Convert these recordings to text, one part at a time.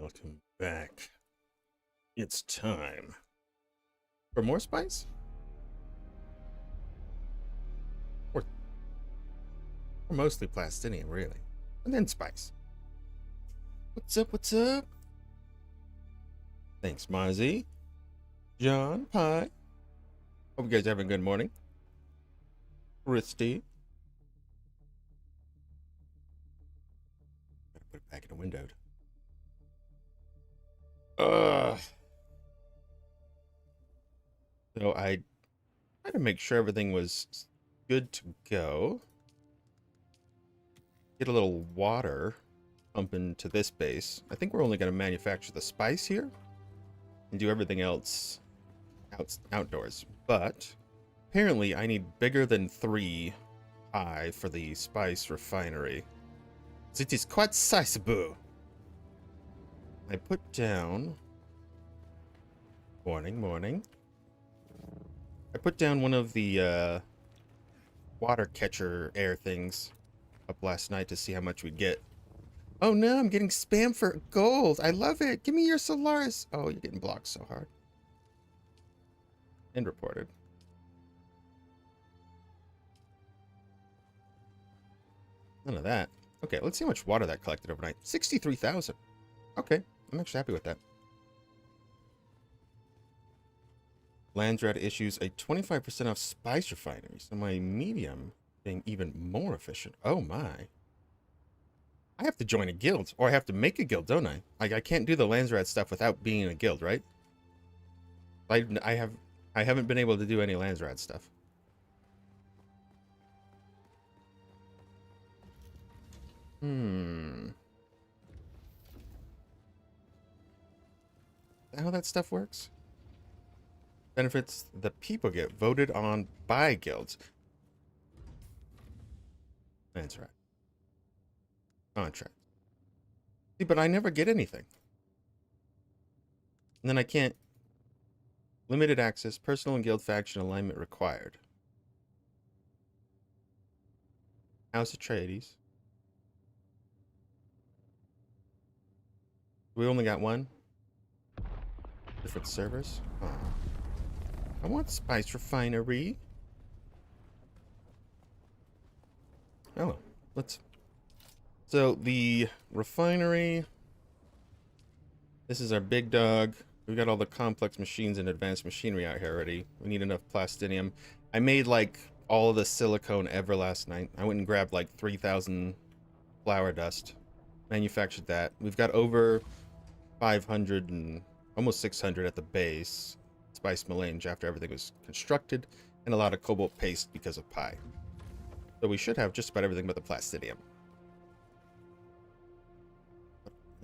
Welcome back. It's time for more spice? Or, or mostly plastinium, really. And then spice. What's up, what's up? Thanks, Mozzie. John, Pie. Hope you guys are having a good morning. Christy. Gotta put it back in the window. So I tried to make sure everything was good to go. Get a little water pump into this base. I think we're only going to manufacture the spice here and do everything else outdoors. But apparently I need bigger than 3 high for the spice refinery. So it is quite sizable. I put down... Morning. I put down one of the water catcher air things up last night to see how much we'd get. Oh no, I'm getting spam for gold. I love it. Give me your Solaris. Oh, you're getting blocked so hard. And reported. None of that. Okay, let's see how much water that collected overnight. 63,000. Okay, I'm actually happy with that. Landsrat issues a 25% off spice refinery, so my medium being even more efficient. Oh my. I have to join a guild, or I have to make a guild, don't I? Like, I can't do the Landsrat stuff without being in a guild, right? I haven't been able to do any Landsrat stuff. How that stuff works? Benefits the people get voted on by guilds. That's right. Contract. See, but I never get anything. And then I can't. Limited access, personal and guild faction alignment required. House of Trades. We only got one. Different servers. Oh. I want spice refinery. Oh, let's. So the refinery. This is our big dog. We've got all the complex machines and advanced machinery out here already. We need enough plastinium. I made like all of the silicone ever last night. I went and grabbed like 3,000 flour dust. Manufactured that. We've got over 500 and almost 600 at the base. Spice melange after everything was constructed, and a lot of cobalt paste because of pie. So we should have just about everything but the plastinium.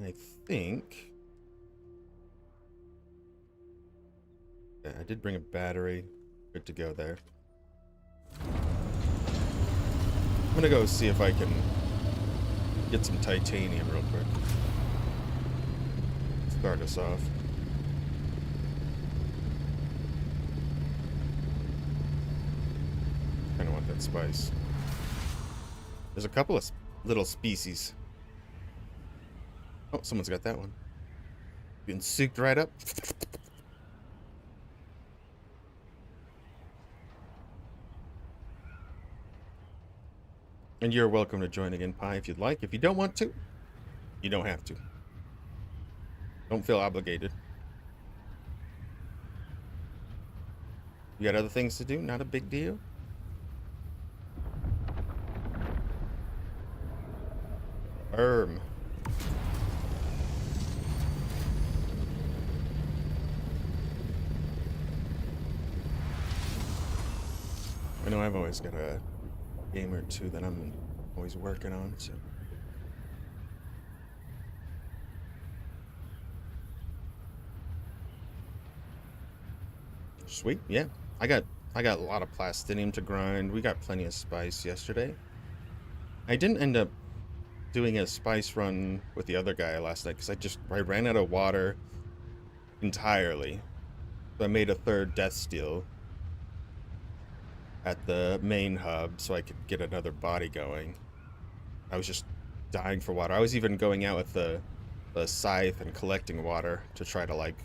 I think... Yeah, I did bring a battery. Good to go there. I'm gonna go see if I can get some titanium real quick. Start us off. I don't want that spice. There's a couple of little species. Oh, someone's got that one. Getting souped right up. And you're welcome to join again, Pie, if you'd like. If you don't want to, you don't have to. Don't feel obligated. You got other things to do? Not a big deal. I know I've always got a game or two that I'm always working on, so. Sweet, yeah. I got a lot of plastinium to grind. We got plenty of spice yesterday. I didn't end up doing a spice run with the other guy last night because I ran out of water entirely. So I made a third death steel at the main hub so I could get another body going. I was just dying for water. I was even going out with the a scythe and collecting water to try to like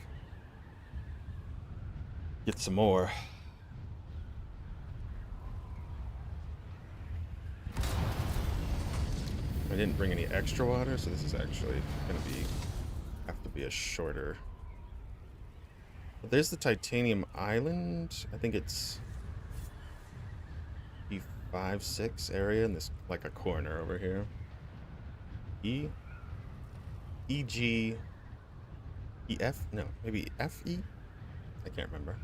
get some more. I didn't bring any extra water, so this is actually gonna have to be a shorter. But there's the Titanium Island. I think it's E5-6 area in this like a corner over here. EG EF? No, maybe FE? I can't remember.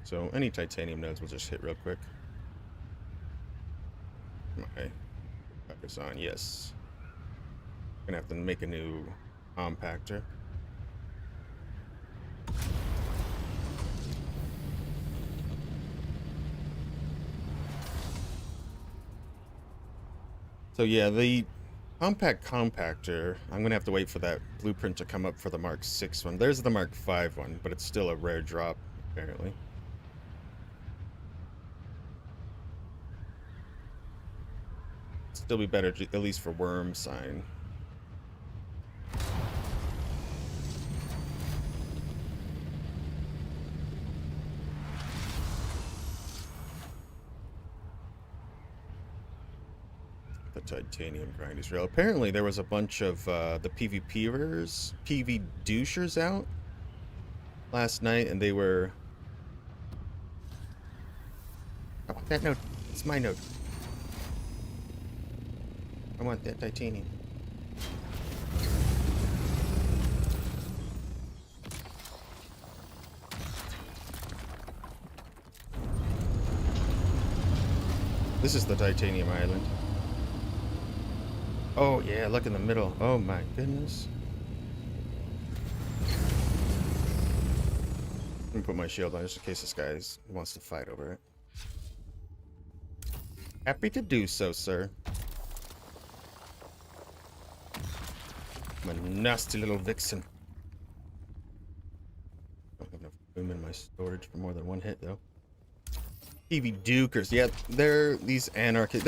So any titanium nodes we'll just hit real quick. Okay. Focus on, yes. Gonna have to make a new compactor. So yeah, the compact compactor, I'm gonna have to wait for that blueprint to come up for the Mark 6 one. There's the Mark 5 one, but it's still a rare drop, apparently. Still be better, at least for worm sign. The titanium grinders rail. Apparently there was a bunch of the PvPers, PV douchers out last night, and they were... I want that node. It's my node. I want that titanium. This is the Titanium Island. Oh yeah, look in the middle. Oh my goodness. Let me put my shield on just in case this guy wants to fight over it. Happy to do so, sir. I'm a nasty little vixen. Don't have enough room in my storage for more than one hit, though. PV Dukers, yeah, they're these anarchists.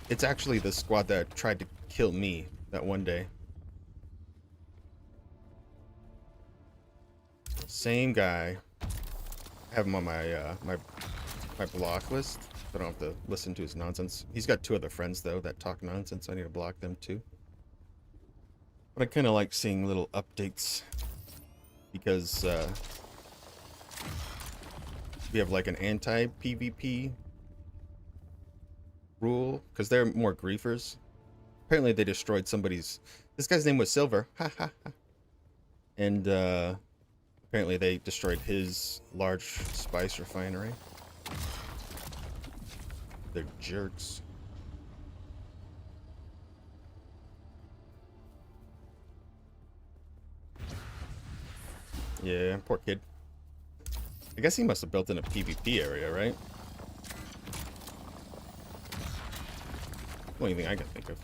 It's actually the squad that tried to kill me that one day. Same guy. I have him on my my block list. I don't have to listen to his nonsense. He's got 2 other friends though that talk nonsense. I need to block them too. But I kind of like seeing little updates because we have like an anti-PvP rule because they're more griefers. Apparently they destroyed somebody's... This guy's name was Silver. Ha ha ha. And apparently they destroyed his large spice refinery. They're jerks. Yeah, poor kid. I guess he must have built in a PvP area, right? Only thing I can think of.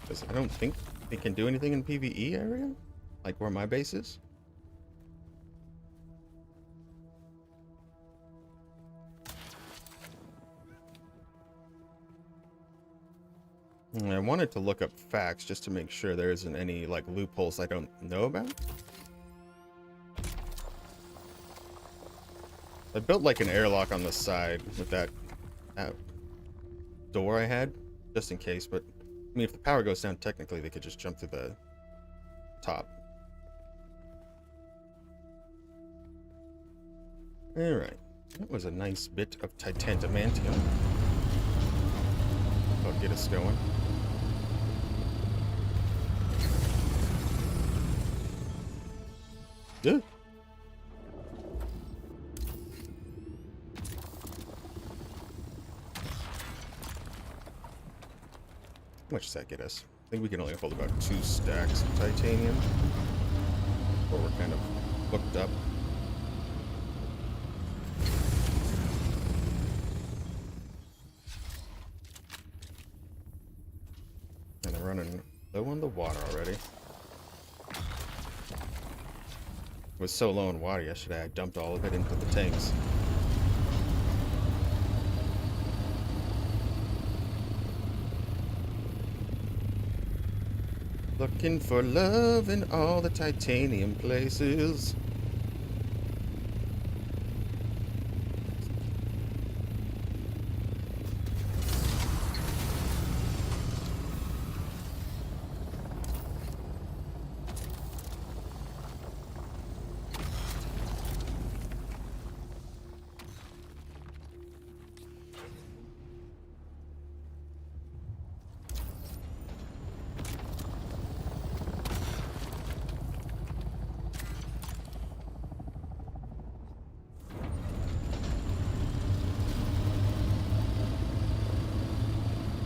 Because I don't think they can do anything in PvE area? Like where my base is? I wanted to look up facts just to make sure there isn't any like loopholes I don't know about. I built like an airlock on the side with that door I had, just in case, but I mean if the power goes down technically they could just jump through the top. Alright, that was a nice bit of titanium. That'll get us going. Good. How much does that get us? I think we can only hold about 2 stacks of titanium. Or we're kind of booked up. And they're running low on the water already. It was so low in water yesterday, I dumped all of it into the tanks. Looking for love in all the titanium places.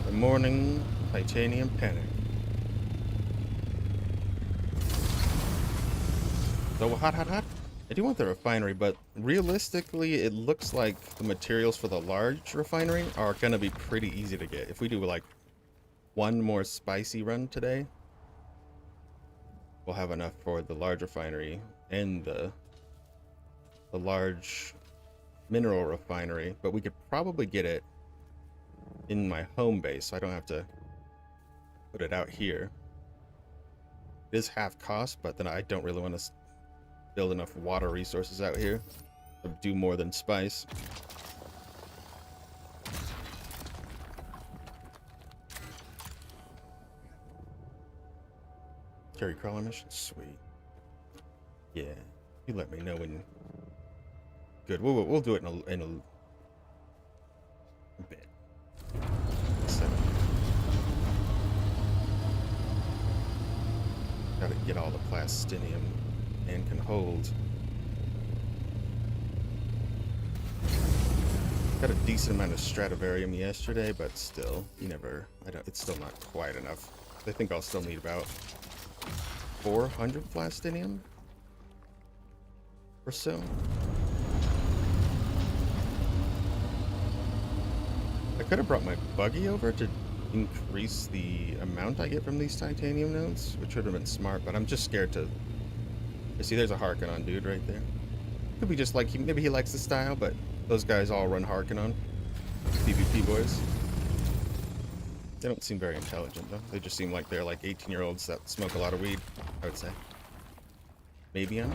The morning titanium panic. So hot, hot, hot. I do want the refinery, but realistically, it looks like the materials for the large refinery are going to be pretty easy to get. If we do like one more spicy run today, we'll have enough for the large refinery and the large mineral refinery, but we could probably get it in my home base, so I don't have to put it out here. It is half cost, but then I don't really want to build enough water resources out here to do more than spice. Carry crawler mission, sweet. Yeah, you let me know when. Good. We'll do it in a bit. 7. Gotta get all the plastinium and can hold. Got a decent amount of Stradivarium yesterday, but still, it's still not quite enough. I think I'll still need about 400 plastinium or so. I could have brought my buggy over to increase the amount I get from these titanium nodes, which would have been smart, but I'm just scared to... You see, there's a Harkonnen dude right there. Could be just like, maybe he likes the style, but those guys all run Harkonnen. PvP boys. They don't seem very intelligent, though. They just seem like they're like 18-year-olds that smoke a lot of weed, I would say. Maybe I'm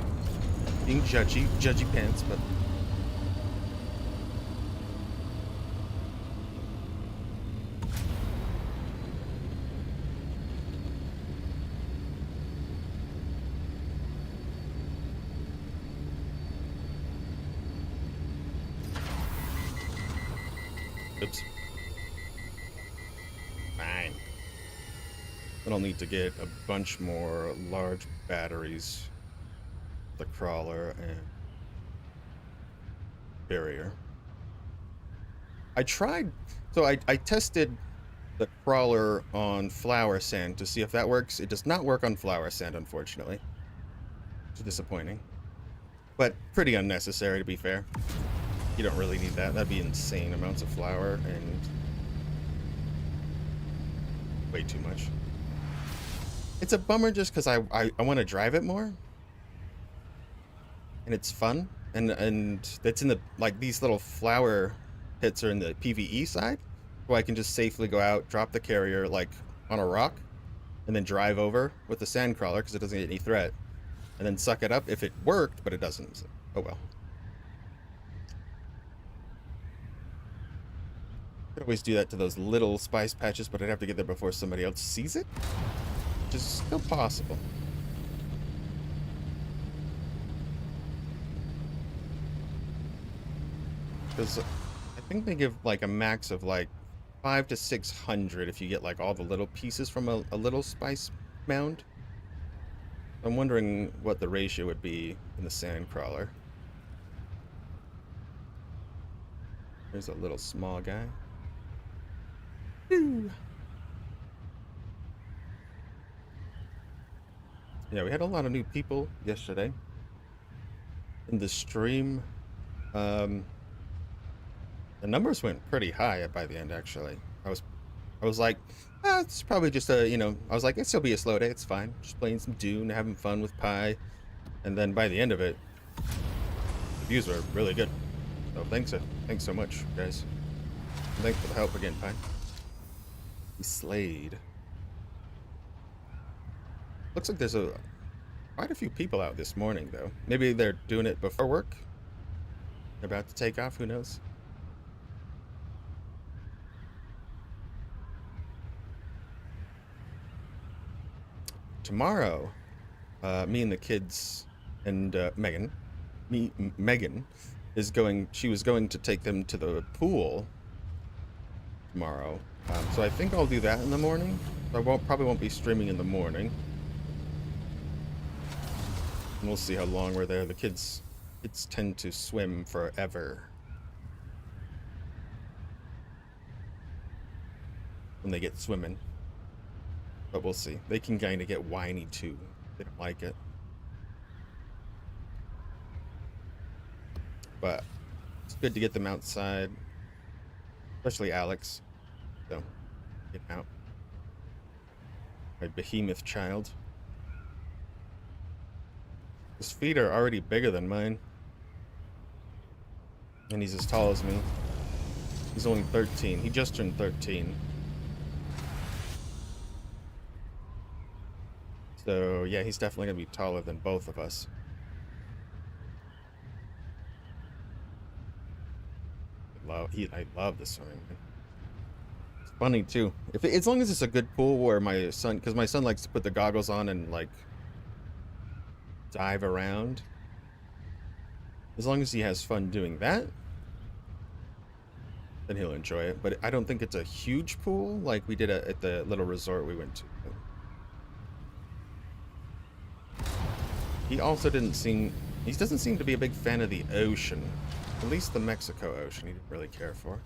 being judgy pants, but... Oops. Fine. Then I'll need to get a bunch more large batteries, the crawler and barrier. I tested the crawler on flower sand to see if that works. It does not work on flower sand, unfortunately. It's disappointing. But pretty unnecessary, to be fair. You don't really need that. That'd be insane amounts of flour and way too much. It's a bummer just because I want to drive it more. And it's fun. And it's in the, like, these little flower pits are in the PvE side. So I can just safely go out, drop the carrier, like, on a rock, and then drive over with the sand crawler because it doesn't get any threat. And then suck it up if it worked, but it doesn't. So, oh well. Could always do that to those little spice patches, but I'd have to get there before somebody else sees it, which is still possible. Because I think they give like a max of like 500 to 600 if you get like all the little pieces from a little spice mound. I'm wondering what the ratio would be in the sand crawler. There's a little small guy. Yeah, we had a lot of new people yesterday in the stream. The numbers went pretty high by the end, actually. I was like, it's probably just a, I was like, it'll still be a slow day, it's fine. Just playing some Dune, having fun with Pi. And then by the end of it, the views were really good. So thanks so much, guys. And thanks for the help again, Pine. We slayed. Looks like there's quite a few people out this morning, though. Maybe they're doing it before work. They're about to take off, who knows? Tomorrow, me and the kids and Megan is going, she was going to take them to the pool tomorrow. So I think I'll do that in the morning. I probably won't be streaming in the morning. And we'll see how long we're there. The kids tend to swim forever when they get swimming. But we'll see. They can kind of get whiny too. They don't like it. But it's good to get them outside. Especially Alex. So, get out. My behemoth child. His feet are already bigger than mine. And he's as tall as me. He's only 13. He just turned 13. So, yeah, he's definitely going to be taller than both of us. I love the swimming, man. It's funny, too. As long as it's a good pool where my son... Because my son likes to put the goggles on and, like, dive around. As long as he has fun doing that, then he'll enjoy it. But I don't think it's a huge pool like we did at the little resort we went to. He also doesn't seem to be a big fan of the ocean. At least the Mexico Ocean, he didn't really care for.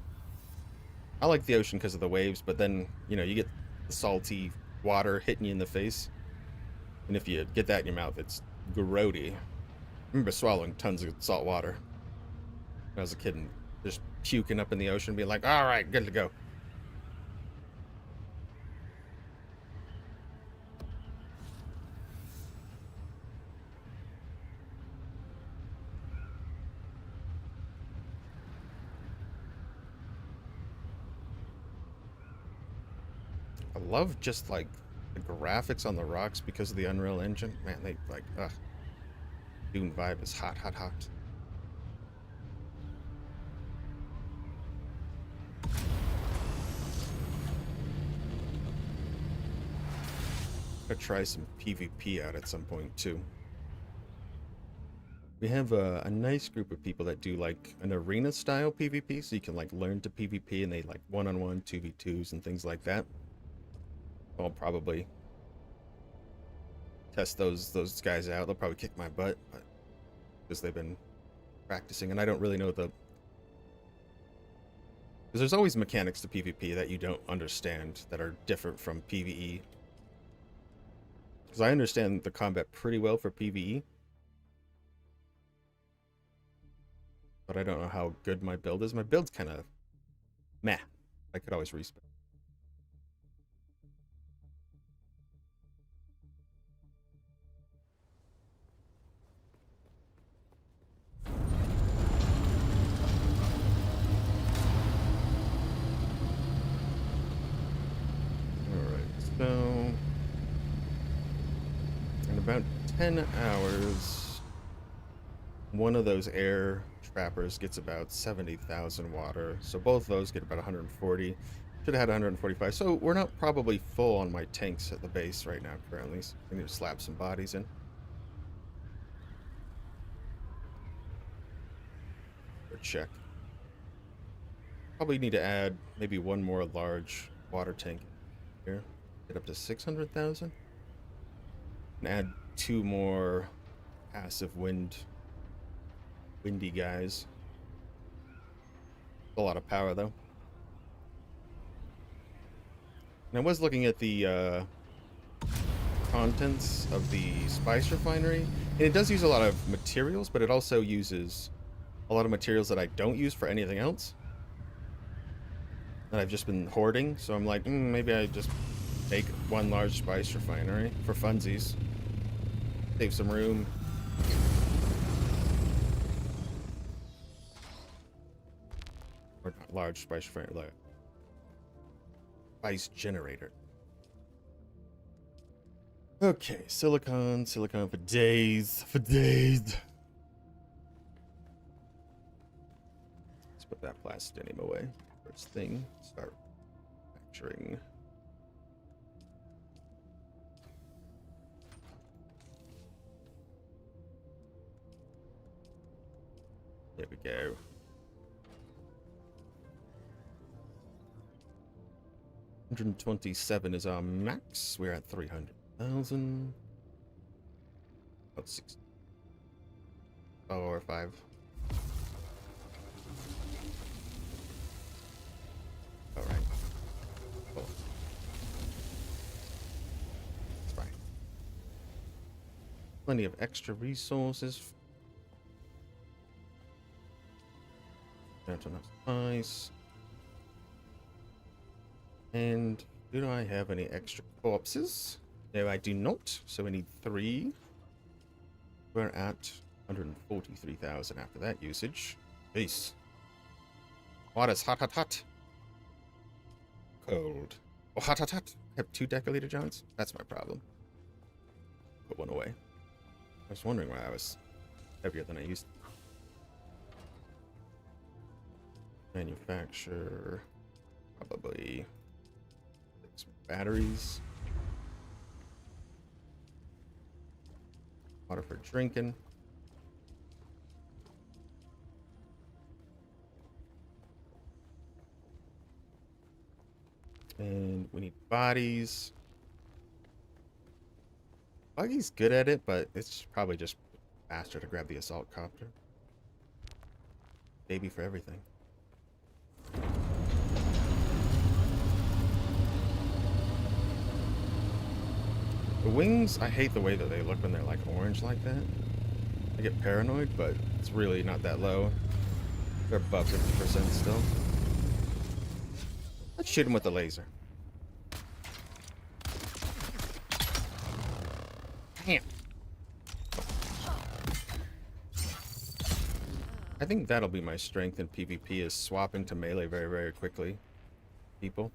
I like the ocean because of the waves, but then, you know, you get the salty water hitting you in the face. And if you get that in your mouth, it's grody. I remember swallowing tons of salt water when I was a kid and just puking up in the ocean, being like, all right, good to go. I love just like the graphics on the rocks because of the Unreal Engine. Man, they like, Dune vibe is hot, hot, hot. I'll try some PvP out at some point too. We have a nice group of people that do like an arena style PvP, so you can like learn to PvP, and they like 1-on-1, 2v2s and things like that. I'll probably test those guys out. They'll probably kick my butt, but because they've been practicing, and I don't really know because there's always mechanics to PvP that you don't understand that are different from PvE. Because I understand the combat pretty well for PvE, but I don't know how good my build is. My build's kind of meh. I could always respawn. So, in about 10 hours, one of those air trappers gets about 70,000 water. So both of those get about 140. Should have had 145. So we're not probably full on my tanks at the base right now currently. So I need to slap some bodies in. Or check. Probably need to add maybe one more large water tank here. Get up to 600,000 and add 2 more passive windy guys. A lot of power though. And I was looking at the contents of the spice refinery, and it does use a lot of materials, but it also uses a lot of materials that I don't use for anything else that I've just been hoarding. So I'm like, maybe I just make one large spice refinery for funsies. Save some room. Or not large spice like spice generator. Okay, silicon for days, Let's put that plastinium away. First thing, start manufacturing. There we go. 127 is our max. We're at 300,000. About 6. Oh, or 5. All right. Cool. That's fine. Plenty of extra resources. That's enough spice. And do I have any extra corpses? No, I do not. So we need 3. We're at 143,000 after that usage. Peace. Water's hot, hot, hot. Cold. Oh, hot, hot, hot. I have 2 deciliter jars? That's my problem. Put one away. I was wondering why I was heavier than I used to. Manufacture. Probably. Some batteries. Water for drinking. And we need bodies. Buggy's good at it, but it's probably just faster to grab the assault copter. Baby for everything. The wings, I hate the way that they look when they're like orange like that. I get paranoid, but it's really not that low. They're above 50% still. Let's shoot him with the laser. Damn. I think that'll be my strength in PvP, is swapping to melee very, very quickly. People.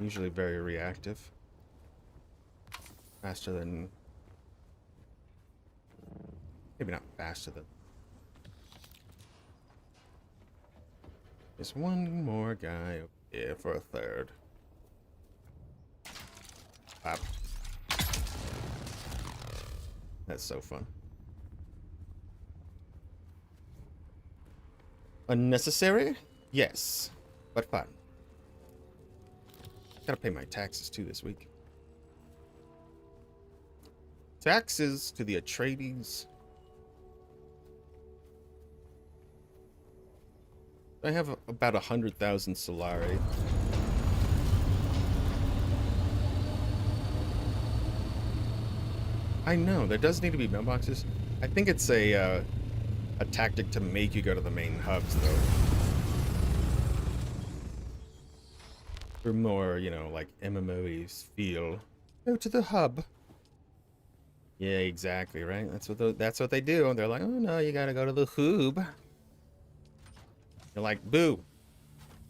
Usually very reactive. Faster than... Maybe not faster than... There's one more guy up here for a third. Pop. That's so fun. Unnecessary? Yes. But fun. Gotta pay my taxes too this week. Taxes to the Atreides. I have about 100,000 Solari. I know, there does need to be mailboxes. I think it's a tactic to make you go to the main hubs, though. For more, you know, like MMOs feel. Go to the hub. Yeah, exactly, right? That's what they do. They're like, oh no, you gotta go to the hub. You're like, boo.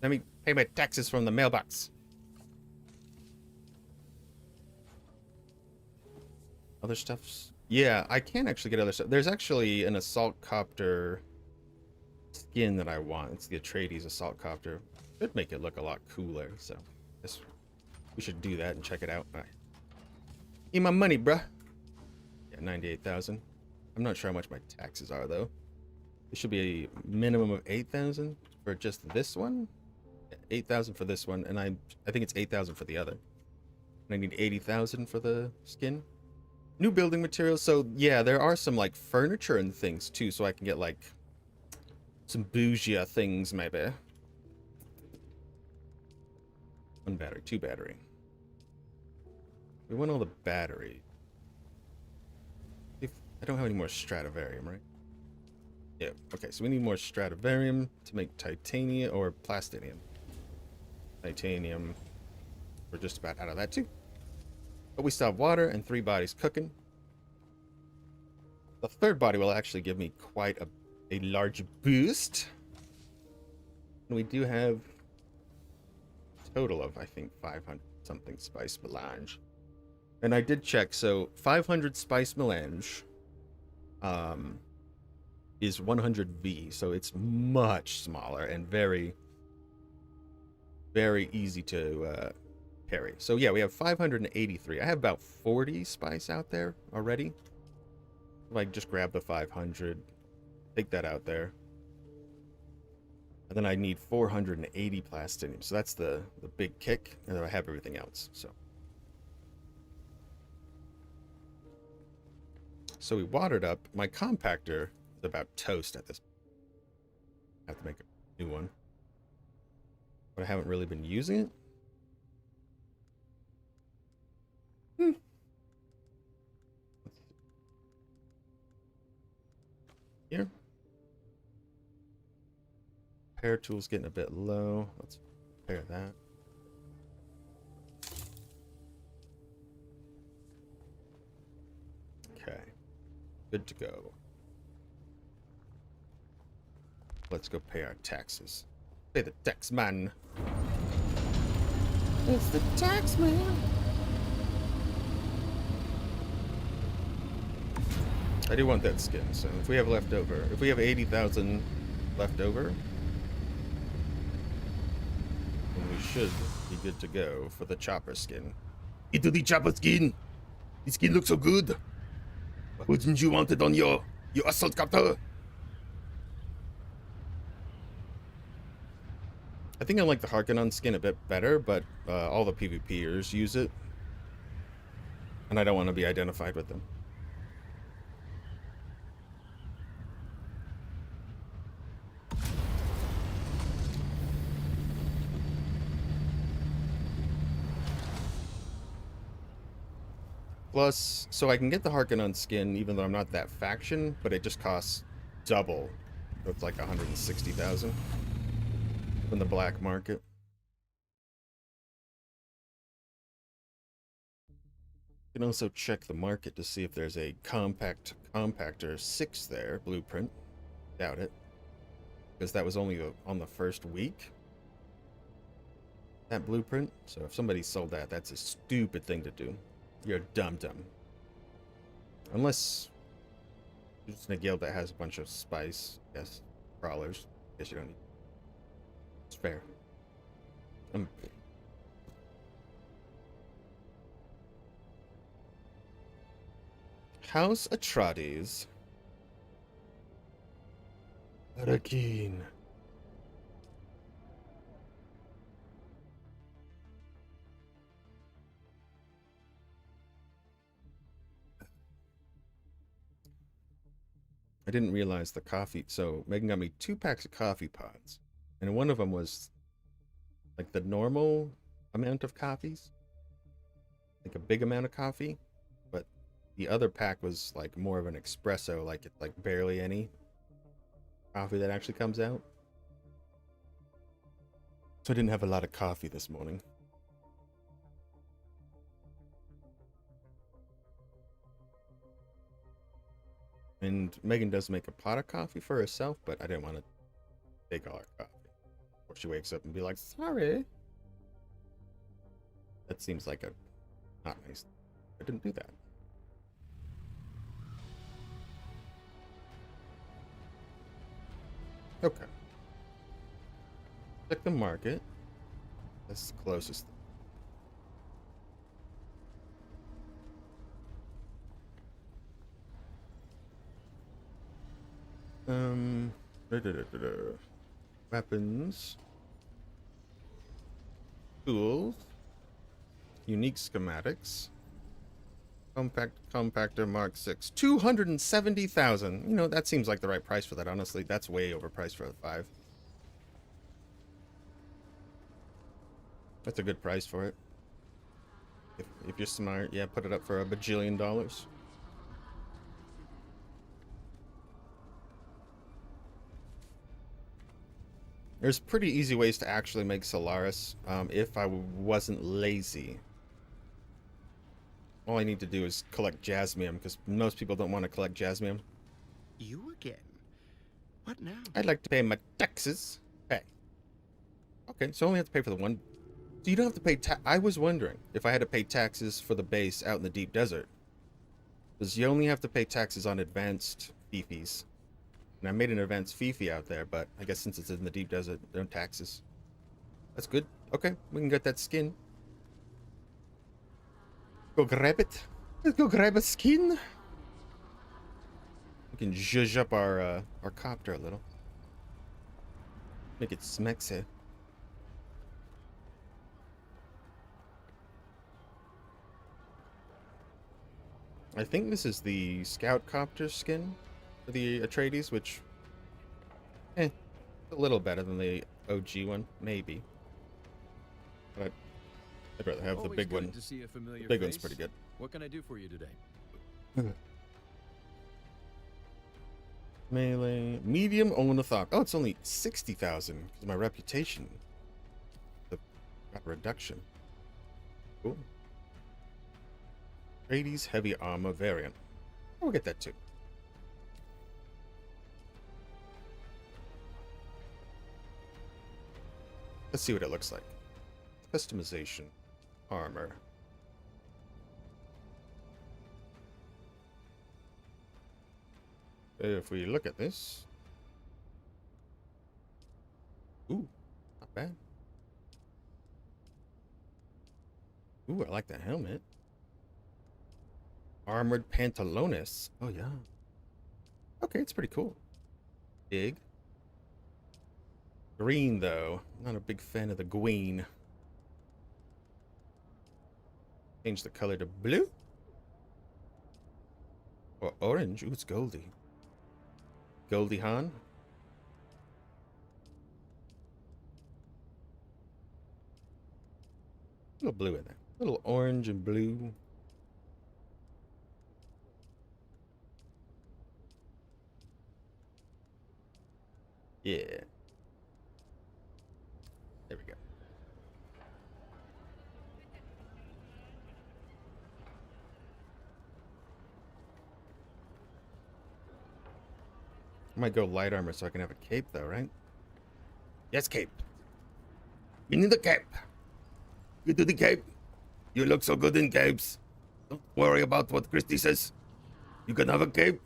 Let me pay my taxes from the mailbox. Other stuff's... Yeah, I can actually get other stuff. There's actually an assault copter skin that I want. It's the Atreides assault copter. Should make it look a lot cooler, so guess we should do that and check it out. All right. Need my money, bruh. Yeah, 98,000. I'm not sure how much my taxes are, though. It should be a minimum of 8,000 for just this one. Yeah, 8,000 for this one, and I think it's 8,000 for the other. And I need 80,000 for the skin. New building materials. So yeah, there are some like furniture and things too, so I can get like some bougie things maybe. 1 battery, 2 battery. We want all the battery. If I don't have any more Stradivarium, right? Yeah, okay, so we need more Stradivarium to make titanium or plastinium. Titanium. We're just about out of that too. But we still have water and 3 bodies cooking. The third body will actually give me quite a large boost. And we do have a total of, I think, 500 something spice melange. And I did check, so 500 spice melange is 100V, so it's much smaller and very, very easy to carry. So yeah, we have 583. I have about 40 spice out there already. If I just grab the 500, take that out there. And then I need 480 plastinium. So that's the big kick. And then I have everything else. So we watered up. My compactor is about toast at this point. I have to make a new one. But I haven't really been using it. Here. Repair tool's getting a bit low. Let's repair that. Okay. Good to go. Let's go pay our taxes. Pay the tax man. It's the tax man. I do want that skin, so if we have leftover, if we have 80,000 left over, then we should be good to go for the chopper skin. Into the chopper skin! The skin looks so good! Wouldn't you want it on your assault copter? I think I like the Harkonnen skin a bit better, but all the PvPers use it. And I don't want to be identified with them. Plus, so I can get the Harkonnen skin even though I'm not that faction, but it just costs double. It's like 160,000 from the black market. You can also check the market to see if there's a compactor 6 there, blueprint. Doubt it. Because that was only on the first week. That blueprint. So if somebody sold that, that's a stupid thing to do. You're a dum-dum. Unless it's in a guild that has a bunch of spice, yes, crawlers. Guess you don't need. It's fair. House Atreides. Arakin. I didn't realize the coffee. So Megan got me 2 packs of coffee pods, and one of them was like the normal amount of coffees, like a big amount of coffee, but the other pack was like more of an espresso, like barely any coffee that actually comes out. So I didn't have a lot of coffee this morning. And Megan does make a pot of coffee for herself, but I didn't want to take all her coffee. Or she wakes up and be like, sorry. That seems like a not nice. I didn't do that. Okay. Check the market. That's the closest thing. Weapons. Tools. Unique schematics. Compactor Mark 6. 270,000. You know, that seems like the right price for that, honestly. That's way overpriced for a 5. That's a good price for it. If you're smart, yeah, put it up for $1 bajillion. There's pretty easy ways to actually make Solaris if I wasn't lazy. All I need to do is collect jasmium, because most people don't want to collect jasmium. You again? What now? I'd like to pay my taxes. Hey. Okay, so I only have to pay for the one. So you don't have to pay I was wondering if I had to pay taxes for the base out in the deep desert. Because you only have to pay taxes on advanced fifis. And I made an advanced fifi out there, but I guess since it's in the deep desert, no taxes. That's good. Okay, we can get that skin. Go grab it. Let's go grab a skin. We can zhuzh up our copter a little. Make it smexy. I think this is the scout copter skin for the Atreides, which, a little better than the OG one, maybe. But I'd rather have the big one. The big one's pretty good. What can I do for you today? Melee, medium, ornithop. Oh, it's only 60,000 because of my reputation. The reduction. Cool. Atreides heavy armor variant. We'll get that too. Let's see what it looks like. Customization. Armor. If we look at this. Ooh, not bad. Ooh, I like that helmet. Armored pantalones. Oh, yeah. Okay, it's pretty cool. Big. Green, though. Not a big fan of the green. Change the color to blue. Or orange. Ooh, it's Goldie. Goldie Hawn. A little blue in there. A little orange and blue. Yeah. There we go. I might go light armor so I can have a cape though, right? Yes, cape. We need a cape. You do the cape. You look so good in capes. Don't worry about what Christy says. You can have a cape.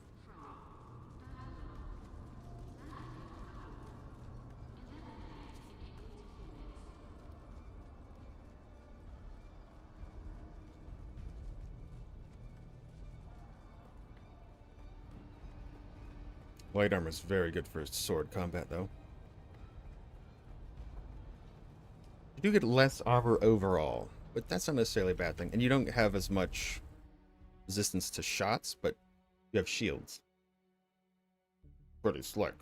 Light armor is very good for sword combat, though. You do get less armor overall, but that's not necessarily a bad thing. And you don't have as much resistance to shots, but you have shields. Pretty slick.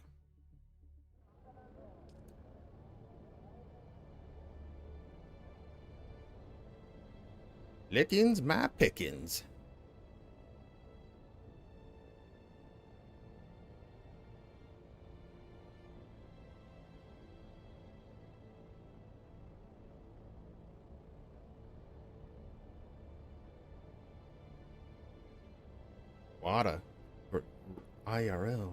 Lickins my pickins. WADA or IRL.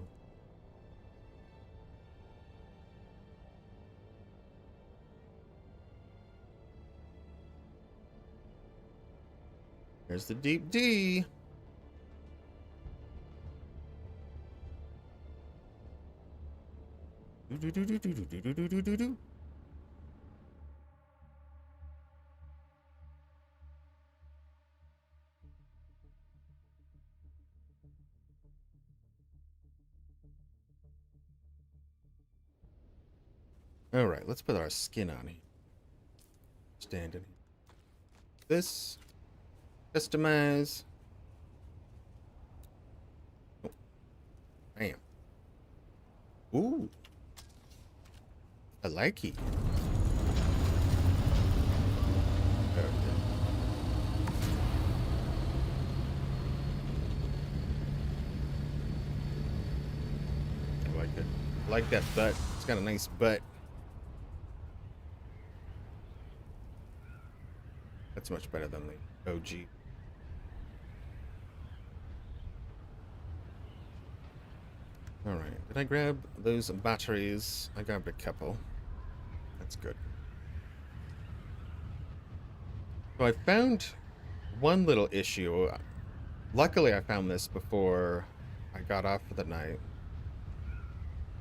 There's the deep D. Do. All right, let's put our skin on here. Standing. This. Customize. Oh. Bam. Ooh. I like it. Okay. I like it. I like that butt. It's got a nice butt. That's much better than the OG. Alright, did I grab those batteries? I grabbed a couple. That's good. So I found one little issue. Luckily, I found this before I got off for the night.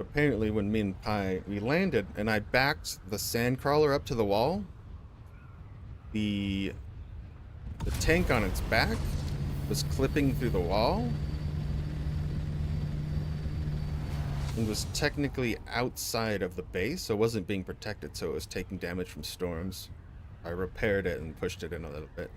Apparently, when me and Pi, we landed, and I backed the sand crawler up to the wall, the tank on its back was clipping through the wall and was technically outside of the base, so it wasn't being protected, so it was taking damage from storms. I repaired it and pushed it in a little bit.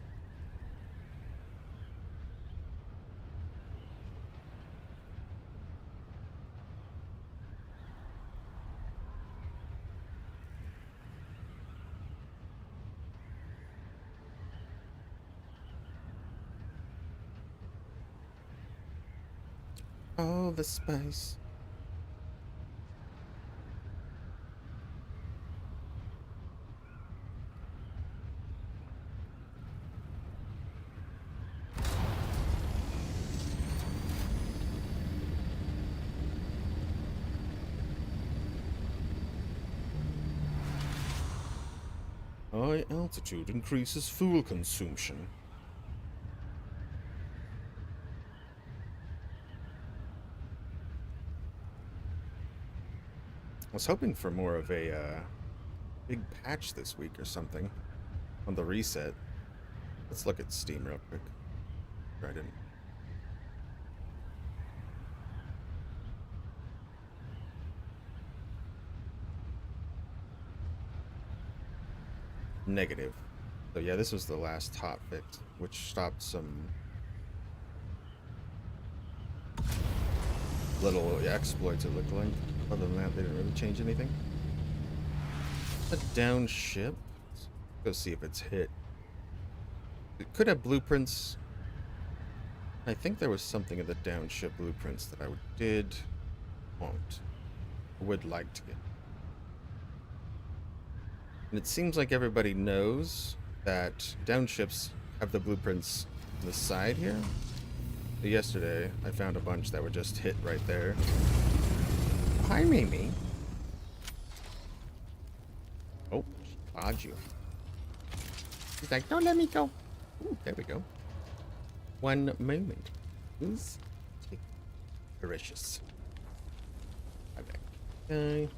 Oh, the spice. High altitude increases fuel consumption. I was hoping for more of a big patch this week or something on the reset. Let's look at Steam real quick. I didn't. Negative. So yeah, this was the last hot fix, which stopped some little exploits, it looked like. Other than that, they didn't really change anything. A down ship. Let's go see if it's hit. It could have blueprints. I think there was something in the down ship blueprints that I would like to get. And it seems like everybody knows that downships have the blueprints on the side here. But yesterday, I found a bunch that were just hit right there. Hi, Mimi. Oh, she dodged you. She's like, don't let me go. Ooh, there we go. One moment. Please. Delicious. Okay. Okay.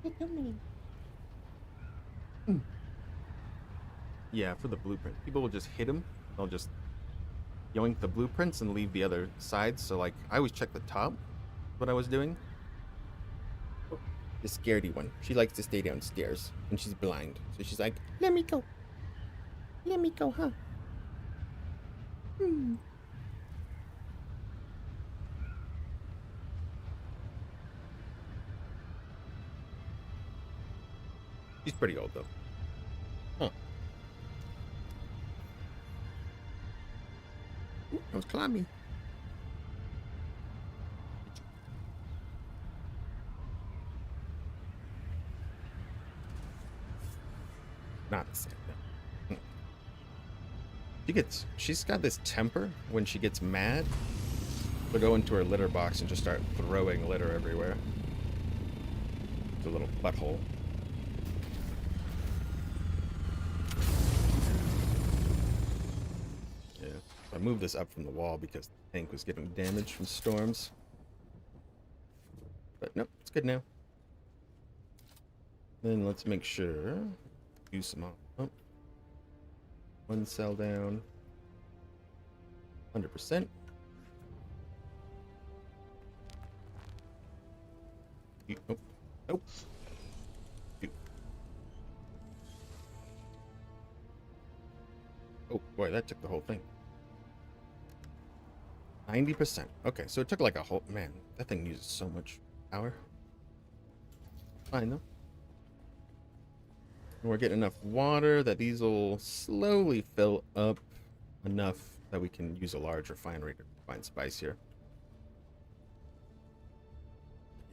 Get to me. Yeah, for the blueprint. People will just hit them. They'll just yoink the blueprints and leave the other sides. So, like, I always check the top. What I was doing. The scaredy one. She likes to stay downstairs. And she's blind. So she's like, let me go. Let me go, huh? Hmm. She's pretty old, though. Huh. Ooh, that was climbing. Not the same. No. She's got this temper when she gets mad. She'll go into her litter box and just start throwing litter everywhere. It's a little butthole. Yeah. I moved this up from the wall because the tank was getting damaged from storms. But nope, it's good now. Then let's make sure. Use some off. Oh. One cell down. 100%. Oh. Nope. Oh boy, that took the whole thing. 90%. Okay, so it took like a whole... Man, that thing uses so much power. Fine, though. And we're getting enough water that these will slowly fill up enough that we can use a large refinery to find spice here.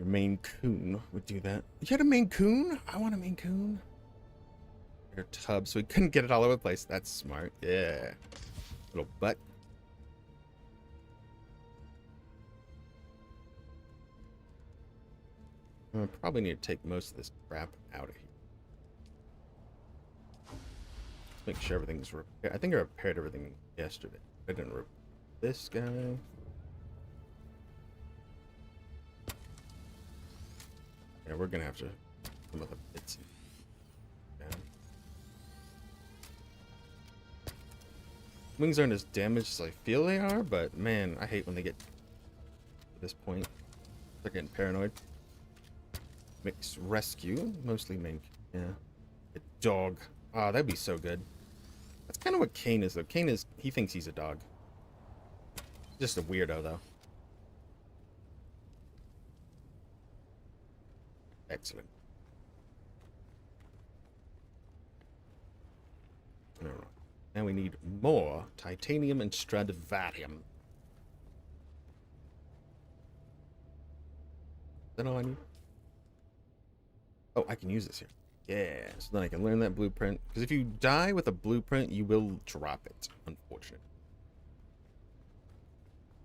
Your Maine Coon would do that. You had a Maine Coon? I want a Maine Coon. Your tub, so we couldn't get it all over the place. That's smart. Yeah. Little butt. I probably need to take most of this crap out of here. Make sure everything's repaired. I think I repaired everything yesterday. I didn't repair this guy. Yeah, we're gonna have to some of the bits down. Wings aren't as damaged as I feel they are, but man, I hate when they get to this point. They're getting paranoid. Mixed rescue, mostly main. Yeah, a dog. Ah, that'd be so good. That's kind of what Kane is, though. Kane is, he thinks he's a dog. Just a weirdo, though. Excellent. All right. Now we need more titanium and Stradivarium. Is that all I need? Oh, I can use this here. Yeah, so then I can learn that blueprint. Because if you die with a blueprint, you will drop it, unfortunately.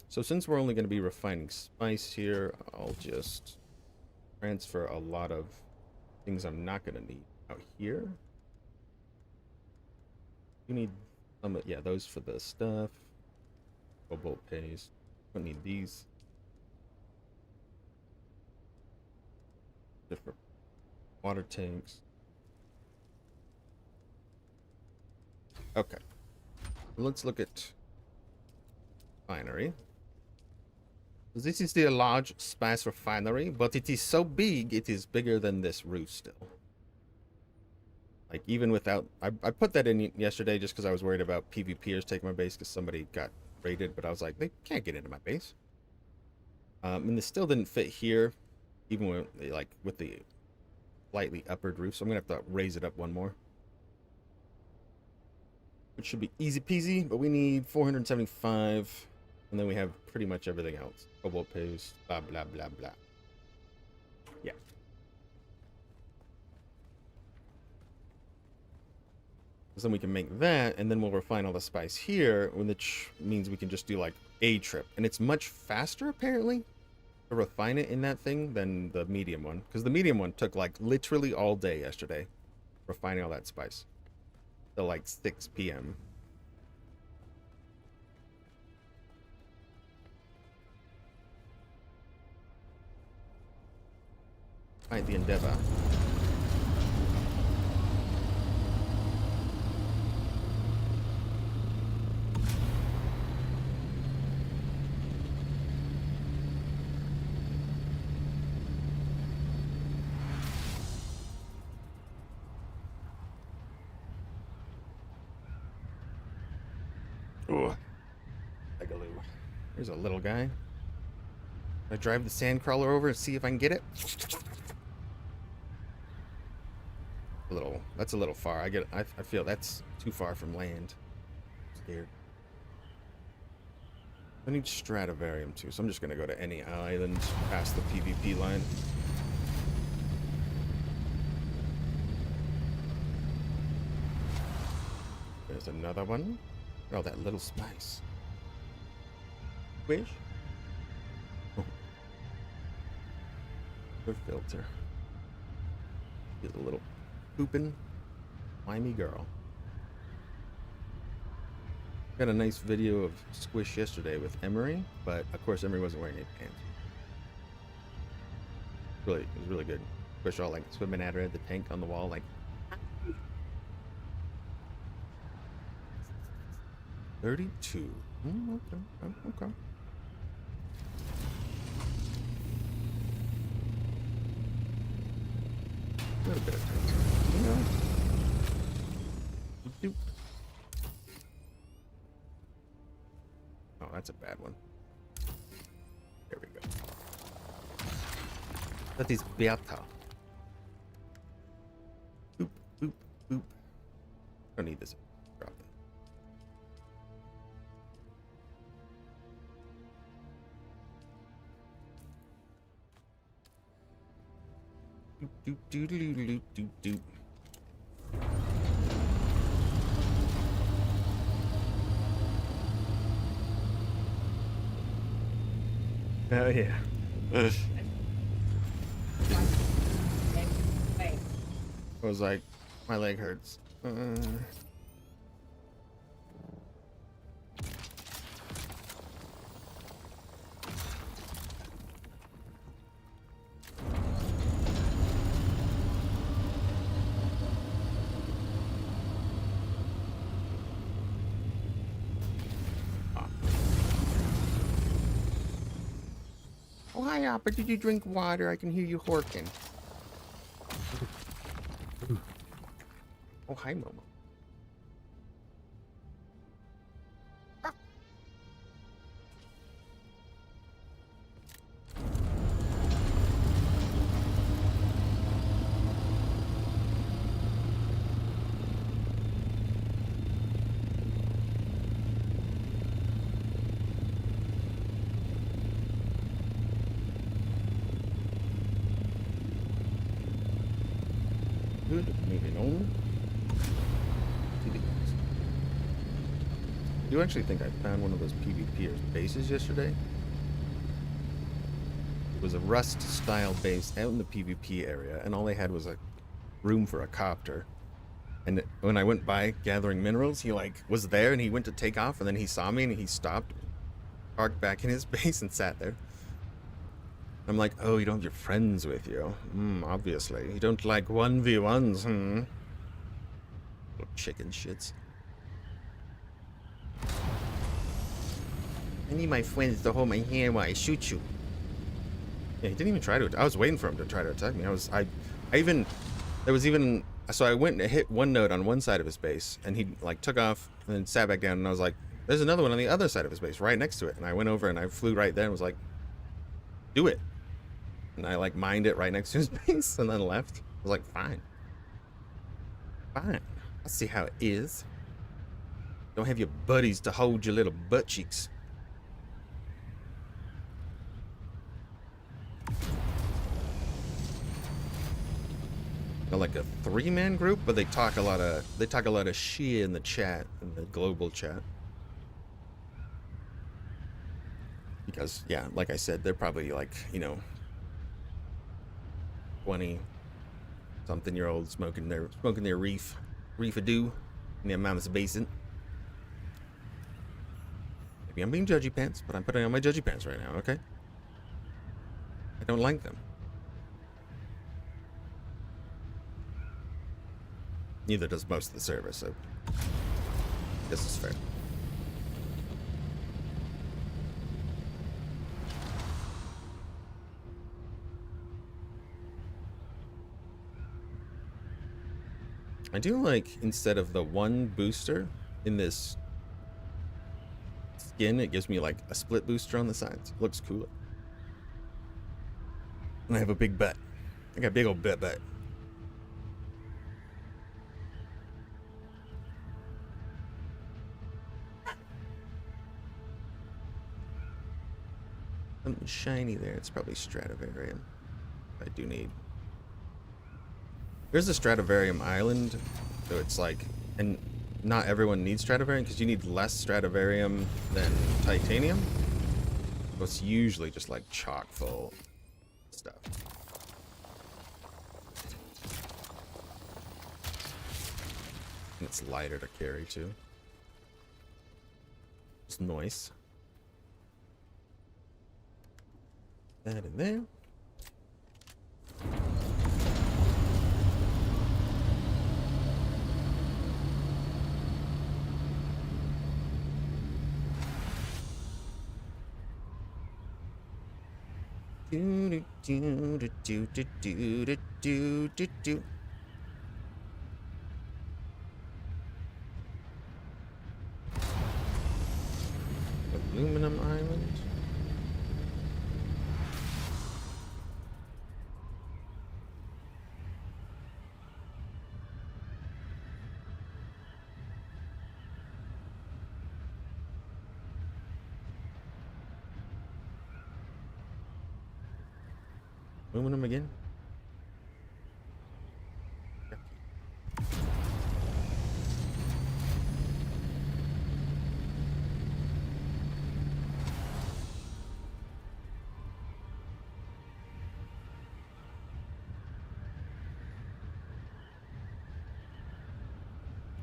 So since we're only going to be refining spice here, I'll just transfer a lot of things I'm not going to need out here. You need some, yeah, those for the stuff. Cobalt paste. Don't need these. Different water tanks. Okay. Let's look at refinery. This is the large spice refinery, but it is so big, it is bigger than this roof still. Like, even without... I put that in yesterday just because I was worried about PvPers taking my base because somebody got raided, but I was like, they can't get into my base. And this still didn't fit here, even with, like, with the slightly uppered roof, so I'm going to have to raise it up one more. Which should be easy peasy, but we need 475, and then we have pretty much everything else. Cobalt paste, blah, blah, blah, blah. Yeah. So then we can make that, and then we'll refine all the spice here, which means we can just do, like, a trip. And it's much faster, apparently, to refine it in that thing than the medium one. Because the medium one took, like, literally all day yesterday, refining all that spice. Till like 6 p.m. Fight the Endeavor. Oh, there's a little guy. I drive the sand crawler over and see if I can get it. That's a little far. I feel that's too far from land. I'm scared. I need Stradivarium too, so I'm just gonna go to any island past the PvP line. There's another one. Oh, that little spice. Wish? Oh. Good filter. Get a little poopin', slimy girl. Got a nice video of Squish yesterday with Emery, but of course Emery wasn't wearing any pants. It was really good. Squish all like swimming at her at the tank on the wall, like. 32. Okay. A little bit of time. You know. Doop. Oh, that's a bad one. There we go. That is better. Boop, boop, boop. Don't need this. Drop it. Doop, doop, doop, doop, doop, doop. Oh yeah. Ugh. I was like, my leg hurts. Oh, hi, Appa. Did you drink water? I can hear you horking. Oh, hi, Momo. Good. Moving on. To the next. I do actually think I found one of those PvPers bases yesterday. It was a Rust-style base out in the PvP area, and all they had was a room for a copter. And when I went by gathering minerals, he like was there, and he went to take off, and then he saw me, and he stopped, parked back in his base, and sat there. I'm like, oh, you don't have your friends with you. Obviously. You don't like 1v1s, Little chicken shits. I need my friends to hold my hand while I shoot you. Yeah, he didn't even try to. I was waiting for him to try to attack me. So I went and hit one node on one side of his base, and he like took off and then sat back down, and I was like, there's another one on the other side of his base, right next to it. And I went over and I flew right there and was like, do it. And I like mined it right next to his base and then left. I was like, fine. Fine. I'll see how it is. Don't have your buddies to hold your little butt cheeks. They're like a 3-man group, but they talk a lot of shit in the chat, in the global chat. Because yeah, like I said, they're probably like, 20-something-year-olds smoking their reef-a-doo in their mama's basement. Maybe I'm being judgy pants, but I'm putting on my judgy pants right now, okay? I don't like them. Neither does most of the server, so this is fair. I do like, instead of the one booster in this skin, it gives me like a split booster on the sides. It looks cooler. And I have a big butt. I got a big old butt. Something shiny there. It's probably Stradivarium. I do need. There's a Stradivarium island, so it's like, and not everyone needs Stradivarium because you need less Stradivarium than titanium. So it's usually just like chock full stuff. And it's lighter to carry too. It's nice. That in there. Do do do do do do do do do do. Aluminum island. Aluminum again.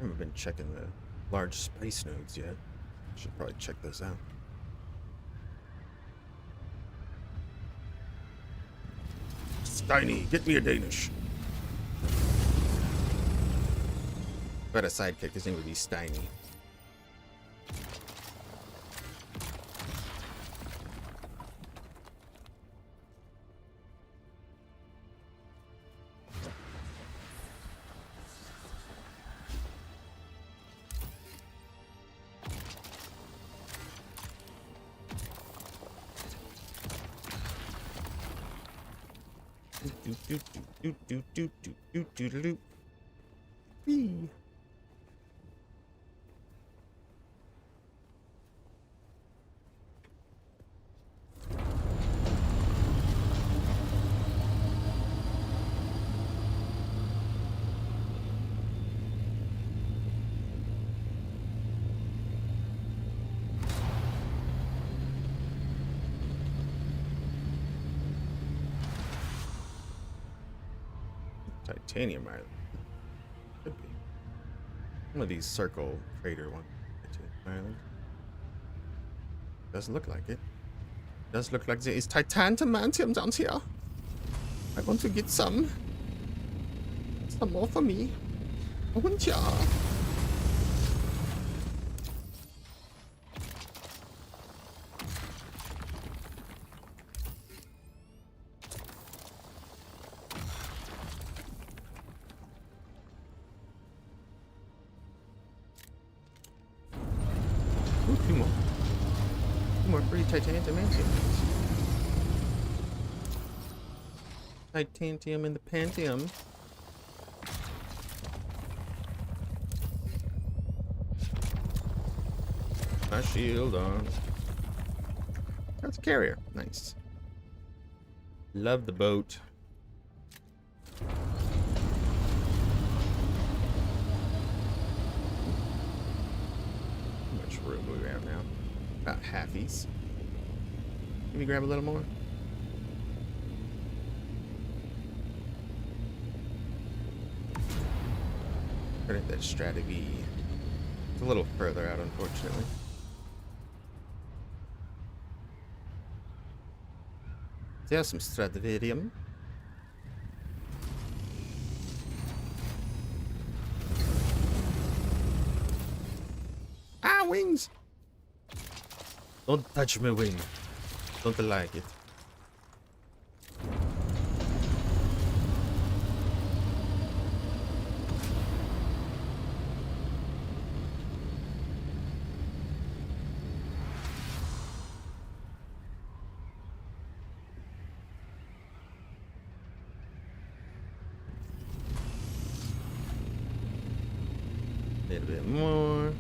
haven't been checking the large spice nodes yet. Should probably check those out. Steiny, get me a Danish. If I had a sidekick, his name would be Steiny. Do. Whee. Titanium island. Could be. One of these circle crater ones. Island. Doesn't look like it. Does look like there is titanium down here. I want to get some. Some more for me. I want ya. Ooh, two more. Two more free titanium. Titanium in the Pantheon. My shield on. That's a carrier. Nice. Love the boat. How much room do we have now? About halfies. Can we grab a little more? Credit that Strata V. It's a little further out, unfortunately. There's some Stradivarium. Ah, wings! Don't touch my wing. Don't like it. A little bit more.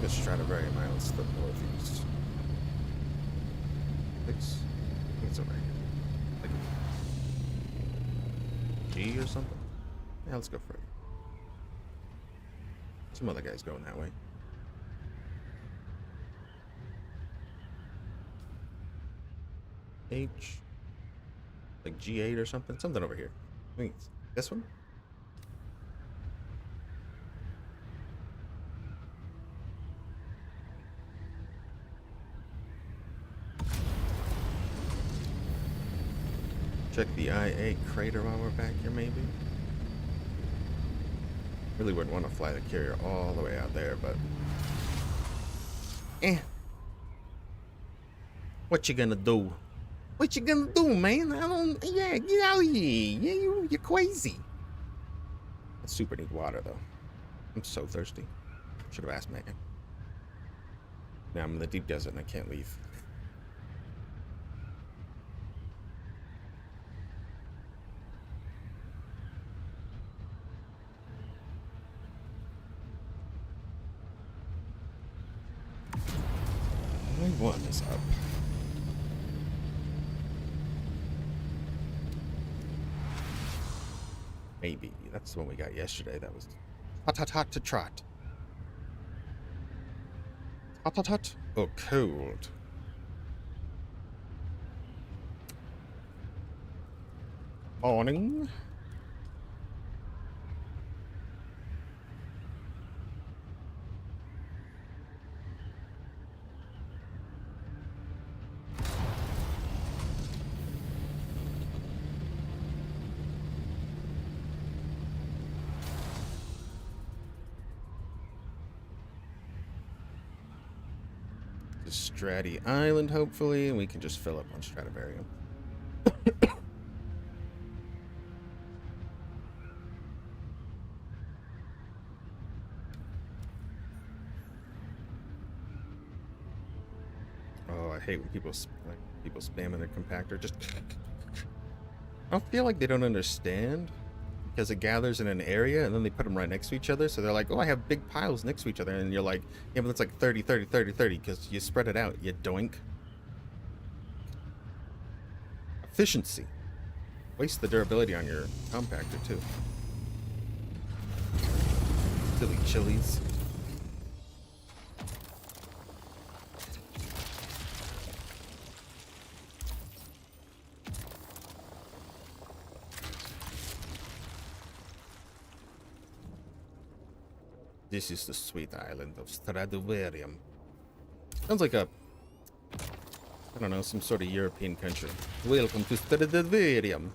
This Stradivari miles to the northeast. I think it's over here. Like G or something? Yeah, let's go for it. Some other guy's going that way. H. Like G8 or something? Something over here. I think it's this one? Check the IA crater while we're back here, maybe? Really wouldn't want to fly the carrier all the way out there, but... What you gonna do? What you gonna do, man? I don't... Yeah, get out of here. Yeah, you're crazy. I super need water, though. I'm so thirsty. Should have asked Megan. Now I'm in the deep desert and I can't leave. One is up. Maybe. That's the one we got yesterday. That was Hot, hot, hot to trot. Hot, hot, hot. Oh, cold. Morning. Stratty Island, hopefully, and we can just fill up on Stradivarium. Oh, I hate when people spamming their compactor. Just I don't feel like they don't understand because it gathers in an area and then they put them right next to each other. So they're like, oh, I have big piles next to each other. And you're like, yeah, but it's like 30, 30, 30, 30 because you spread it out, you doink. Efficiency. Waste the durability on your compactor, too. Silly chilies. This is the sweet island of Stradivarium. Sounds like a, I don't know, some sort of European country. Welcome to Stradivarium.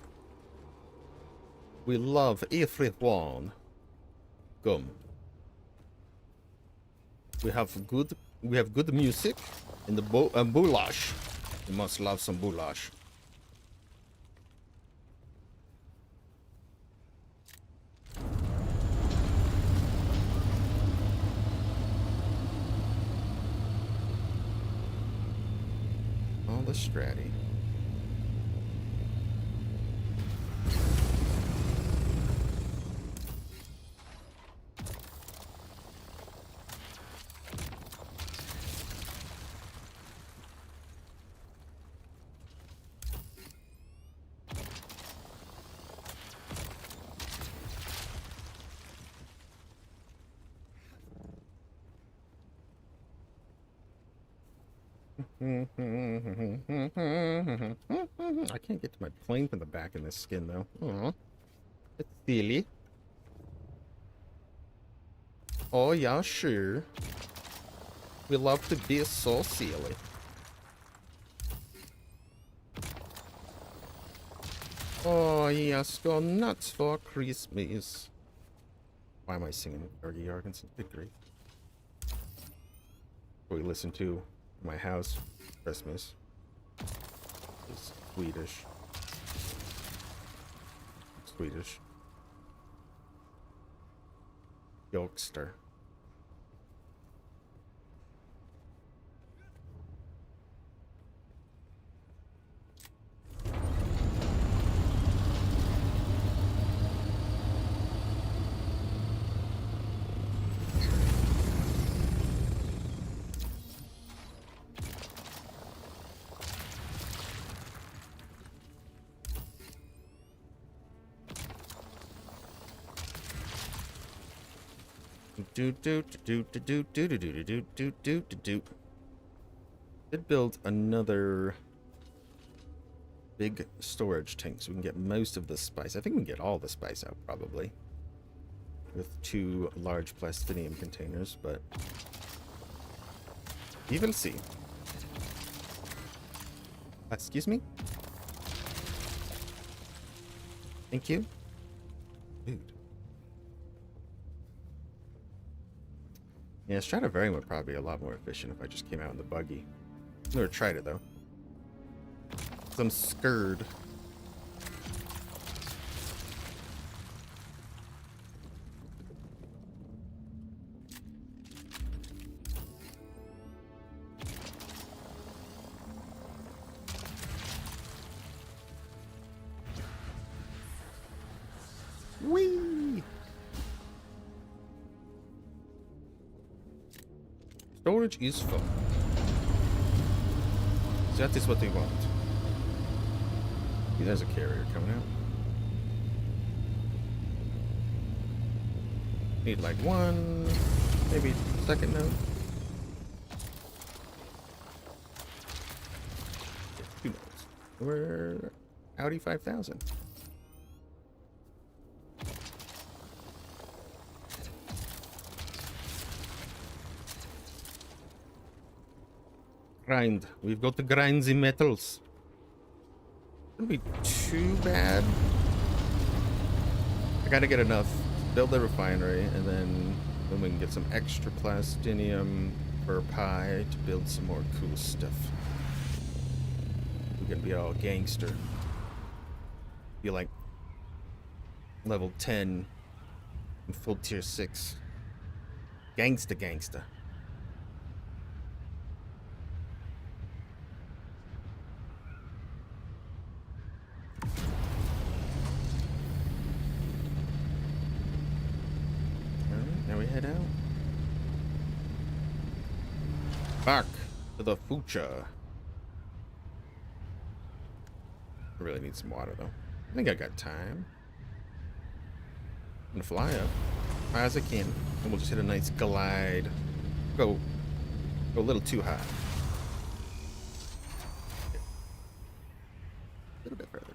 We love everyone. Come. We have good music and the goulash. You must love some goulash. All the Stratty. I can't get to my plane from the back in this skin, though. Aw. It's silly. Oh, yeah, sure. We love to be so silly. Oh, yes, go nuts for Christmas. Why am I singing Yargy Yargins? Good grief. What we listen to my house Christmas is Swedish Yorkster. Did build another big storage tank so we can get most of the spice. I think we can get all the spice out probably with 2 large plastinium containers, but we will see. Excuse me? Thank you. Dude. Yeah, Stradivarium would probably be a lot more efficient if I just came out in the buggy. Never tried it, though. 'Cause I'm scared. Whee! Storage is full. That is what they want. There's a carrier coming out. Need like one, maybe second note. Two notes. We're Audi 5000. Grind. We've got the grindy metals. Shouldn't be too bad. I gotta get enough to build the refinery, and then we can get some extra plastinium for pie to build some more cool stuff. We're gonna be all gangster. Be like level 10 and full tier 6. Gangsta. Now we head out. Back to the future. I really need some water though. I think I got time. I'm gonna fly up high as I can, and we'll just hit a nice glide. Go a little too high. A little bit further.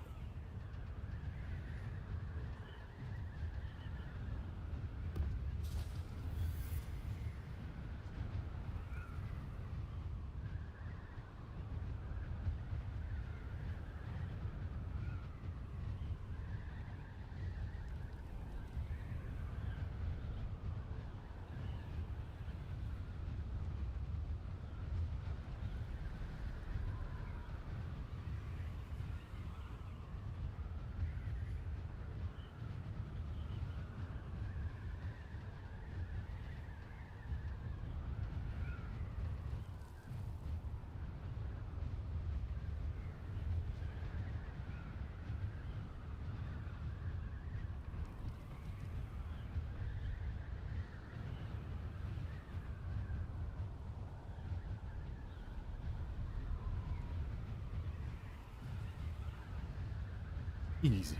Easy.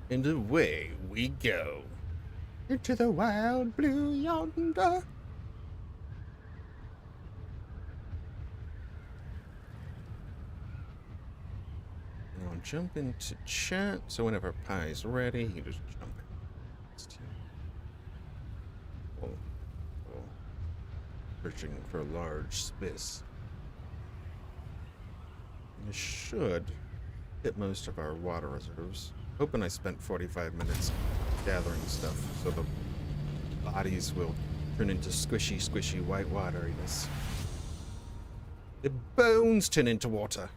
And away we go. Into the wild blue yonder. Now I'll jump into chat, so whenever Pie's ready, you just jump in. Oh. Searching for a large space. We should hit most of our water reserves. Hoping I spent 45 minutes gathering stuff, so the bodies will turn into squishy white wateriness. The bones turn into water.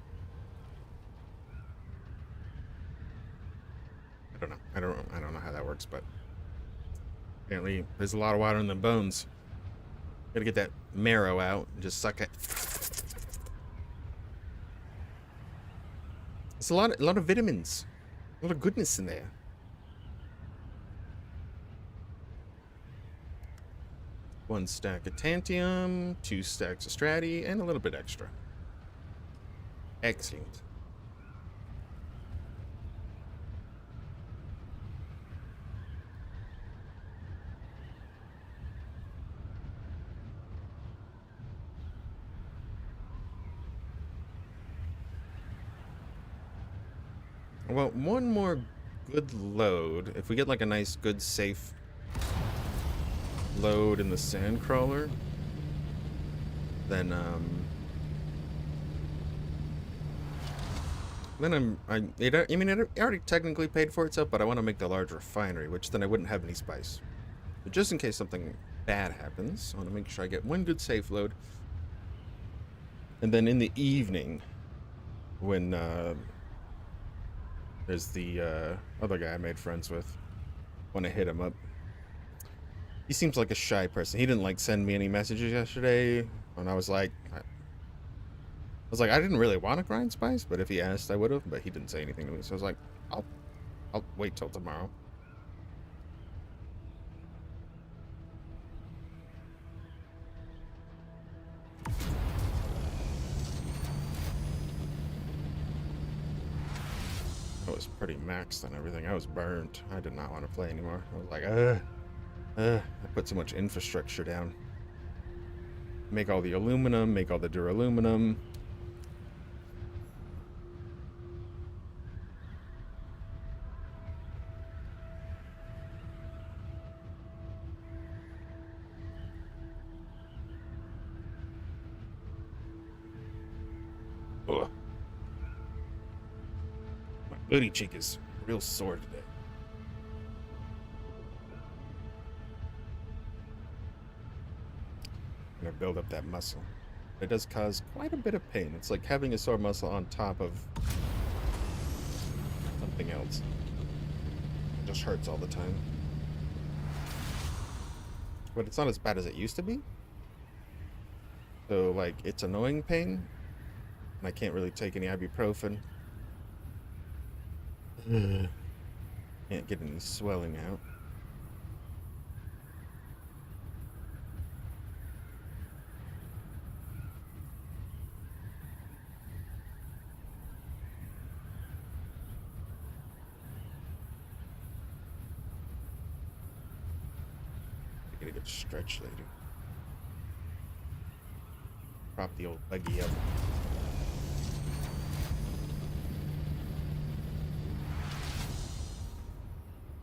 I don't know how that works, but apparently there's a lot of water in the bones. Gotta get that marrow out and just suck it. It's a lot of vitamins. A lot of goodness in there. One stack of tantium, 2 stacks of strati, and a little bit extra. Excellent. Well, one more good load. If we get like a nice, good, safe load in the sand crawler, then it already technically paid for itself, but I want to make the large refinery, which then I wouldn't have any spice. But just in case something bad happens, I want to make sure I get one good safe load, and then in the evening, when There's the other guy I made friends with. Want to hit him up. He seems like a shy person. He didn't like send me any messages yesterday, and I was like, I didn't really want to grind spice, but if he asked, I would have. But he didn't say anything to me, so I was like, I'll wait till tomorrow. I was pretty maxed on everything. I was burnt. I did not want to play anymore. I was like, I put so much infrastructure down. Make all the aluminum, make all the duraluminum. Ugh. My booty cheek is real sore today. I'm gonna build up that muscle. It does cause quite a bit of pain. It's like having a sore muscle on top of something else. It just hurts all the time. But it's not as bad as it used to be. So, like, it's annoying pain. And I can't really take any ibuprofen. Can't get any swelling out. I gotta get stretched later. Prop the old buggy up.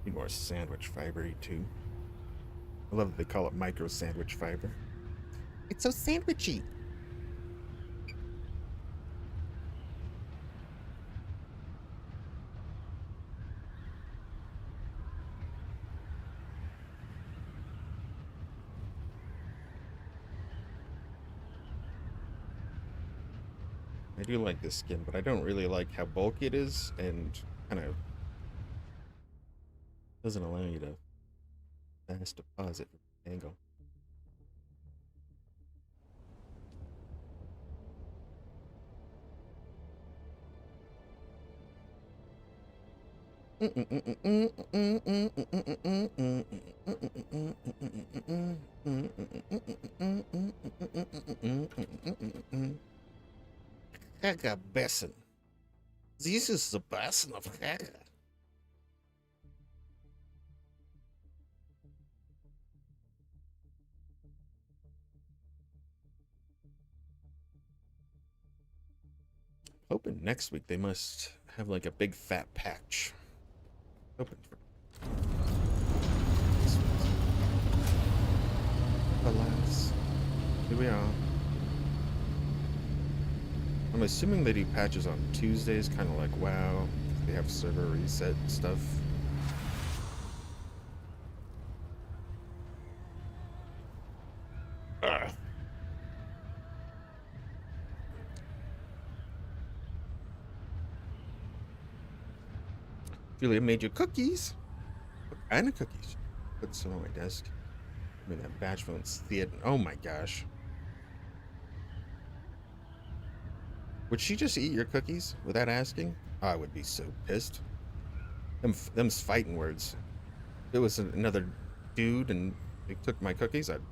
Need more sandwich fiber too. I love that they call it micro sandwich fiber. It's so sandwichy. I do like this skin, but I don't really like how bulky it is and kind of doesn't allow you to fast deposit from the angle. Hacker Bessen. This is the Bessen of Hacker. Hoping next week they must have like a big fat patch. Hoping for. Alas, here we are. I'm assuming they do patches on Tuesdays, kind of like WoW. They have server reset stuff. Ugh. Julia made you cookies. What kind of cookies? Put some on my desk. I mean, that batch phone's theater. Oh my gosh. Would she just eat your cookies without asking? I would be so pissed. Them's fighting words. If it was another dude and they took my cookies, I'd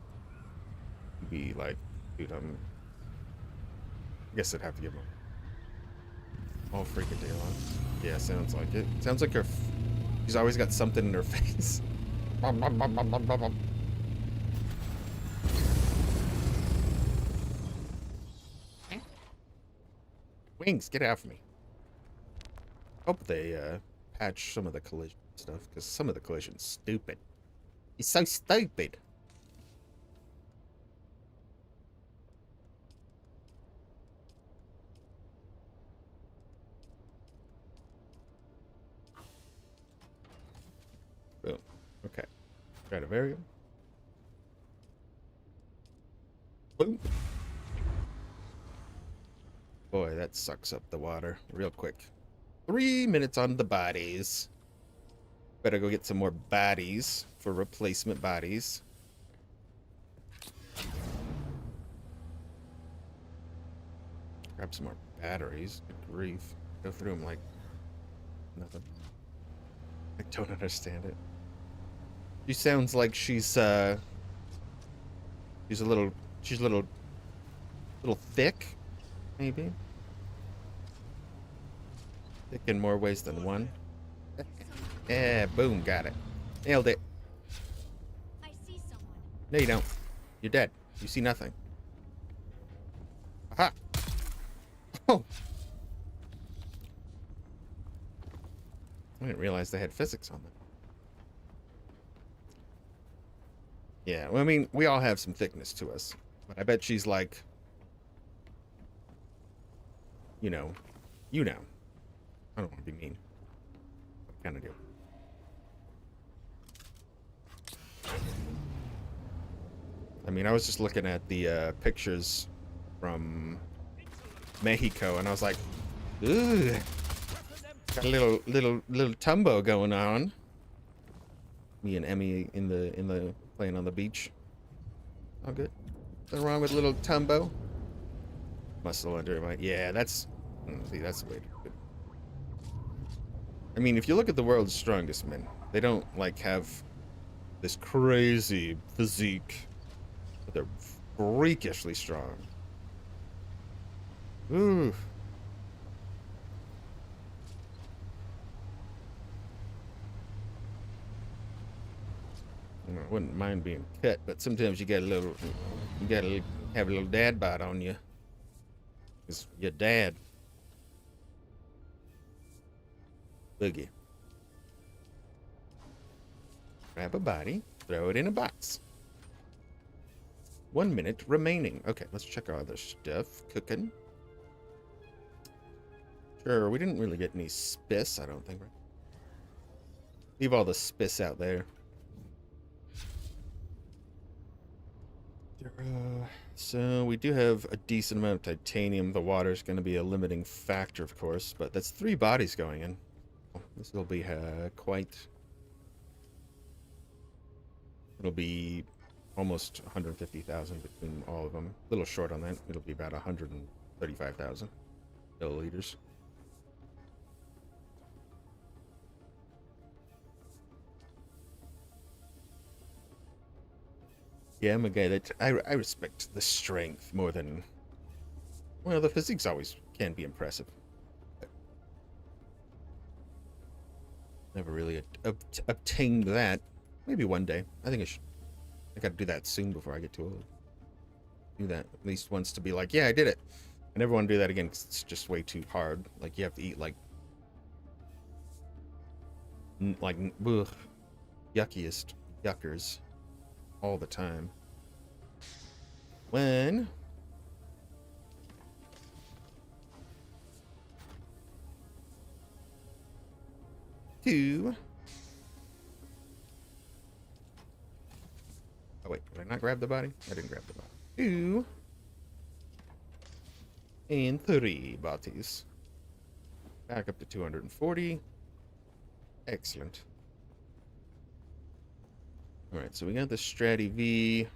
be like, dude, I guess I'd have to give them all freaking day long. Yeah, sounds like it. Sounds like she's always got something in her face. Wings, get out of me. Hope they patch some of the collision stuff, because some of the collision's stupid. It's so stupid. Boom. Okay. Try to vary them. Boom. Boy, that sucks up the water real quick. 3 minutes on the bodies. Better go get some more bodies for replacement bodies. Grab some more batteries. Good grief. Go through them like nothing. I don't understand it. She sounds like she's a little thick, maybe. Thick in more ways than one. Yeah, boom, got it. Nailed it. I see someone. No, you don't. You're dead. You see nothing. Aha! Oh! I didn't realize they had physics on them. Yeah, well, I mean, we all have some thickness to us. But I bet she's like... You know. I don't want to be mean. I kind of do. I mean, I was just looking at the pictures from Mexico, and I was like, "Ooh, got a little tumbo going on." Me and Emmy in the playing on the beach. All good. Nothing wrong with a little tumbo. Muscle under my yeah. That's see, that's the way to do it. I mean, if you look at the world's strongest men, they don't like have this crazy physique. But they're freakishly strong. Ooh. I wouldn't mind being cut, but sometimes you gotta have a little dad bod on you. Cause your dad. Boogie. Grab a body, throw it in a box. 1 minute remaining. Okay, let's check our other stuff. Cooking. Sure, we didn't really get any spiss, I don't think, right? Leave all the spiss out there. So we do have a decent amount of titanium. The water's going to be a limiting factor, of course, but that's 3 bodies going in. This will be quite... It'll be almost 150,000 between all of them. A little short on that. It'll be about 135,000 milliliters. Yeah, I'm a guy that I respect the strength more than... Well, the physiques always can be impressive. But never really obtained that. Maybe one day. I think I gotta do that soon before I get too old. Do that at least once to be like, yeah, I did it. I never want to do that again because it's just way too hard. Like, you have to eat like ugh, yuckiest yuckers all the time. When two. Oh wait, did I not grab the body? I didn't grab the body. 2 and 3 bodies. Back up to 240. Excellent. Alright, so we got the Stratty V.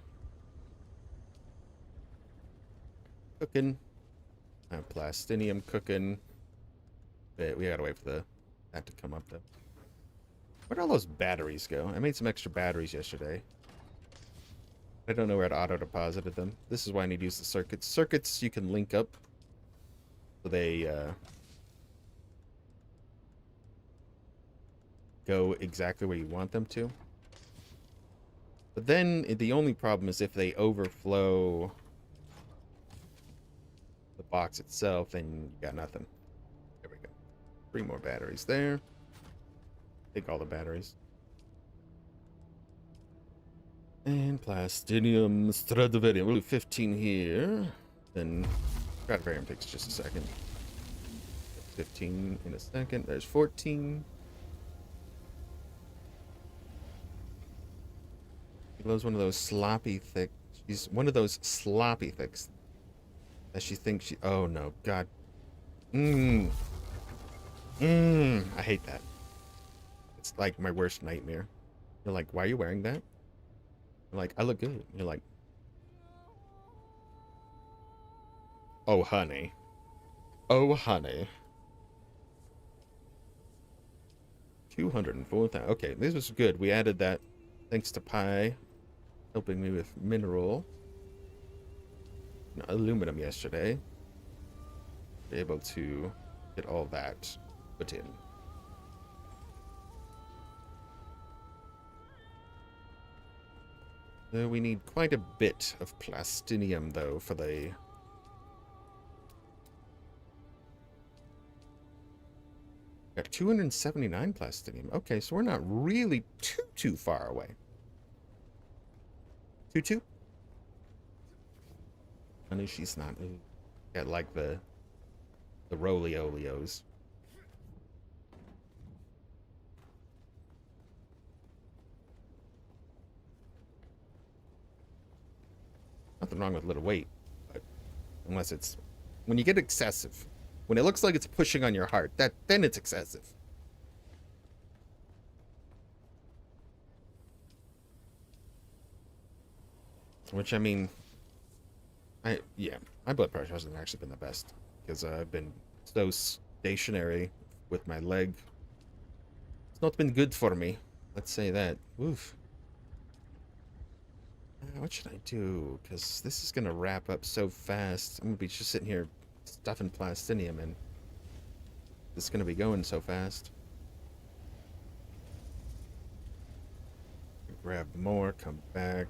Cooking. Plastinium cooking. But we gotta wait for that to come up though. Where'd all those batteries go? I made some extra batteries yesterday. I don't know where I auto-deposited them. This is why I need to use the circuits. Circuits you can link up. So they go exactly where you want them to. But then the only problem is if they overflow the box itself, then you got nothing. There we go. 3 more batteries there. Take all the batteries. And plastinium Stradivarium. We'll do 15 here. Then Stradivarium takes just a second. 15 in a second. There's 14. She loves one of those sloppy thick. She's one of those sloppy thicks that she thinks she. Oh no, God. I hate that. It's like my worst nightmare. You're like, why are you wearing that? You're like, I look good. You're like, oh, honey. Oh, honey. 204,000. Okay, this was good. We added that thanks to Pi helping me with mineral. Aluminum yesterday. Be able to get all that put in. We need quite a bit of plastinium, though, for the... Got 279 plastinium. Okay, so we're not really too far away. 2-2? I know she's not. Got like the roly-olios. Nothing wrong with a little weight, but unless it's when you get excessive, when it looks like it's pushing on your heart, then it's excessive. Which, I mean, yeah, my blood pressure hasn't actually been the best because I've been so stationary with my leg. It's not been good for me. Let's say that. Oof. What should I do? Because this is going to wrap up so fast. I'm going to be just sitting here stuffing plastinium and this is going to be going so fast. Grab more, come back.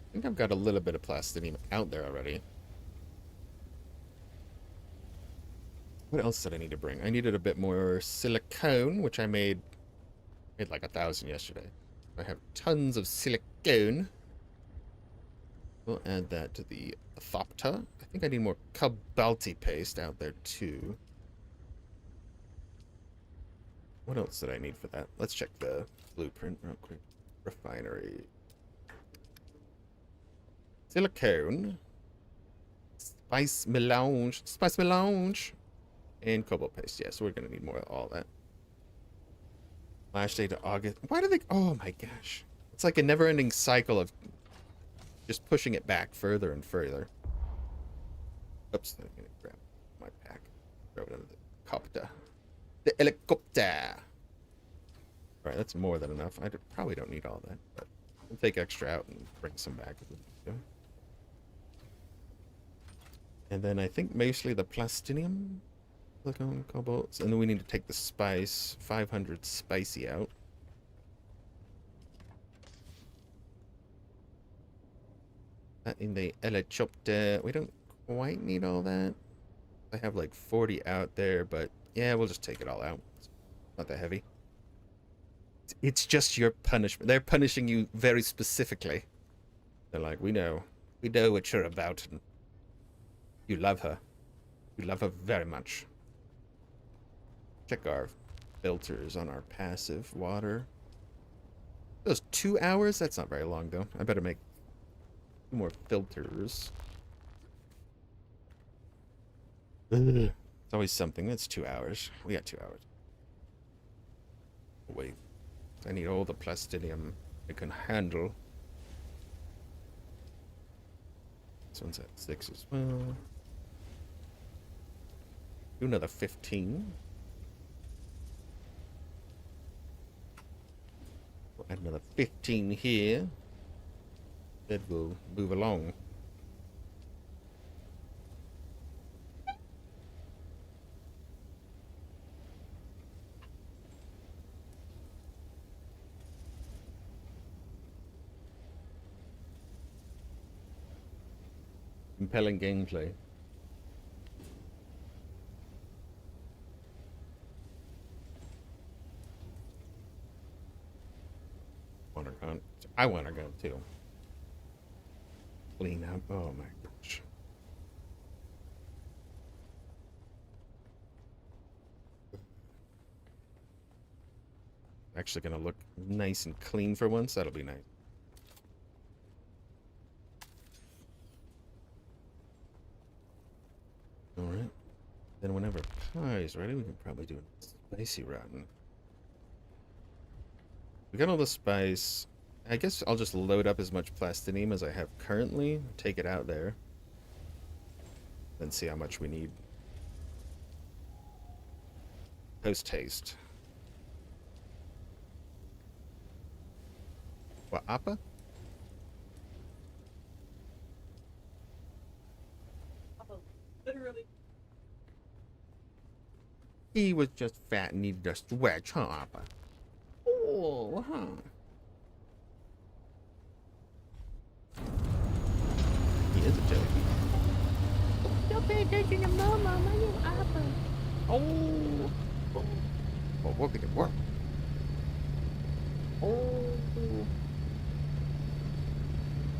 I think I've got a little bit of plastinium out there already. What else did I need to bring? I needed a bit more silicone, which I made like 1,000 yesterday. I have tons of silicone. We'll add that to the thopter. I think I need more cobalti paste out there too. What else did I need for that? Let's check the blueprint real quick. Refinery. Silicone. Spice melange. And cobalt paste. Yeah, so we're going to need more of all that. Last day to August. Why do they... Oh my gosh. It's like a never-ending cycle of just pushing it back further and further. Oops. I'm going to grab my pack. Throw it under the copter. The helicopter. Alright, that's more than enough. I probably don't need all that, but we'll take extra out and bring some back if we need to. And then I think mostly the plastinium, silicone, cobalt, and then we need to take the spice, 500 spicy out. That in the helicopter, we don't quite need all that. I have like 40 out there, but yeah, we'll just take it all out. It's not that heavy. It's just your punishment. They're punishing you very specifically. They're like, we know what you're about. And you love her. You love her very much. Check our filters on our passive water. Those 2 hours? That's not very long, though. I better make 2 more filters. It's always something. That's 2 hours. We got 2 hours. Wait. I need all the plastinium I can handle. This one's at 6 as well. Do another 15. We'll add another 15 here. Then we'll move along. Compelling gameplay. Want her gun? I want her gun too. Clean up. Oh my gosh. actually gonna look nice and clean for once. That'll be nice. Alright. Then whenever pie's ready, we can probably do a spicy rotten. We got all the spice. I guess I'll just load up as much plastinium as I have currently, take it out there, then see how much we need. Post haste. What, Appa? Literally. He was just fat and needed a stretch, huh, Appa? Oh, huh? He is a jelly bean. Don't pay attention to Mama, my new Appa. Oh. Well, what could it work? Oh.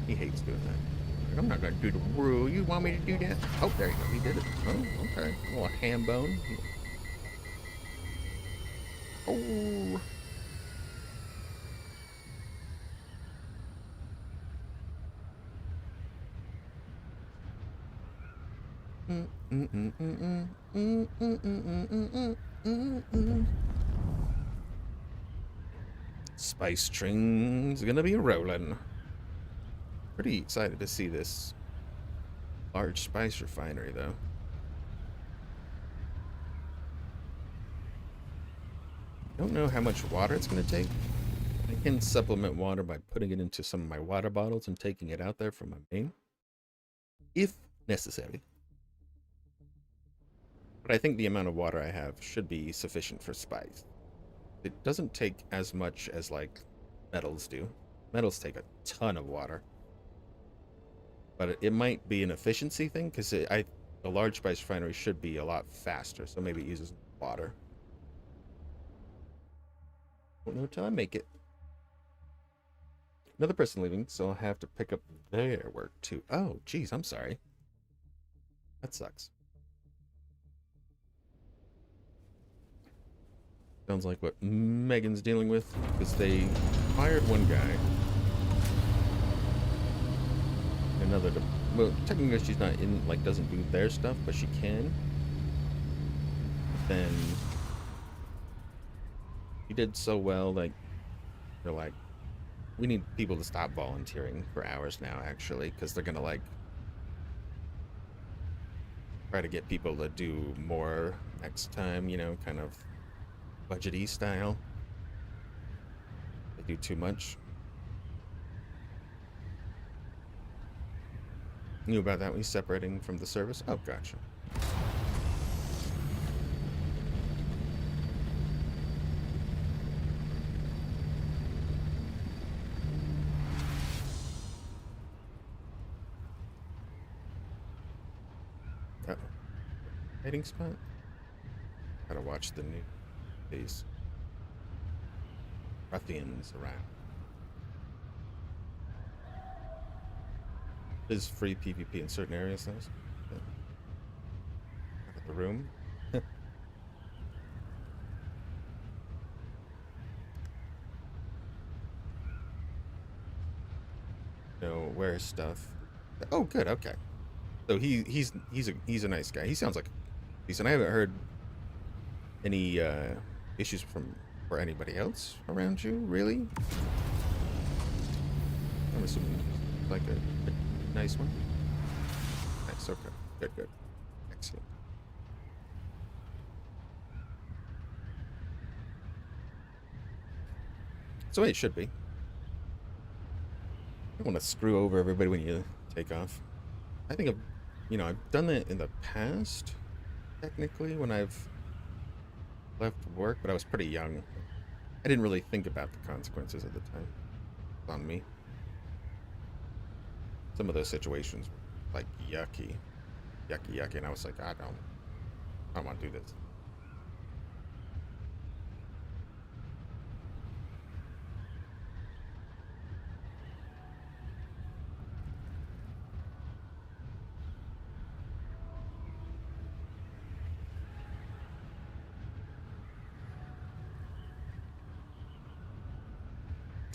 He hates doing that. I'm not gonna do the brew. You want me to do that? Oh, there you go. He did it. Oh, okay. A little ham bone. Oh. Spice train's gonna be rolling. Pretty excited to see this large spice refinery, though. Don't know how much water it's gonna take. I can supplement water by putting it into some of my water bottles and taking it out there from my main, if necessary. But I think the amount of water I have should be sufficient for spice. It doesn't take as much as, like, metals do. Metals take a ton of water. But it might be an efficiency thing, because the large spice refinery should be a lot faster, so maybe it uses water. Won't know until I make it. Another person leaving, so I'll have to pick up their work, too. Oh, geez, I'm sorry. That sucks. Sounds like what Megan's dealing with, because they hired one guy. Another, well, technically she's not in, like, doesn't do their stuff, but she can. Then she did so well, like, they're like, we need people to stop volunteering for hours now, actually, because they're gonna, like, try to get people to do more next time, you know, kind of budget-y style. They do too much. Knew about that when he's separating from the service? Oh, gotcha. Uh-oh. Hiding spot? Gotta watch the new these ruffians around. Is free PvP in certain areas, though. Yeah. Out of the room. No, where's stuff? Oh, good. Okay. So he's a nice guy. He sounds like decent. I haven't heard any issues for anybody else around you, really. I'm assuming like a nice one. Nice. Okay. Good. Good. Excellent. That's the way it should be. You don't want to screw over everybody when you take off. I think I've done that in the past, technically, when I've left work, but I was pretty young. I didn't really think about the consequences at the time. It was on me. Some of those situations were like yucky, and I was like, I don't want to do this.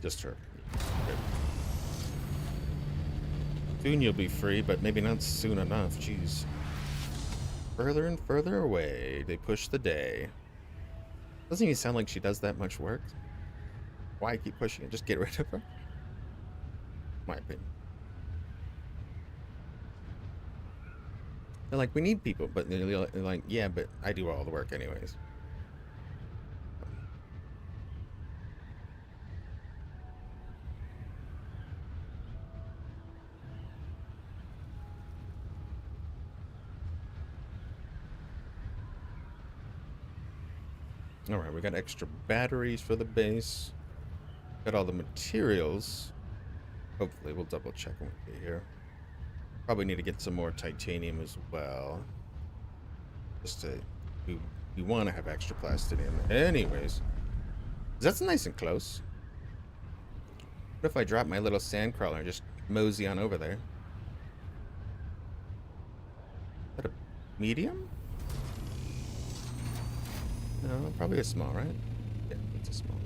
Just her. Good. Soon you'll be free, but maybe not soon enough. Jeez. Further and further away, they push the day. Doesn't even sound like she does that much work. Why keep pushing it? Just get rid of her. My opinion. They're like, we need people, but they're like, yeah, but I do all the work anyways. Alright, we got extra batteries for the base. Got all the materials. Hopefully, we'll double check when we get here. Probably need to get some more titanium as well. Just to... We want to have extra plastinium. Anyways. That's nice and close. What if I drop my little sand crawler and just mosey on over there? Is that a medium? No, probably a small, right? Yeah, it's a small.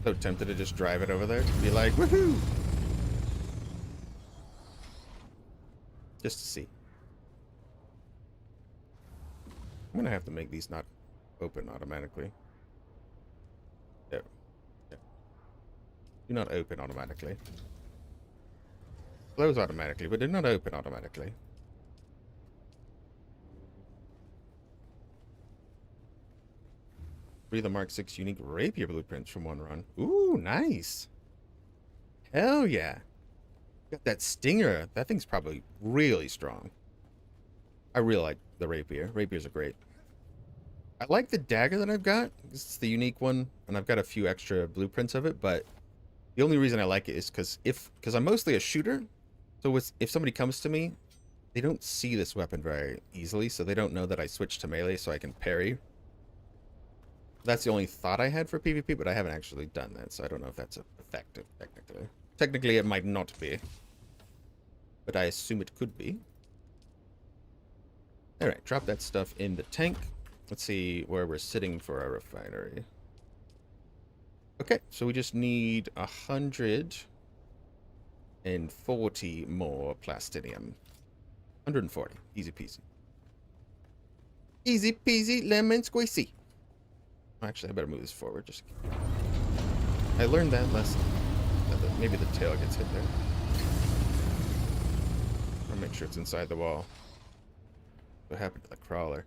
So tempted to just drive it over there. Be like, woohoo! Just to see. I'm gonna have to make these not open automatically. No. No. Do not open automatically. Close automatically, but do not open automatically. The Mark 6 unique rapier blueprints from one run. Ooh, nice. Hell yeah. Got that stinger. That thing's probably really strong. I really like the rapier. Rapiers are great. I like the dagger that I've got. It's the unique one, and I've got a few extra blueprints of it, but the only reason I like it is because I'm mostly a shooter. So if somebody comes to me, they don't see this weapon very easily, so they don't know that I switched to melee so I can parry. That's the only thought I had for PvP, but I haven't actually done that, so I don't know if that's effective, technically. Technically, it might not be. But I assume it could be. Alright, drop that stuff in the tank. Let's see where we're sitting for our refinery. Okay, so we just need 140 more plastinium. 140. Easy peasy. Easy peasy, lemon squeezy. Actually, I better move this forward. Just I learned that lesson. Maybe the tail gets hit there. Or make sure it's inside the wall. What happened to the crawler?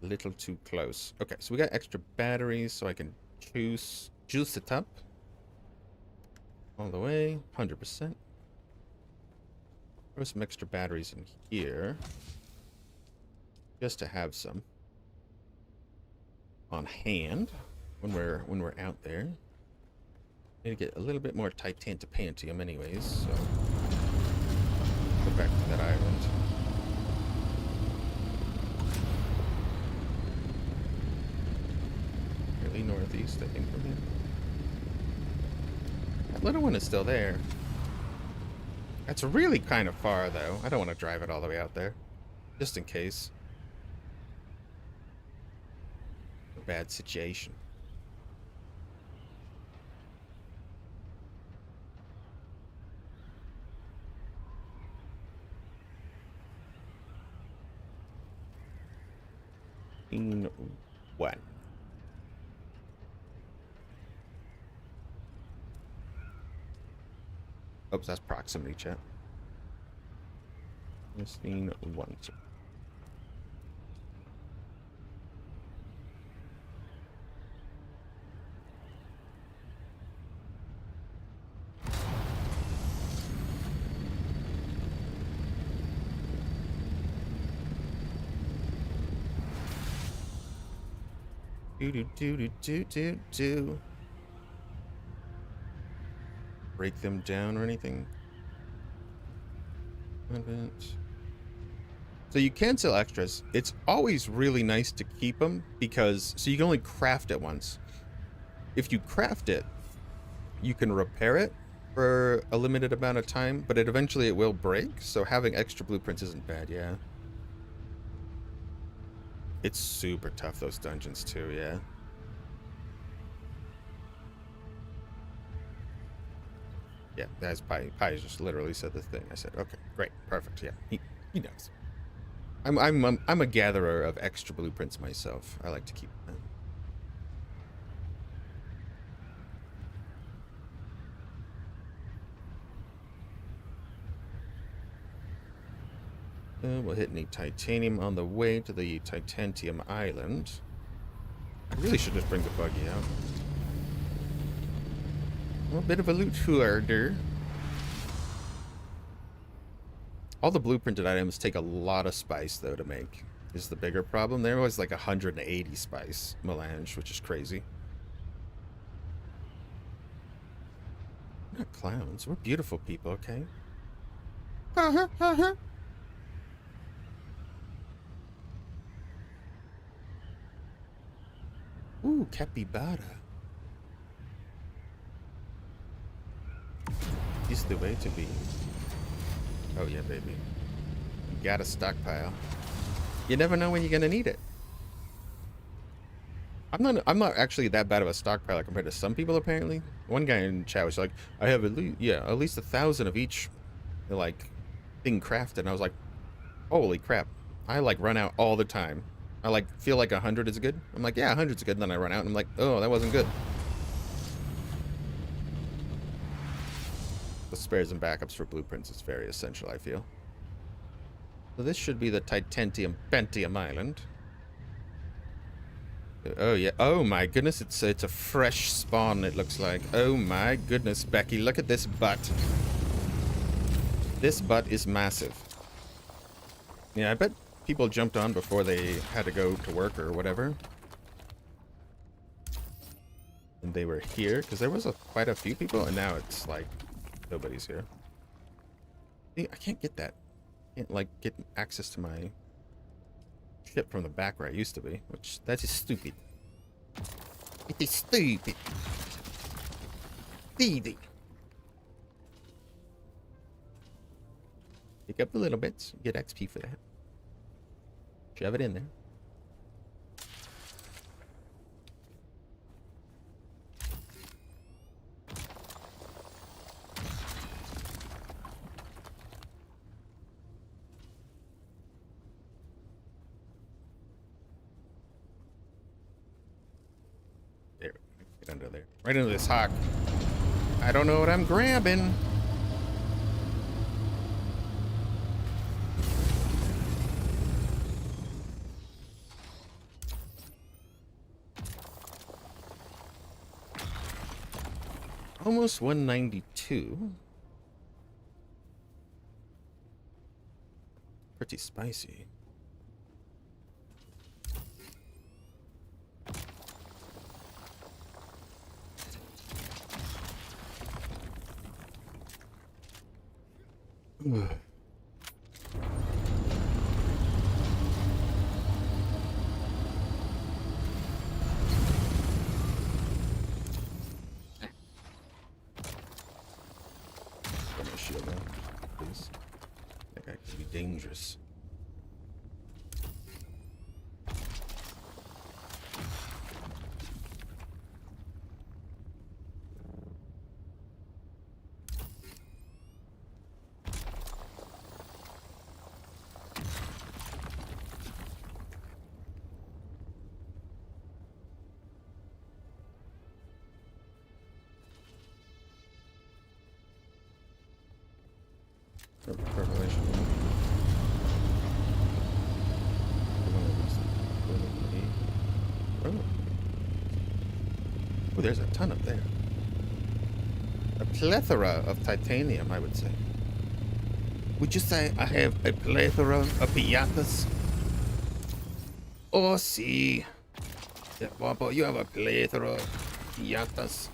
A little too close. Okay, so we got extra batteries, so I can juice it up. All the way, 100%. Throw some extra batteries in here. Just to have some on hand when we're out there. Need to get a little bit more titanium anyways, so go back to that island. Really northeast, I think, from here. That little one is still there. That's really kind of far, though. I don't want to drive it all the way out there, just in case. Bad situation. In one. Oops, that's proximity chat. Missing one. Do. Break them down or anything? So you can sell extras. It's always really nice to keep them because so you can only craft it once. If you craft it, you can repair it for a limited amount of time, but eventually it will break. So having extra blueprints isn't bad, yeah. It's super tough, those dungeons, too, yeah. Yeah, that's Pi just literally said the thing. I said, okay, great, perfect, yeah. He knows. I'm a gatherer of extra blueprints myself. I like to keep them. We'll hit any titanium on the way to the Titanium Island. I really should just bring the buggy out. A bit of a loot hoarder. All the blueprinted items take a lot of spice, though, to make. Is the bigger problem. There was like 180 spice melange, which is crazy. We're not clowns. We're beautiful people, okay? Ooh, capybara. Is the way to be. Oh yeah, baby. You gotta stockpile. You never know when you're gonna need it. I'm not actually that bad of a stockpiler compared to some people, apparently. One guy in chat was like, I have at least 1,000 of each like thing crafted, and I was like, holy crap. I like run out all the time. I like feel like 100 is good. I'm like, yeah, 100's good, and then I run out and I'm like, oh, that wasn't good. The spares and backups for blueprints is very essential, I feel. So this should be the Titanium Pentium Island. Oh yeah. Oh my goodness, it's a fresh spawn, it looks like. Oh my goodness, Becky, look at this butt. This butt is massive. Yeah, I bet people jumped on before they had to go to work or whatever. And they were here, because there was quite a few people, and now it's like nobody's here. I can't get that. I can't like get access to my ship from the back where I used to be, which that is stupid. It is stupid. Stevie. Pick up the little bits, get XP for that. Shove it in there. There, get under there. Right into this hawk. I don't know what I'm grabbing. Almost 192. Pretty spicy. Ugh. Put my shield on, please. That guy could be dangerous. Revelation. Oh. Oh, there's a ton up there. A plethora of titanium, I would say. Would you say I have a plethora of piñatas? Oh, see. Yeah, Bobo, you have a plethora of piñatas.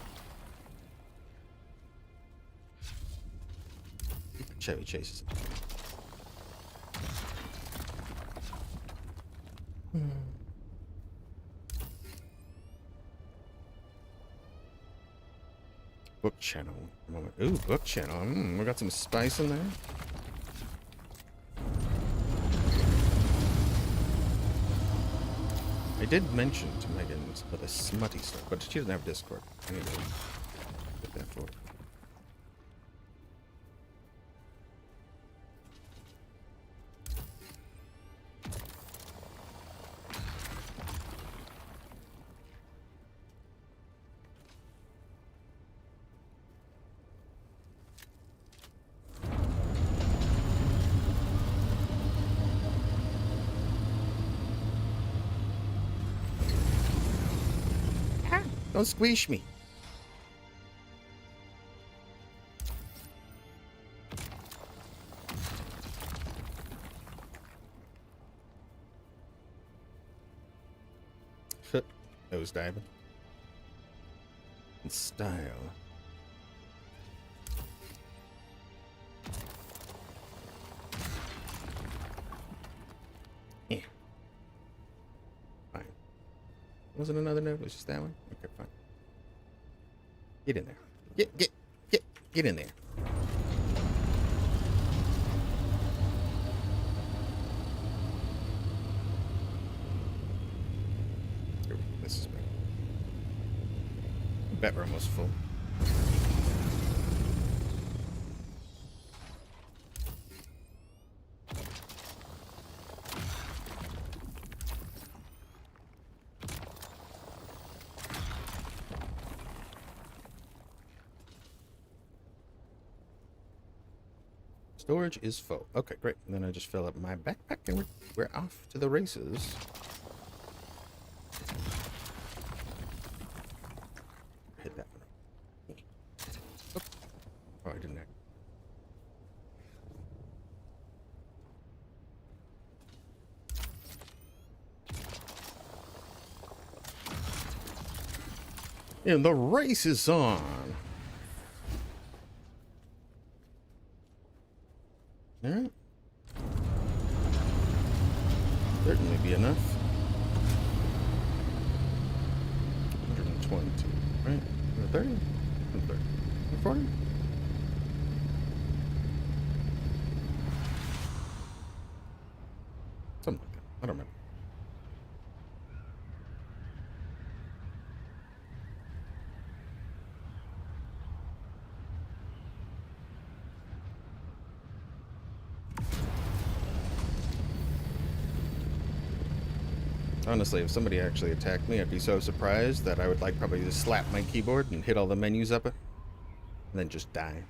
Chevy chases him. Book channel. Ooh, book channel. We got some spice in there. I did mention to Megan about the smutty stuff, but she doesn't have Discord. I need to get that for her. Don't squish me. Nose diving. In style. Yeah. Fine. Wasn't another note? It was just that one? Okay, fine. Get in there. Get in there. Here, this is better. I bet we're almost full. Storage is full. Okay, great. And then I just fill up my backpack and we're off to the races. Hit that one. Oh, I didn't. And the race is on. Alright. Certainly be enough. 120, right? 30? 30. 40? Something like that. I don't remember. Honestly, if somebody actually attacked me, I'd be so surprised that I would like probably just slap my keyboard and hit all the menus up it, and then just die.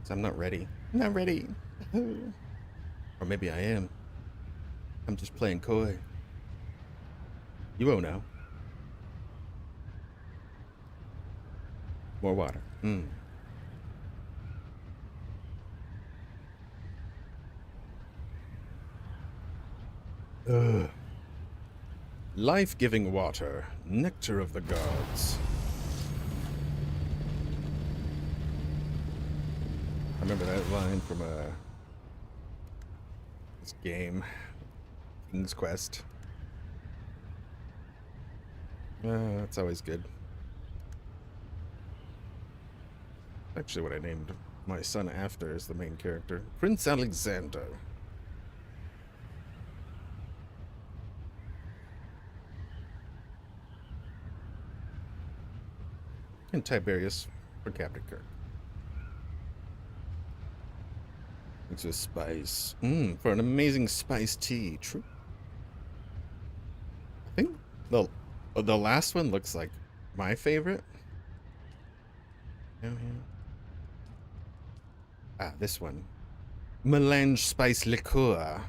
So I'm not ready. I'm not ready. Or maybe I am. I'm just playing coy. You won't know. More water. Life-giving water, nectar of the gods. I remember that line from this game, King's Quest. That's always good. Actually, what I named my son after is the main character, Prince Alexander. And Tiberius for Captain Kirk. It's a spice. For an amazing spice tea. True. I think the last one looks like my favorite. Down here. Ah, this one. Melange spice liqueur.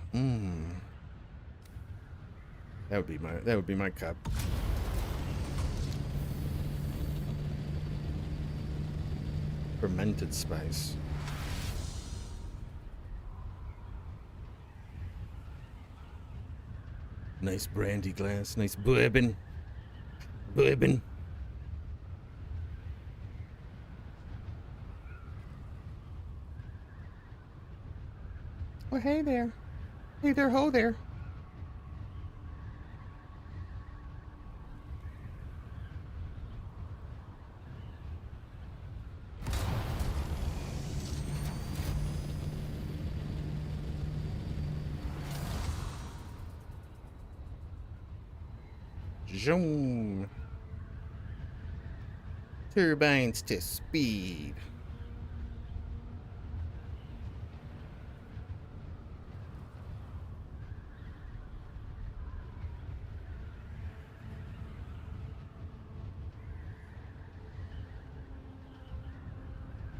That would be my cup. Fermented spice. Nice brandy glass, nice bourbon. Bourbon. Oh, hey there. Hey there, ho there. Zoom. Turbines to speed.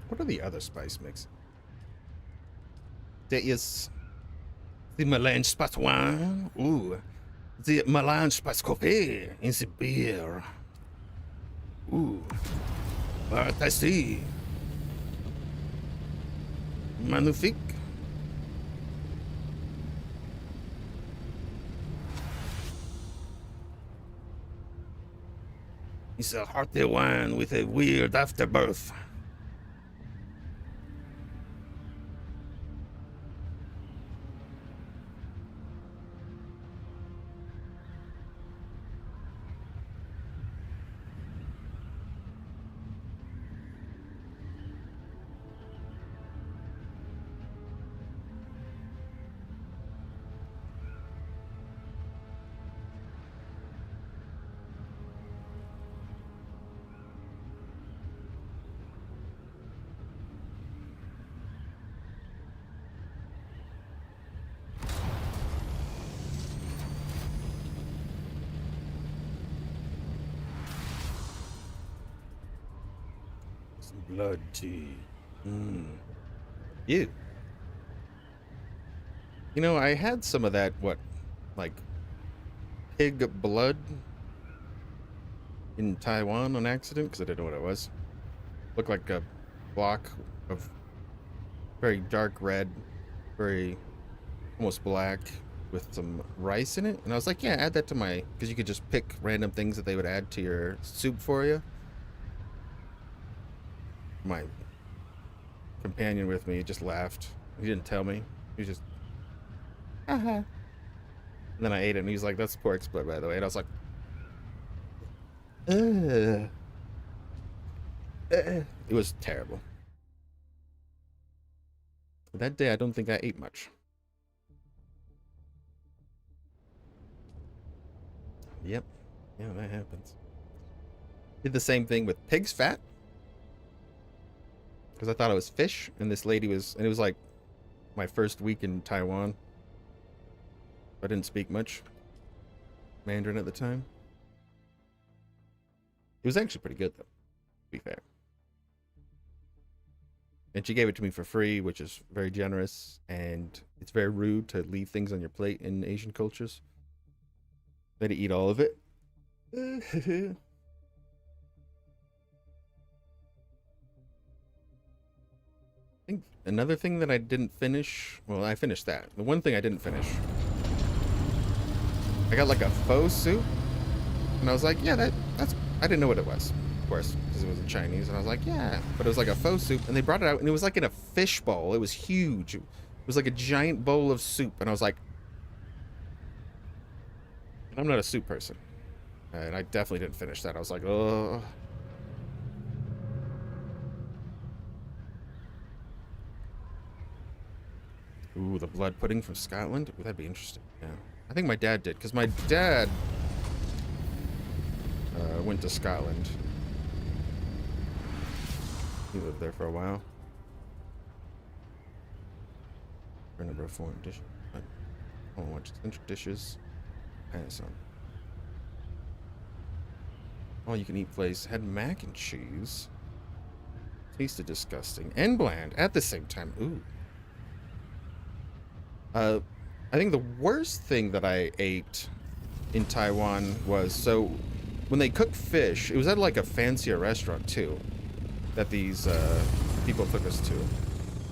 What are the other spice mixes? There is the melange spice wine. Ooh. The melange spice coffee in the beer. Ooh. But I see. Magnifique. It's a hearty wine with a weird afterbirth. Blood tea. Ew. You know, I had some of that, like pig blood in Taiwan on accident because I didn't know what it was. Looked like a block of very dark red, very almost black with some rice in it. And I was like, yeah, add that to my, because you could just pick random things that they would add to your soup for you. My companion with me just laughed. He didn't tell me. He was just, and then I ate it, and he was like, "That's pork split, by the way." And I was like, ugh. It was terrible. That day, I don't think I ate much. Yep. Yeah, that happens. Did the same thing with pig's fat. Because I thought it was fish, and this lady was, and it was like my first week in Taiwan. I didn't speak much Mandarin at the time. It was actually pretty good, though, to be fair. And she gave it to me for free, which is very generous, and it's very rude to leave things on your plate in Asian cultures. Let it eat all of it. I think another thing that I didn't finish, well, I finished that. The one thing I didn't finish, I got like a pho soup, and I was like, yeah, that's, I didn't know what it was, of course, because it was in Chinese, and I was like, yeah, but it was like a pho soup, and they brought it out, and it was like in a fish bowl. It was huge. It was like a giant bowl of soup, and I was like, and I'm not a soup person, and I definitely didn't finish that. I was like, oh. Ooh, the blood pudding from Scotland? Ooh, that'd be interesting. Yeah. I think my dad did, because my dad went to Scotland. He lived there for a while. For a number of foreign dishes. I don't want central dishes. Pass on. All you can eat place had mac and cheese. Tasted disgusting and bland at the same time. Ooh. I think the worst thing that I ate in Taiwan was, so when they cook fish, it was at like a fancier restaurant too, that these people took us to.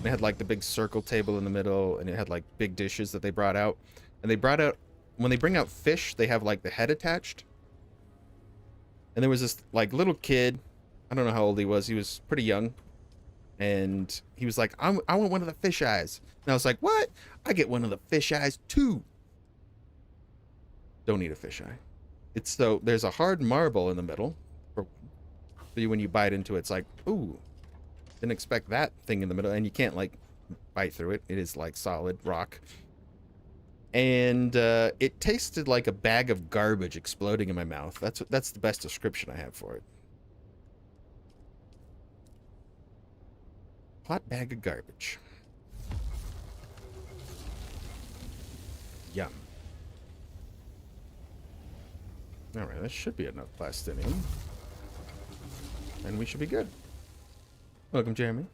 They had like the big circle table in the middle, and it had like big dishes that they brought out. And they brought out, when they bring out fish, they have like the head attached. And there was this like little kid, I don't know how old he was pretty young. And he was like, I want one of the fish eyes. And I was like, what? I get one of the fish eyes too. Don't eat a fish eye. It's so, there's a hard marble in the middle. So when you bite into it, it's like, ooh, didn't expect that thing in the middle. And you can't like bite through it. It is like solid rock. and it tasted like a bag of garbage exploding in my mouth. That's the best description I have for it. Hot bag of garbage. Yum. Alright, that should be enough plastinium. And we should be good. Welcome, Jeremy.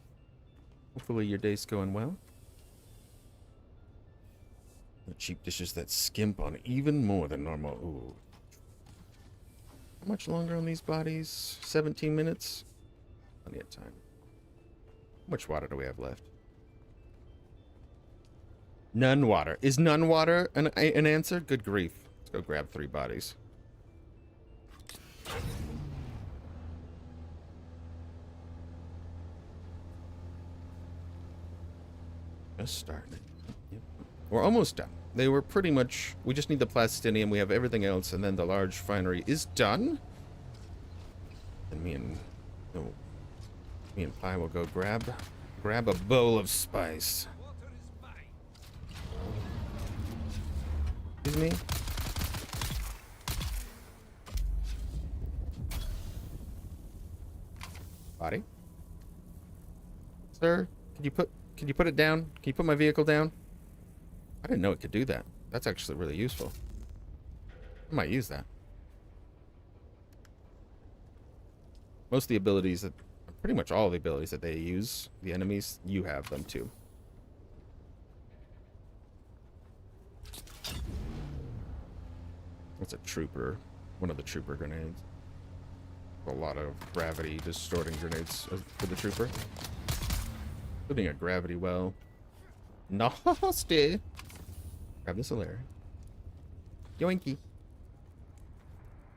Hopefully your day's going well. The cheap dishes that skimp on even more than normal. Ooh. How much longer on these bodies? 17 minutes? Plenty of time. How much water do we have left? None water. Is none water an answer? Good grief. Let's go grab 3 bodies. Just starting it. Yep. We're almost done. They were pretty much... We just need the plastinium. We have everything else. And then the large refinery is done. And me and Pi will go grab a bowl of spice. Excuse me? Body? Sir, can you put it down? Can you put my vehicle down? I didn't know it could do that. That's actually really useful. I might use that. Most of the abilities that... Pretty much all the abilities that they use, the enemies, you have them too. That's a trooper. One of the trooper grenades. A lot of gravity distorting grenades for the trooper. Including a gravity well. Nasty! Grab the Solari. Yoinky.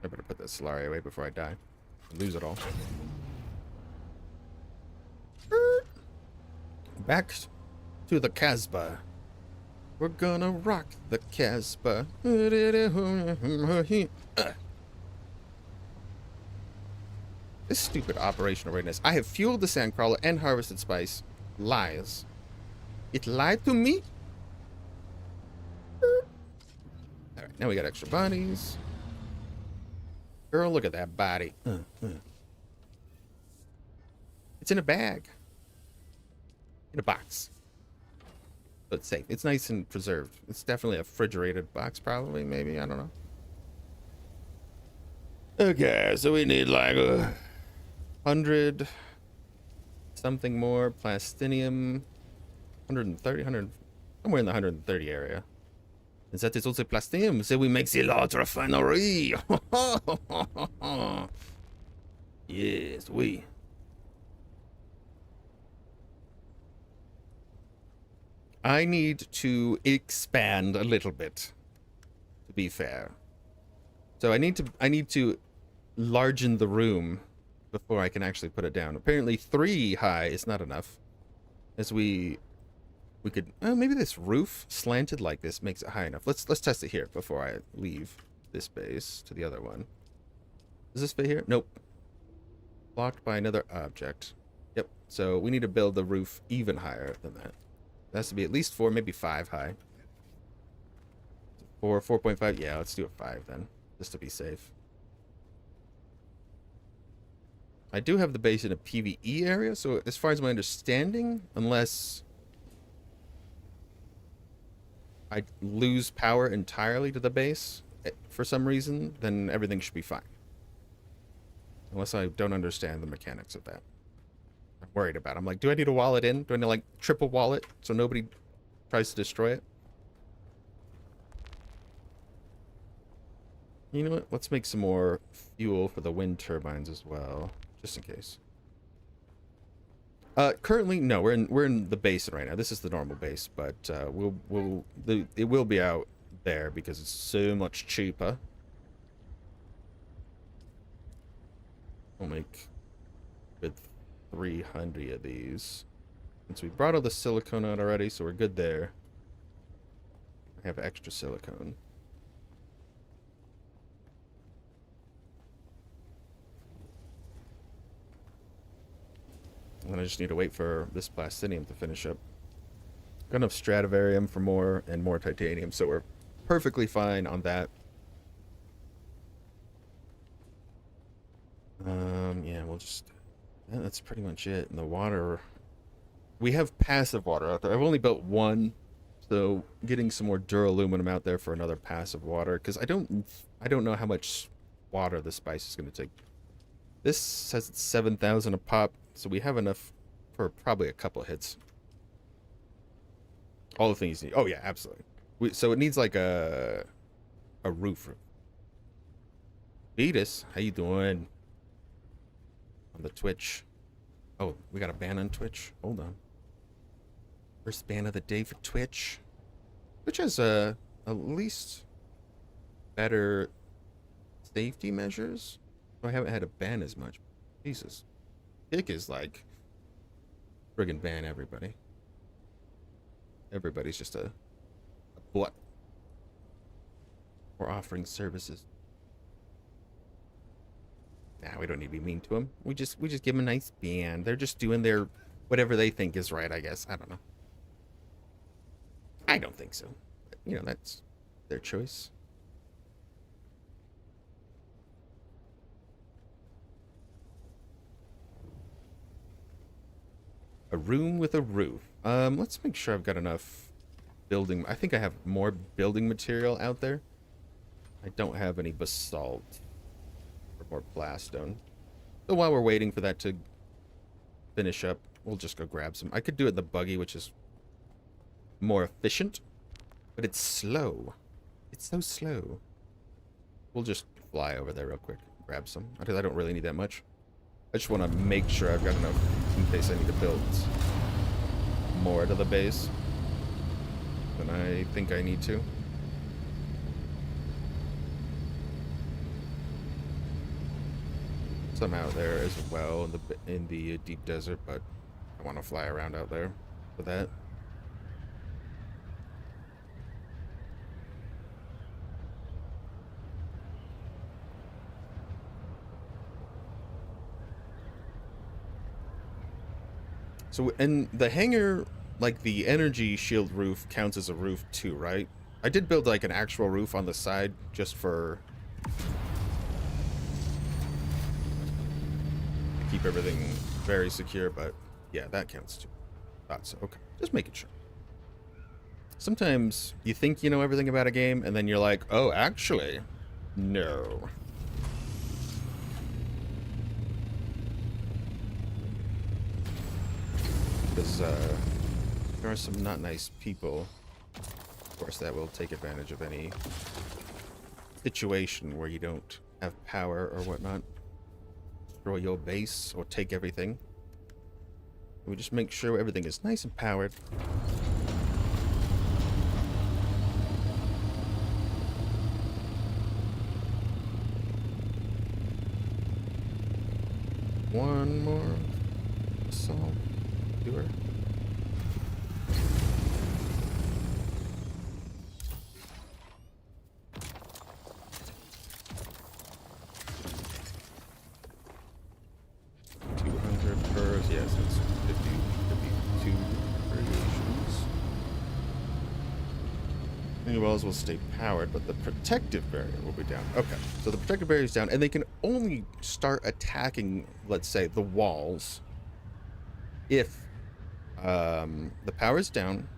I better put the Solari away before I die. I lose it all. Back to the Casbah. We're gonna rock the Casbah. This stupid operational readiness. I have fueled the sandcrawler and harvested spice. Lies. It lied to me? Alright, now we got extra bodies. Girl, look at that body. It's in a bag. In a box. But it's safe. It's nice and preserved. It's definitely a refrigerated box, probably, maybe. I don't know. Okay, so we need like 100 something more plastinium. 130, 100, somewhere in the 130 area. And that is also plastinium, so we make the large refinery. Yes, we. I need to expand a little bit, to be fair. So I need to largen the room before I can actually put it down. Apparently 3 high is not enough. As we could maybe this roof slanted like this makes it high enough. Let's test it here before I leave this base to the other one. Does this fit here? Nope. Blocked by another object. Yep. So we need to build the roof even higher than that. It has to be at least 4, maybe 5 high. 4, 4.5. Yeah, let's do a 5 then, just to be safe. I do have the base in a PvE area, so as far as my understanding, unless I lose power entirely to the base for some reason, then everything should be fine. Unless I don't understand the mechanics of that. I'm worried about it. I'm like, do I need to wall it in? Do I need to like triple wall it so nobody tries to destroy it? You know what? Let's make some more fuel for the wind turbines as well, just in case. Currently, no, we're in the basin right now. This is the normal base, but it will be out there because it's so much cheaper. We'll make good 300 of these. Since we brought all the silicone out already, so we're good there. I have extra silicone. And I just need to wait for this plastinium to finish up. Got enough Stradivarium for more and more titanium, so we're perfectly fine on that. Yeah, we'll just... yeah, that's pretty much it. And the water... we have passive water out there. I've only built one, so getting some more duraluminum out there for another passive water, because I don't know how much water the spice is going to take. This says it's 7,000 a pop, so we have enough for probably a couple hits. All the things you need. Oh yeah, absolutely. So it needs like a roof. Beatus, how you doing? On the Twitch. Oh, we got a ban on Twitch. Hold on. First ban of the day for Twitch. Twitch has at least better safety measures. I haven't had a ban as much. Jesus. Kick is like friggin' ban everybody. Everybody's just a butt. We're offering services. Nah, we don't need to be mean to them. We just give them a nice ban. They're just doing their whatever they think is right, I guess. I don't know. I don't think so. But, you know, that's their choice. A room with a roof. Let's make sure I've got enough building. I think I have more building material out there. I don't have any basalt or more blaststone. So while we're waiting for that to finish up, we'll just go grab some. I could do it in the buggy, which is more efficient, but it's slow. It's so slow. We'll just fly over there real quick, grab some. I don't really need that much. I just want to make sure I've got enough in case I need to build more to the base than I think I need to. Some out there as well in the deep desert, but I want to fly around out there for that. So, and the hangar, like the energy shield roof counts as a roof too, right? I did build like an actual roof on the side just for keep everything very secure, but yeah, that counts too. Thought so. Okay, just making sure. Sometimes you think you know everything about a game, and then you're like, oh, actually, no. Because there are some not nice people, of course, that will take advantage of any situation where you don't have power or whatnot. Destroy your base or take everything. We just make sure everything is nice and powered. One more assault. Doer. Yes, it's 52 variations. Any wells will stay powered, but the protective barrier will be down. Okay, so the protective barrier is down, and they can only start attacking, let's say, the walls if the power is down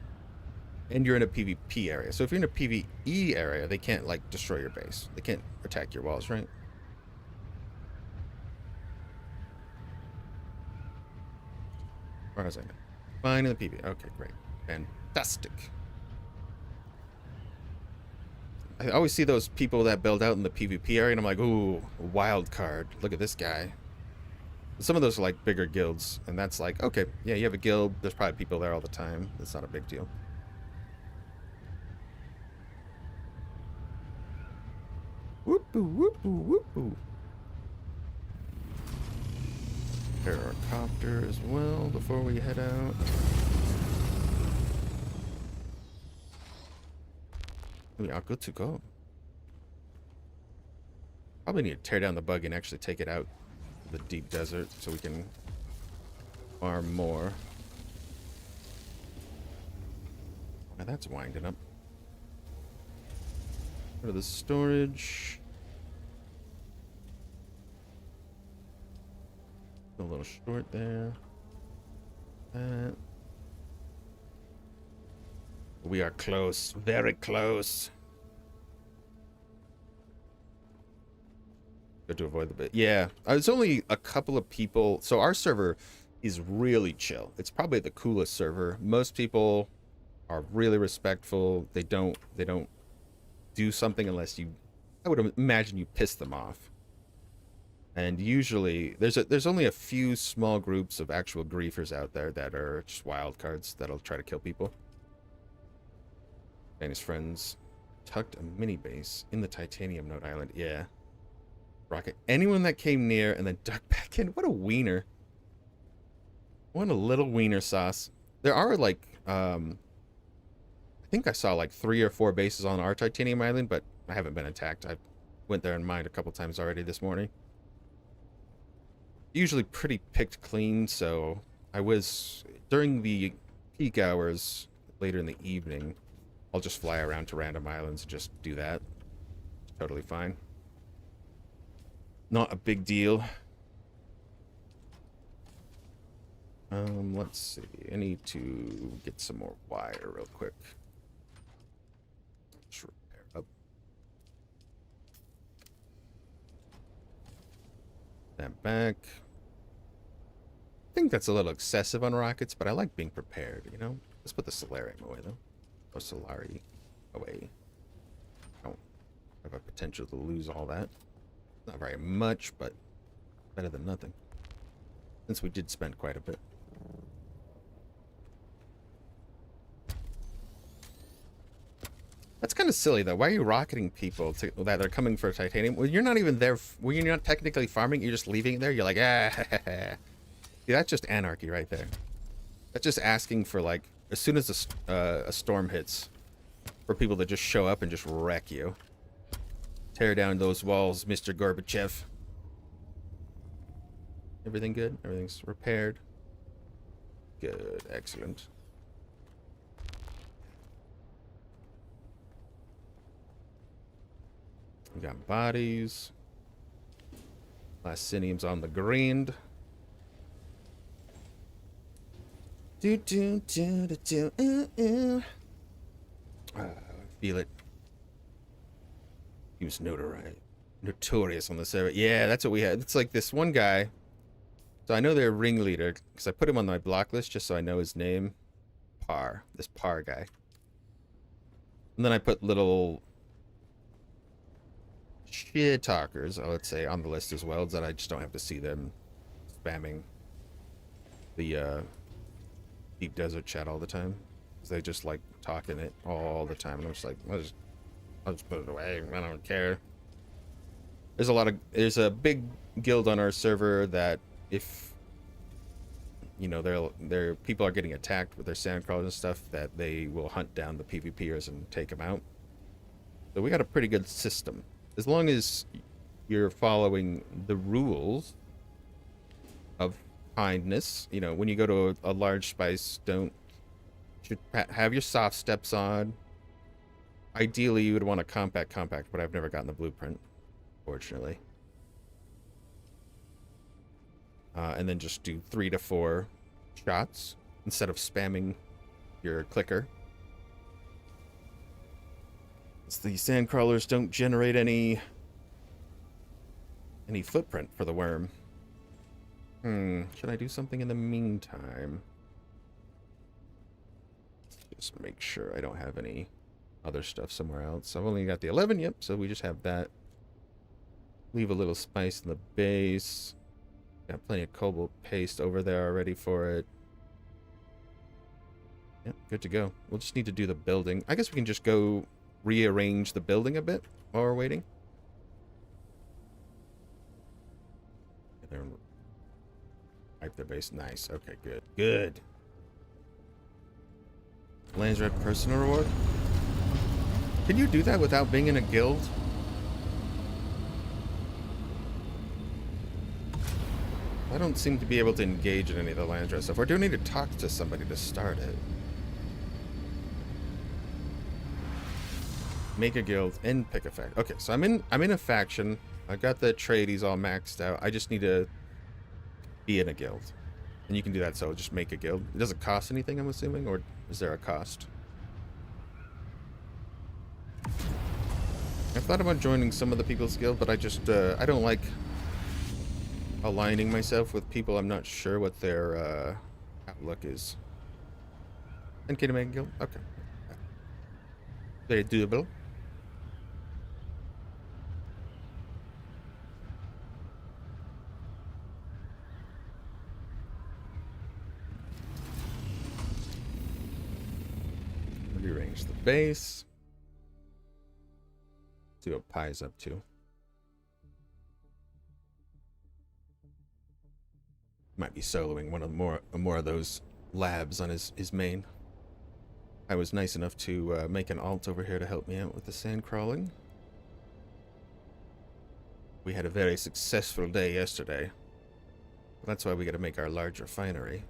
and you're in a PvP area. So if you're in a PvE area, they can't, like, destroy your base. They can't attack your walls, right? Where was I? Fine in the PvP. Okay, great. Fantastic. I always see those people that build out in the PvP area, and I'm like, ooh, wild card. Look at this guy. Some of those are like bigger guilds, and that's like, okay, yeah, you have a guild. There's probably people there all the time. That's not a big deal. Whoop-oo, whoop-oo, whoop-oo. Paracopter as well before we head out. We are good to go. Probably need to tear down the bug and actually take it out the deep desert so we can farm more. Now that's winding up. Go to the storage. A little short there. We are close, very close. Good to avoid the bit. Yeah, it's only a couple of people. So our server is really chill. It's probably the coolest server. Most people are really respectful. They don't do something unless you, I would imagine, you piss them off. And usually there's only a few small groups of actual griefers out there that are just wild cards that'll try to kill people. And his friends tucked a mini base in the titanium node island. Yeah. Rocket anyone that came near and then ducked back in. What a wiener. What a little wiener sauce. There are like I think I saw like 3 or 4 bases on our titanium island, but I haven't been attacked. I went there and mined a couple times already this morning. Usually pretty picked clean, so I was during the peak hours later in the evening, I'll just fly around to random islands and just do that. It's totally fine. Not a big deal. Let's see. I need to get some more wire real quick. Just repair up. That back. I think that's a little excessive on rockets, but I like being prepared, you know? Let's put the Solarium away, though. Or Solari away. I don't have a potential to lose all that. Not very much, but better than nothing. Since we did spend quite a bit. That's kind of silly, though. Why are you rocketing people that are coming for titanium? Well, you're not even there. Well, you're not technically farming. You're just leaving it there. You're like, ah. See, that's just anarchy right there. That's just asking for, like, as soon as a storm hits, for people to just show up and just wreck you. Tear down those walls, Mr. Gorbachev. Everything good? Everything's repaired. Good. Excellent. We got bodies. Lacinium's on the grind. Do do do do do. Feel it. He was notorious on the server. Yeah, that's what we had. It's like this one guy. So I know they're a ringleader because I put him on my block list just so I know his name. Par. This Par guy. And then I put little shit talkers, let's say, on the list as well, so that I just don't have to see them spamming the deep desert chat all the time. Because they just like talking it all the time. And I'm just like, I'll just put it away. I don't care. There's a big guild on our server that if you know their people are getting attacked with their sandcrawlers and stuff, that they will hunt down the PvPers and take them out. So we got a pretty good system. As long as you're following the rules of kindness, you know, when you go to a large spice, should have your soft steps on. Ideally, you would want a compact, but I've never gotten the blueprint, fortunately. And then just do 3 to 4 shots instead of spamming your clicker. The sandcrawlers don't generate any footprint for the worm. Should I do something in the meantime? Just make sure I don't have any other stuff somewhere else. I've only got the 11, yep, so we just have that. Leave a little spice in the base. Got plenty of cobalt paste over there already for it. Yep, good to go. We'll just need to do the building. I guess we can just go rearrange the building a bit while we're waiting. Wipe their base. Nice. Okay, good. Good. Lands Red personal reward. Can you do that without being in a guild? I don't seem to be able to engage in any of the Lands Red stuff. Or do I need to talk to somebody to start it? Make a guild and pick a faction. Okay, so I'm in a faction. I've got the tradies all maxed out. I just need to be in a guild. And you can do that, so just make a guild. It doesn't cost anything, I'm assuming, or is there a cost? I've thought about joining some of the people's guild, but I just, I don't like aligning myself with people I'm not sure what their, outlook is. And can you make a guild? Okay. Very doable. Rearrange the base. See what Pie's up to. Might be soloing one of more of those labs on his main. I was nice enough to make an alt over here to help me out with the sand crawling. We had a very successful day yesterday. That's why we got to make our large refinery.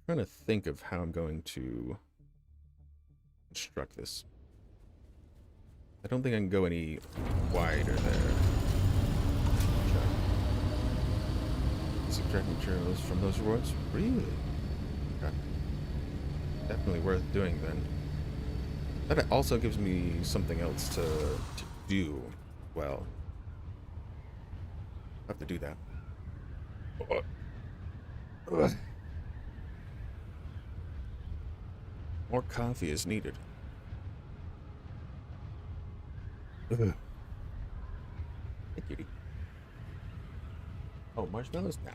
Trying to think of how I'm going to construct this. I don't think I can go any wider there. Check. Subtract materials from those rewards? Really? Okay. Definitely worth doing then. That also gives me something else to do well. I have to do that. Ugh. More coffee is needed. Ugh. Hey, cutie. Oh, marshmallows? Nah.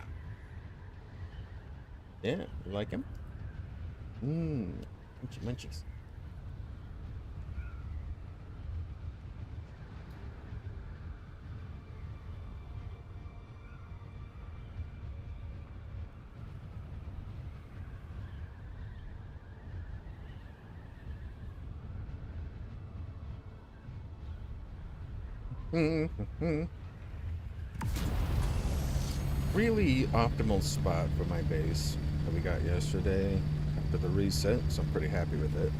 Yeah, you like him? Mmm, munchy munchies. Really optimal spot for my base that we got yesterday after the reset, so I'm pretty happy with it.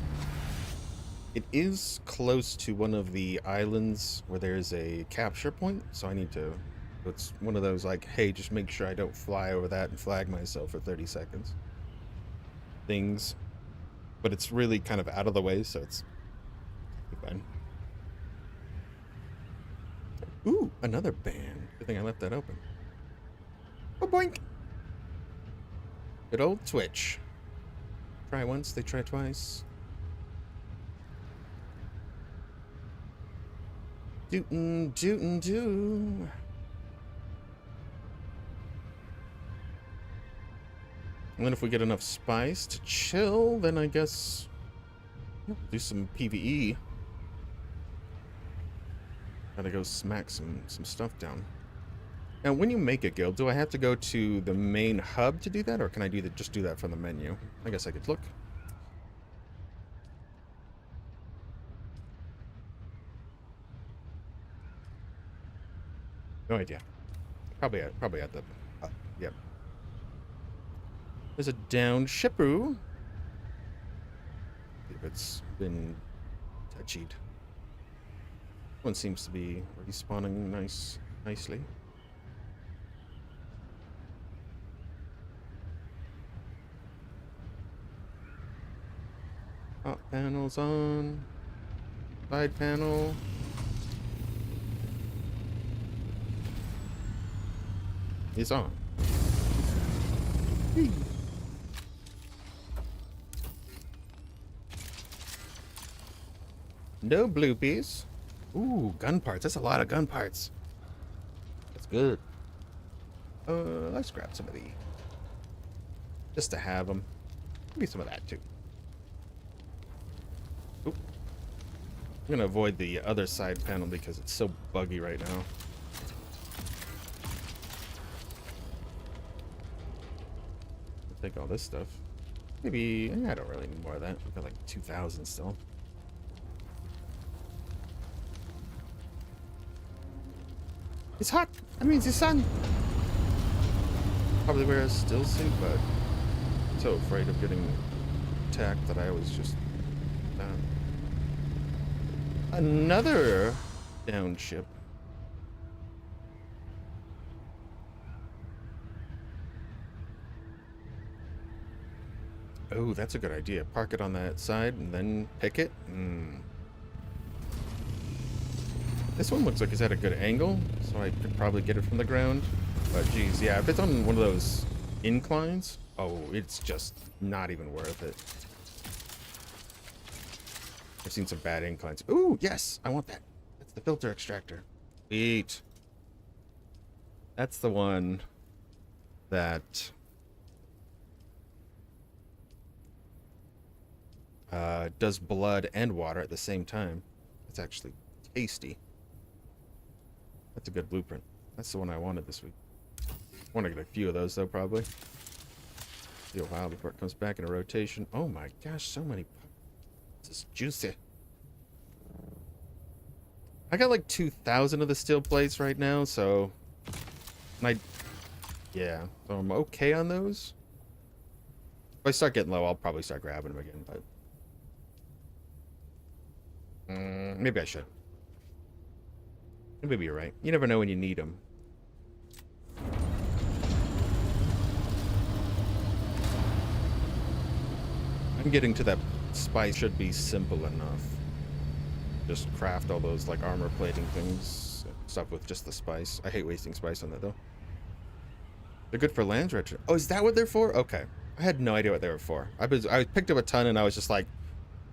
It is close to one of the islands where there's a capture point, so I need to... It's one of those like, hey, just make sure I don't fly over that and flag myself for 30 seconds things. But it's really kind of out of the way, so it's fine. Ooh, another band. Good thing I left that open. Oh, boink! Good old Twitch. Try once, they try twice. Dootin', dootin', doo. And then if we get enough spice to chill, then I guess we'll do some PvE. Gotta go smack some stuff down. Now, when you make a guild, do I have to go to the main hub to do that, or can I just do that from the menu? I guess I could look. No idea. Probably at the hub. Yep. There's a downed shipperoo. If it's been touchied. One seems to be respawning nicely. Top panel's on. Side panel. Is on. No bloopies. Ooh, gun parts. That's a lot of gun parts. That's good. Let's grab some of these. Just to have them. Maybe some of that too. Oop. I'm gonna avoid the other side panel because it's so buggy right now. I'll take all this stuff. Maybe I don't really need more of that. We've got like 2,000 still. It's hot. That means the sun. Probably wear a still suit, but I'm so afraid of getting attacked that I always just another down ship. Oh, that's a good idea. Park it on that side and then pick it. This one looks like it's at a good angle, so I could probably get it from the ground. But geez, yeah, if it's on one of those inclines, oh, it's just not even worth it. I've seen some bad inclines. Ooh, yes, I want that. That's the filter extractor. Sweet. That's the one that does blood and water at the same time. It's actually tasty. That's a good blueprint. That's the one I wanted this week. I want to get a few of those though, probably. Be a while before it comes back in a rotation. Oh my gosh, so many. This is juicy. I got like 2,000 of the steel plates right now, so yeah, so I'm okay on those. If I start getting low, I'll probably start grabbing them again, but maybe I should. Maybe you're right. You never know when you need them. I'm getting to that spice should be simple enough. Just craft all those like armor plating things, stuff with just the spice. I hate wasting spice on that though. They're good for land retro. Oh, is that what they're for? Okay. I had no idea what they were for. I picked up a ton and I was just like,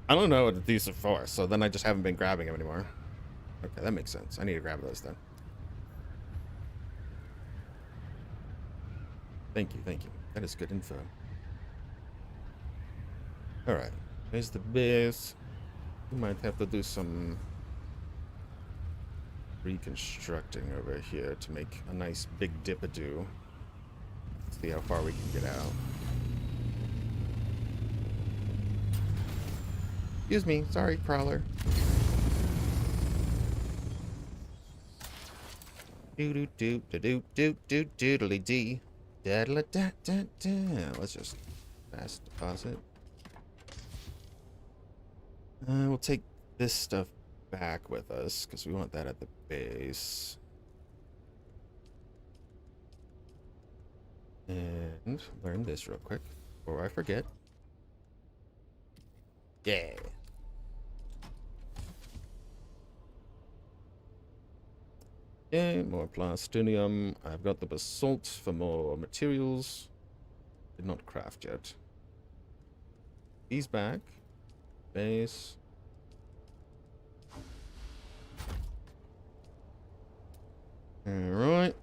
I don't know what these are for. So then I just haven't been grabbing them anymore. Okay, that makes sense. I need to grab those then. Thank you, thank you. That is good info. Alright, there's the base. We might have to do some reconstructing over here to make a nice big dip-a-doo. See how far we can get out. Excuse me, sorry, crawler. Do-do-do-do-do-do-doodly-dee. Da-da-da-da-da. Let's just fast deposit. We'll take this stuff back with us because we want that at the base. And learn this real quick before I forget. Yeah. Okay, more plastinium. I've got the basalt for more materials. Did not craft yet. These back. Base. Alright.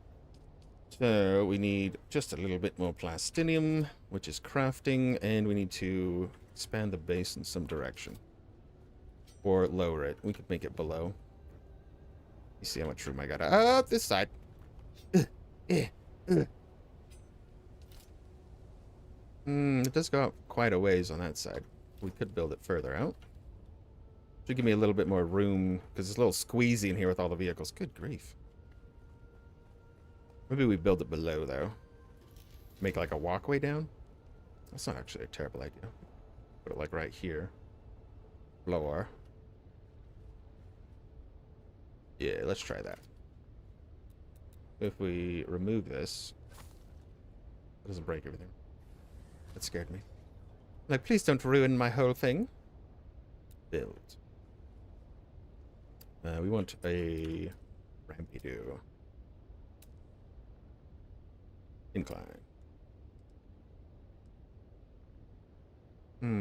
So we need just a little bit more plastinium, which is crafting, and we need to expand the base in some direction. Or lower it. We could make it below. You see how much room I got up this side. It does go up quite a ways on that side. We could build it further out. Should give me a little bit more room, because it's a little squeezy in here with all the vehicles. Good grief. Maybe we build it below, though. Make like a walkway down. That's not actually a terrible idea. Put it like right here. Lower. Yeah, let's try that. If we remove this, it doesn't break everything. That scared me. Like, please don't ruin my whole thing. Build. We want a rampy-doo. Incline.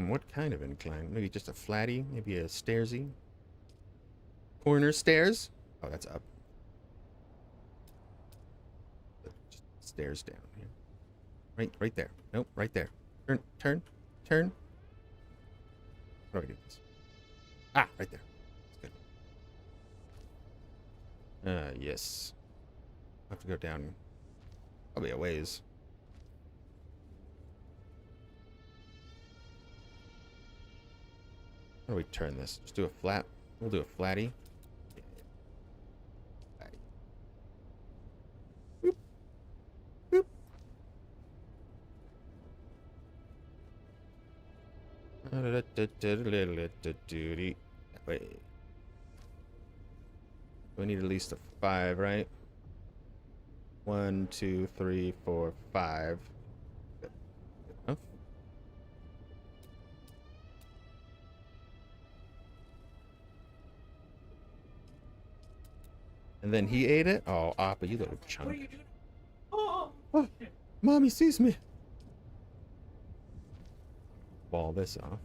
What kind of incline? Maybe just a flatty? Maybe a stairsy? Corner stairs? Oh, that's up. Just stairs down here. Right there. Nope, right there. Turn. How do I do this? Ah, right there. That's good. Yes. I'll have to go down probably a ways. How do we turn this? Just do a flat. We'll do a flatty. Wait. We need at least a 5, right? 1, 2, 3, 4, 5. Good enough. And then he ate it? Oh, Appa, you little chunk. What are you doing? Oh, Mommy sees me. Wall this off.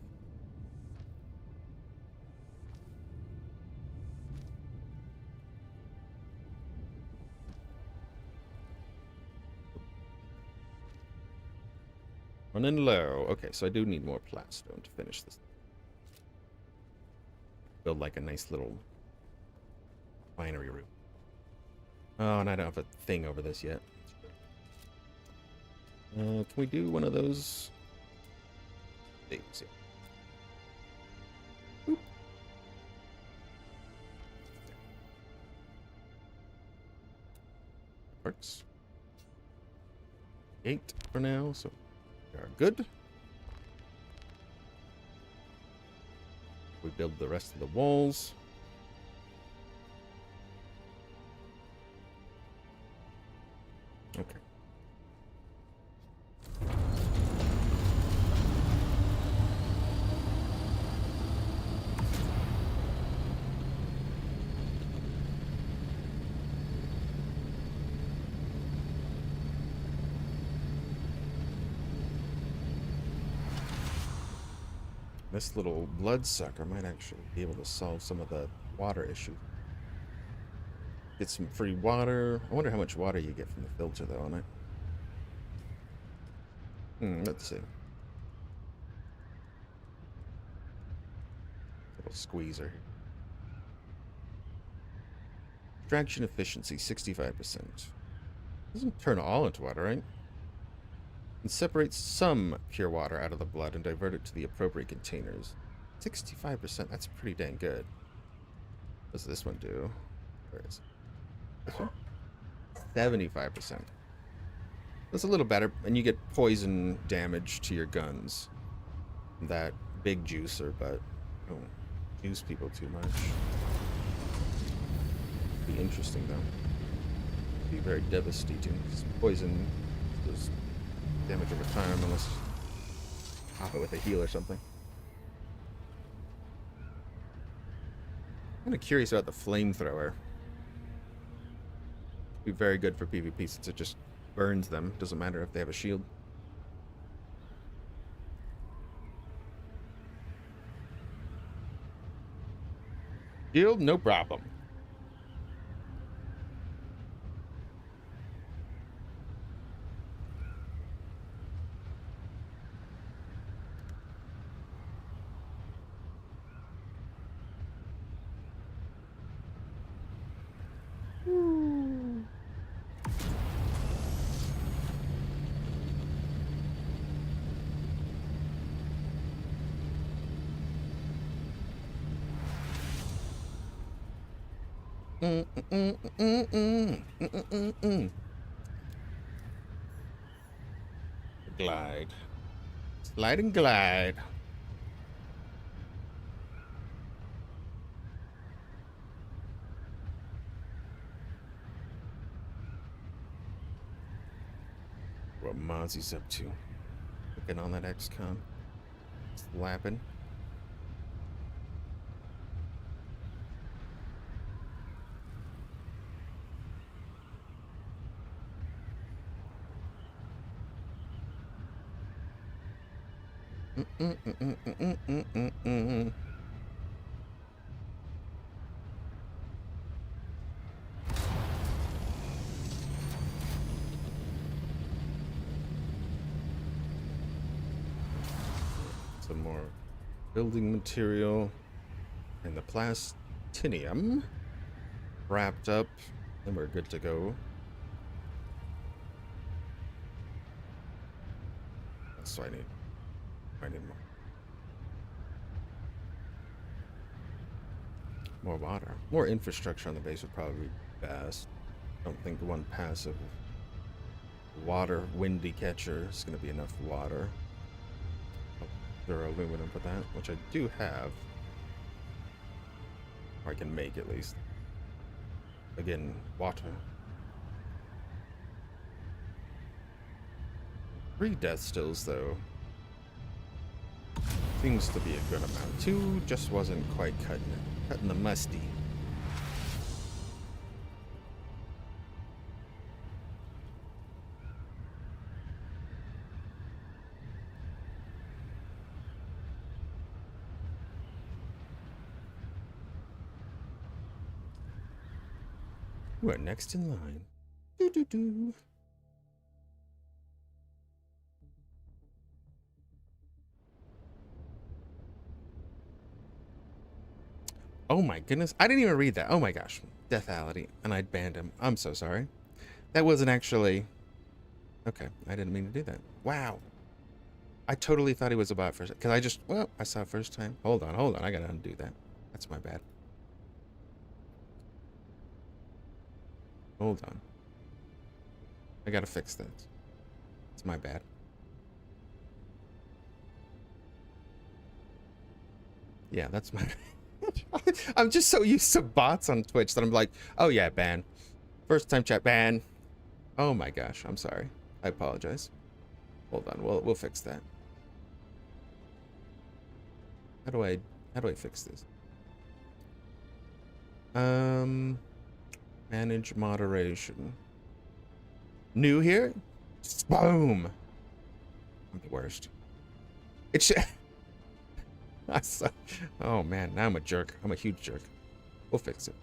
Running low. Okay, so I do need more plastone to finish this. Build like a nice little refinery room. Oh, and I don't have a thing over this yet. Can we do one of those things? Boop. Works. 8 for now, so we are good. We build the rest of the walls. Okay. This little bloodsucker might actually be able to solve some of the water issue. Get some free water. I wonder how much water you get from the filter, though, on it. Let's see. Little squeezer. Extraction efficiency, 65%. Doesn't turn all into water, right? And separates some pure water out of the blood and divert it to the appropriate containers. 65%, that's pretty dang good. What does this one do? Where is it? This one? 75%. That's a little better, and you get poison damage to your guns. That big juicer, but don't juice people too much. Be interesting though. Be very devastating. Poison does damage over time unless you pop it with a heal or something. I'm kind of curious about the flamethrower. Be very good for PvP since it just burns them. Doesn't matter if they have a shield. Shield, no problem. Glide. Slide and glide. What Mozzie's up to. Looking on that XCOM. Slapping. Some more building material and the plastinium wrapped up, and we're good to go. That's what I need. I need more. More water. More infrastructure on the base would probably be best. I don't think one passive water windy catcher is going to be enough water. Or aluminum for that, which I do have. Or I can make at least. Again, water. 3 death stills though. Seems to be a good amount. 2 just wasn't quite cutting it. Cutting the musty. We're next in line. Doo doo doo. Oh my goodness. I didn't even read that. Oh my gosh. Deathality. And I'd banned him. I'm so sorry. That wasn't actually... Okay. I didn't mean to do that. Wow. I totally thought he was a bot first. Because I just... Well, I saw it first time. Hold on. Hold on. I gotta undo that. That's my bad. Hold on. I gotta fix that. It's my bad. Yeah, that's my... I'm just so used to bots on Twitch that I'm like, oh yeah, ban. First time chat, ban. Oh my gosh, I'm sorry. I apologize. Hold on, we'll fix that. How do I fix this? Manage moderation. New here? Boom. I'm the worst. It should... Oh man, now I'm a jerk. I'm a huge jerk. We'll fix it.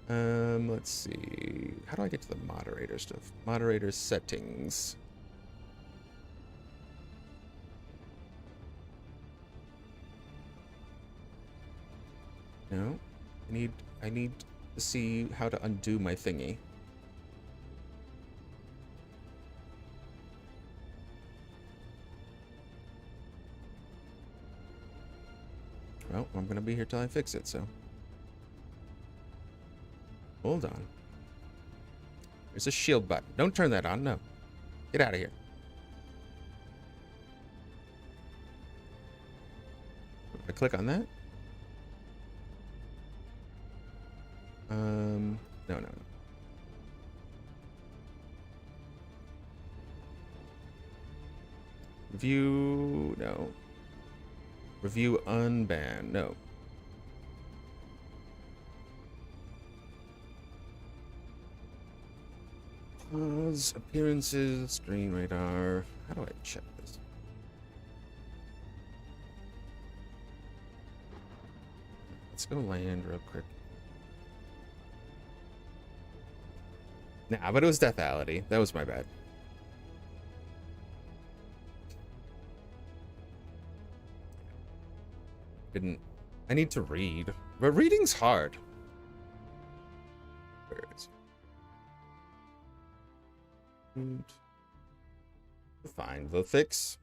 Let's see. How do I get to the moderator stuff? Moderator settings. No. I need to see how to undo my thingy. Well, I'm gonna be here till I fix it, so. Hold on. There's a shield button. Don't turn that on, no. Get out of here. I click on that? No. View, no. Review unban, no. Pause, appearances, screen radar. How do I check this? Let's go land real quick. Nah, but it was Deathality. That was my bad. I need to read. But reading's hard. Where is it? Find the fix.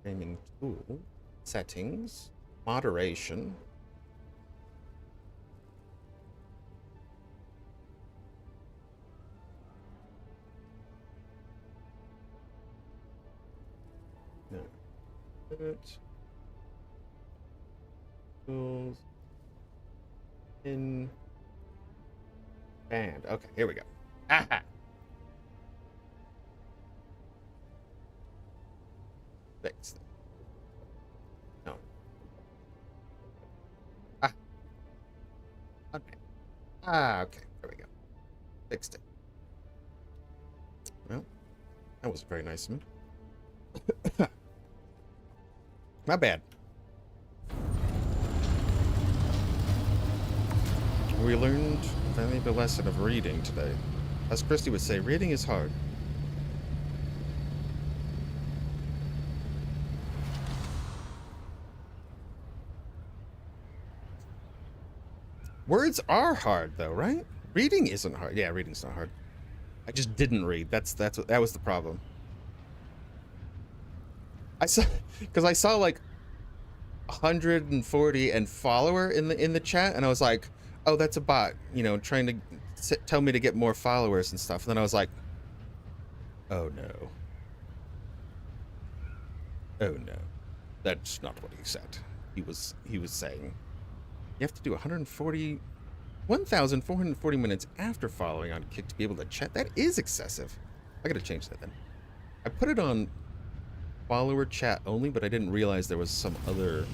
Framing tool, settings, moderation. No. Tools. In band. Okay, here we go. Aha. Fixed. No. Ah. Okay. Ah, okay. There we go. Fixed it. Well, that was very nice of me. My bad. We learned a valuable lesson of reading today. As Christy would say, reading is hard. Words are hard, though, right? Reading isn't hard. Yeah, reading's not hard. I just didn't read. That was the problem. I saw because I saw like 140 and follower in the chat, and I was like, oh, that's a bot, you know, trying to tell me to get more followers and stuff. And then I was like, oh no, oh no, that's not what he said. He was saying you have to do 1,440 minutes after following on Kick to be able to chat. That is excessive. I gotta change that then. I put it on follower chat only, but I didn't realize there was some other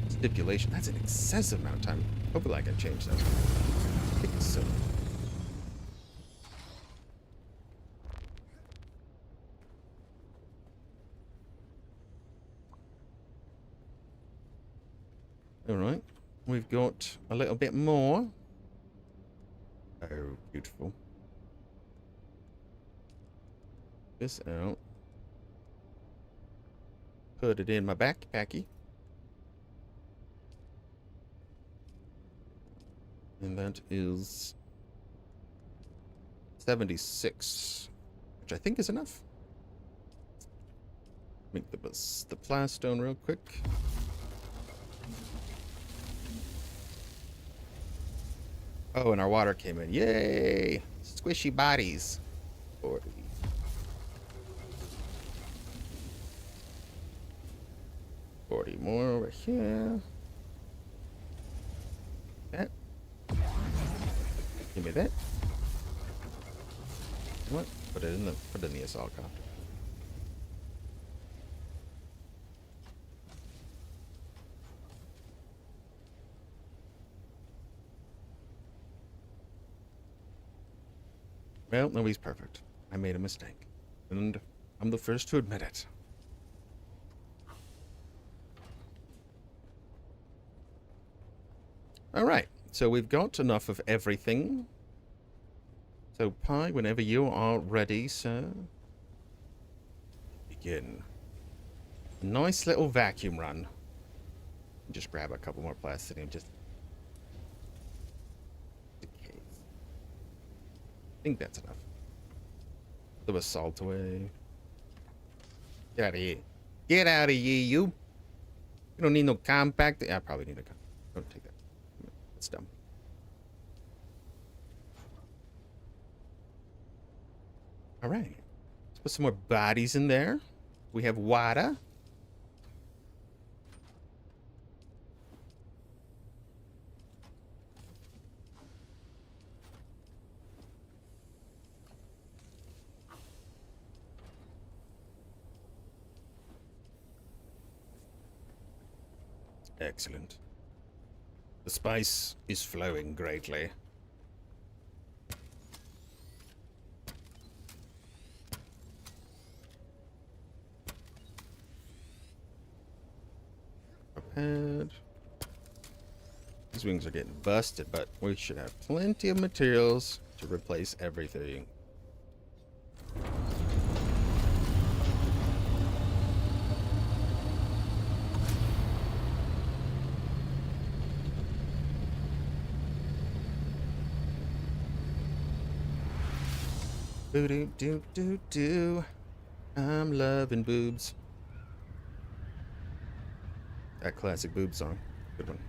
stipulation. That's an excessive amount of time. Hopefully I can change that. I think it's so. All right, we've got a little bit more. Oh, beautiful. This out. Put it in my backpacky. And that is 76, which I think is enough. Make the plastone real quick. Oh, and our water came in. Yay! Squishy bodies. 40. More over here. That. Give me that. What? Put it in the assault copter. Well, nobody's perfect. I made a mistake. And I'm the first to admit it. Alright, so we've got enough of everything. So, Pi, whenever you are ready, sir, begin. A nice little vacuum run. Just grab a couple more plasticium, just in case. I think that's enough. Put the basalt away. Get out of here. Get out of here, you. You don't need no compact. I probably need a compact. Don't take that. That's dumb. All right. Let's put some more bodies in there. We have water. Excellent. The spice is flowing greatly. Prepared. These wings are getting busted, but we should have plenty of materials to replace everything. Boo-doo-doo-doo-doo. I'm loving boobs. That classic boob song. Good one.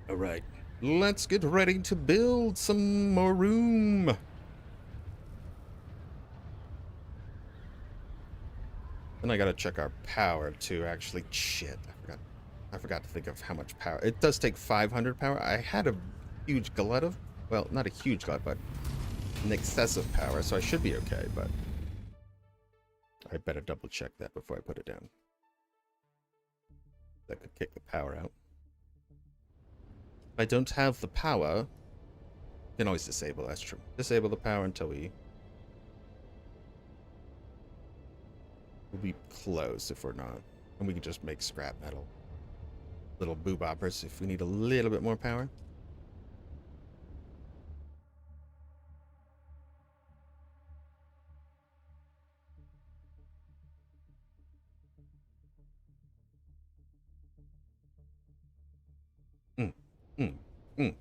All right. Let's get ready to build some more room. Then I gotta check our power too, actually. Shit, I forgot to think of how much power. It does take 500 power. I had a huge glut of, well, not a huge glut, but an excessive power, so I should be okay, but I better double check that before I put it down. That could kick the power out. If I don't have the power, you can always disable, that's true. Disable the power until we'll be close if we're not. And we can just make scrap metal. Little boob boppers if we need a little bit more power. Mm. Mm.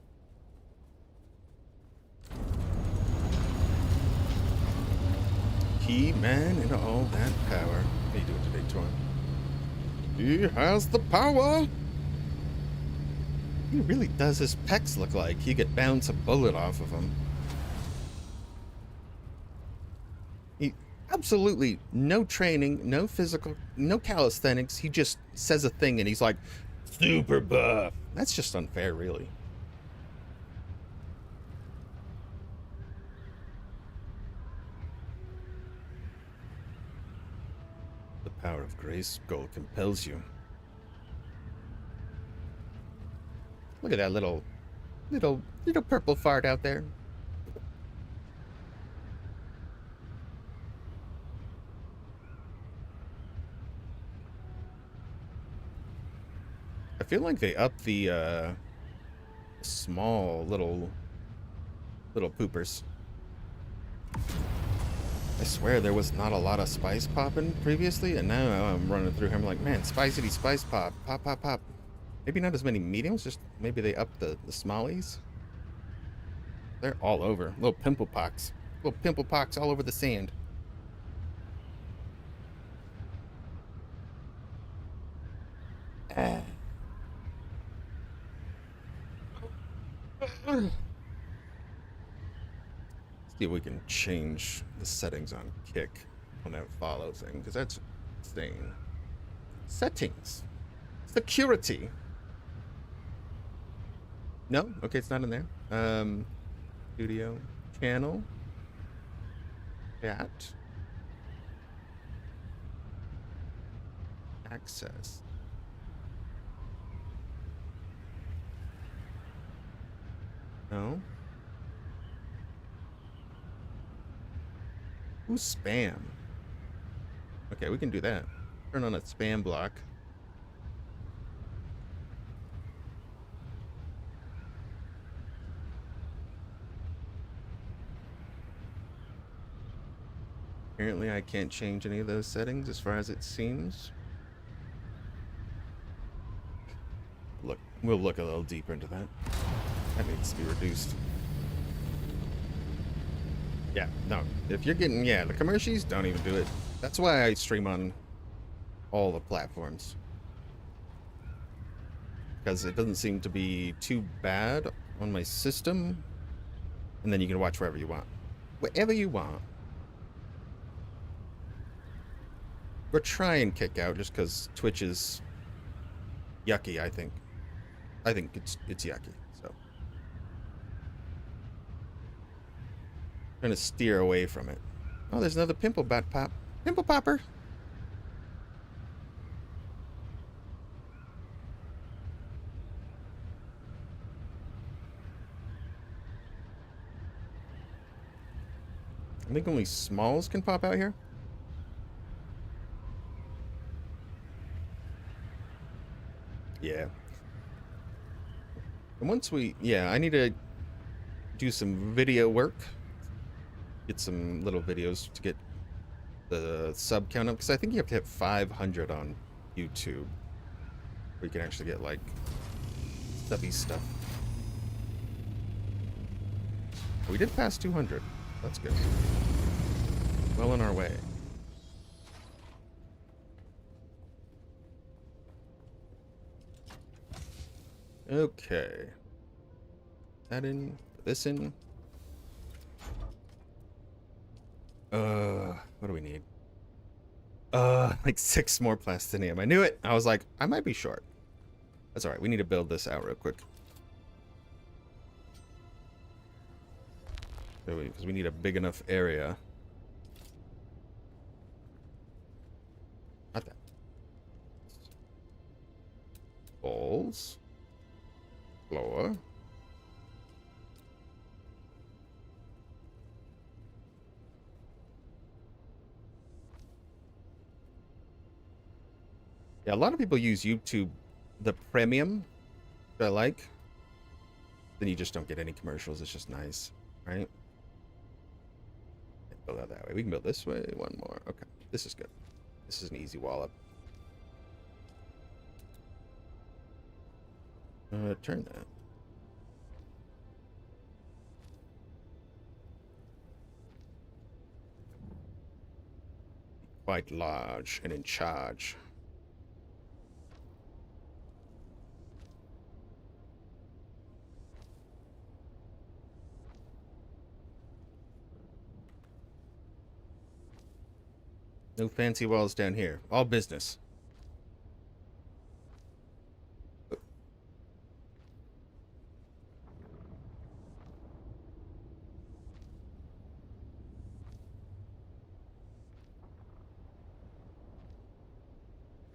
Key man and all that power. How you doing today, Torn? He has the power! He really does. His pecs look like he could bounce a bullet off of him. He absolutely no training, no physical, no calisthenics. He just says a thing and he's like, super buff. That's just unfair, really. The power of Grayskull compels you. Look at that little purple fart out there. I feel like they upped the small little poopers. I swear there was not a lot of spice popping previously, and now I'm running through here. I'm like, man, spicey spice pop, pop, pop, pop. Maybe not as many mediums, just maybe they upped the smallies. They're all over. Little pimple pox all over the sand. Ah. See if we can change the settings on kick on that follow thing, because that's insane. Settings. Security. No? Okay, it's not in there. Studio. Channel. Chat. Access. No. Who's spam? Okay, we can do that. Turn on a spam block. Apparently I can't change any of those settings as far as it seems. Look, we'll look a little deeper into that. That needs to be reduced. Yeah, no. If you're getting, the commercials, don't even do it. That's why I stream on all the platforms. Because it doesn't seem to be too bad on my system. And then you can watch wherever you want. Wherever you want. We're trying kick out just because Twitch is yucky, I think. I think it's yucky, so. Trying to steer away from it. Oh, there's another pimple pop. Pimple popper. I think only smalls can pop out here. Yeah. And once we, I need to do some video work. Get some little videos to get the sub count up. Because I think you have to hit 500 on YouTube. Where you can actually get, like, stubby stuff. We did pass 200. That's good. Well on our way. Okay. That in. Put this in. What do we need? Like 6 more plastinium. I knew it. I was like, I might be short. That's alright. We need to build this out real quick. Because we need a big enough area. Not that. Balls. Floor. Yeah, a lot of people use YouTube, the premium, which I like. Then you just don't get any commercials. It's just nice, right? Build out that way. We can build this way. One more. Okay, this is good. This is an easy wallop. Turn that. quite large and in charge. No fancy walls down here. All business.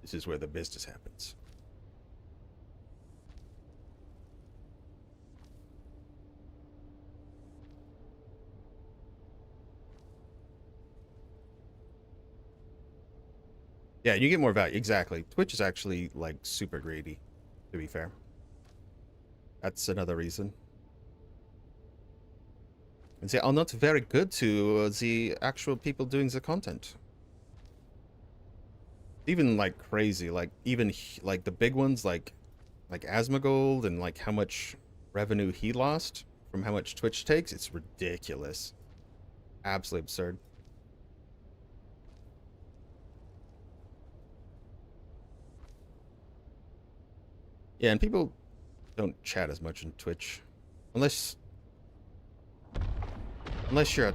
This is where the business happens. Yeah, you get more value. Exactly. Twitch is actually, like, super greedy, to be fair. That's another reason. And they are not very good to the actual people doing the content. Even, like, crazy. Like, even, like, the big ones, like Asmongold, and, like, how much revenue he lost from how much Twitch takes. It's ridiculous. Absolutely absurd. Yeah, and people don't chat as much on Twitch. Unless you're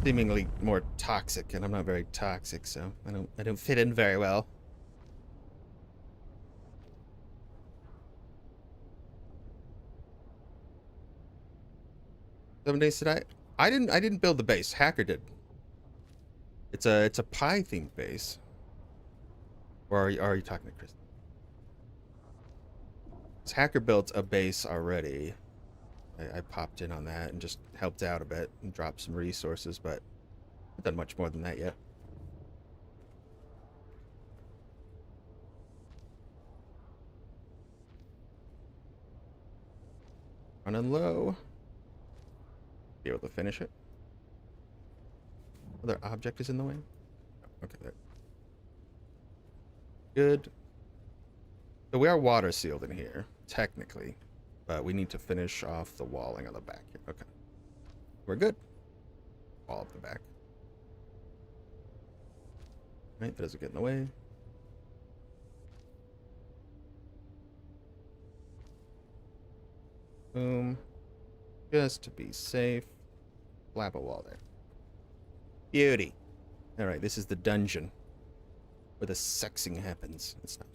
seemingly more toxic, and I'm not very toxic, so I don't fit in very well. Seven days today? I didn't build the base. Hacker did. It's a pie themed base. Or are you talking to Chris? Hacker built a base already. I popped in on that and just helped out a bit and dropped some resources, but I've done much more than that yet. Running low. Be able to finish it. Other object is in the way. Okay, there. Good. So we are water sealed in here, technically, but we need to finish off the walling on the back here. Okay. We're good. Wall up the back. Right, that doesn't get in the way. Boom. Just to be safe. Slap a wall there. Beauty. Alright, this is the dungeon where the sexing happens. It's not.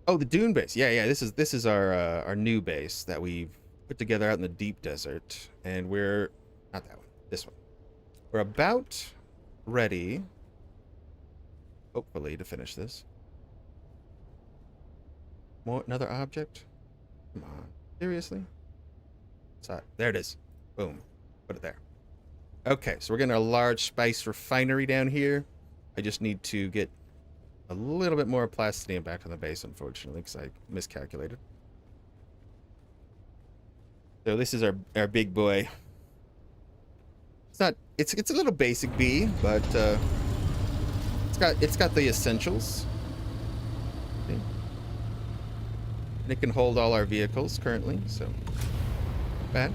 Oh, the dune base. Yeah. This is our new base that we've put together out in the deep desert, and we're not that one. This one. We're about ready, hopefully, to finish this. Another object. Come on, seriously? There it is. Boom. Put it there. Okay, so we're getting a large spice refinery down here. I just need to get a little bit more plastinium back on the base, unfortunately, because I miscalculated. So this is our big boy. It's not. It's a little basic B, but it's got the essentials. Okay. And it can hold all our vehicles currently, so not bad.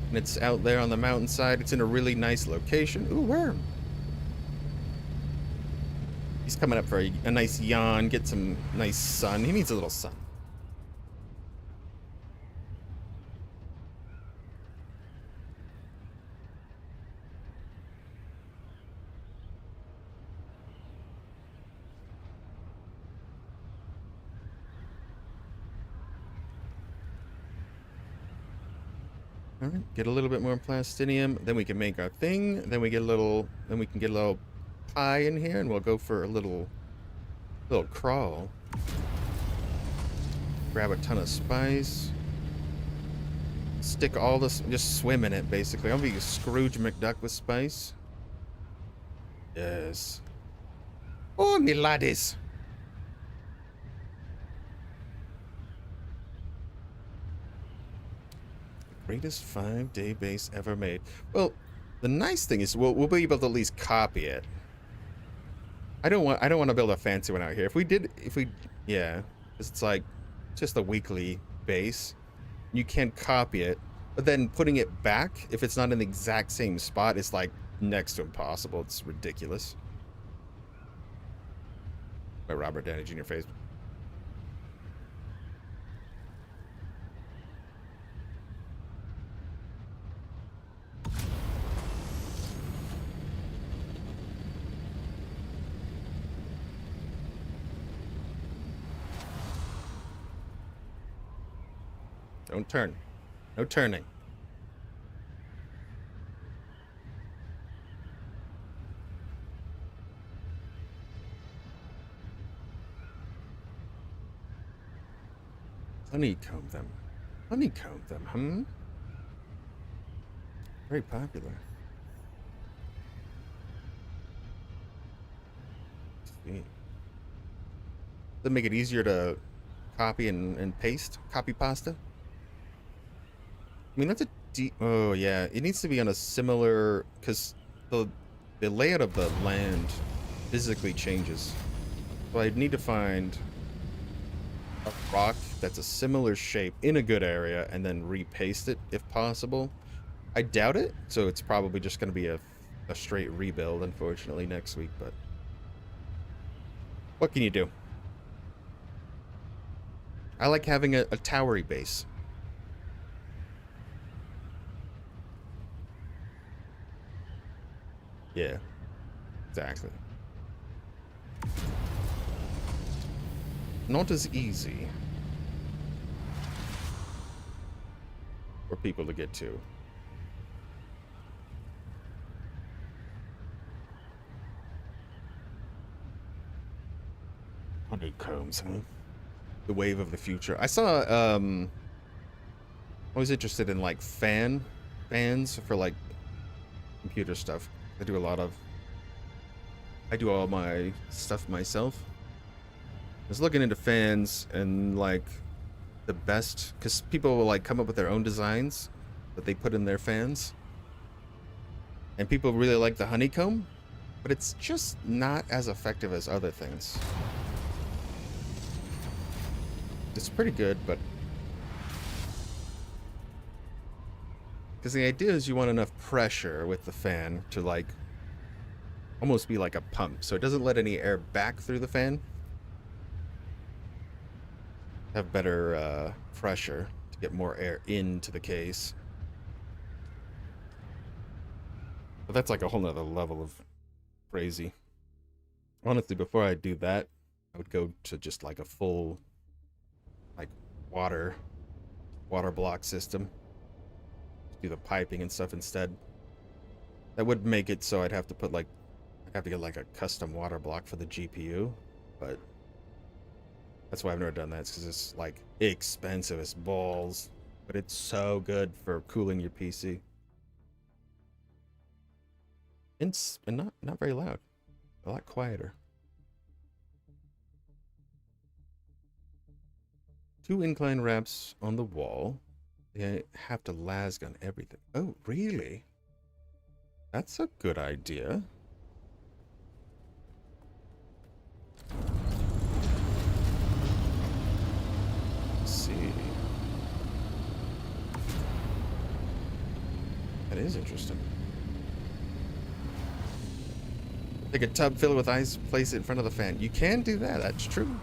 And it's out there on the mountainside. It's in a really nice location. Ooh, worm. He's coming up for a nice yawn, get some nice sun. He needs a little sun. All right, get a little bit more plastinium, then we can make our thing. Then we can get a little pie in here, and we'll go for a little crawl. Grab a ton of spice. Stick all this, just swim in it, basically. I'll be Scrooge McDuck with spice. Yes. Oh, me laddies. Greatest 5-day base ever made. Well, the nice thing is we'll be able to at least copy it. I don't want to build a fancy one out here. Yeah, 'cause it's like just a weekly base. You can't copy it. But then putting it back, if it's not in the exact same spot, it's like next to impossible. It's ridiculous. By Robert Downey Jr. face. Don't turn. No turning. Honeycomb them. Honeycomb them, hmm? Very popular. Let's see. Does it make it easier to copy and paste? Copy pasta? I mean, that's a deep... Oh, yeah. It needs to be on a similar... Because the layout of the land physically changes. So I'd need to find a rock that's a similar shape in a good area and then repaste it if possible. I doubt it, so it's probably just going to be a straight rebuild, unfortunately, next week, but... What can you do? I like having a towery base. Yeah, exactly. Not as easy for people to get to. Honeycombs, huh? The wave of the future. I saw, I was interested in like fans for like computer stuff. I do all my stuff myself. I was looking into fans and like the best, because people will like come up with their own designs that they put in their fans. And people really like the honeycomb, but it's just not as effective as other things. It's pretty good, but because the idea is you want enough pressure with the fan to like almost be like a pump, so it doesn't let any air back through the fan. Have better pressure to get more air into the case. But that's like a whole nother level of crazy. Honestly, before I do that, I would go to just like a full like water block system. Do the piping and stuff instead. That would make it so I'd have to get like a custom water block for the GPU, but that's why I've never done that. It's because it's like expensive as balls, but it's so good for cooling your PC. And not very loud, a lot quieter. 2 incline wraps on the wall. They have to las on everything. Oh, really? That's a good idea. Let's see. That is interesting. Take a tub, fill it with ice, place it in front of the fan. You can do that. That's true.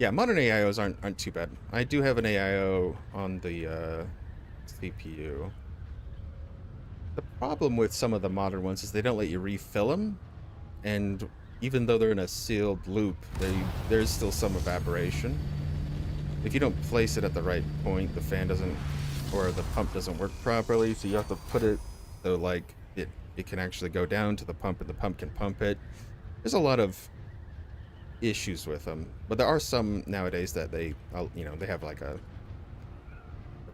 Yeah, modern AIOs aren't too bad. I do have an AIO on the CPU. The problem with some of the modern ones is they don't let you refill them, and even though they're in a sealed loop, there's still some evaporation. If you don't place it at the right point, the fan doesn't, or the pump doesn't work properly, so you have to put it so like it can actually go down to the pump and the pump can pump it. There's a lot of issues with them, but there are some nowadays that they have like a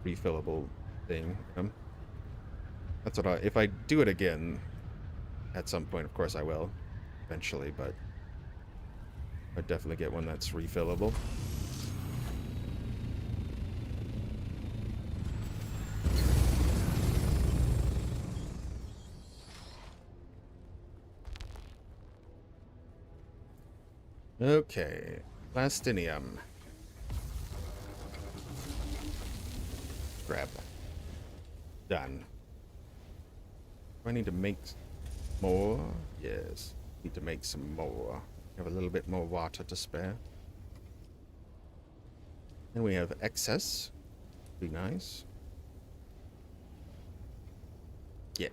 refillable thing. That's what if I do it again at some point, of course I will eventually, but I'd definitely get one that's refillable. Okay, plastinium. scrap. Done. Do I need to make more? Yes. Need to make some more. Have a little bit more water to spare. And we have excess. Be nice. Yeah.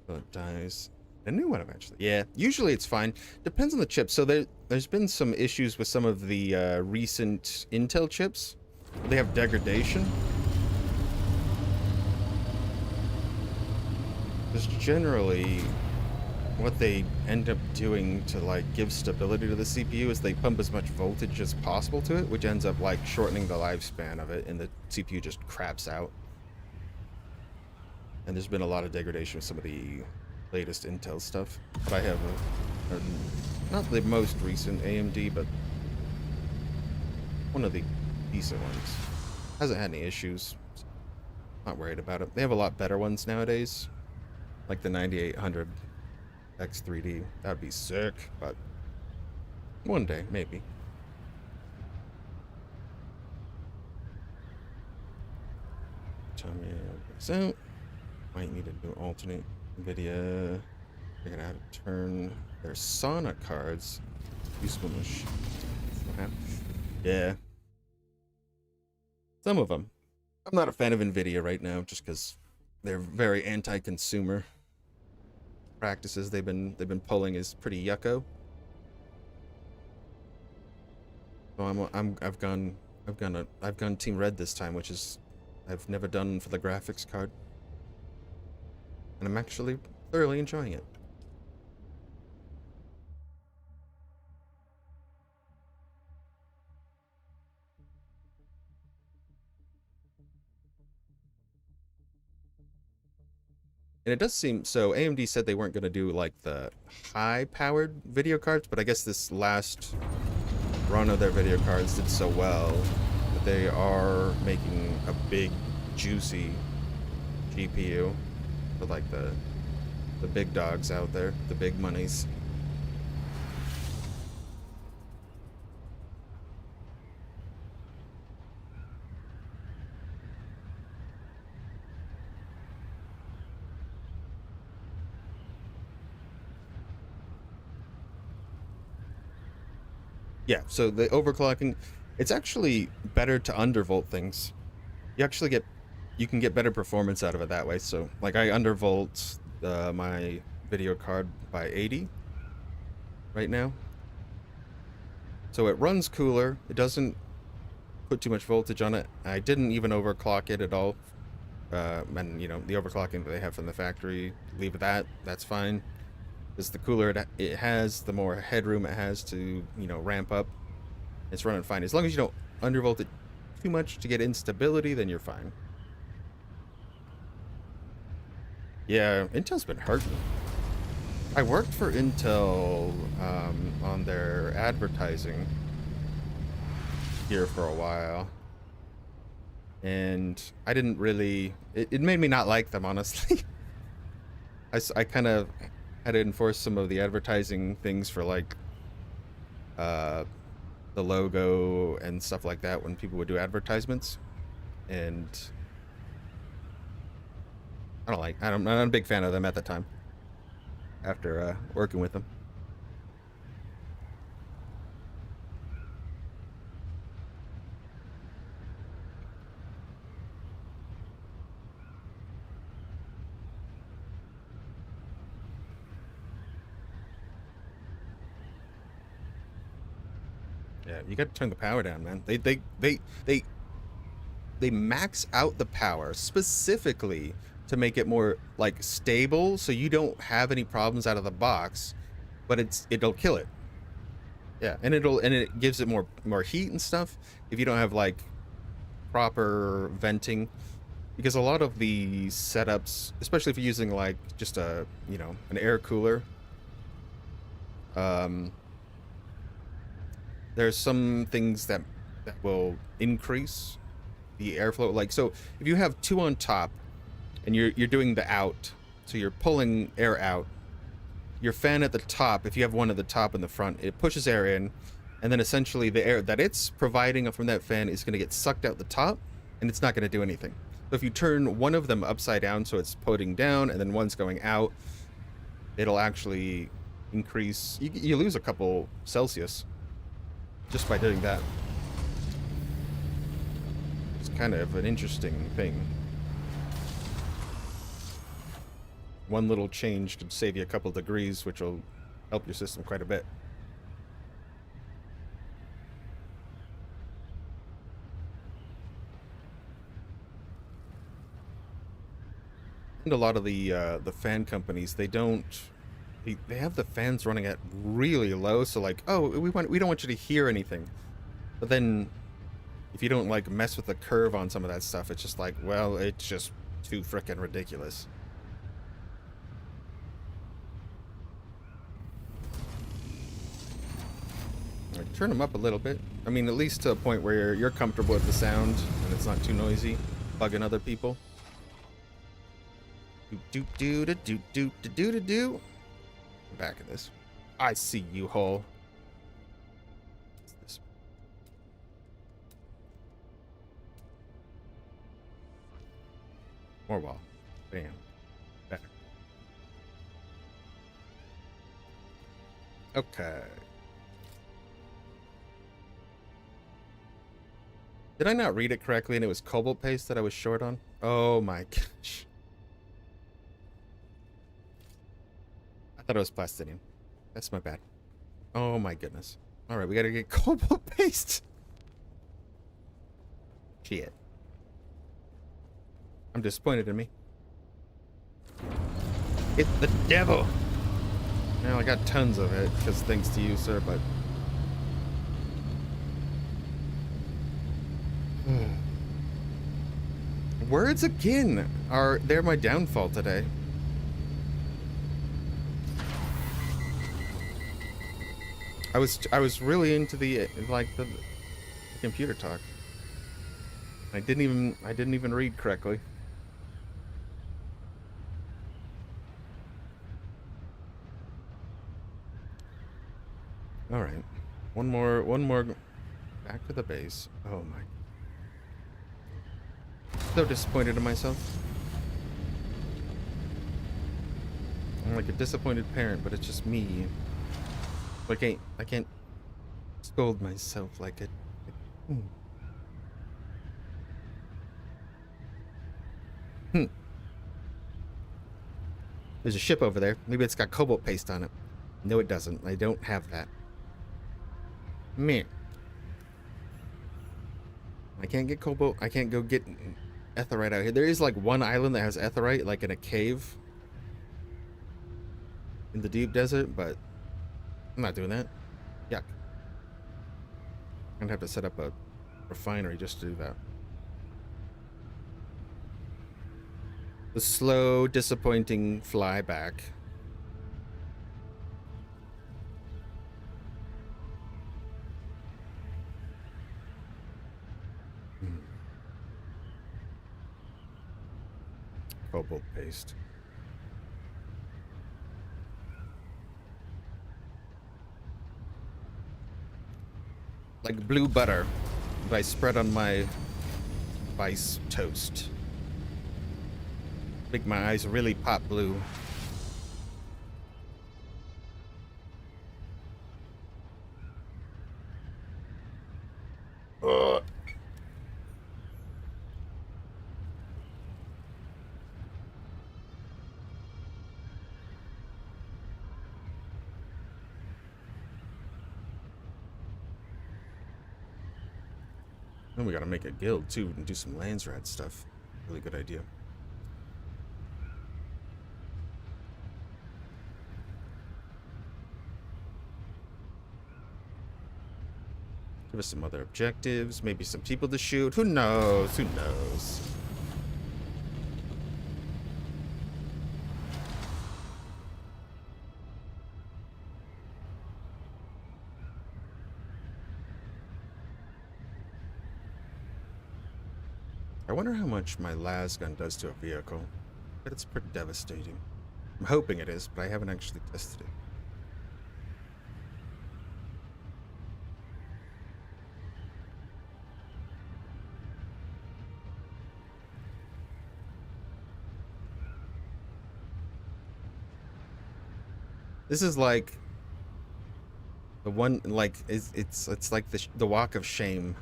So it dies. A new one eventually. Yeah, usually it's fine. Depends on the chip. So there's been some issues with some of the recent Intel chips. They have degradation. Just generally, what they end up doing to like give stability to the CPU is they pump as much voltage as possible to it, which ends up like shortening the lifespan of it, and the CPU just craps out. And there's been a lot of degradation with some of the latest Intel stuff. But I have not the most recent AMD, but one of the decent ones. Hasn't had any issues. Not worried about it. They have a lot better ones nowadays, like the 9800 X3D. That'd be sick, but one day maybe. Tell me so. Might need a new alternate NVIDIA. Figuring out how to turn their Sauna cards. Useful machine. Yeah. Some of them. I'm not a fan of NVIDIA right now, just because they're very anti-consumer. Practices they've been pulling is pretty yucko. So I've gone Team Red this time, which is I've never done for the graphics card. And I'm actually thoroughly enjoying it. And it does seem, so AMD said they weren't going to do like the high-powered video cards, but I guess this last run of their video cards did so well that they are making a big, juicy GPU for like the big dogs out there, the big monies. Yeah, so the overclocking, it's actually better to undervolt things. You can get better performance out of it that way. So, like, I undervolt my video card by 80 right now. So it runs cooler. It doesn't put too much voltage on it. I didn't even overclock it at all. And, you know, the overclocking that they have from the factory, leave it that. That's fine. Because the cooler it has, the more headroom it has to, you know, ramp up. It's running fine. As long as you don't undervolt it too much to get instability, then you're fine. Yeah, Intel's been hurting. I worked for Intel on their advertising here for a while. And I didn't really... It made me not like them, honestly. I kind of had to enforce some of the advertising things for, like, the logo and stuff like that when people would do advertisements. And I'm not a big fan of them at the time after working with them. Yeah, you got to turn the power down, man. They max out the power specifically to make it more like stable, so you don't have any problems out of the box, but it'll kill it. Yeah, and it gives it more heat and stuff if you don't have like proper venting, because a lot of the setups, especially if you're using like just an air cooler, there's some things that will increase the airflow. Like, so if you have two on top and you're doing the out, so you're pulling air out, your fan at the top, if you have one at the top and the front, it pushes air in, and then essentially the air that it's providing from that fan is going to get sucked out the top, and it's not going to do anything. So if you turn one of them upside down so it's putting down, and then one's going out, it'll actually increase. You lose a couple Celsius just by doing that. It's kind of an interesting thing. One little change could save you a couple degrees, which will help your system quite a bit. And a lot of the fan companies, they have the fans running at really low, so like, oh, we don't want you to hear anything. But then if you don't like mess with the curve on some of that stuff, it's just like, well, it's just too frickin' ridiculous. Right, turn them up a little bit. I mean, at least to a point where you're comfortable with the sound and it's not too noisy, bugging other people. Do do do do do do do do do. Back at this. I see you, hole. What's this? More wall. Bam. Better. Okay. Did I not read it correctly and it was cobalt paste that I was short on? Oh my gosh. I thought it was plastinium. That's my bad. Oh my goodness. Alright, we gotta get cobalt paste. Shit. I'm disappointed in me. It's the devil. Well, I got tons of it, because thanks to you, sir, but... Words again they're my downfall today. I was really into the computer talk. I didn't even read correctly. All right. One more back to the base. Oh my. So disappointed in myself. I'm like a disappointed parent, but it's just me. I can't scold myself like it. There's a ship over there. Maybe it's got cobalt paste on it. No, it doesn't. I don't have that. Meh. I can't get cobalt. I can't go get etherite out here. There is like one island that has etherite, like in a cave in the deep desert, but I'm not doing that. Yuck. I'm gonna have to set up a refinery just to do that. The slow, disappointing fly back. Cobalt paste. Like blue butter that I spread on my vice toast. Make my eyes really pop blue. Ugh. Then we gotta make a guild too and do some Landsrat stuff. Really good idea. Give us some other objectives, maybe some people to shoot. Who knows? Who knows? I wonder how much my las gun does to a vehicle. But it's pretty devastating. I'm hoping it is, but I haven't actually tested it. This is like the one, like, it's like the walk of shame.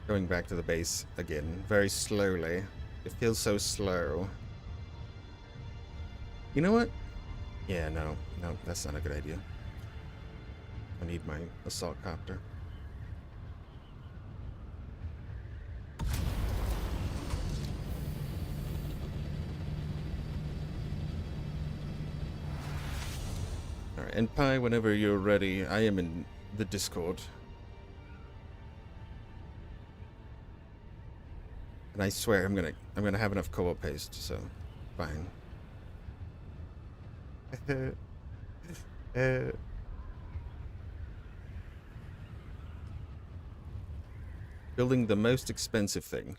Going back to the base again, very slowly. It feels so slow. You know what? Yeah, no, that's not a good idea. I need my assault copter. Alright, and Pi, whenever you're ready, I am in the Discord. And I swear I'm gonna have enough cobalt paste, so fine. Building the most expensive thing.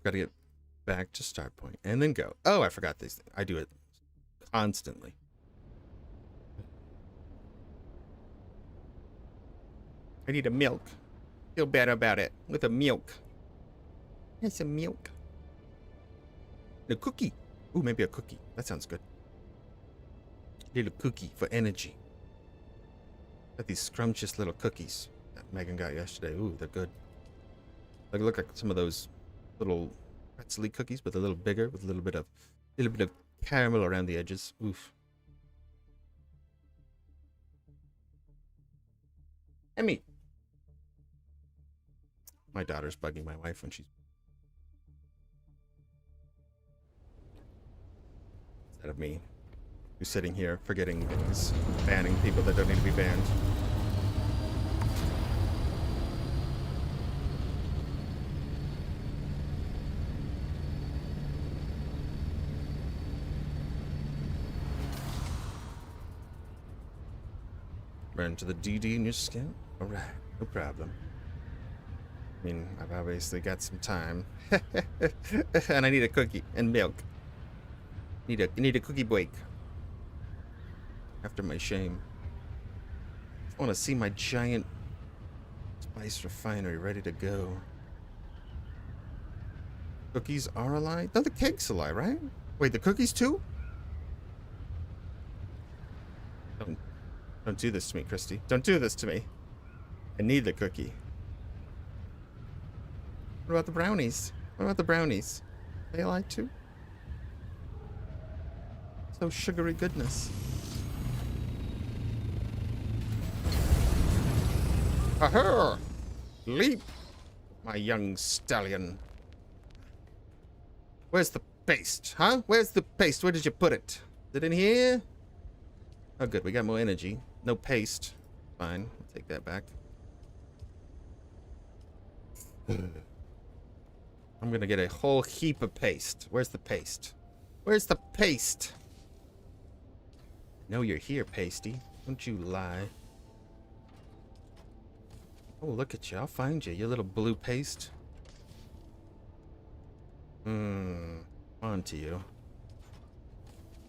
Gotta get back to start point and then go. Oh, I forgot these things. I do it constantly. I need a milk. Feel better about it with a milk. Here's some milk. And a cookie. Ooh, maybe a cookie. That sounds good. Little cookie for energy. Got these scrumptious little cookies that Megan got yesterday. Ooh, they're good. They look like some of those little pretzel cookies, but a little bigger with a little bit of caramel around the edges. Oof. Emmy. My daughter's bugging my wife when she's instead of me, who's sitting here forgetting things, banning people that don't need to be banned. Run to the DD in your skin? Alright, no problem. I mean, I've obviously got some time. And I need a cookie and milk. Need a cookie break. After my shame. I want to see my giant spice refinery ready to go. Cookies are a lie? No, the cake's a lie, right? Wait, the cookies too? Don't do this to me, Christy. Don't do this to me. I need the cookie. What about the brownies? What about the brownies? Are they a lie too? So sugary goodness. Aha! Leap, my young stallion. Where's the paste, huh? Where's the paste? Where did you put it? Is it in here? Oh, good. We got more energy. No paste. Fine. I'll take that back. I'm gonna get a whole heap of paste. Where's the paste? Where's the paste? I know you're here, pasty. Don't you lie. Oh, look at you. I'll find you, you little blue paste. On to you.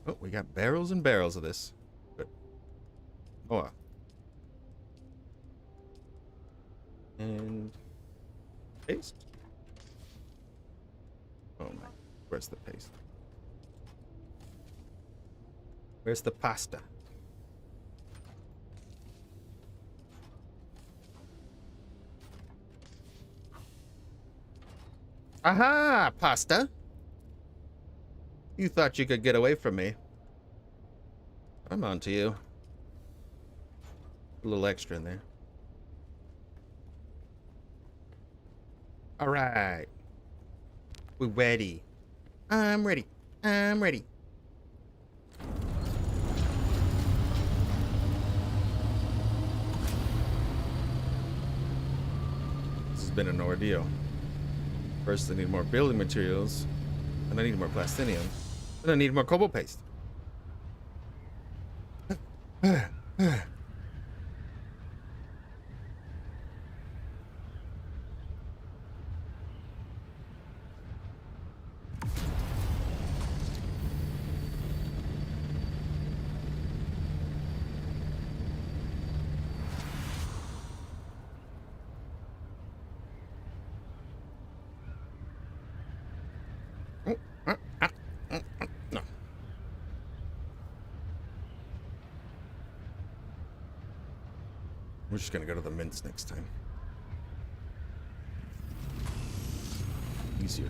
Oh, we got barrels and barrels of this. Good. Oh. And paste. Oh my. Where's the paste? Where's the pasta? Aha, pasta. You thought you could get away from me. I'm on to you. A little extra in there. All right. We're ready. I'm ready. I'm ready. This has been an ordeal. First, I need more building materials, and I need more plastinium, and I need more cobalt paste. No. We're just gonna go to the mints next time. Easier.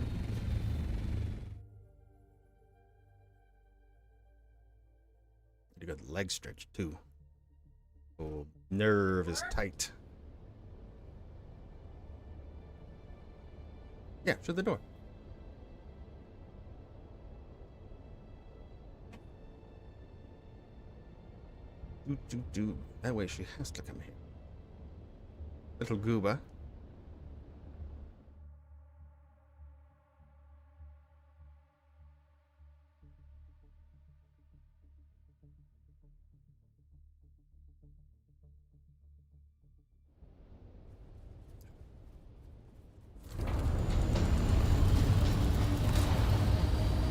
You got the leg stretch too. Oh, nerve is tight. Yeah, shut the door. Do. That way she has to come here. Little gooba.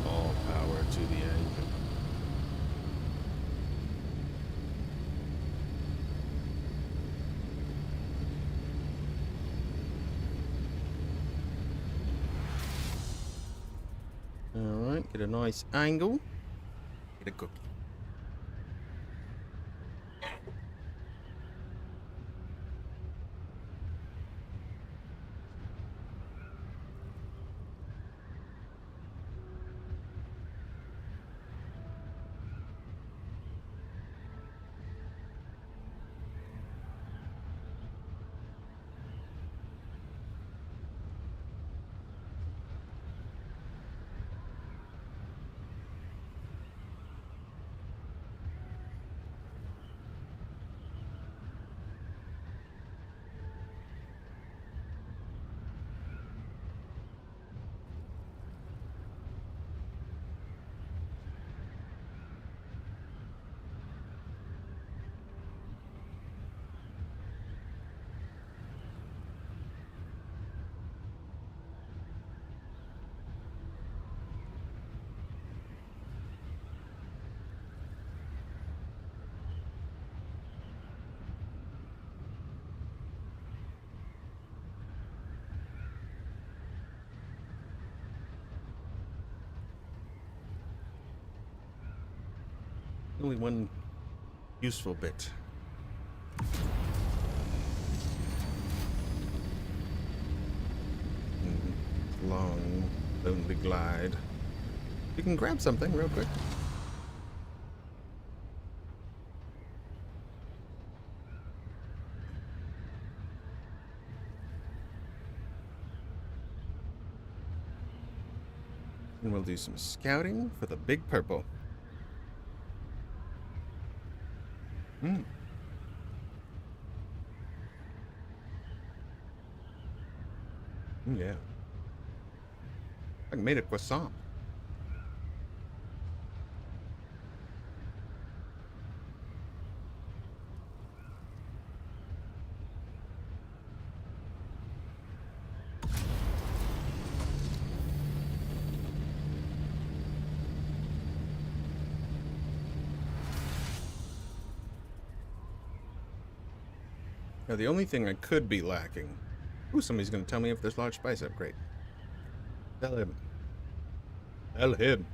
All power to the engine. Alright, get a nice angle. Get a cookie. Only one useful bit. Long, lonely glide. You can grab something real quick. And we'll do some scouting for the big purple. Yeah. I made a croissant. Now, the only thing I could be lacking... Ooh, somebody's going to tell me if there's large spice up. Great. Tell him. Tell him.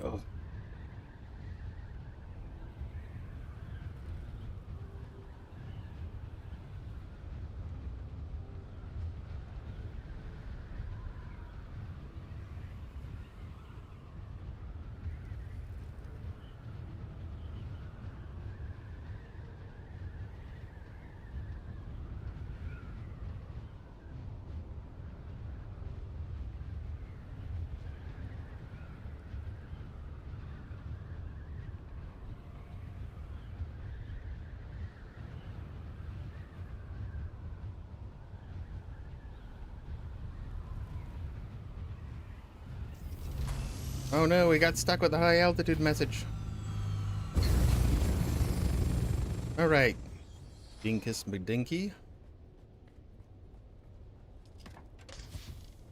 Oh. Oh no, we got stuck with the high altitude message. Alright. Dinkus McDinky.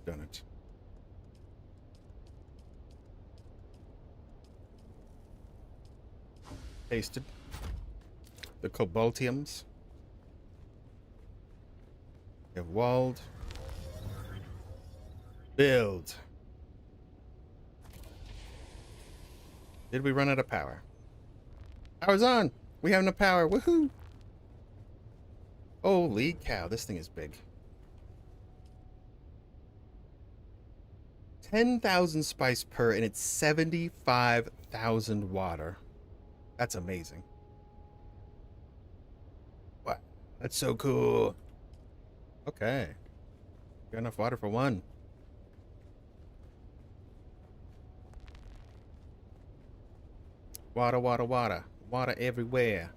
Done it. Tasted. The cobaltiums. We have walled. Build. Did we run out of power? Power's on! We have enough power! Woohoo! Holy cow, this thing is big. 10,000 spice per, and it's 75,000 water. That's amazing. What? That's so cool. Okay. Got enough water for one. Water, water, water. Water everywhere.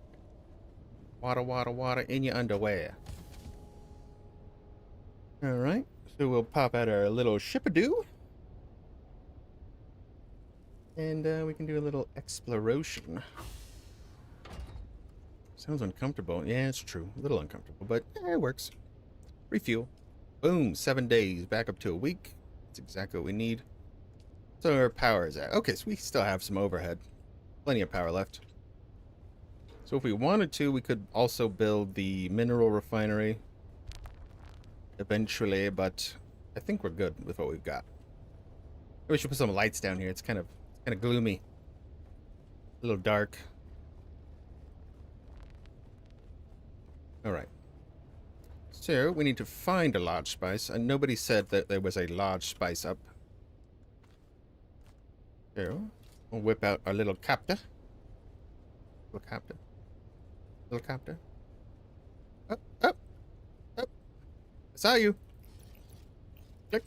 Water, water, water in your underwear. Alright. So we'll pop out our little ship-a-doo. And we can do a little exploration. Sounds uncomfortable. Yeah, it's true. A little uncomfortable, but it works. Refuel. Boom. 7 days. Back up to a week. That's exactly what we need. So our power is at. Okay, so we still have some overhead. Plenty of power left. So if we wanted to, we could also build the mineral refinery eventually, but I think we're good with what we've got. Maybe we should put some lights down here. It's kind of gloomy. A little dark. Alright. So, we need to find a large spice, and nobody said that there was a large spice up. So, we'll whip out our little copter. Little copter. Little copter. Up, up, up. I saw you. Click.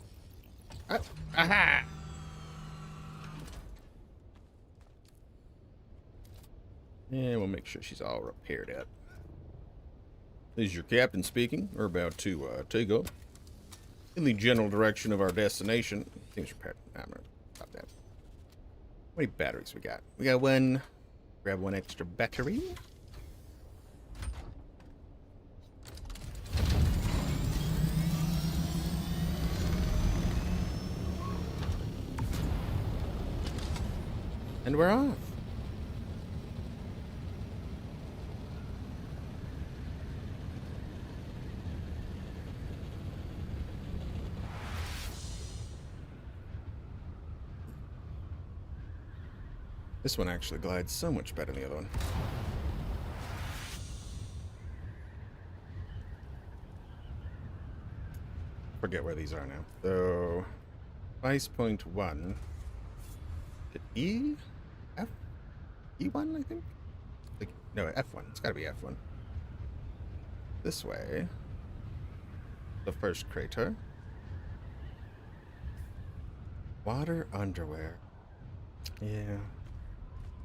Up. Aha! And we'll make sure she's all repaired up. This is your captain speaking. We're about to take off in the general direction of our destination. Things repaired. I'm gonna stop that. How many batteries we got? We got one. Grab one extra battery. And we're off. This one actually glides so much better than the other one. Forget where these are now. So, spice point 1. E? F? E1, I think? Like, no, F1. It's gotta be F1. This way. The first crater. Water underwear. Yeah.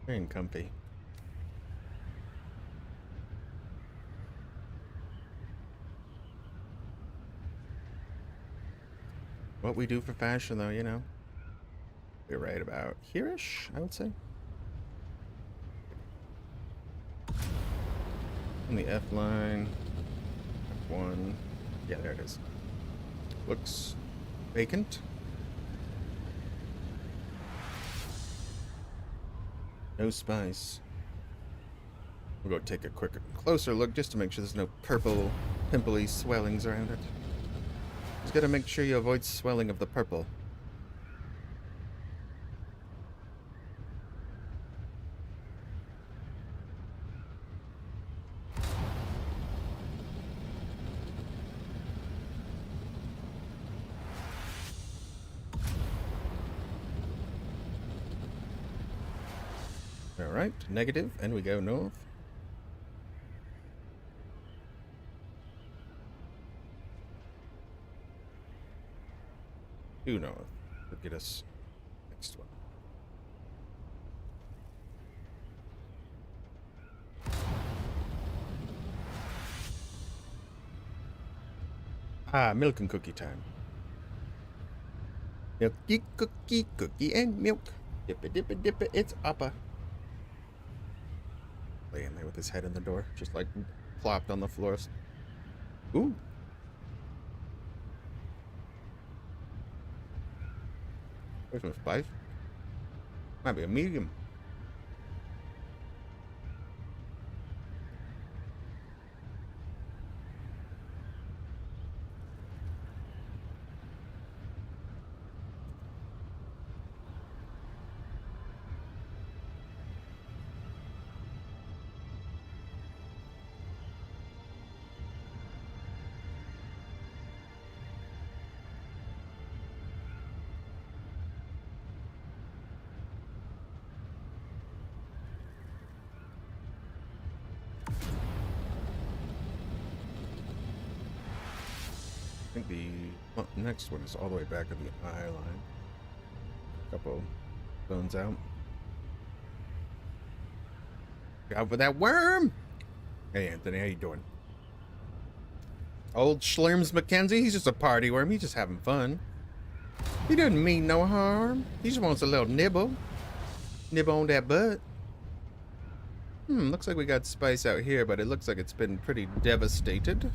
Very uncomfy. What we do for fashion, though, you know. We're right about here-ish, I would say. On the F line. F1. Yeah, there it is. Looks vacant. No spice. We'll go take a quicker, closer look just to make sure there's no purple, pimply swellings around it. Just gotta make sure you avoid swelling of the purple. Alright, negative, and we go north. Due north. Will get us next one. Ah, milk and cookie time. Milky cookie, cookie and milk. Dip it, dip it, dip it, it's upper. Laying there with his head in the door, just like plopped on the floor. Ooh. There's some spice. Might be a medium. the next one is all the way back in the eye line. Couple bones out. Out for that worm! Hey Anthony, how you doing? Old Schlerms Mackenzie, he's just a party worm. He's just having fun. He doesn't mean no harm. He just wants a little nibble. Nibble on that butt. Looks like we got spice out here, but it looks like it's been pretty devastated.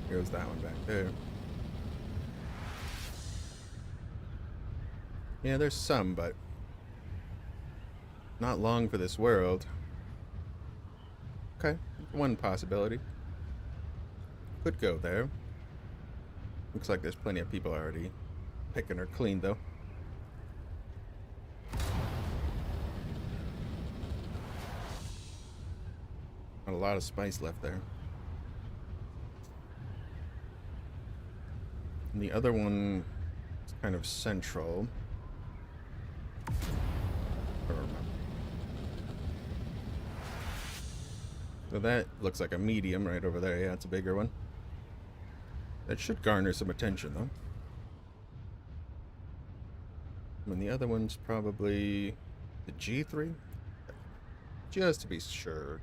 Here's that one back there. Yeah, there's some, but not long for this world. Okay, one possibility. Could go there. Looks like there's plenty of people already picking her clean, though. Not a lot of spice left there. And the other one is kind of central. I don't remember. So that looks like a medium right over there. Yeah, it's a bigger one. That should garner some attention, though. And the other one's probably the G3? Just to be sure.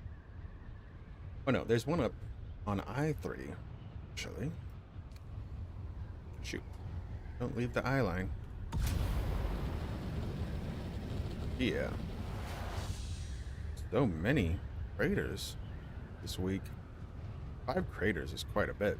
Oh no, there's one up on I3, actually. Shoot. Don't leave the eye line. Yeah. So many craters this week. 5 craters is quite a bit.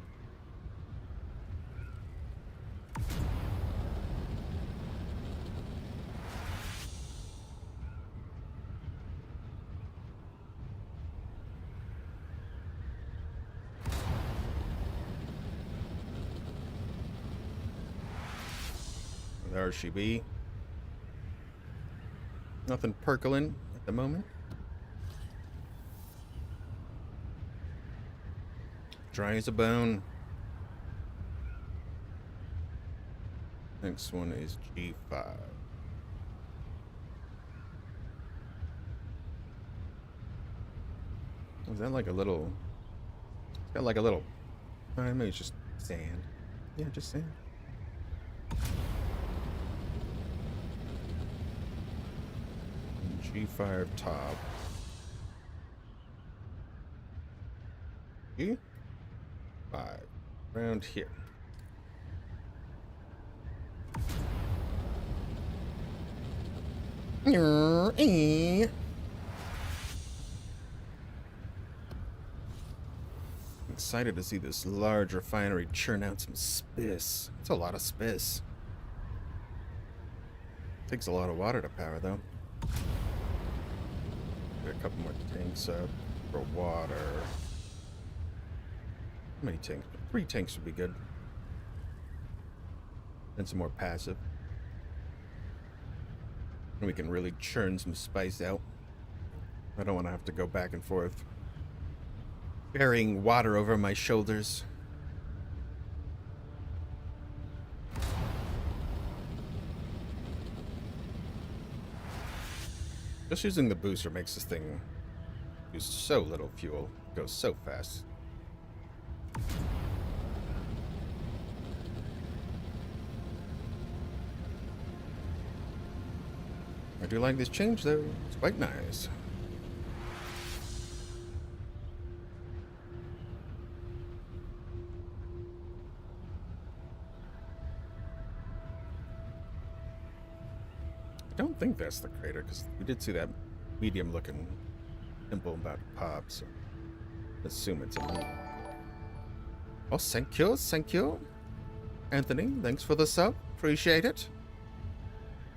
There she be. Nothing percolating at the moment. Dry as a bone. Next one is G5. Is that like a little... It's got like a little... maybe it's just sand. Yeah, just sand. G5 top. G5. Around here. Excited to see this large refinery churn out some spiss. It's a lot of spiss. Takes a lot of water to power, though. Get a couple more tanks up for water. How many tanks? 3 tanks would be good. And some more passive. And we can really churn some spice out. I don't want to have to go back and forth, carrying water over my shoulders. Just using the booster makes this thing use so little fuel. It goes so fast. I do like this change, though. It's quite nice. I don't think that's the crater, because we did see that medium-looking pimple about to pop, so assume it's a medium. Oh, thank you, thank you. Anthony, thanks for the sub. Appreciate it.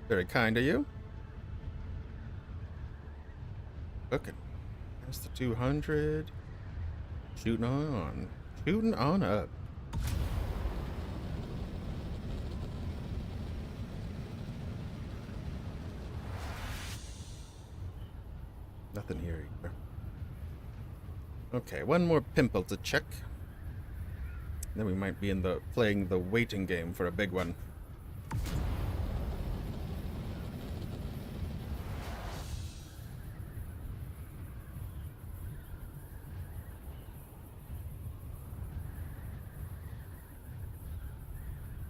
Very kind of you. Cooking. That's the 200. Shooting on. Shooting on up. Nothing here either. Okay, one more pimple to check. Then we might be in the playing the waiting game for a big one.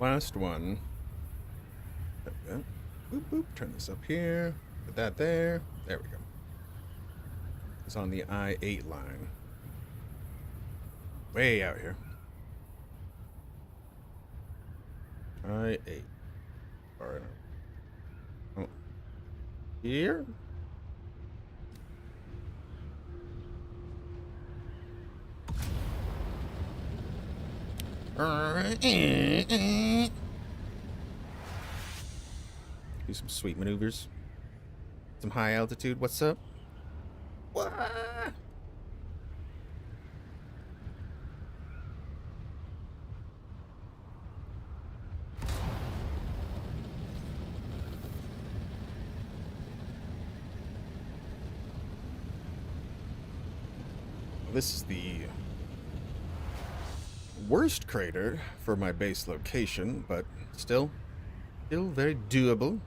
Last one. There we go. Boop, boop. Turn this up here. Put that there. There we go. It's on the I-8 line. Way out here. I-8. Far enough. Oh. Here? Do some sweet maneuvers. Some high altitude. What's up? What? This is the worst crater for my base location, but still very doable.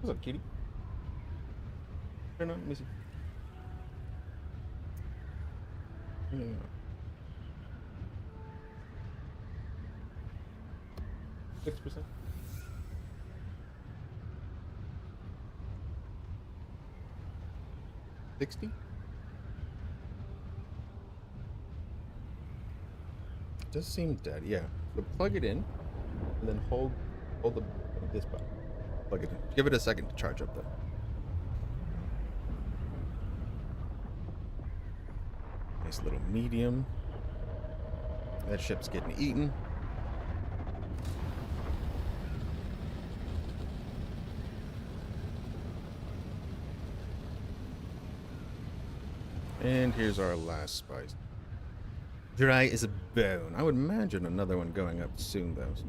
What's up, kitty? Turn on, let me see. Yeah. 6%. $60? Does seem dead, yeah. So plug it in and then hold this button. Plug it in. Give it a second to charge up though. Nice little medium. That ship's getting eaten. And here's our last spice. Dry as a bone. I would imagine another one going up soon though, so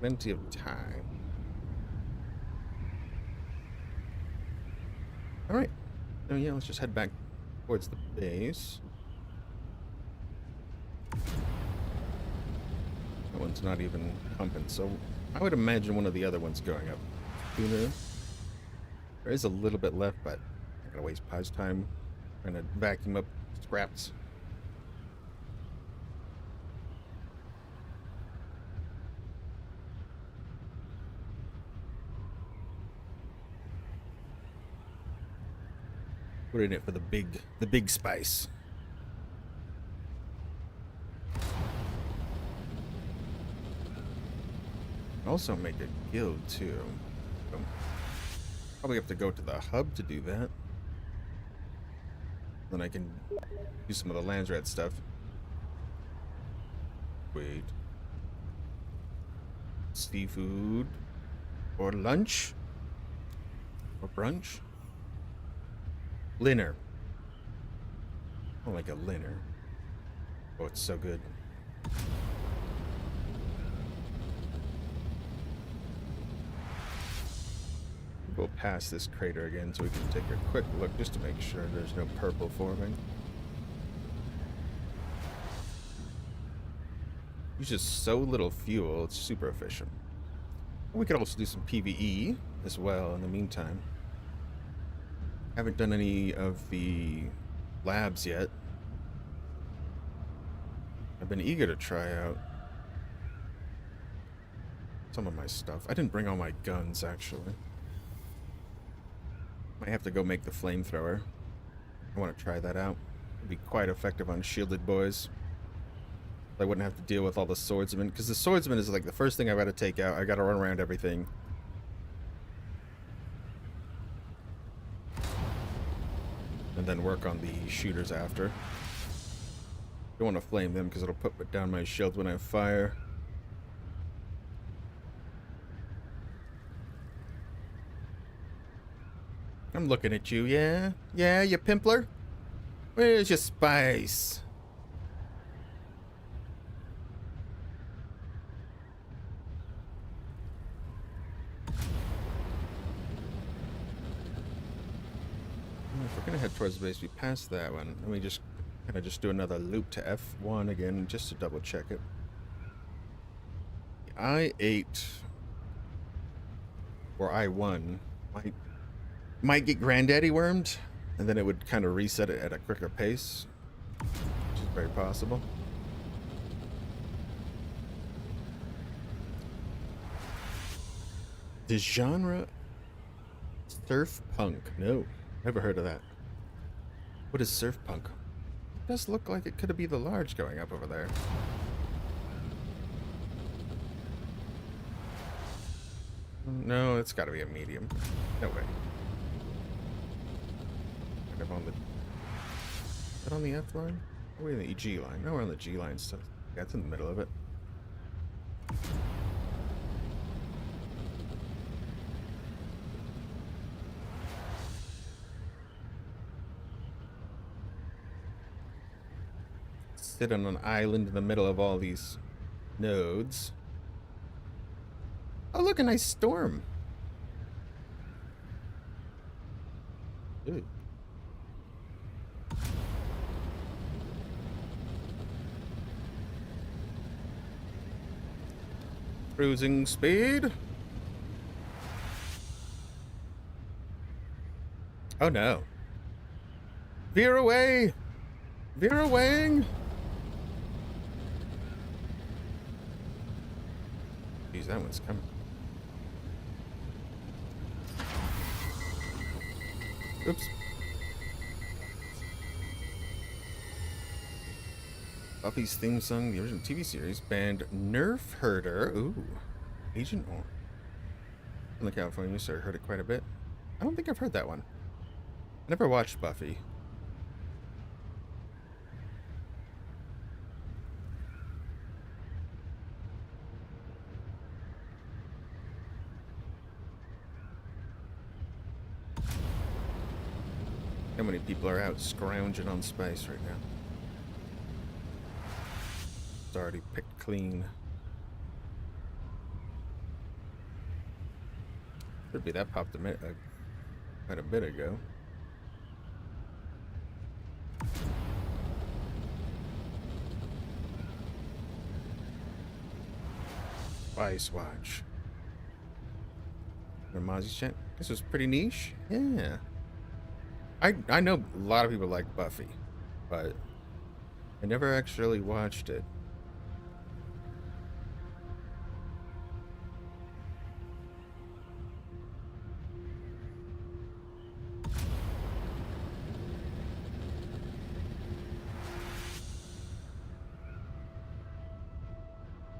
plenty of time. Alright. Oh yeah, let's just head back towards the base. That one's not even pumping, so I would imagine one of the other ones going up sooner. There is a little bit left, but I'm not gonna waste Pi's time trying to vacuum up scraps. Put in it for the big spice. Also make a guild too. Probably have to go to the hub to do that. Then I can do some of the Landsrat stuff. Wait. Seafood. Or lunch. Or brunch. Linner. I like a linner. Oh, it's so good. We'll pass this crater again so we can take a quick look just to make sure there's no purple forming. Uses so little fuel, it's super efficient. We could also do some PvE as well in the meantime. Haven't done any of the labs yet. I've been eager to try out some of my stuff. I didn't bring all my guns, actually. Might have to go make the flamethrower. I want to try that out. It'd be quite effective on shielded boys. I wouldn't have to deal with all the swordsmen, because the swordsman is like the first thing I gotta take out. I gotta run around everything. And then work on the shooters after. Don't want to flame them because it'll put down my shields when I fire. I'm looking at you, yeah? Yeah, you pimpler? Where's your spice? we're gonna head towards the base. We passed that one. Let me just kind of just do another loop to F1 again, just to double check it. I-8 or I-1 might get granddaddy wormed, and then it would kind of reset it at a quicker pace, which is very possible. The genre surf punk. No, never heard of that. What is surf punk? It does look like it could be the large going up over there. No, it's got to be a medium. No way. Kind of on the. Is that on the F line? Are we in the G line? No, we're on the G line stuff. Yeah, it's in the middle of it. Sit on an island in the middle of all these nodes. Oh, look, a nice storm. Ooh. Cruising speed. Oh no. Veer away. Veer away. Jeez, that one's coming. Oops. Buffy's theme song, the original TV series, banned Nerf Herder. Ooh. Agent Orange. In the California, so I heard it quite a bit. I don't think I've heard that one. I never watched Buffy. How many people are out scrounging on spice right now? It's already picked clean. Could be that popped quite a bit ago. Spice Watch. Ramazzi's chat. This was pretty niche. Yeah. I know a lot of people like Buffy, but I never actually watched it.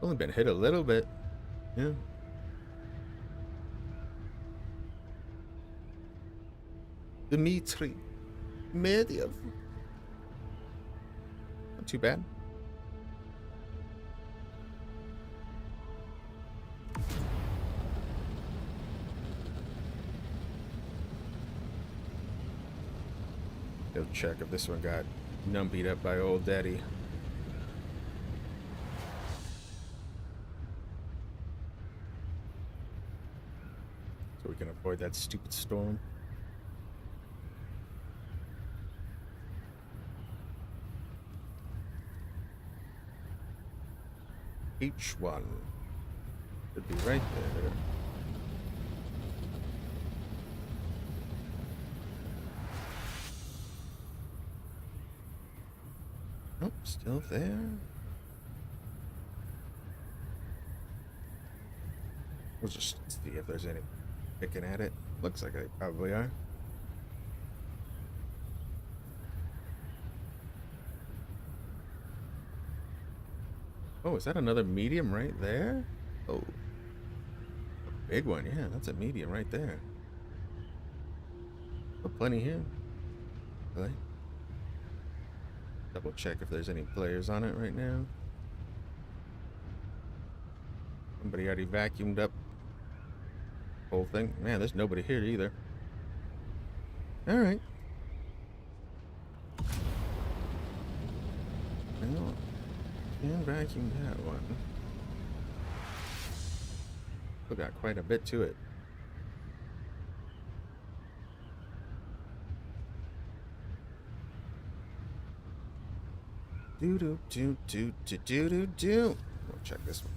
Only been hit a little bit. Yeah. Dmitri Medvedev. Not too bad. Go check if this one got numbied up by old daddy. So we can avoid that stupid storm. H1 should be right there. Oh, still there. We'll just see if there's any picking at it. Looks like they probably are. Oh, is that another medium right there? Oh. A big one, yeah, that's a medium right there. Oh, plenty here. Really? Double check if there's any players on it right now. Somebody already vacuumed up the whole thing. Man, there's nobody here either. Alright. Well, can vacuum that one. Still got quite a bit to it. Do do do do do do do do. We'll check this one.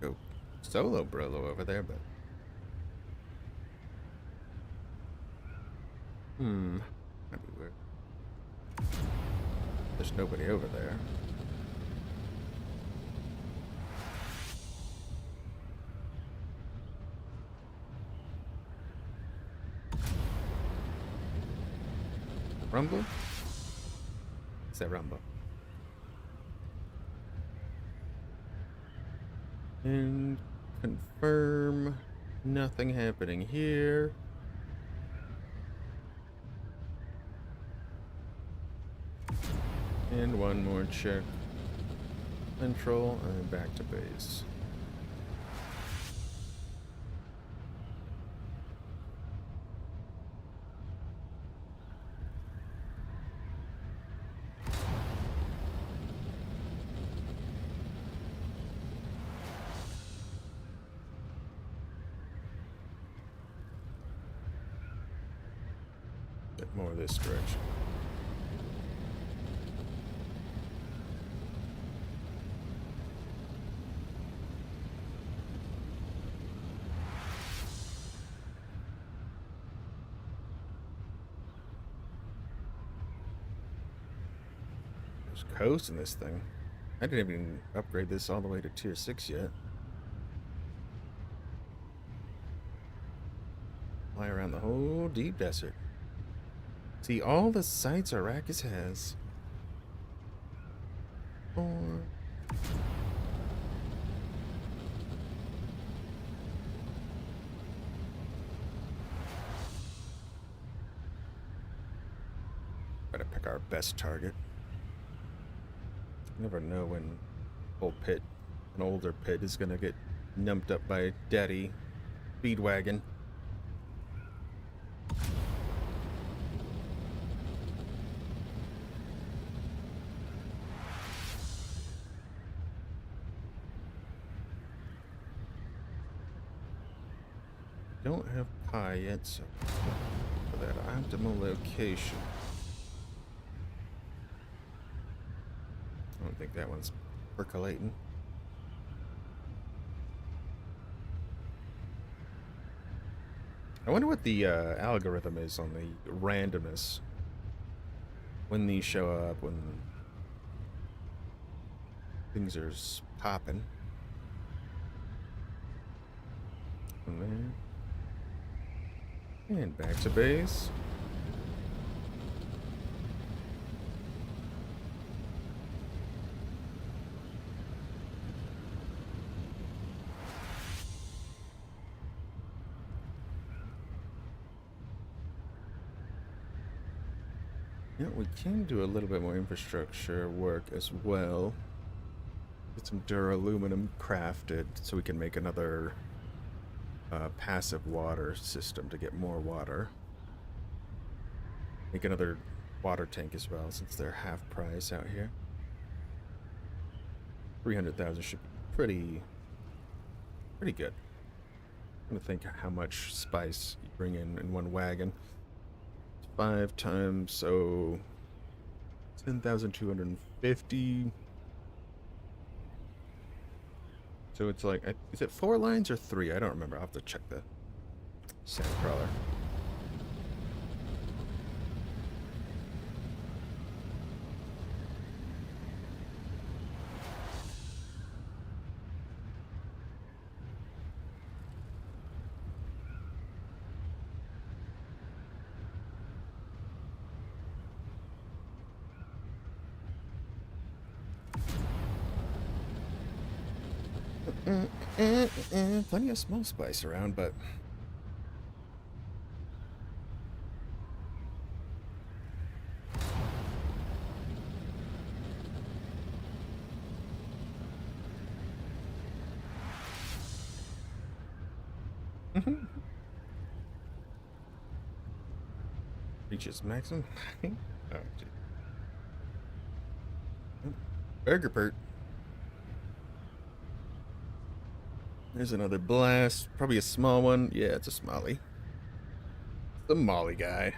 Go solo Brolo over there, but might be weird. There's nobody over there. Rumble? Is that Rumble? And confirm nothing happening here. And one more check. Central and back to base. Bit more this direction. There's coast in this thing. I didn't even upgrade this all the way to tier 6 yet. Fly around the whole deep desert. See all the sites Arrakis has. Or better pick our best target. You never know when old pit, an older pit, is gonna get numped up by daddy speedwagon. Don't have pie yet, so for that optimal location. I don't think that one's percolating. I wonder what the algorithm is on the randomness when these show up, when things are popping. And there. And back to base. Yeah, we can do a little bit more infrastructure work as well. Get some duraluminum crafted so we can make another passive water system to get more water. Make another water tank as well, since they're half price out here. 300,000 should be pretty good. I'm gonna think how much spice you bring in one wagon. 5 times, so 10,250. So it's like, is it 4 lines or 3? I don't remember. I'll have to check the sandcrawler. Plenty of small spice around, but Reaches maximum. Oh, gee. Burger Pert. There's another blast. Probably a small one. Yeah, it's a smolly. The molly guy.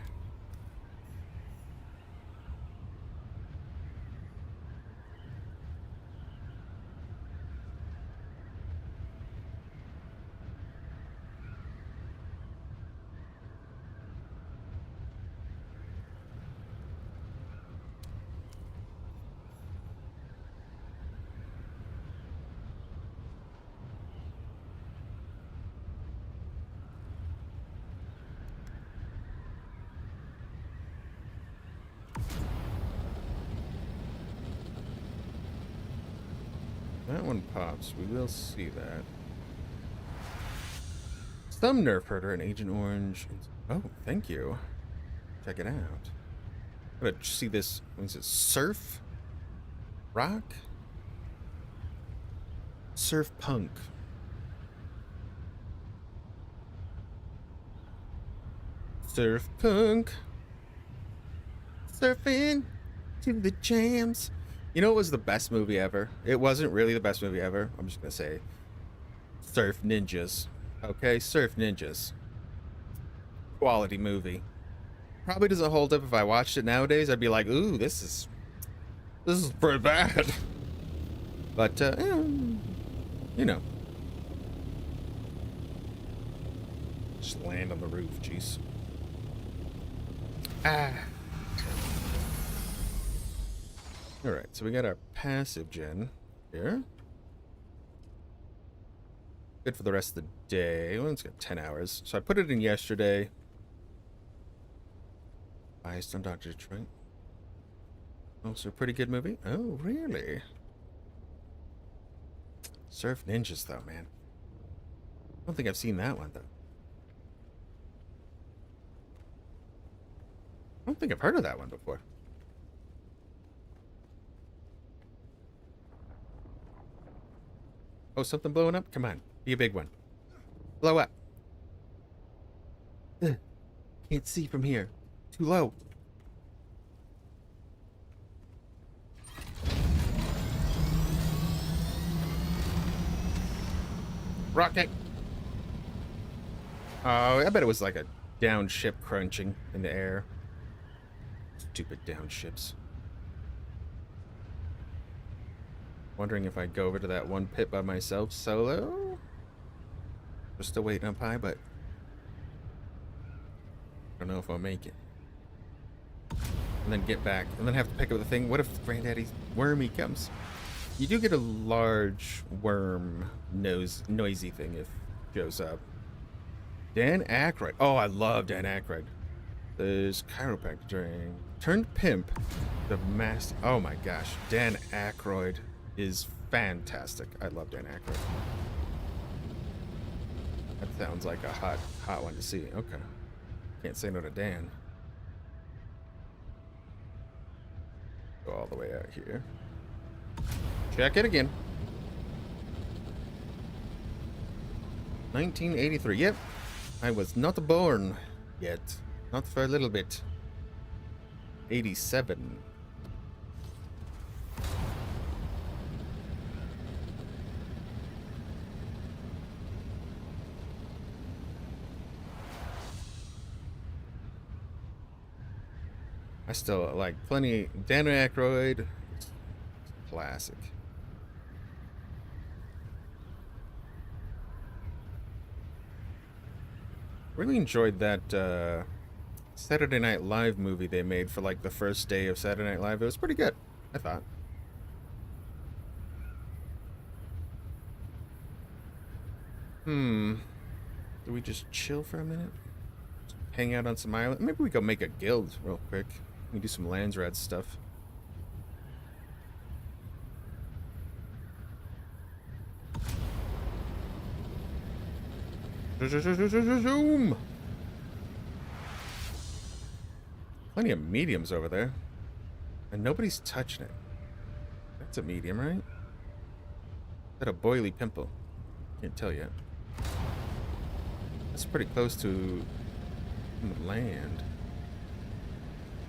That one pops. We will see that. Some Nerf Herder and Agent Orange. Oh, thank you. Check it out. I'm gonna see this. What is it? Surf? Rock? Surf Punk. Surf Punk. Surfing to the jams. You know what was the best movie ever? It wasn't really the best movie ever. I'm just gonna say Surf Ninjas. Okay, Surf Ninjas. Quality movie. Probably doesn't hold up if I watched it nowadays. I'd be like, ooh, this is pretty bad. But you know. Just land on the roof, jeez. Ah. Alright, so we got our passive gen here. Good for the rest of the day. Well, it's got 10 hours. So I put it in yesterday. Based on Dr. Detroit. Also a pretty good movie. Oh, really? Surf Ninjas, though, man. I don't think I've seen that one, though. I don't think I've heard of that one before. Oh, something blowing up? Come on. Be a big one. Blow up. Ugh. Can't see from here. Too low. Rocket. Oh, I bet it was like a down ship crunching in the air. Stupid down ships. Wondering if I'd go over to that one pit by myself solo. We're still waiting up high, but I don't know if I'll make it. And then get back, and then have to pick up the thing. What if Granddaddy's wormy comes? You do get a large worm noisy thing if it shows up. Dan Aykroyd. Oh, I love Dan Aykroyd. There's chiropractor during turned pimp. The master. Oh my gosh, Dan Aykroyd is fantastic. I love Dan Aykroyd. That sounds like a hot one to see. Okay, can't say no to Dan. Go all the way out here. Check it again. 1983. Yep. I was not born yet. Not for a little bit. 87. I still like plenty. Dan Aykroyd. Classic. Really enjoyed that Saturday Night Live movie they made for like the first day of Saturday Night Live. It was pretty good, I thought. Do we just chill for a minute? Just hang out on some island? Maybe we go make a guild real quick. We can do some Landsrad stuff. Zoom! Plenty of mediums over there. And nobody's touching it. That's a medium, right? Is that a boily pimple? Can't tell yet. That's pretty close to land.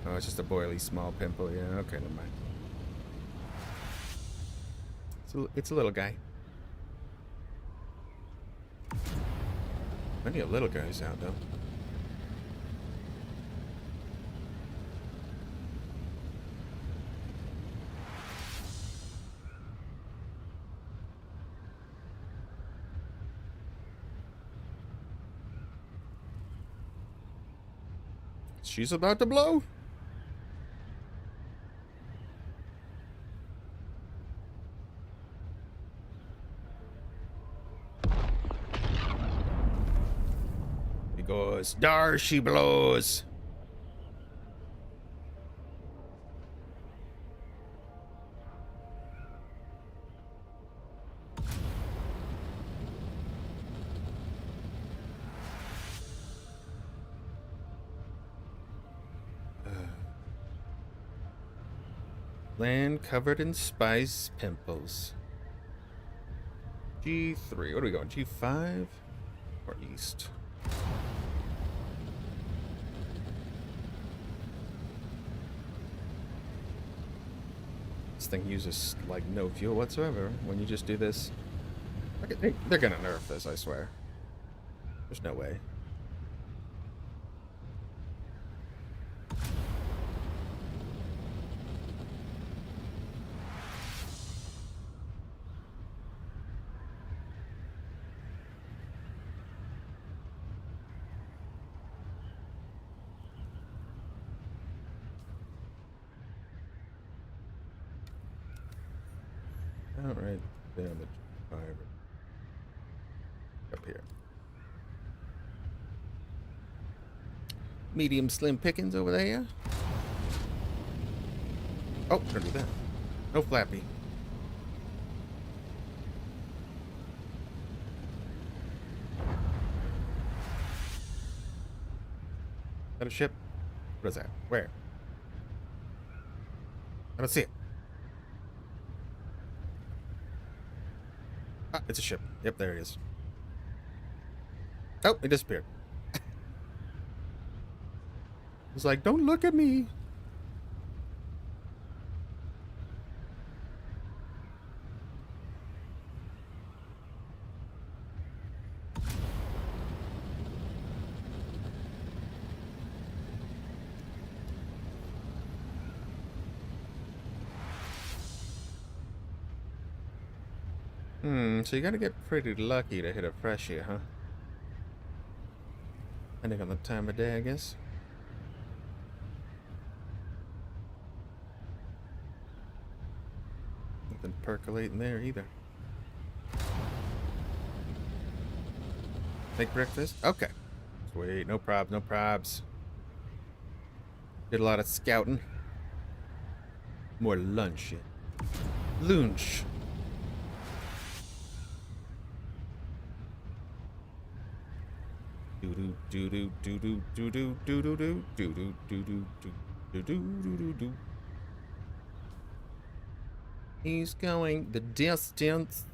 Oh, it's just a boily small pimple. Yeah, okay, never mind. It's a little guy. Plenty of little guys out, though. She's about to blow. He goes, "Dar she blows." Land covered in spice pimples. G3. What are we going? G5 or east? This thing uses like no fuel whatsoever when you just do this. They're gonna nerf this, I swear. There's no way. Alright, damage 5 up here. Medium slim pickings over there. Oh, don't do that. No flappy. Is that a ship? What is that? Where? I don't see it. Ah, it's a ship. Yep, there it is. Oh, it disappeared. It's like, don't look at me. So you gotta get pretty lucky to hit a freshie, huh? Depending on the time of day, I guess. Nothing percolating there either. Make breakfast? Okay. Sweet, no probs, no probs. Did a lot of scouting. More lunch. Lunch. He's going the distance.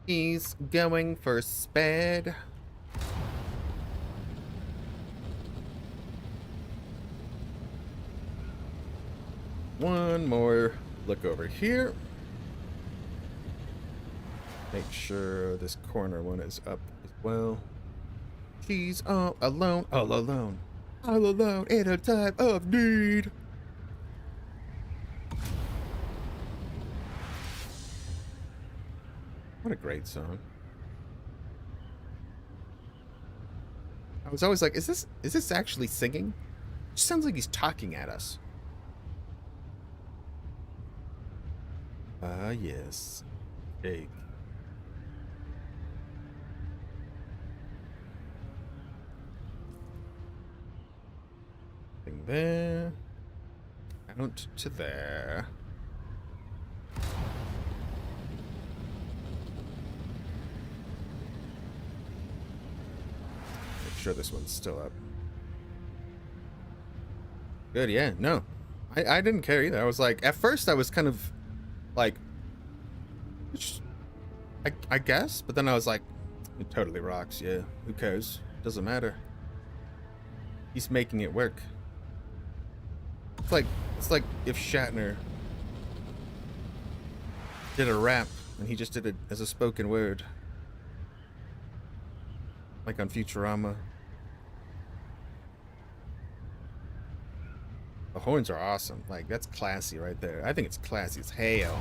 He's going for speed. One more look over here. Make sure this corner one is up as well. She's all alone, all alone, all alone in a time of need. What a great song. I was always like, is this actually singing? It sounds like he's talking at us. Ah, yes. Hey. There. Out to there. Make sure this one's still up. Good, yeah. No. I didn't care either. I was like, at first I was kind of like, I guess, but then I was like, it totally rocks, yeah. Who cares? Doesn't matter. He's making it work. It's like if Shatner did a rap and he just did it as a spoken word. Like on Futurama. The horns are awesome. Like, that's classy right there. I think it's classy as hell.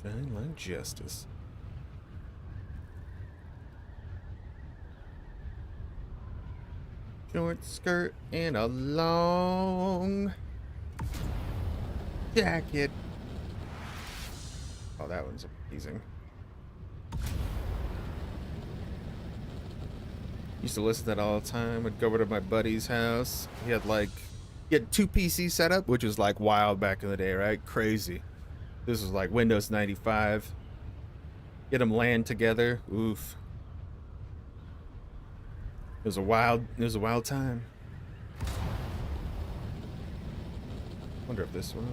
Shine like justice. Short skirt and a long jacket. Oh, that one's amazing. Used to listen to that all the time. I'd go over to my buddy's house. He had two PC set up, which was like wild back in the day, right? Crazy. This was like Windows 95. Get them LAN together. Oof. It was a wild time. Wonder if this one.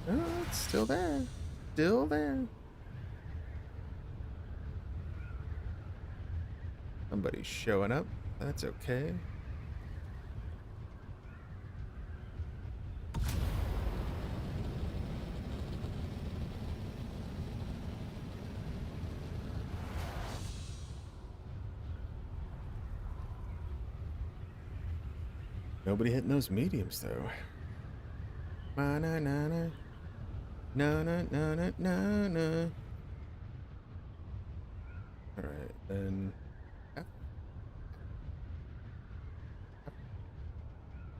Oh, it's still there. Still there. Somebody's showing up. That's okay. Nobody hitting those mediums though. Na na na na. Na na na na na na. Alright, then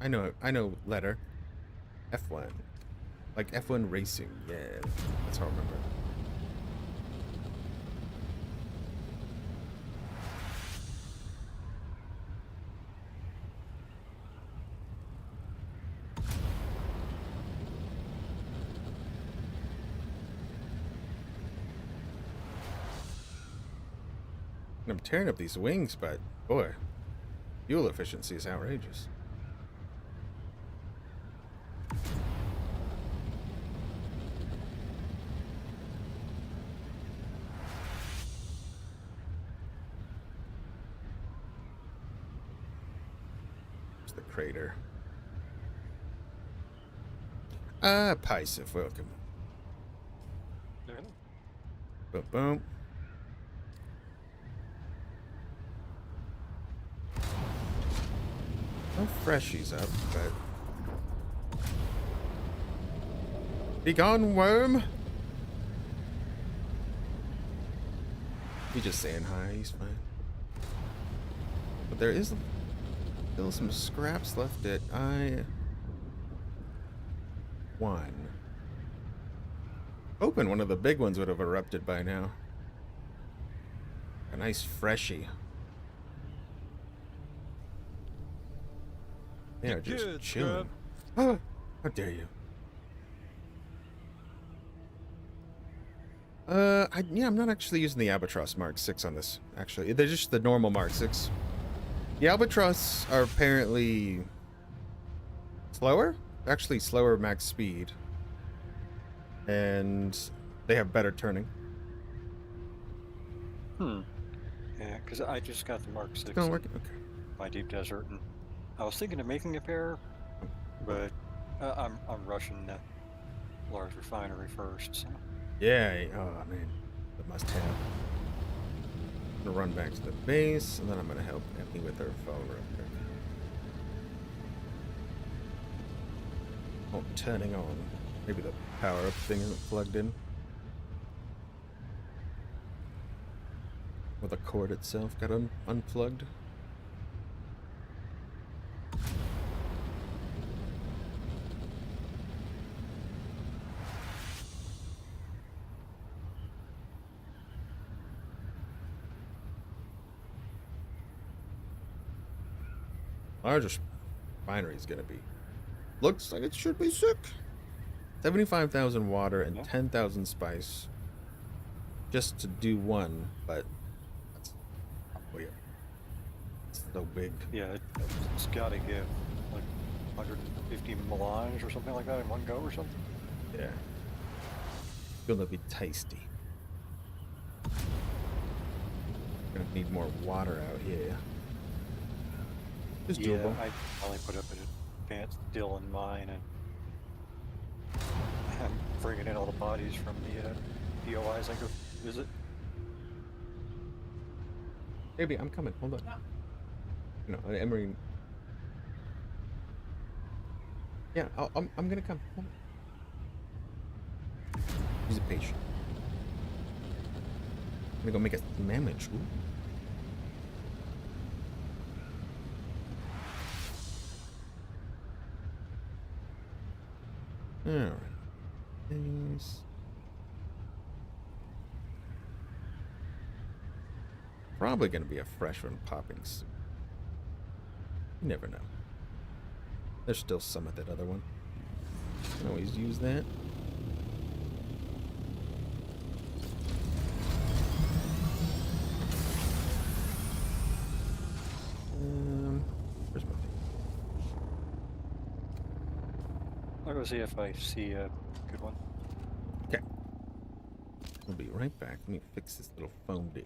I know letter. F1. Like F1 racing, yeah. That's how I remember. I'm tearing up these wings, but boy, fuel efficiency is outrageous. There's the crater. Paisive, welcome. Boom, boom. No freshies up, but... Be gone, worm! He's just saying hi, he's fine. But there is still some scraps left at I-1. Hoping one of the big ones would have erupted by now. A nice freshie. They are just chilling. Oh, how dare you? Yeah, I'm not actually using the Albatross Mark 6 on this, actually. They're just the normal Mark 6. The Albatross are apparently slower? Actually slower max speed. And they have better turning. Yeah, because I just got the Mark 6 Don't work. Okay. my Deep Desert, and I was thinking of making a pair, but I'm rushing that large refinery first. So. Yeah. Oh man, the must-have. I'm gonna run back to the base, and then I'm gonna help Emily with her phone real quick. Oh, turning on. Maybe the power-up thing isn't plugged in. Or the cord itself got unplugged. Largest refinery is gonna be. Looks like it should be sick. 75,000 water and 10,000 spice. Just to do one, but that's weird. It's so big. Yeah, it's got to give like 150 melange or something like that in one go or something. Yeah. Gonna be tasty. Gonna need more water out here. It's Yeah, doable. I only put up an advanced deal in mine, and I'm bringing in all the bodies from the POIs I go visit. Baby, I'm coming. Hold on. No, Emery. Yeah, I'm gonna come. Hold on. He's a patient. I'm gonna go make a sandwich. Ooh. Alright. Things. Probably gonna be a fresh one popping soon. You never know. There's still some of that other one. Can always use that. Where's my thing? I'll go see if I see a good one. Okay. I'll be right back. Let me fix this little phone deal.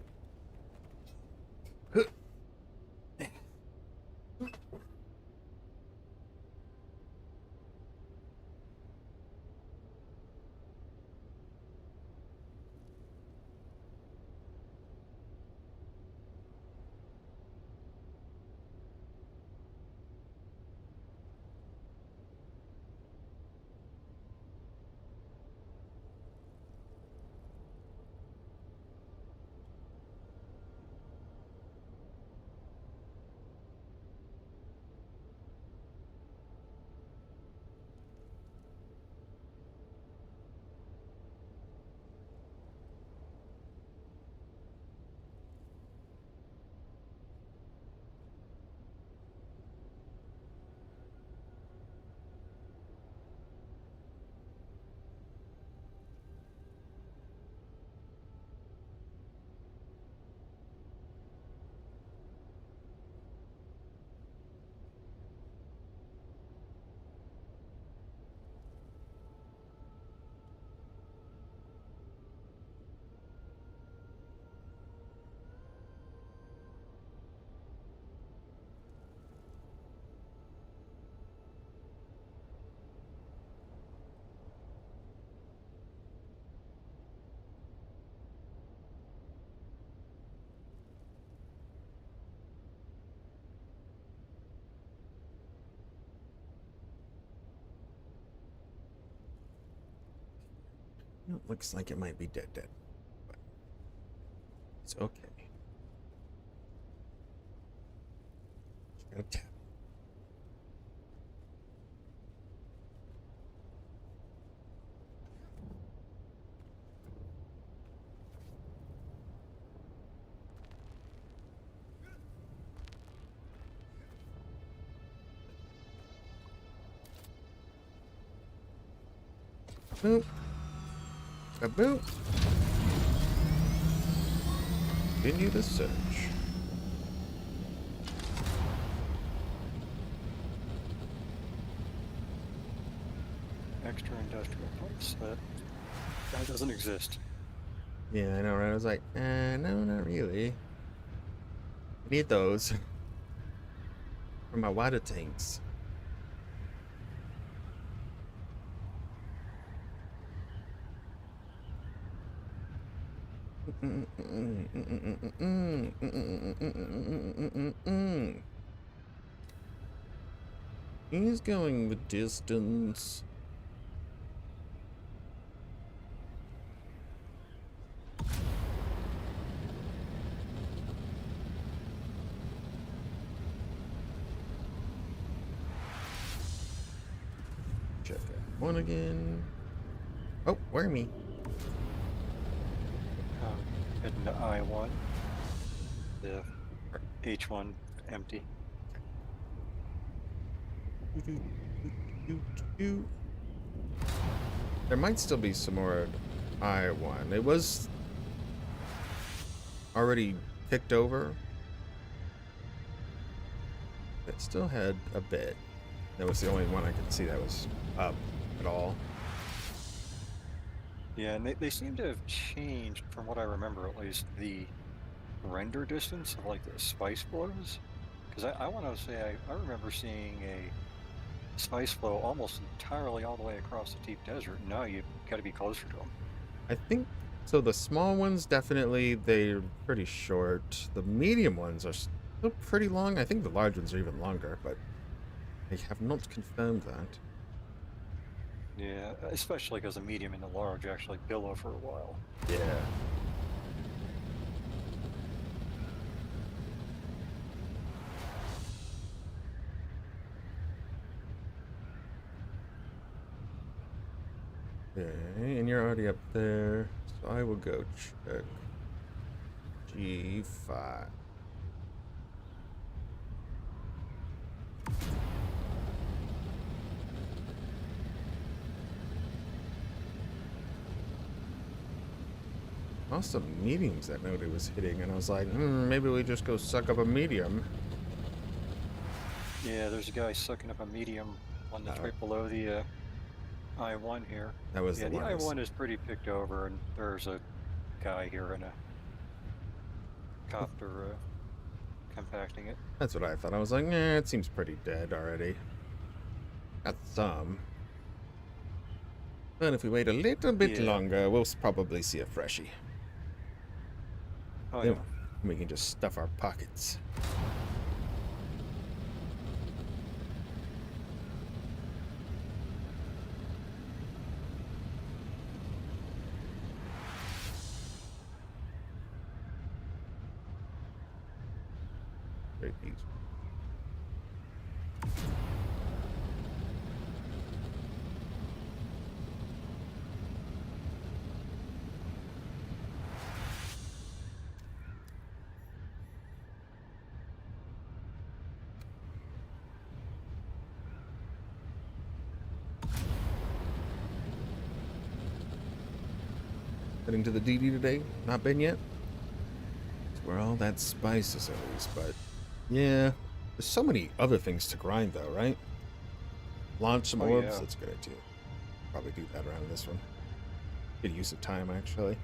It looks like it might be dead, but it's okay. Just gotta tap. Boop. Boop. Continue the search. Extra industrial parts that doesn't exist. Yeah, I know, right? I was like, no, not really. I need those for my water tanks. He's going the distance. Check out one again. Oh, wormy. Heading to I1. The H1 empty. There might still be some more I1. It was already picked over. It still had a bit. That was the only one I could see that was up at all. Yeah, and they seem to have changed, from what I remember at least, the render distance of like the spice flows? Because I want to say I remember seeing a spice flow almost entirely all the way across the deep desert. Now you've got to be closer to them. I think so. The small ones definitely they're pretty short. The medium ones are still pretty long. I think the large ones are even longer, but I have not confirmed that. Yeah, especially because the medium and the large actually billow for a while. Yeah. Okay, and you're already up there, so I will go check G5. Saw some mediums that nobody was hitting, and I was like, maybe we just go suck up a medium. Yeah, there's a guy sucking up a medium one that's right below the I-1 here. That was Yeah, the the one. I-1 is pretty picked over, and there's a guy here in a copter compacting it. That's what I thought. I was like, it seems pretty dead already. Got some. But if we wait a little bit longer, we'll probably see a freshie. Oh, Then yeah. we can just stuff our pockets. Very easy. Heading to the DD today? Not been yet? It's where all that spice is at least, but yeah. There's so many other things to grind though, right? Launch some orbs, Yeah. that's a good idea. Probably do that around this one. Good use of time actually.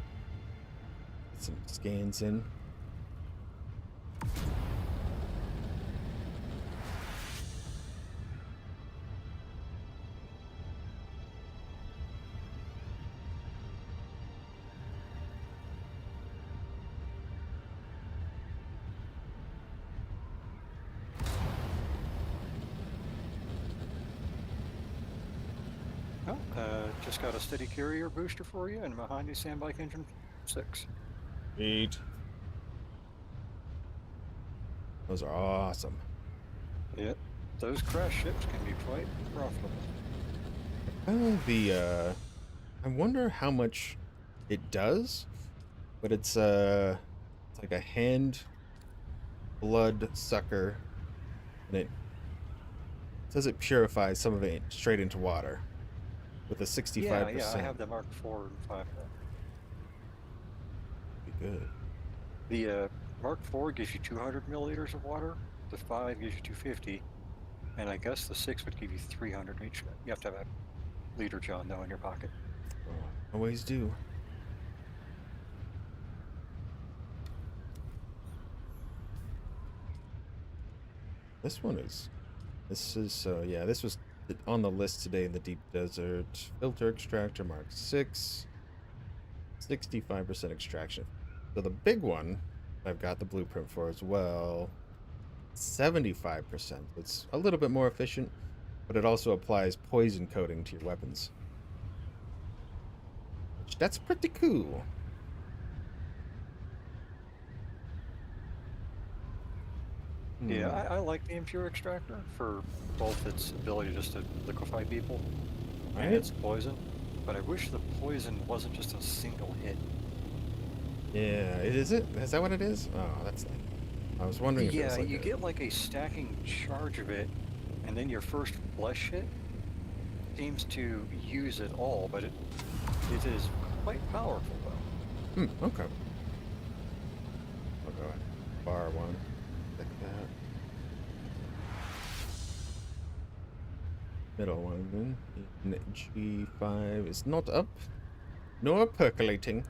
Get some scans in. Oh, just got a steady carrier booster for you, and behind you, Sandbike Engine 6. Sweet. Those are awesome. Yep, those crash ships can be quite profitable. I wonder how much it does, but it's like a hand blood sucker, and it says it purifies some of it straight into water with a 65%. Yeah, I have the Mark IV and 5. Be good. The Mark IV gives you 200 milliliters of water, the 5 gives you 250, and I guess the 6 would give you 300 each. You have to have a liter John, though, in your pocket. Always do. This is yeah, this was on the list today in the deep desert. Filter extractor Mark 6, 65% extraction. So the big one I've got the blueprint for as well, 75%. It's a little bit more efficient, but it also applies poison coating to your weapons. That's pretty cool. Yeah, I like the impure extractor for both its ability just to liquefy people and its poison, but I wish the poison wasn't just a single hit. Yeah, is it? Is that what it is? Oh, that's nice. I was wondering if it was Yeah, like you get like a stacking charge of it, and then your first flesh hit seems to use it all, but it is quite powerful though. Okay. I'll go ahead. Bar one. Like that. Middle one then. G5 is not up, nor percolating.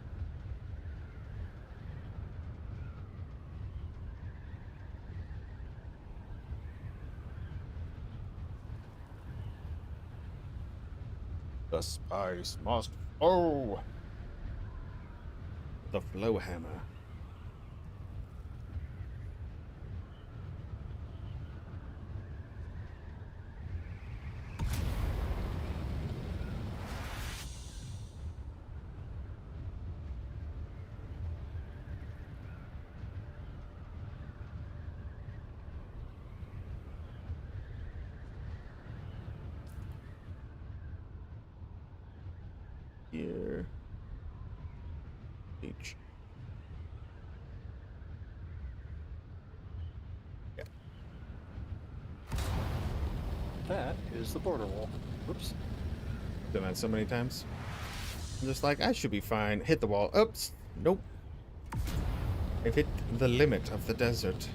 The spice must flow. The flow hammer. Here. H. Yeah. That is the border wall. Whoops. Done that so many times. I'm just like, I should be fine. Hit the wall. Oops. Nope. I've hit the limit of the desert.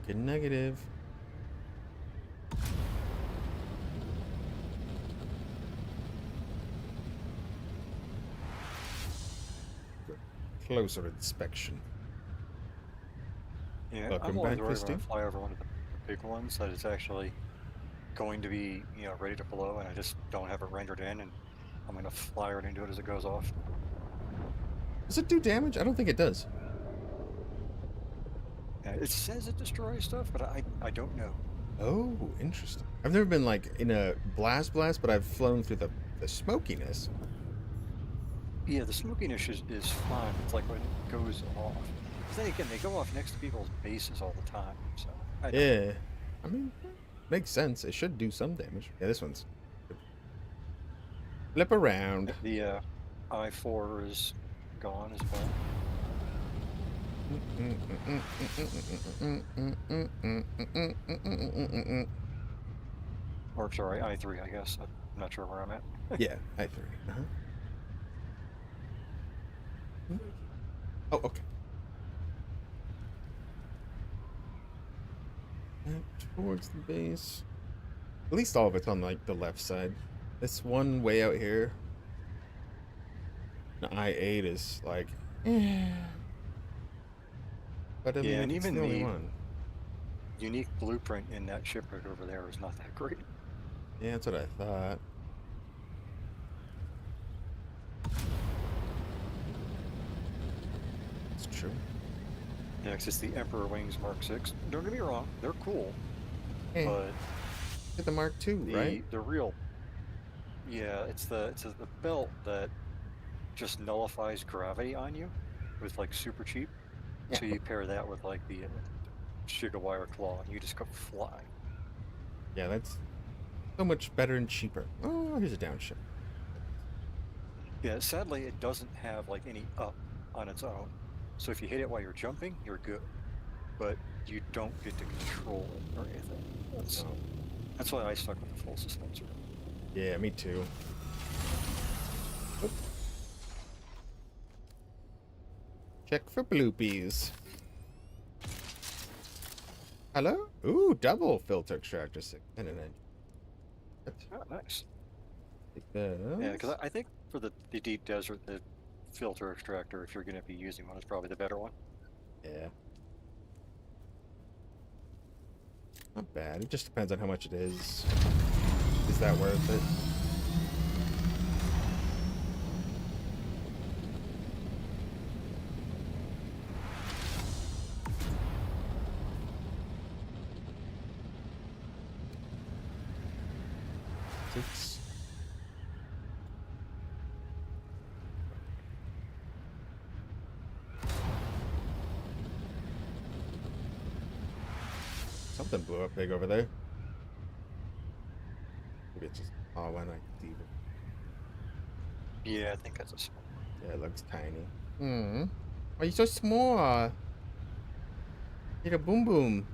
Good negative. Closer inspection. Yeah, Welcome I'm always back, worried when I Christine. fly over one of the big ones that it's actually going to be, ready to blow, and I just don't have it rendered in, and I'm going to fly right into it as it goes off. Does it do damage? I don't think it does. Yeah, it says it destroys stuff, but I don't know. Oh, interesting. I've never been like in a blast, but I've flown through the smokiness. Yeah, the smokiness is fine. It's like when it goes off. But then again, they go off next to people's bases all the time, so I don't know. Yeah. I mean, makes sense. It should do some damage. Yeah, this one's good. Flip around. The I-4 is gone as well. Or sorry, I-3, I guess. I'm not sure where I'm at. Yeah, I 3. Oh, okay. Back towards the base. At least all of it's on like the left side. This one way out here, the I-8 is like, eh. But I mean, Yeah, and if it's even the only the one. unique blueprint in that shipwreck over there is not that great. Yeah, that's what I thought. It's true. Yeah, 'cause it's the Emperor Wings Mark 6. Don't get me wrong, they're cool, Hey, but get the Mark II, right? the real, yeah, it's the belt that just nullifies gravity on you with like super cheap. Yeah. So you pair that with like the Gigawire Claw, and you just go fly. Yeah, that's so much better and cheaper. Oh, here's a downshift. Yeah, sadly, it doesn't have like any up on its own. So if you hit it while you're jumping, you're good, but you don't get to control it or anything. That's why I stuck with the full suspensor. Yeah, me too. Oop. Check for bloopies. Hello? Ooh, double filter extractor 6 and an engine. Oh, nice. Take those. Yeah, because I think for the deep desert, the filter extractor, if you're going to be using one, is probably the better one. Yeah. Not bad. It just depends on how much it is. Is that worth it? Six. Something blew up big over there. Maybe it's just when I see it. Yeah, I think that's a small. Yeah, it looks tiny. Hmm. Why are you so small? You're a boom boom.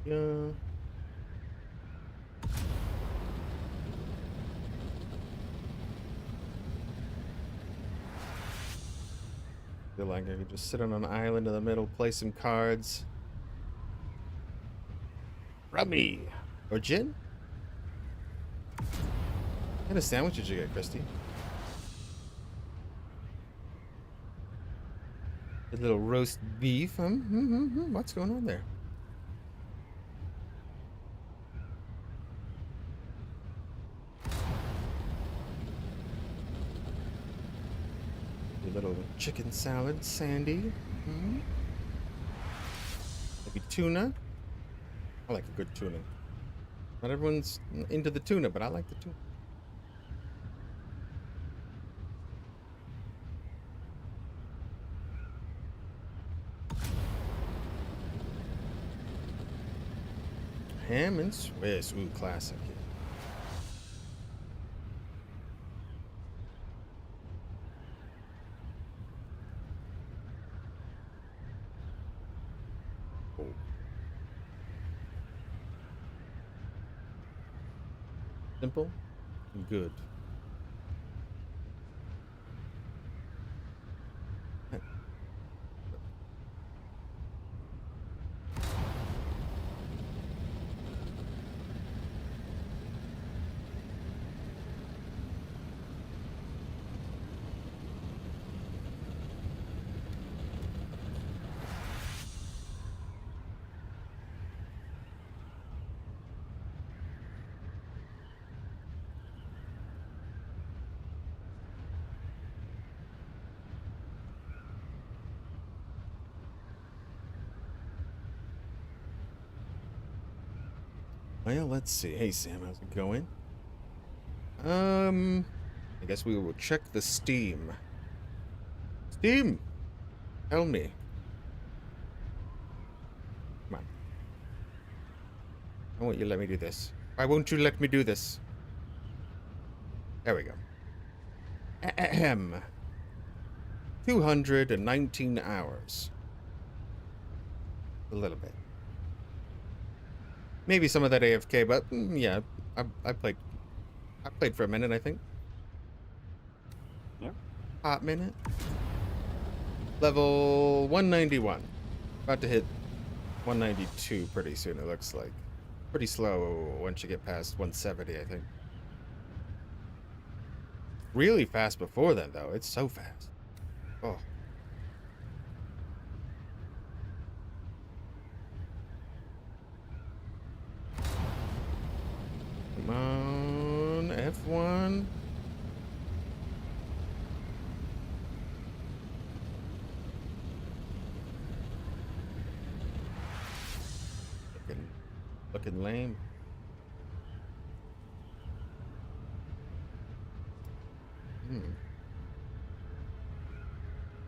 Yeah. Feel like I could just sit on an island in the middle, play some cards. Rummy! Or gin? What kind of sandwich did you get, Christy? A little roast beef. What's going on there? A little chicken salad, Sandy. Maybe tuna. I like a good tuna. Not everyone's into the tuna, but I like the tuna. Ham and Swiss. Ooh, classic. Oh. Simple and good. Well, let's see. Hey, Sam, how's it going? I guess we will check the Steam. Steam! Tell me. Come on. Why won't you let me do this? Why won't you let me do this? There we go. Ahem. 219 hours. A little bit. Maybe some of that AFK, but yeah, I played for a minute, I think. Yeah. Hot minute. Level 191. About to hit 192 pretty soon, it looks like. Pretty slow once you get past 170, I think. Really fast before then, though. It's so fast. Oh. Come on, F1. Looking lame.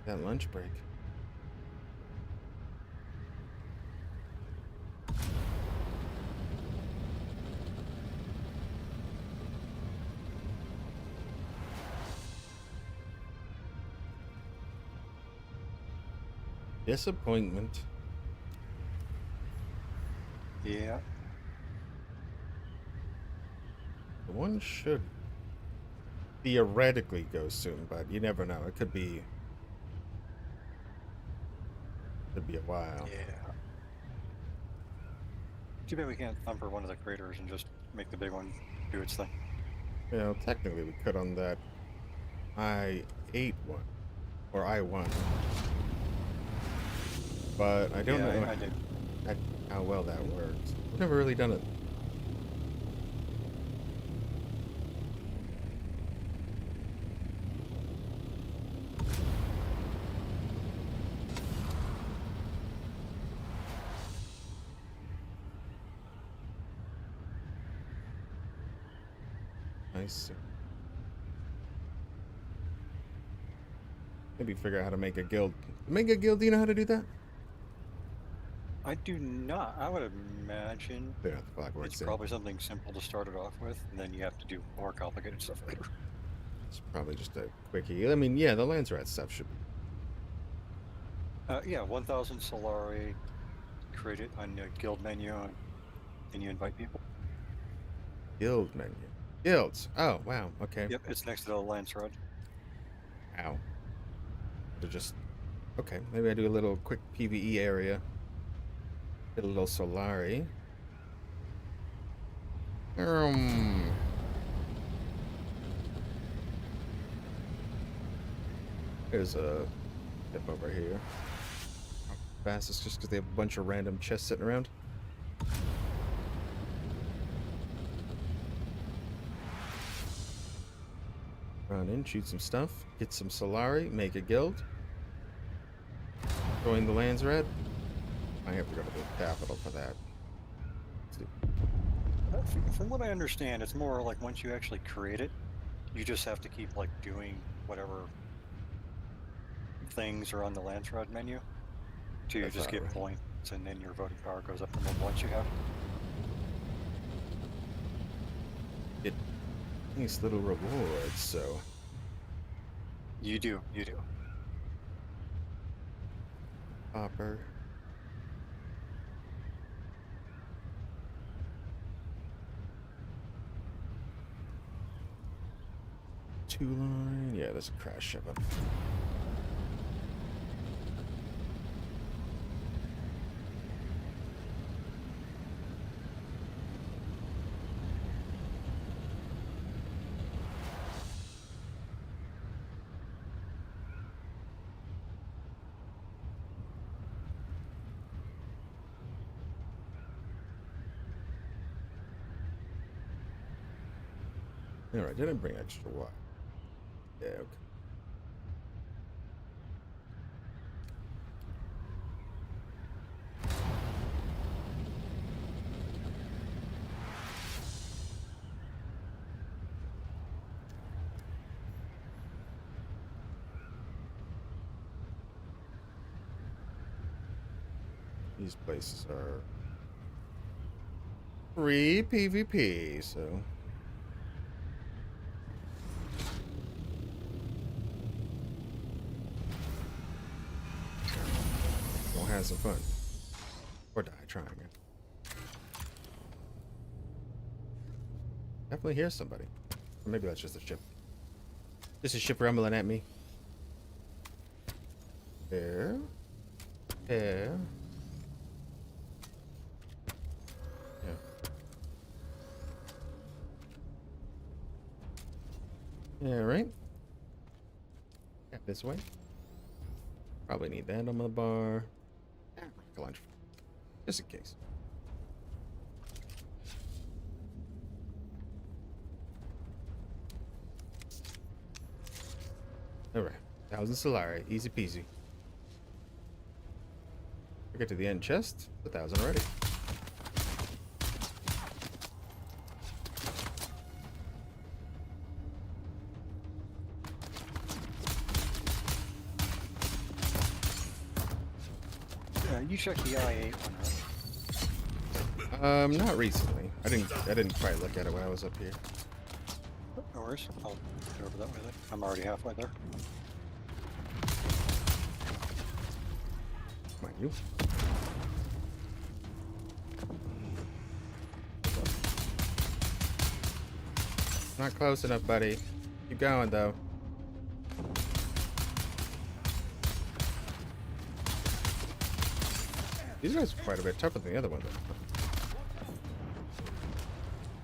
That lunch break. Disappointment. Yeah. The one should theoretically go soon, but you never know. It could be a while. Yeah. Too bad we can't thumper one of the craters and just make the big one do its thing. You know, technically we could on that I-8 one or I-1, but I don't know I did. how well that works. I've never really done it. Nice. Maybe figure out how to make a guild. Make a guild, do you know how to do that? I do not. I would imagine Yeah, the flag works. it's probably something simple to start it off with, and then you have to do more complicated stuff later. It's probably just a quickie. I mean, yeah, the Lands Rat stuff should be. Yeah, 1,000 Solari. Create it on the guild menu. and you invite people. Guild menu. Guilds. Oh, wow. Okay. Yep, it's next to the lance rod. Wow. To just. Okay. Maybe I do a little quick PvE area. Get a little Solari. There's a tip over here. How fast? It's just because they have a bunch of random chests sitting around. Run in, shoot some stuff, get some Solari, make a guild. Join the Landsred. I have to go to the capital for that. Let's see. From what I understand, it's more like once you actually create it, you just have to keep like doing whatever things are on the lance rod menu to That's just not get right. points, and then your voting power goes up the more points you have. Get nice little rewards, so. You do. Hopper. Two line. Yeah, there's a crash ship up. Alright, didn't bring extra wire. Yeah, okay. These places are free PvP, so. We'll have some fun. Or die trying it. Definitely hear somebody. Or maybe that's just a ship. This is ship rumbling at me. There. There. Yeah. Yeah, right? Yeah, this way. Probably need that on the bar. Lunch. Just in case. Alright. 1,000 Solari. Easy peasy. We get to the end chest. 1,000 already. You checked the I-8 one, right? Not recently. I didn't quite look at it when I was up here. No worries. I'll get over that way then. I'm already halfway there. Come on, you. Not close enough, buddy. Keep going, though. These guys are quite a bit tougher than the other one, though.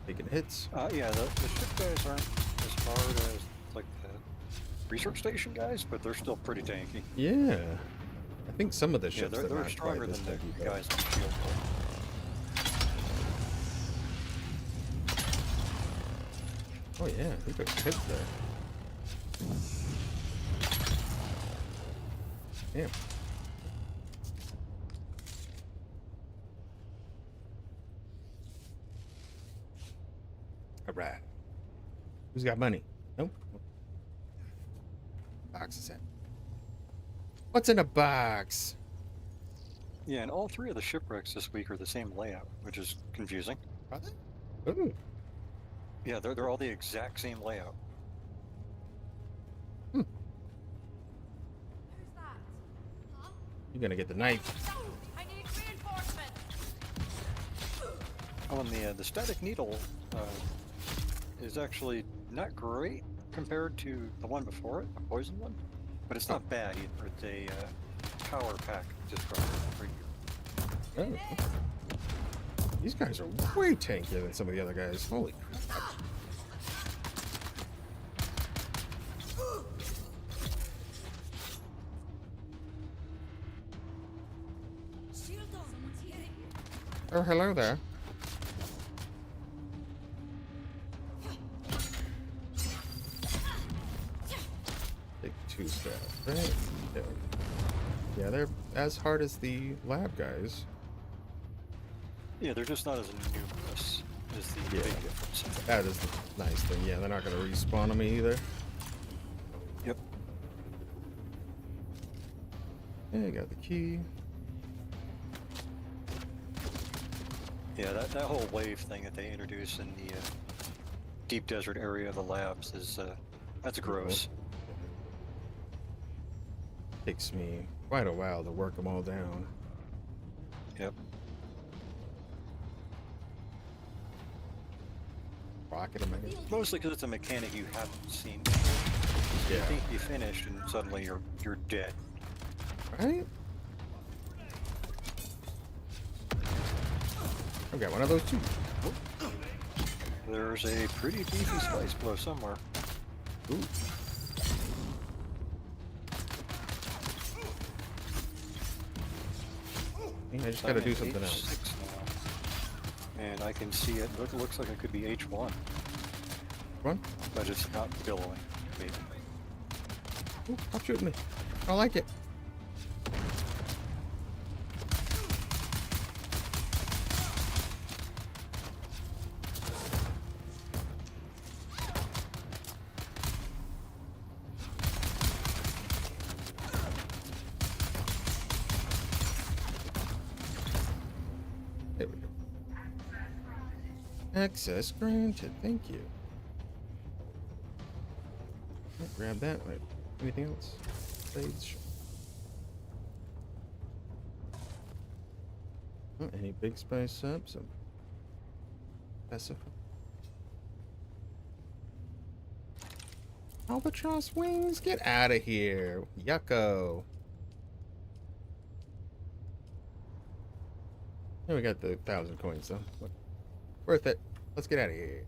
Taking hits. Yeah, the ship guys aren't as hard as like the research station guys, but they're still pretty tanky. Yeah. I think some of the Yeah, ships they're are not stronger quite this than the tanky, but- guys on shield. Oh yeah, we took hits there. Damn. Alright. Who's got money? Nope. Box is in. What's in a box? Yeah, and all three of the shipwrecks this week are the same layout, which is confusing. Are they? Ooh. Yeah, they're all the exact same layout. Who's that? Huh? You're gonna get the knife. I need reinforcements. Oh, and the static needle is actually not great compared to the one before it, the poison one, but it's not bad either. It's a power pack just for you. Oh. These guys are way tankier than some of the other guys. Holy crap. Oh, hello there. Take 2 stabs, right? There. Yeah, they're as hard as the lab guys. Yeah, they're just not as numerous is the Yeah. big difference. That is the nice thing. Yeah, they're not going to respawn on me either. Yep. Yeah, got the key. Yeah, that whole wave thing that they introduce in the deep desert area of the labs is that's gross. Takes me quite a while to work them all down. Yep. Rocket them, I guess. Mostly because it's a mechanic you haven't seen before. You Yeah. think you finished and suddenly you're dead. Right? I've got one of those too. There's a pretty beefy spice blow somewhere. Ooh. I just gotta I'm do in something else. H6 now. And I can see it. It looks like it could be H1, One. but it's not billowing. Maybe. Ooh, stop shooting me. I don't like it. There we go. Access granted. Thank you. I'll grab that. Wait, anything else? Sage. Oh, any big spice up? Some specify. Albatross wings, get out of here. Yucko. Yeah, we got the 1,000 coins though. Worth it. Let's get out of here.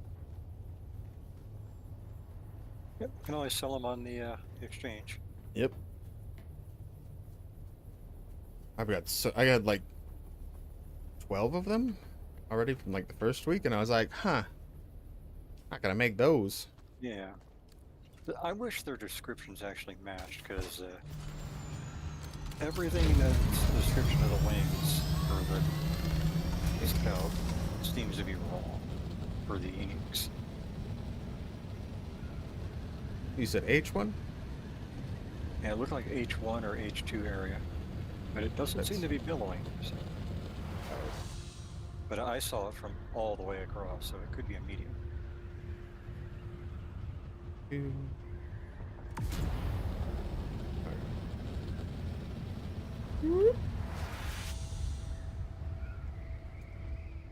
Yep. Can always sell them on the exchange. Yep. I got like 12 of them already from like the first week, and I was like, huh, not gonna make those. Yeah. I wish their descriptions actually matched, because everything that's the description of the wings for the scout seems to be wrong for the Enix. You said H1? Yeah, it looked like H1 or H2 area, but it doesn't seem to be billowing. So. But I saw it from all the way across, so it could be a medium. Two.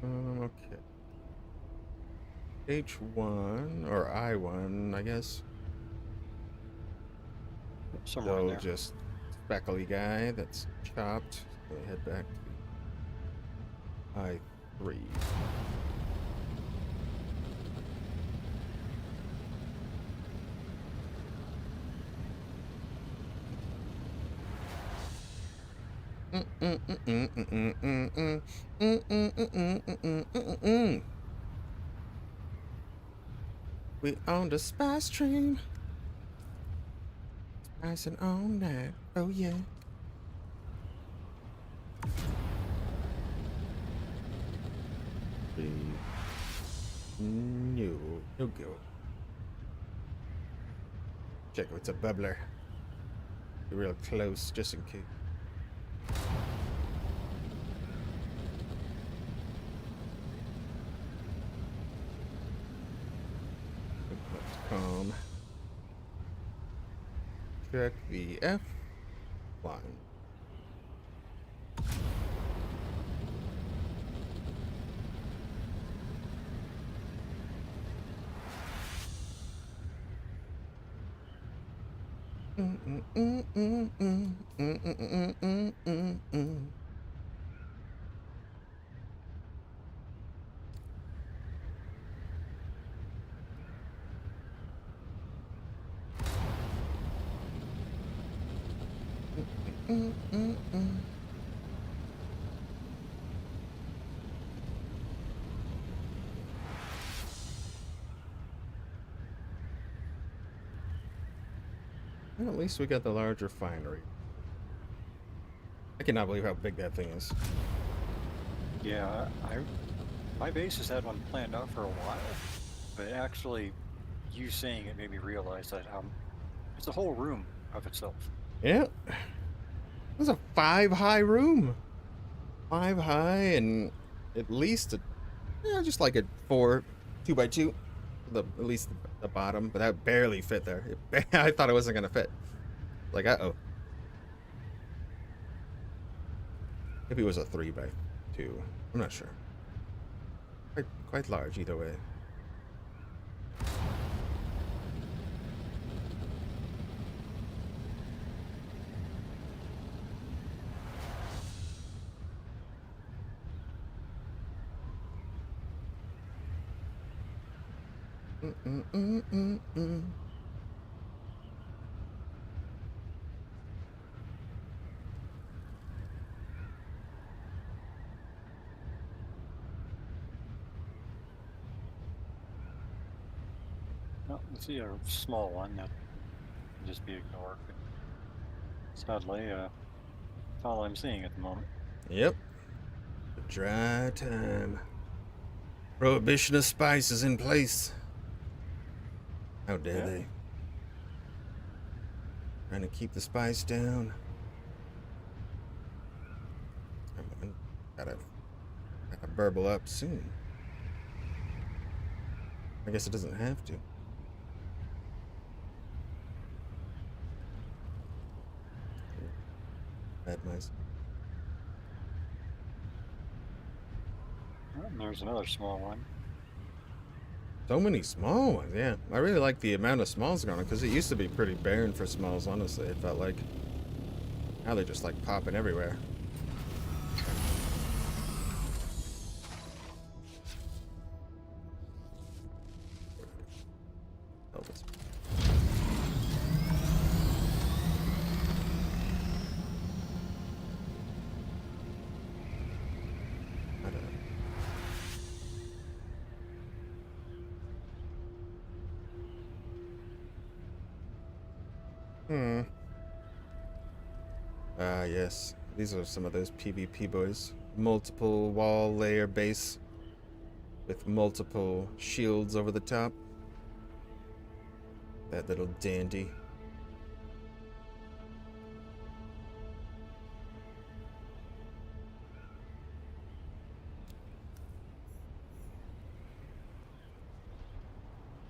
Okay. H1 or I1, I guess. Somewhere in So there. just speckly guy that's chopped. So we head back to I3. We on the spice train. Spicing all night. Oh yeah. No, no go. Check if it's a bubbler. Be real close, just in case. Calm. Check the F line. Well, at least we got the large refinery. I cannot believe how big that thing is. Yeah, my base has had one planned out for a while, but actually, you saying it made me realize that it's a whole room of itself. Yeah. It's a 5-high room. 5 high and at least just like a 2x2. At least the bottom, but that barely fit there. I thought it wasn't gonna fit. Like, uh-oh. Maybe it was a 3x2. I'm not sure. Quite large either way. No, let's see a small one that can just be ignored. But sadly, that's all I'm seeing at the moment. Yep. Dry time. Prohibition of spice is in place. How dare Yeah. they? Trying to keep the spice down. I'm gotta burble up soon. I guess it doesn't have to. Bad mice. Oh, and there's another small one. So many small ones, yeah. I really like the amount of smalls going on because it used to be pretty barren for smalls, honestly. It felt like. Now they're just like popping everywhere. Oh, this. I don't know. Yes. These are some of those PvP boys. Multiple wall layer base with multiple shields over the top. That little dandy.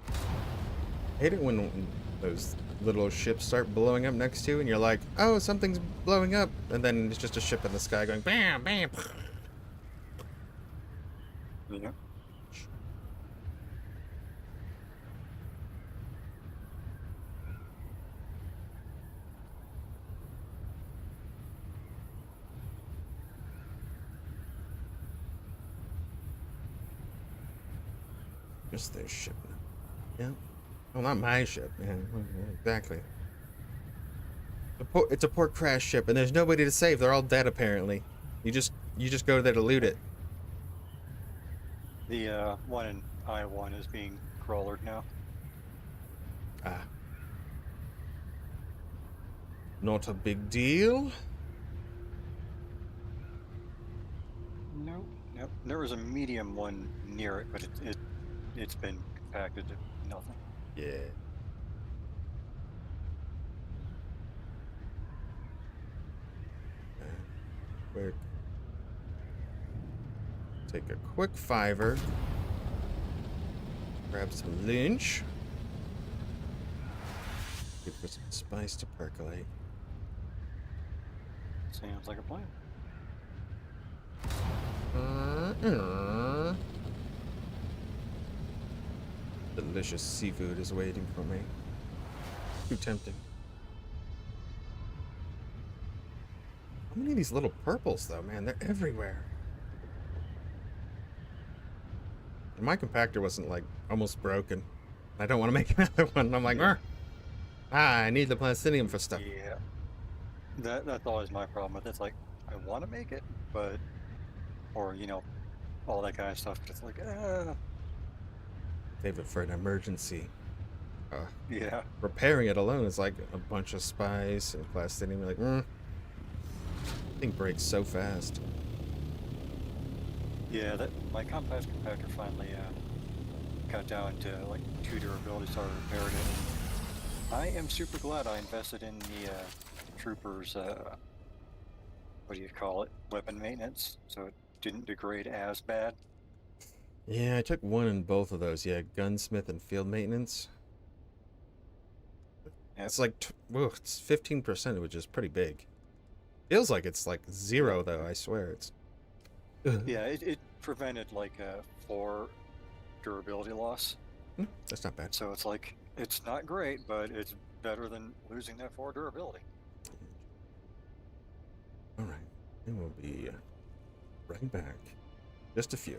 I hate it when those little ships start blowing up next to you and you're like, oh, something's blowing up. And then it's just a ship in the sky going bam, bam. Yeah. Just their ship. Yeah. Well, not my ship. Yeah, exactly. It's a port crash ship, and there's nobody to save. They're all dead, apparently. You just go there to loot it. The one in I-1 is being crawlered now. Ah. Not a big deal. Nope. Yep. There was a medium one near it, but it's been compacted to nothing. Yeah. Quick. Take a quick fiver. Grab some lunch. Wait for some spice to percolate. Sounds like a plan. Delicious seafood is waiting for me. Too tempting. How many of these little purples, though, man? They're everywhere. And my compactor wasn't, like, almost broken. I don't want to make another one. And I'm like, Yeah. I need the plastinium for stuff. Yeah. That's always my problem with it. It's like, I want to make it, but, or, all that kind of stuff. But it's like, Save it for an emergency. yeah. Repairing it alone is like a bunch of spice and plastinium. You're like, thing breaks so fast. Yeah, my compact compactor finally got down to like 2 durability, so I repaired it. I am super glad I invested in the Troopers, what do you call it, weapon maintenance, so it didn't degrade as bad. Yeah, I took one in both of those. Yeah, gunsmith and field maintenance. Yep. It's like, it's 15%, which is pretty big. Feels like it's like 0, though, I swear. It's. Yeah, it prevented like a 4 durability loss. That's not bad. So it's like, it's not great, but it's better than losing that 4 durability. Alright, and we'll be right back. Just a few.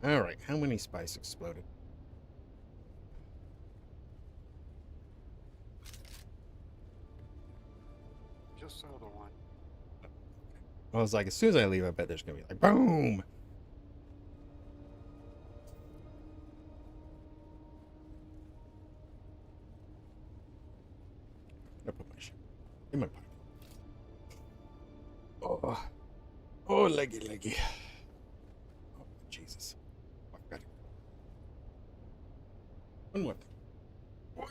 All right, how many spice exploded? Just saw the one. I was like, as soon as I leave, I bet there's gonna be like boom. I put my shit in my pocket. Oh, leggy. Oh, Jesus. Oh, got it. One more. What?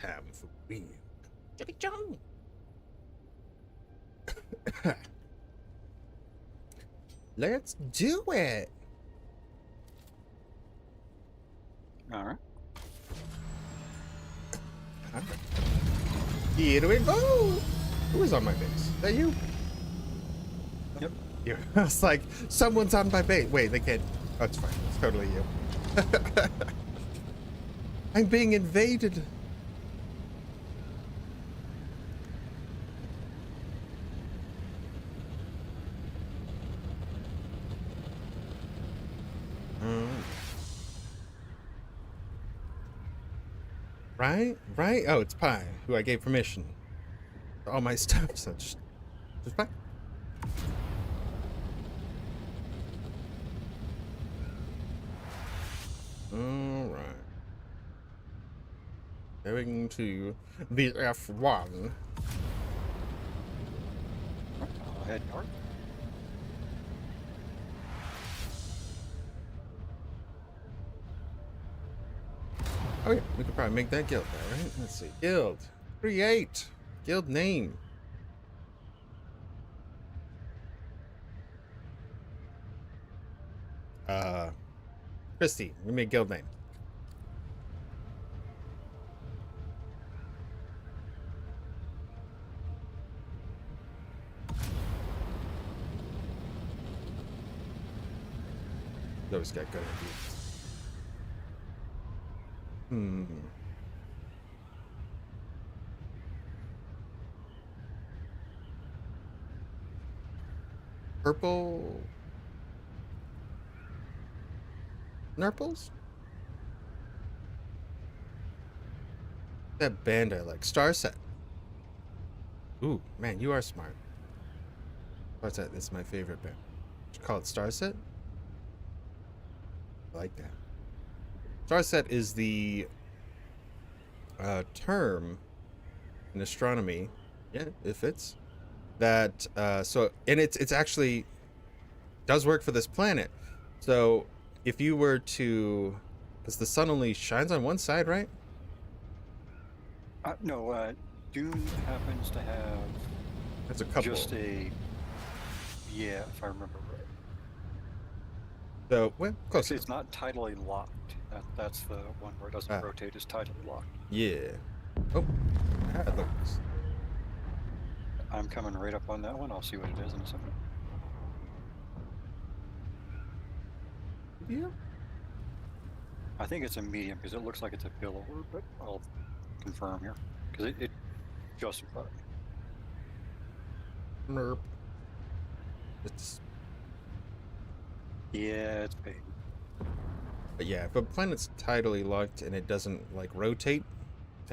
Time for real. Jimmy John. Let's do it. All right. Here we go. Who is on my base? Is that you? Yep. You. I was like, someone's on my base. Wait, they can't. Oh, it's fine. It's totally you. I'm being invaded. Right? Oh, it's Pi, who I gave permission. All my stuff, so just fine. Alright. Going to the F1. I'll head north. Oh yeah, we could probably make that guild now, right? Let's see. Guild. Create. Guild name. Christy, give me a guild name. Those got good ideas. Purple Nurples? That band I like. Star Set. Ooh, man, you are smart. Star Set is my favorite band. Did you call it Star Set? I like that. Star Set is the term in astronomy. Yeah, it fits. That and it's actually does work for this planet. So if you were to, because the sun only shines on one side, right? No, Dune happens to have That's a couple. just a, yeah, if I remember right. So well, close. Actually, it's not tidally locked. That's the one where it doesn't rotate. It's tidally locked. Yeah. Oh, that looks. I'm coming right up on that one. I'll see what it is in a second. Yeah. I think it's a medium because it looks like it's a billower, but I'll confirm here because it justified. Nerp. It's. Yeah, it's big. But yeah, if a planet's tidally locked and it doesn't like rotate,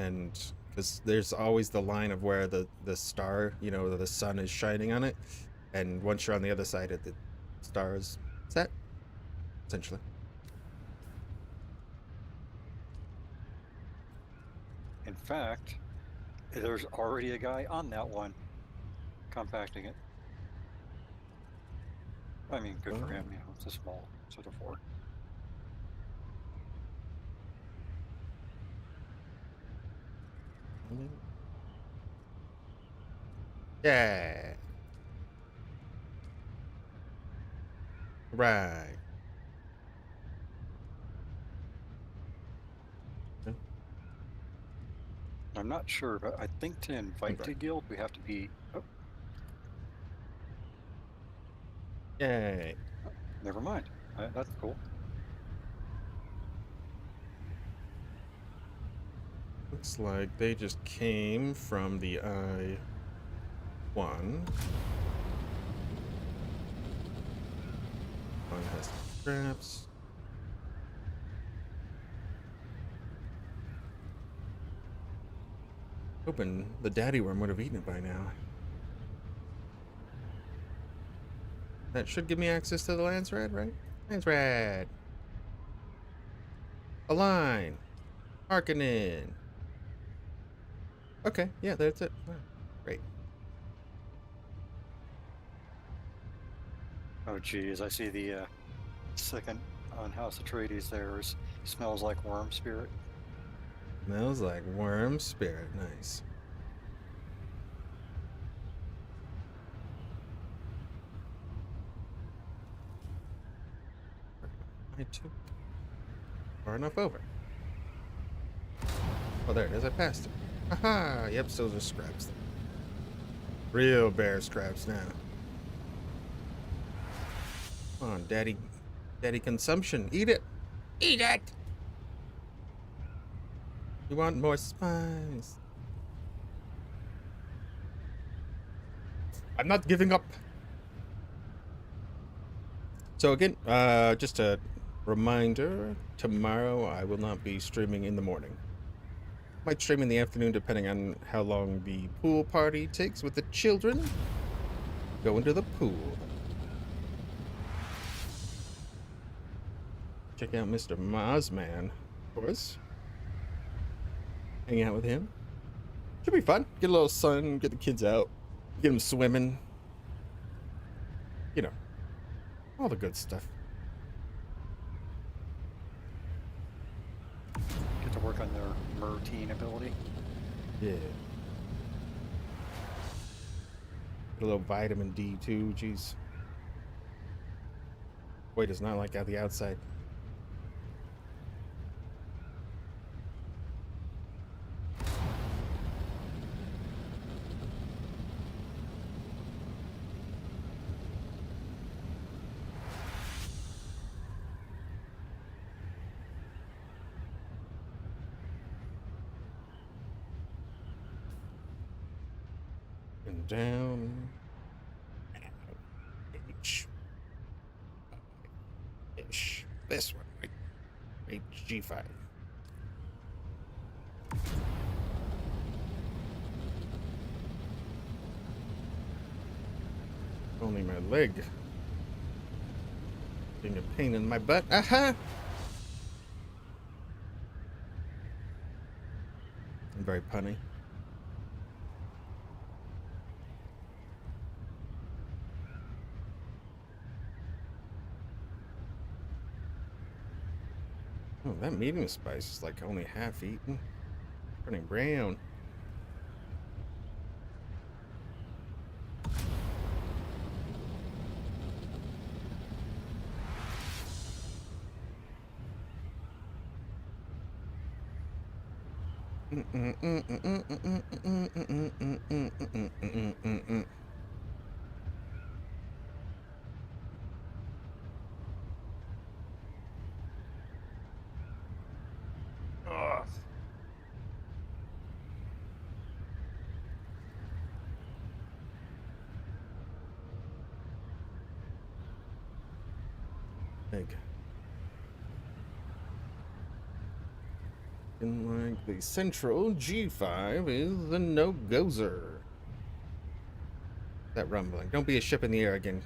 and because there's always the line of where the star, you know, the sun is shining on it, and once you're on the other side of the star is set, essentially. In fact, there's already a guy on that one compacting it. I mean, good for him. You know, it's a small sort of four. Yeah. Right. I'm not sure, but I think to invite Right. to guild, we have to be. Oh, Yay. never mind. That's cool. Looks like they just came from the I-1. One has traps. Hoping the daddy worm would have eaten it by now. That should give me access to the Lance Rad, right? Lance Rad. Align. Harken in. Okay, yeah, that's it. Oh, great. Oh, geez, I see the second on House Atreides there smells like worm spirit. Smells like worm spirit. Nice. I took far enough over. Oh, there it is. I passed it. Haha! Yep, those are scraps. Real bear scraps now. Come on, daddy. Daddy consumption. Eat it! Eat it! You want more spice? I'm not giving up. So again, just a reminder, tomorrow I will not be streaming in the morning. Might stream in the afternoon depending on how long the pool party takes with the children. Going to the pool. Check out Mr. Mozman, of course. Hang out with him. Should be fun. Get a little sun, get the kids out, get them swimming. You know, all the good stuff. Get to work on their routine ability. Yeah. Get a little vitamin D too, jeez. Boy does not like out the outside. And down. H. Ish. This one, right? H5. Only my leg. Getting a pain in my butt. Aha! I'm very punny. Oh, that medium spice is like only half eaten. Turning brown. Ugh. Egg. Looking like the central G5 is the no-gozer. That rumbling. Don't be a ship in the air again.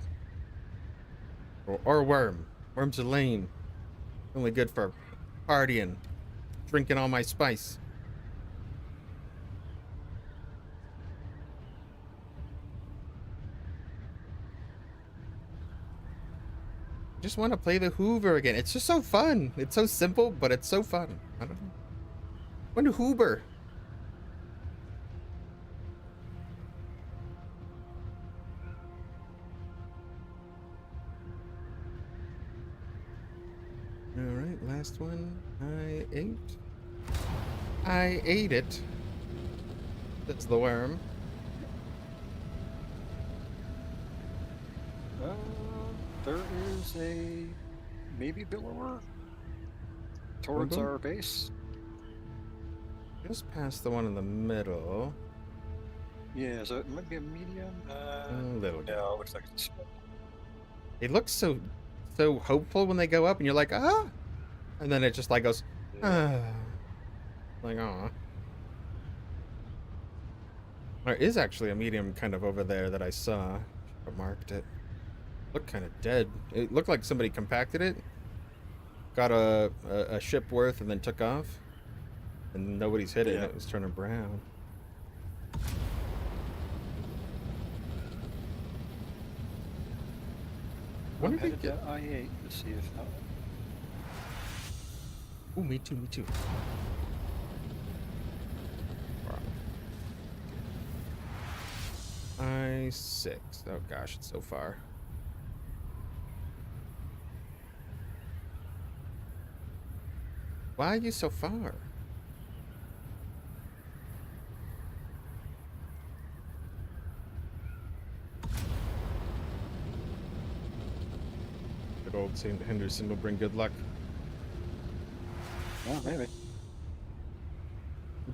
Or a worm. Worms are lame. Only good for partying. Drinking all my spice. Just want to play the Hoover again. It's just so fun. It's so simple, but it's so fun. I don't know. Want to Hoover. Alright, last one. I ate it. That's the worm. There is a maybe billower towards our base. Just past the one in the middle. Yeah, so it might be a medium. A little bit. No, it looks like it's small. It looks so hopeful when they go up, and you're like, ah, and then it just like goes, ah, like ah. There is actually a medium kind of over there that I saw. I marked it. Looked kind of dead. It looked like somebody compacted it, got a ship worth, and then took off, and nobody's hit it. And it was turning brown. I'm headed to I-8 to see if that. Ooh, me too, me too. I-6. Oh gosh, it's so far. Why are you so far? Good old St. Henderson will bring good luck. Oh, maybe.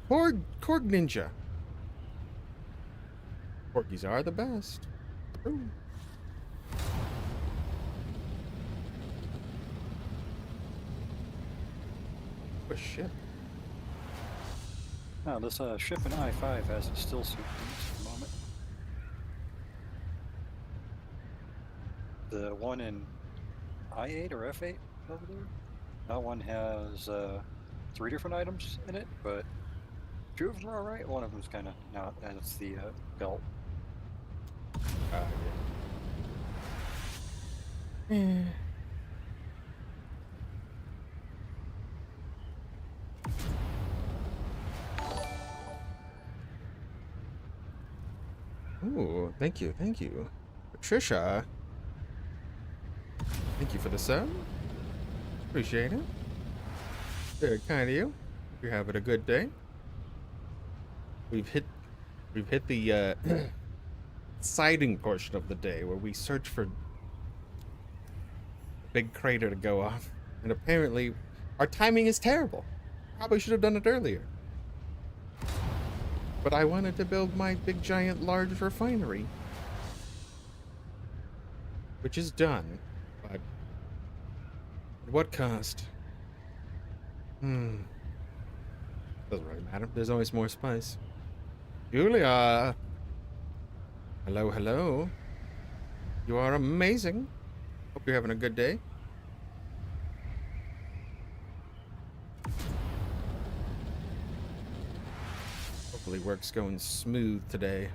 Korg Ninja. Corgis are the best. Ooh. What a ship. Now, this ship in I-5 has a still suit at the moment. The one in I-8 or F-8 over there, that one has 3 different items in it, but 2 of them are alright, one of them's kind of not, and it's the belt. Yeah. Ooh, thank you, thank you. Patricia. Thank you for the sub. Appreciate it. Very kind of you. You're having a good day. We've hit the siding portion of the day where we search for a big crater to go off. And apparently our timing is terrible. Probably should have done it earlier. But I wanted to build my big giant large refinery. Which is done. But at what cost? Doesn't really matter. There's always more spice. Julia! Hello, hello. You are amazing. Hope you're having a good day. Hopefully work's going smooth today.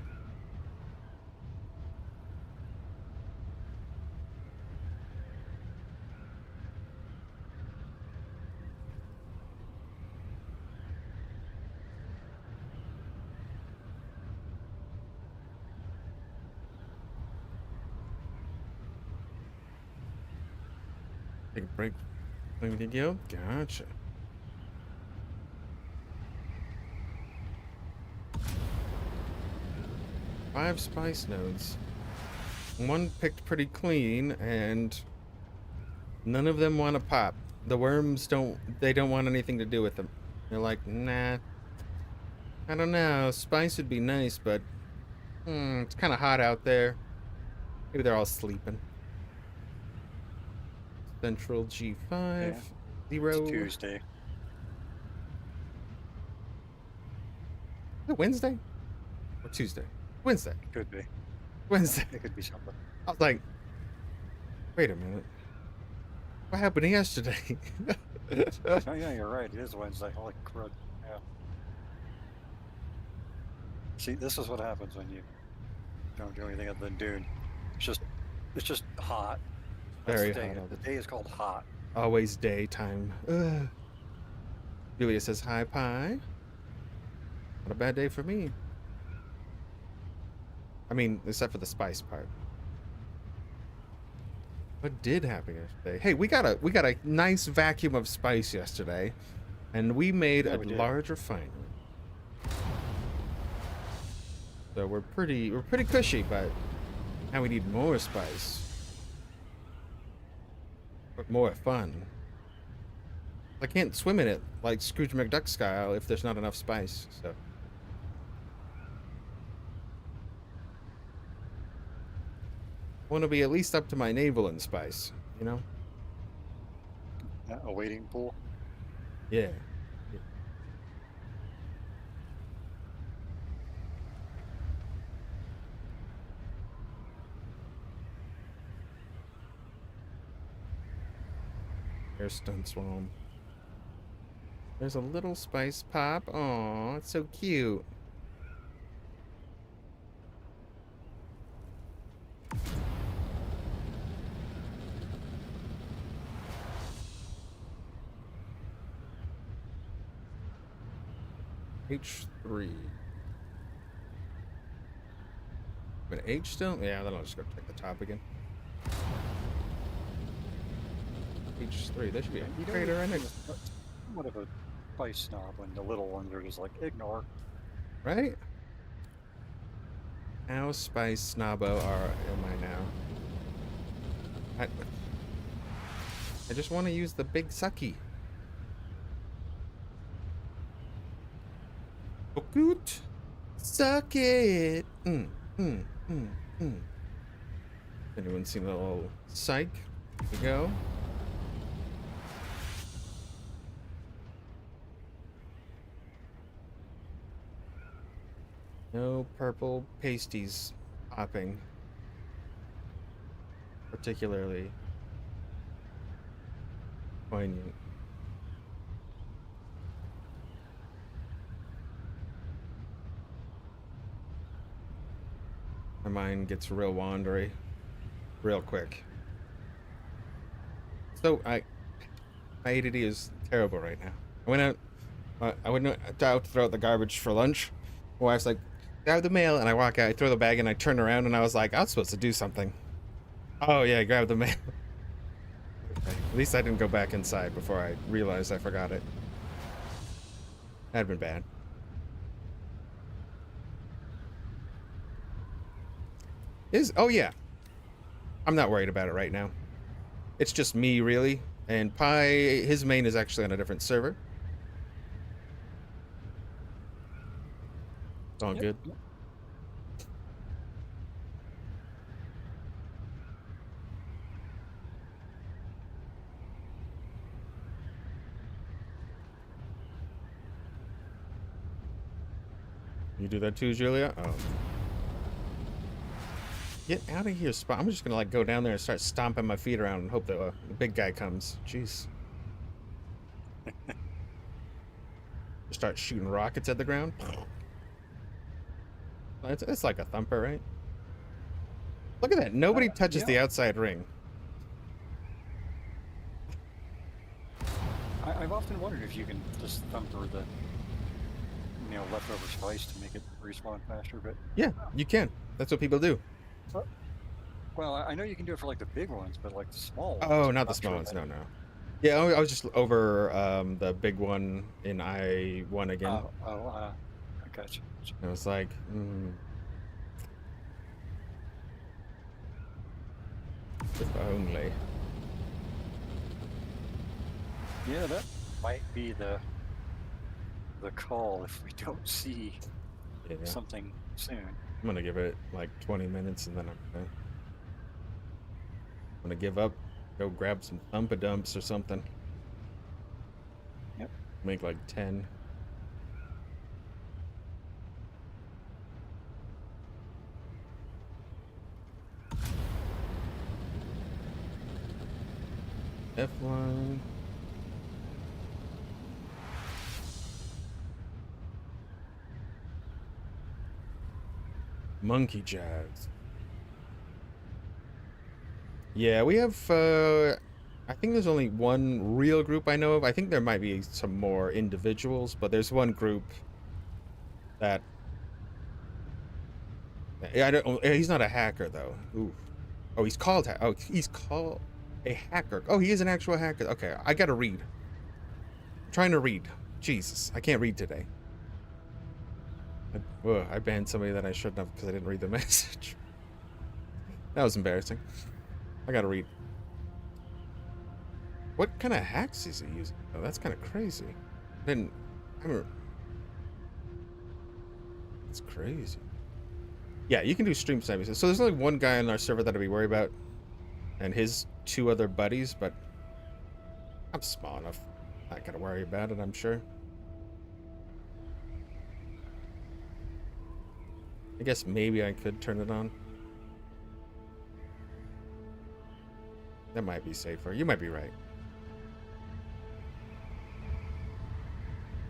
Take a break. Playing the guild? Gotcha. Five spice nodes. One picked pretty clean, and none of them want to pop. The worms don't want anything to do with them. They're like, nah. I don't know. Spice would be nice, but it's kind of hot out there. Maybe they're all sleeping. Central G5. Yeah, 0. it's Tuesday. Is it Wednesday or Tuesday? Wednesday. Could be. Wednesday. It could be something. I was like, wait a minute. What happened yesterday? Oh yeah, you're right. It is Wednesday. Holy crud. Yeah. See, this is what happens when you don't do anything other than Dune. It's just hot. That's Very the day. hot. The day is called hot. Always daytime. Ugh. Julia says, hi, Pie. Not a bad day for me. I mean, except for the spice part. What did happen yesterday? Hey, we got a nice vacuum of spice yesterday, and we made a large refinery. So we're pretty cushy, but now we need more spice. But more fun. I can't swim in it like Scrooge McDuck style if there's not enough spice, so. I want to be at least up to my navel in spice, you know? A wading pool. Yeah. There's Stunt Swamp. There's a little spice pop. Aw, it's so cute. H3. But H still? Yeah, then I'll just go check the top again. H3. There should be a crater in it. What of a spice snob when the little ones are just like, ignore. Right? How spice snobbo am I now? I just want to use the big sucky. Good. Suck it. Anyone seen a little psych? Here we go. No purple pasties popping. Particularly poignant. My mind gets real wandery real quick. So my ADD is terrible right now. I went out to throw out the garbage for lunch. My wife's like, grab the mail, and I walk out, I throw the bag, and I turn around, and I was like, I was supposed to do something. Oh yeah, grab the mail. Okay. At least I didn't go back inside before I realized I forgot it. That'd been bad. Oh yeah. I'm not worried about it right now. It's just me, really. And Pi, his main is actually on a different server. It's all good. Yep. You do that too, Julia? Oh. Get out of here, Spot. I'm just gonna like go down there and start stomping my feet around and hope that the big guy comes. Jeez. Start shooting rockets at the ground. It's like a thumper, right? Look at that. Nobody touches the outside ring. I've often wondered if you can just thumper the leftover spice to make it respawn faster, but Yeah, you can. That's what people do. well, I know you can do it for like the big ones, but like the small ones. Oh, I'm not the sure small ones. that- No, no. Yeah, I was just over the big one in I-1 again. I gotcha. I was like, if only. Yeah, that might be the call if we don't see Yeah. something soon. I'm gonna give it like 20 minutes and then I'm gonna give up. Go grab some thumpadumps or something. Yep. Make like 10. F1. Monkey jazz. Yeah, we have, I think there's only one real group I know of. I think there might be some more individuals, but there's one group that, I don't, he's not a hacker though. Ooh. Oh, he's called, he's called a hacker. Oh, he is an actual hacker. Okay, I gotta read. I'm trying to read. Jesus, I can't read today. I banned somebody that I shouldn't have because I didn't read the message. That was embarrassing. I gotta read. What kind of hacks is he using? Oh, that's kind of crazy. Then, it's crazy. Yeah, you can do stream sniping. So there's only one guy on our server that I'd be worried about, and his 2 other buddies, but I'm small enough. Not gonna worry about it, I'm sure. I guess maybe I could turn it on. That might be safer. You might be right.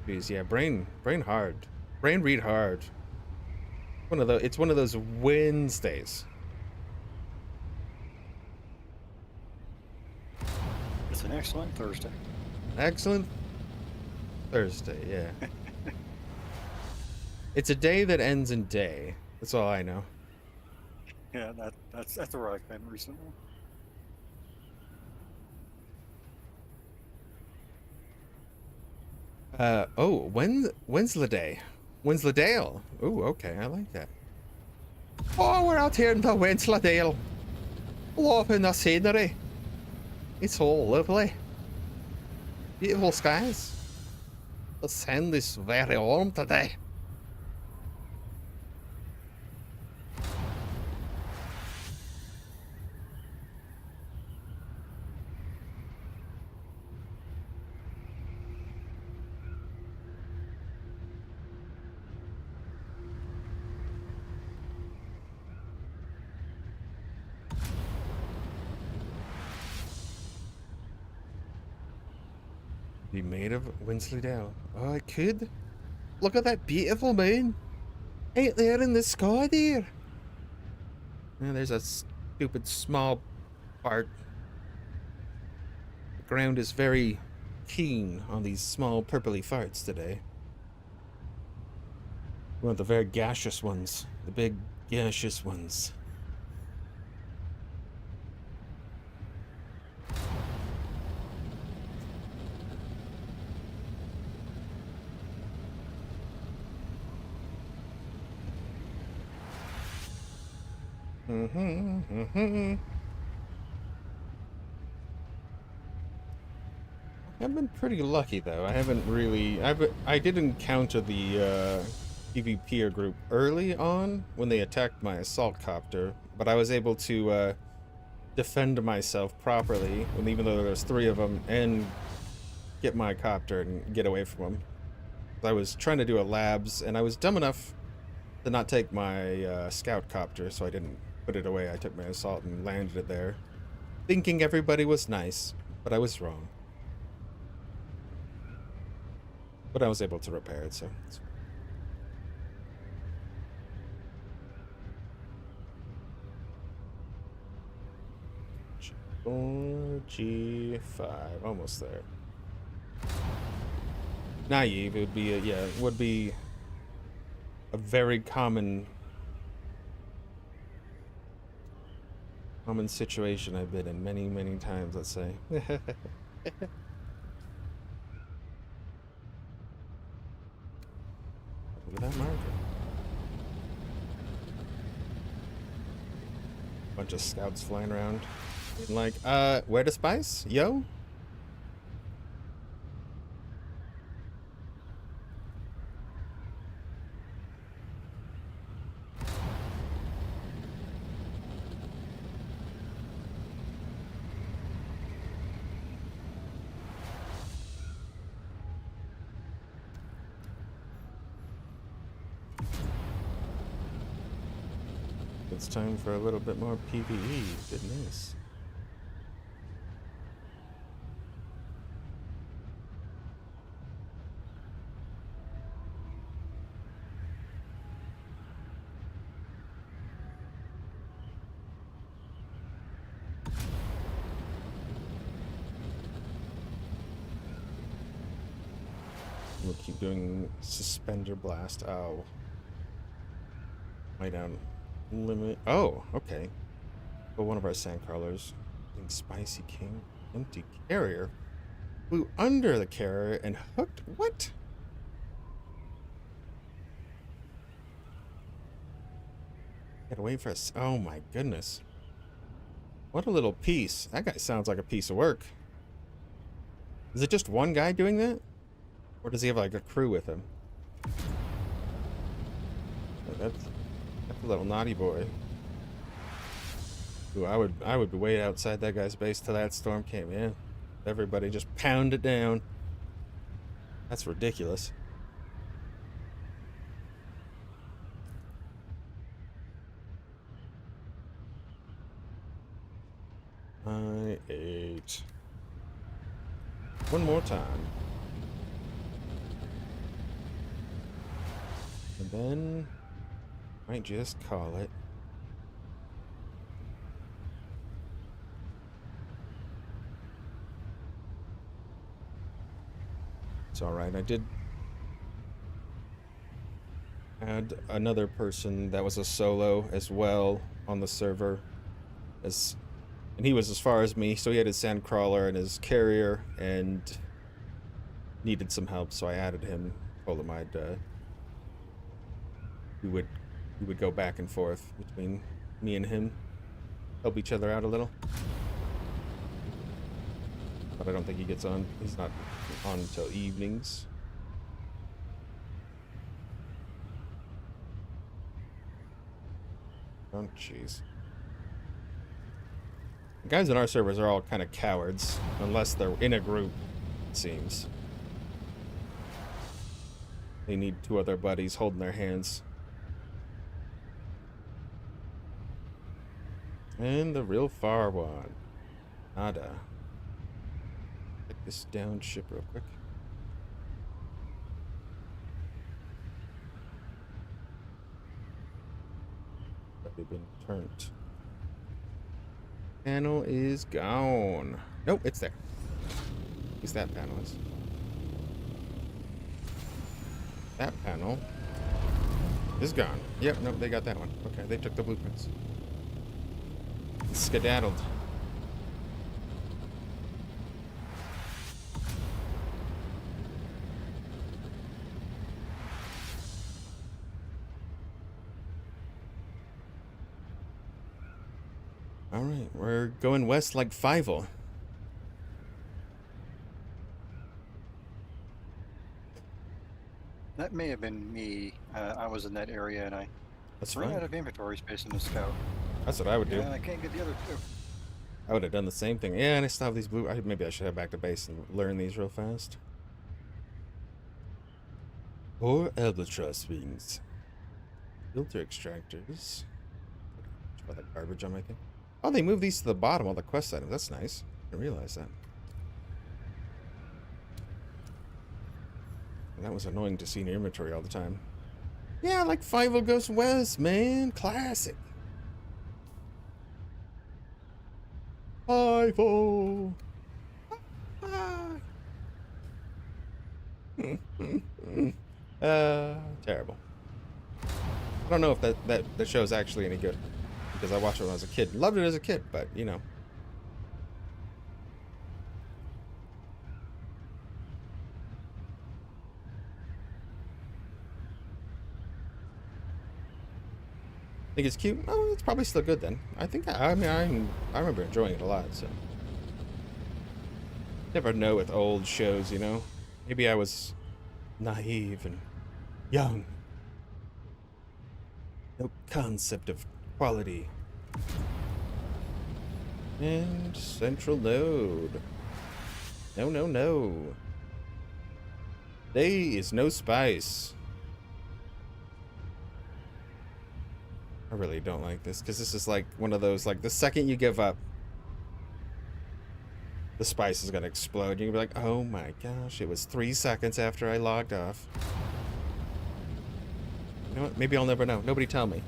Jeez, yeah, brain hard. Brain read hard. It's one of those Wednesdays. It's an excellent Thursday. Excellent Thursday, yeah. It's a day that ends in day. That's all I know. Yeah, that's where I've been recently. Oh, Wensleydale. Wensleydale. Ooh, okay, I like that. Oh, we're out here in the Wensleydale. Loving the scenery. It's all lovely. Beautiful skies. The sun is very warm today. Be made of Wensleydale. Oh, I could. Look at that beautiful moon. Ain't there in the sky there? Yeah, there's a stupid small part. The ground is very keen on these small purpley farts today. We want the very gaseous ones. The big gaseous ones. I've been pretty lucky though. I haven't really. I did encounter the PvPer group early on when they attacked my assault copter, but I was able to defend myself properly, when even though there was 3 of them, and get my copter and get away from them. I was trying to do a labs, and I was dumb enough to not take my scout copter, so I didn't put it away. I took my assault and landed it there, thinking everybody was nice, but I was wrong. But I was able to repair it, so... G5, almost there. Naive, it would be it would be a very common situation I've been in many times, let's say. Look at that marker. Bunch of scouts flying around. Like, where to spice? Yo? It's time for a little bit more PvE. Goodness. keep doing suspender blast. Oh. Way down. Limit. Oh, okay. But one of our sandcrawlers, Spicy King, empty carrier, flew under the carrier and hooked. What? Gotta wait for us. Oh my goodness. What a little piece. That guy sounds like a piece of work. Is it just one guy doing that? Or does he have like a crew with him? That's a little naughty boy. Ooh, I would wait outside that guy's base till that storm came in. Everybody just pound it down. That's ridiculous. I ate. One more time. And then might just call it. It's alright. I did add another person that was a solo as well on the server. And he was as far as me, so he had his sandcrawler and his carrier and needed some help, so I added him. Told him we would go back and forth between me and him. Help each other out a little. But I don't think he gets on. He's not on until evenings. Oh, jeez. The guys in our servers are all kind of cowards, unless they're in a group, it seems. They need two other buddies holding their hands. And the real far one. Nada. Take this down ship real quick. They've been turned. Panel is gone. Nope, it's there. At least that panel is. That panel is gone. Yep, nope, they got that one. Okay, they took the blueprints. Skedaddled. Alright, we're going west like Fievel. That may have been me. I was in that area and I That's ran fine. out of inventory space in the scout. That's what I would do. And I can't get the other two. I would have done the same thing. Yeah, and I still have these blue. Maybe I should head back to base and learn these real fast. Or albatross wings. Filter extractors. About that garbage on my thing. Oh, they moved these to the bottom, all the quest items. That's nice. I didn't realize that. That was annoying to see in your inventory all the time. Yeah, like Fievel Goes West, man. Classic. Fievel. Terrible. I don't know if that show is actually any good. Because I watched it when I was a kid. Loved it as a kid, but, you know. Think it's cute? Oh, it's probably still good then. I think, I remember enjoying it a lot, so. Never know with old shows, you know? Maybe I was naive and young. No concept of quality. And central node. No, no, no. Day is no spice. I really don't like this, because this is like one of those, like, the second you give up, the spice is gonna explode. You're gonna be like, oh my gosh, it was 3 seconds after I logged off. You know what? Maybe I'll never know. Nobody tell me.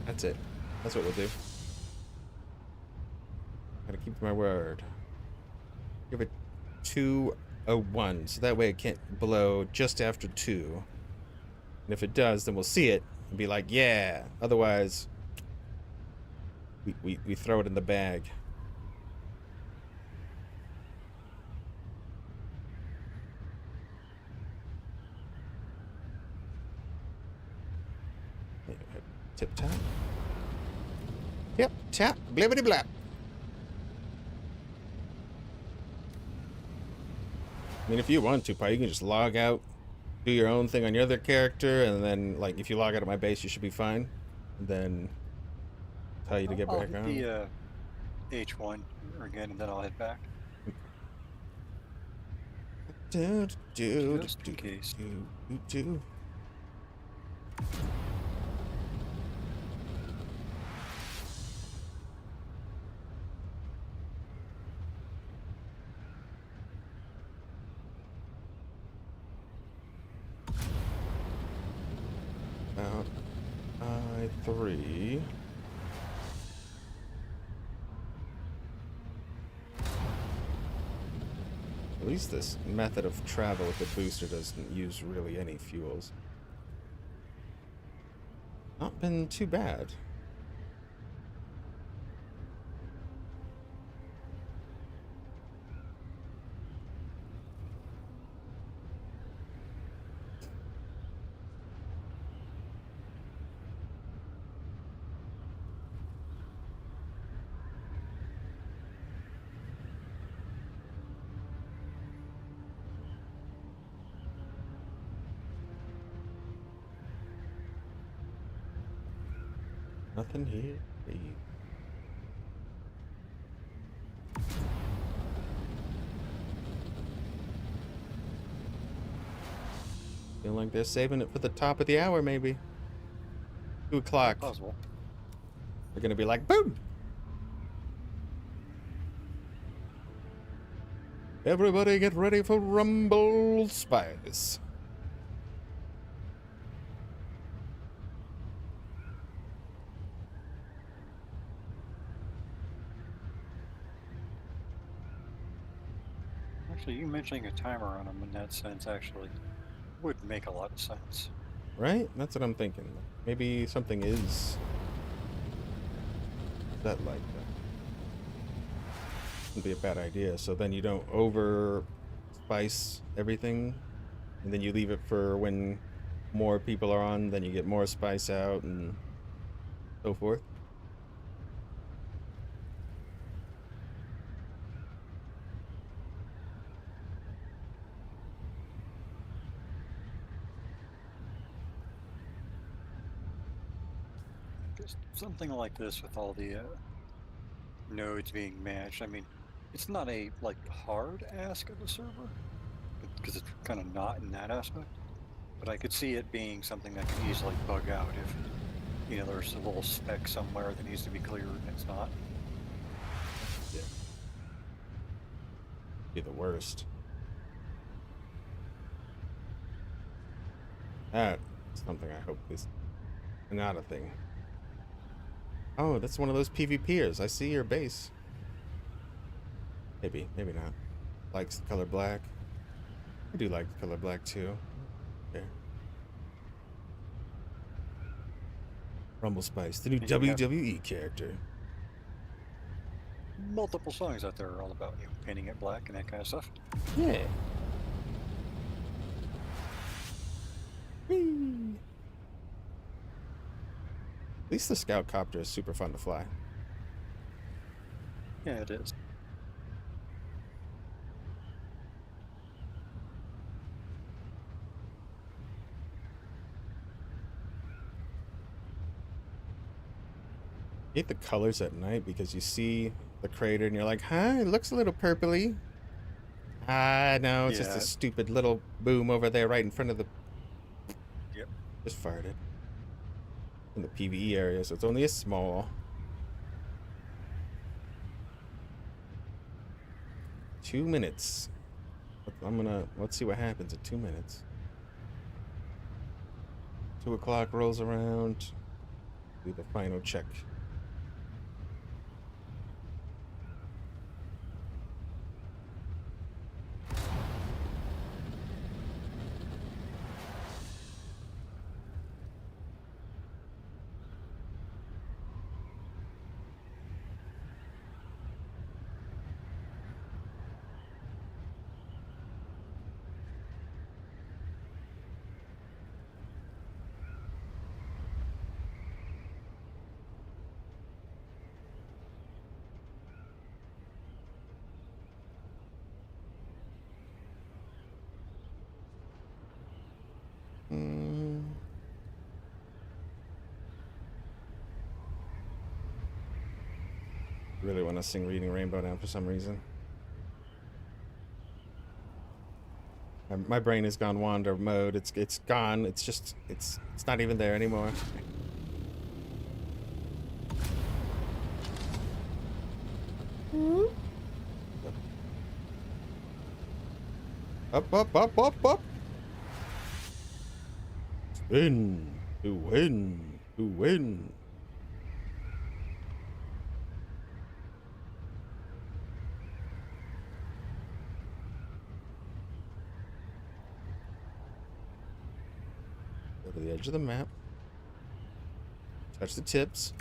That's it. That's what we'll do. Gotta keep my word. Give it 2 a 1, so that way it can't blow just after 2. And if it does, then we'll see it and be like, yeah. Otherwise, we throw it in the bag. Tip tap. Tip tap. Blibbity blap. I mean, if you want to, probably you can just log out, do your own thing on your other character, and then, like, if you log out of my base, you should be fine. And then tell you to get I'll back hit on. the H1 again, and then I'll head back. Just in case. Do. About I3. At least this method of travel with the booster doesn't use really any fuels. Not been too bad. Nothing here. Feel like they're saving it for the top of the hour, maybe. 2 o'clock. Possible. They're gonna be like, boom! Everybody get ready for Rumble Spice. Actually, you mentioning a timer on them in that sense actually would make a lot of sense. Right? That's what I'm thinking. Maybe something is that like that. Would be a bad idea. So then you don't over spice everything, and then you leave it for when more people are on, then you get more spice out and so forth. Just something like this with all the nodes being matched. I mean, it's not a like hard ask of the server because it's kind of not in that aspect. But I could see it being something that could easily bug out if there's a little speck somewhere that needs to be cleared and it's not. Yeah. Be the worst. That's something I hope is not a thing. Oh, that's one of those PvPers. I see your base. Maybe not. Likes the color black. I do like the color black too. Okay. Rumble Spice, the new And you have- WWE character. Multiple songs out there are all about painting it black and that kind of stuff. Yeah. Whee! At least the scout copter is super fun to fly. Yeah, it is. I hate the colors at night because you see the crater and you're like, huh, it looks a little purpley. Ah, no, it's just Yeah. a stupid little boom over there right in front of the... Yep. Just farted. In the PvE area, so it's only a small. 2 minutes. Let's see what happens at 2 minutes. 2 o'clock rolls around. Do the final check. really want to sing Reading Rainbow now for some reason. My brain has gone wander mode. It's gone. It's just it's not even there anymore. Up, up, up, up, up. Win, to win, to win. Go to the edge of the map. Touch the tips.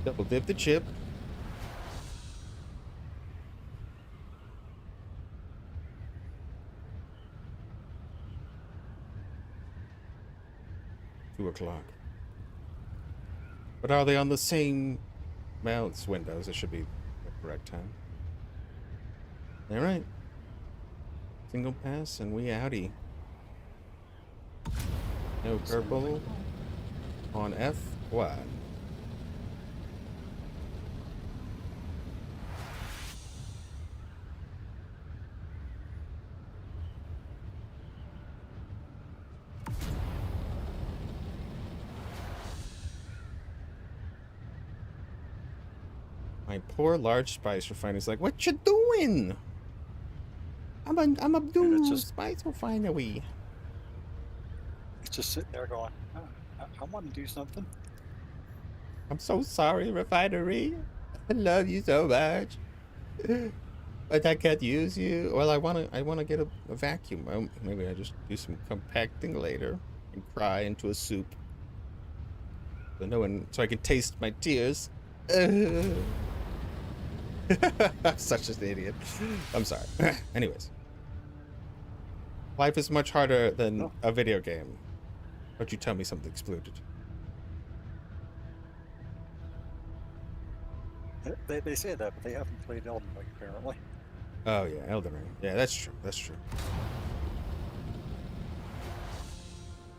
Double dip the chip. O'clock. But are they on the same... Well, it's Windows. It should be the correct time. Alright. Single pass and we outie. No purple. On F1. My poor large spice refiner's like, what you doing? I'm a doing spice refinery. It's just sitting there going, oh, I want to do something. I'm so sorry, refinery. I love you so much, but I can't use you. Well, I wanna get a vacuum. Maybe I just do some compacting later and cry into a soup. So I can taste my tears. I'm such an idiot. I'm sorry. Anyways. Life is much harder than a video game. Don't you tell me something exploded. They say that, but they haven't played Elden Ring, apparently. Oh, yeah, Elden Ring. Yeah, that's true. That's true.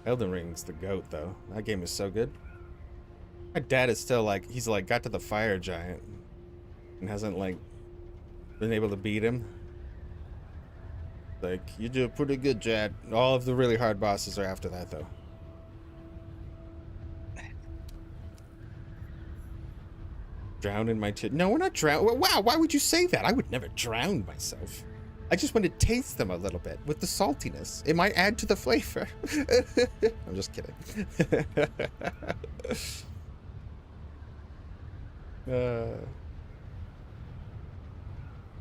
Elden Ring's the GOAT, though. That game is so good. My dad is still like, he's like, got to the fire giant and hasn't, like, been able to beat him. Like, you do pretty good, Jad. All of the really hard bosses are after that, though. Drown in my tears. No, we're not drown. Wow, why would you say that? I would never drown myself. I just want to taste them a little bit with the saltiness. It might add to the flavor. I'm just kidding.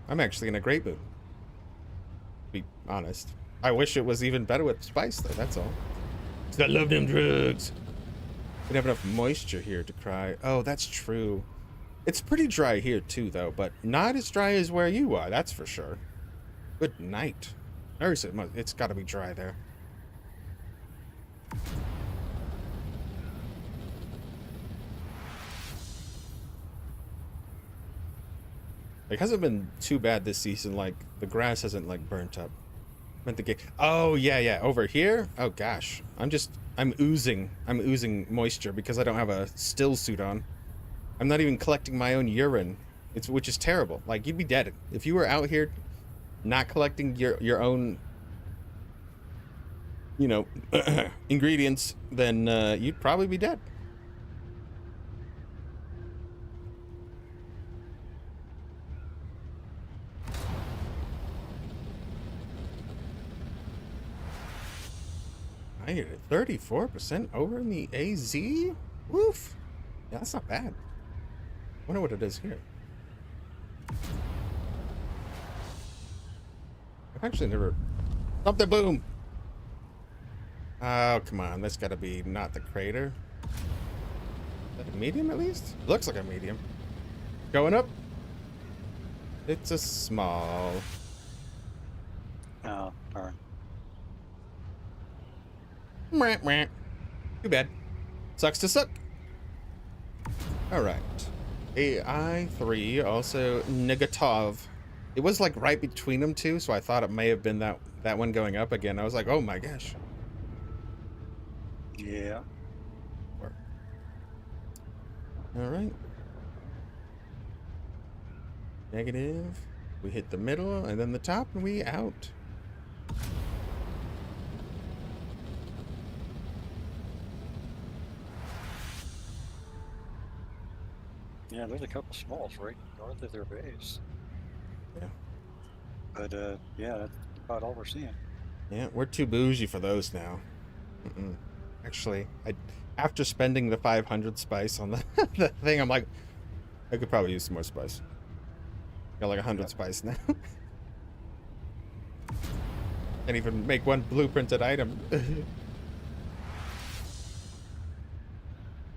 I'm actually in a great mood. To be honest. I wish it was even better with spice, though. That's all. 'Cause I love them drugs. We don't have enough moisture here to cry. Oh, that's true. It's pretty dry here, too, though. But not as dry as where you are. That's for sure. Good night. It's got to be dry there. It hasn't been too bad this season. Like, the grass hasn't, like, burnt up. Meant the game. Oh, yeah. Over here? Oh, gosh. I'm oozing moisture because I don't have a still suit on. I'm not even collecting my own urine. Which is terrible. Like, you'd be dead. If you were out here not collecting your own, you know, ingredients, then you'd probably be dead. I hit it 34% over in the AZ. Woof. Yeah, that's not bad. Wonder what it is here. I've actually never... Something boom! Oh, come on. That's gotta be not the crater. Is that a medium at least? Looks like a medium. Going up. It's a small. Oh, darn. Mwah, mwah. Too bad. Sucks to suck. Alright. AI3, also negative. It was like right between them two, so I thought it may have been that one going up again. I was like, oh my gosh. Yeah. Alright. Negative. We hit the middle and then the top and we out. Yeah, there's a couple smalls right north of their base. Yeah. But yeah, that's about all we're seeing. Yeah, we're too bougie for those now. Actually, after spending the 500 spice on the, the thing, I'm like, I could probably use some more spice. Got like 100 spice now. Can't even make one blueprinted item.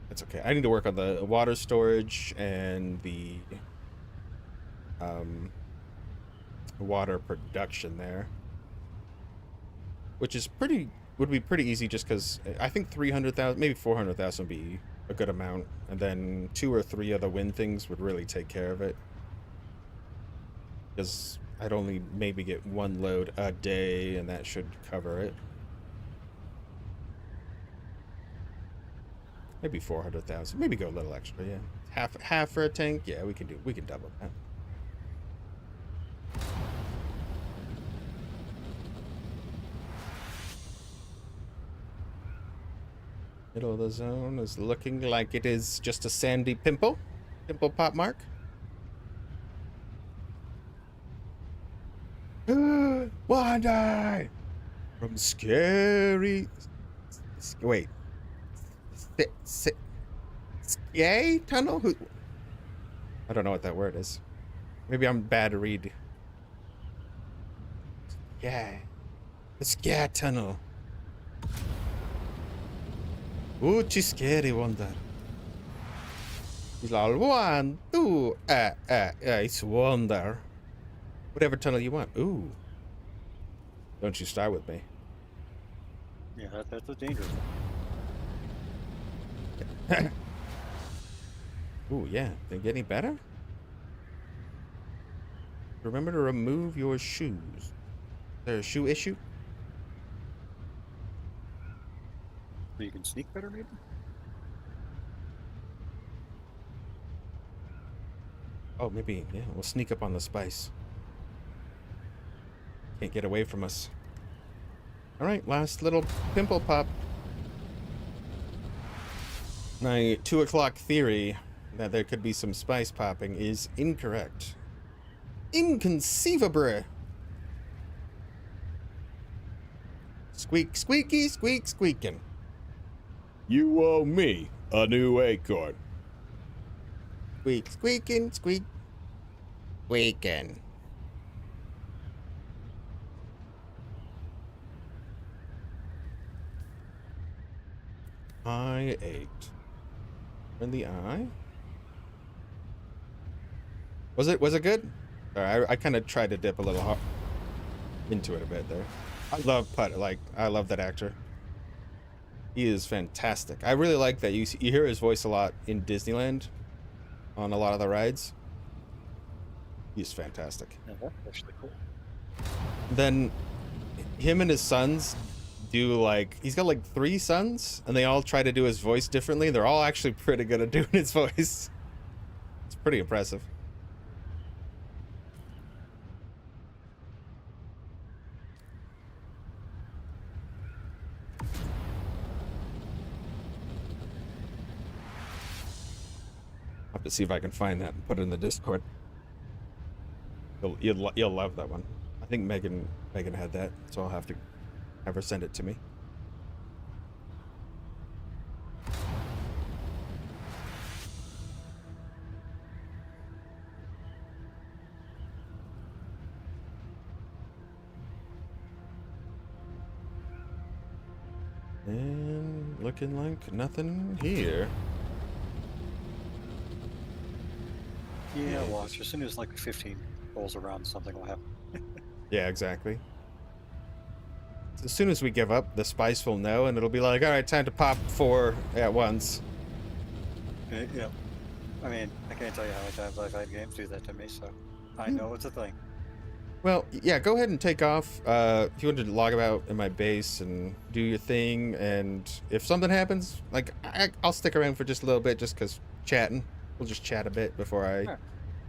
That's okay. I need to work on the water storage and the water production there, which is would be pretty easy just because I think 300,000, maybe 400,000 would be a good amount, and then 2 or 3 other wind things would really take care of it. Because I'd only maybe get 1 load a day, and that should cover it. Maybe 400,000. Maybe go a little extra. Yeah, half for a tank. Yeah, we can double that. Middle of the zone is looking like it is just a sandy pimple pop mark. Wanda from scary. Wait. Yay tunnel? Who? I don't know what that word is. Maybe I'm bad to read. Yeah. The scare tunnel. Ooh, she's scary, Wonder. He's like, 1, 2, it's Wonder. Whatever tunnel you want. Ooh. Don't you start with me. Yeah, that's a dangerous one. Ooh, yeah. They get any better? Remember to remove your shoes. Is there a shoe issue? So you can sneak better, maybe? Oh, maybe, yeah. We'll sneak up on the spice. Can't get away from us. Alright, last little pimple pop. My 2 o'clock theory that there could be some spice popping is incorrect. Inconceivable! Squeak, squeaky, squeak, squeaking. You owe me a new acorn. Squeak, squeaking, squeak, squeaking. Eye 8. In the eye. Was it good? Sorry, I kind of tried to dip a little into it a bit there. I love Putt. I love that actor. He is fantastic. I really like that you hear his voice a lot in Disneyland on a lot of the rides. He's fantastic. Yeah, that's actually cool. Then him and his sons do he's got 3 sons and they all try to do his voice differently. They're all actually pretty good at doing his voice. It's pretty impressive. I'll have to see if I can find that and put it in the Discord. You'll love that one. I think Megan had that, so I'll have to have her send it to me. And looking like nothing here. Yeah, watch. As soon as 15 rolls around, something will happen. Yeah, exactly. As soon as we give up, the spice will know, and it'll be like, all right, time to pop 4 at once. Yeah. I mean, I can't tell you how many times I've had games do that to me, so I know it's a thing. Well, yeah, go ahead and take off. If you want to log about in my base and do your thing, and if something happens, I'll stick around for just a little bit, just because chatting. We'll just chat a bit before I Sure.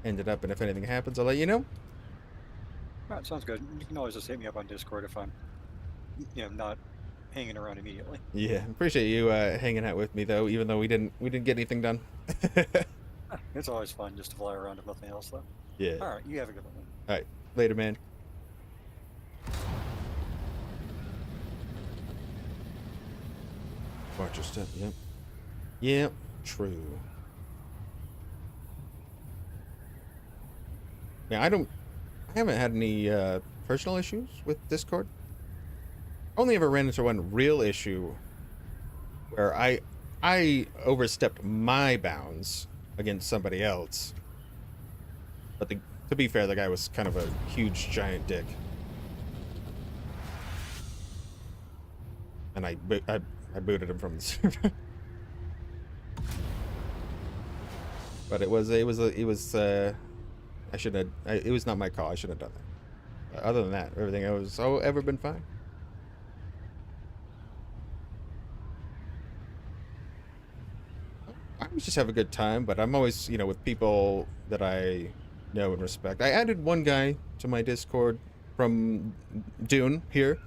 ended up, and if anything happens, I'll let you know. Alright, sounds good. You can always just hit me up on Discord if I'm, not hanging around immediately. Yeah, appreciate you hanging out with me though, even though we didn't get anything done. It's always fun just to fly around if nothing else, though. Yeah. Alright, you have a good one. All right, later, man. Watch your step. Yep. Yep. True. Yeah, I haven't had any personal issues with Discord. Only ever ran into one real issue where I overstepped my bounds against somebody else. But to be fair, the guy was kind of a huge giant dick. And I booted him from the server. But it was I should have. It was not my call. I should have done that. But other than that, everything else ever been fine. I always just have a good time, but I'm always, with people that I know and respect. I added one guy to my Discord from Dune here,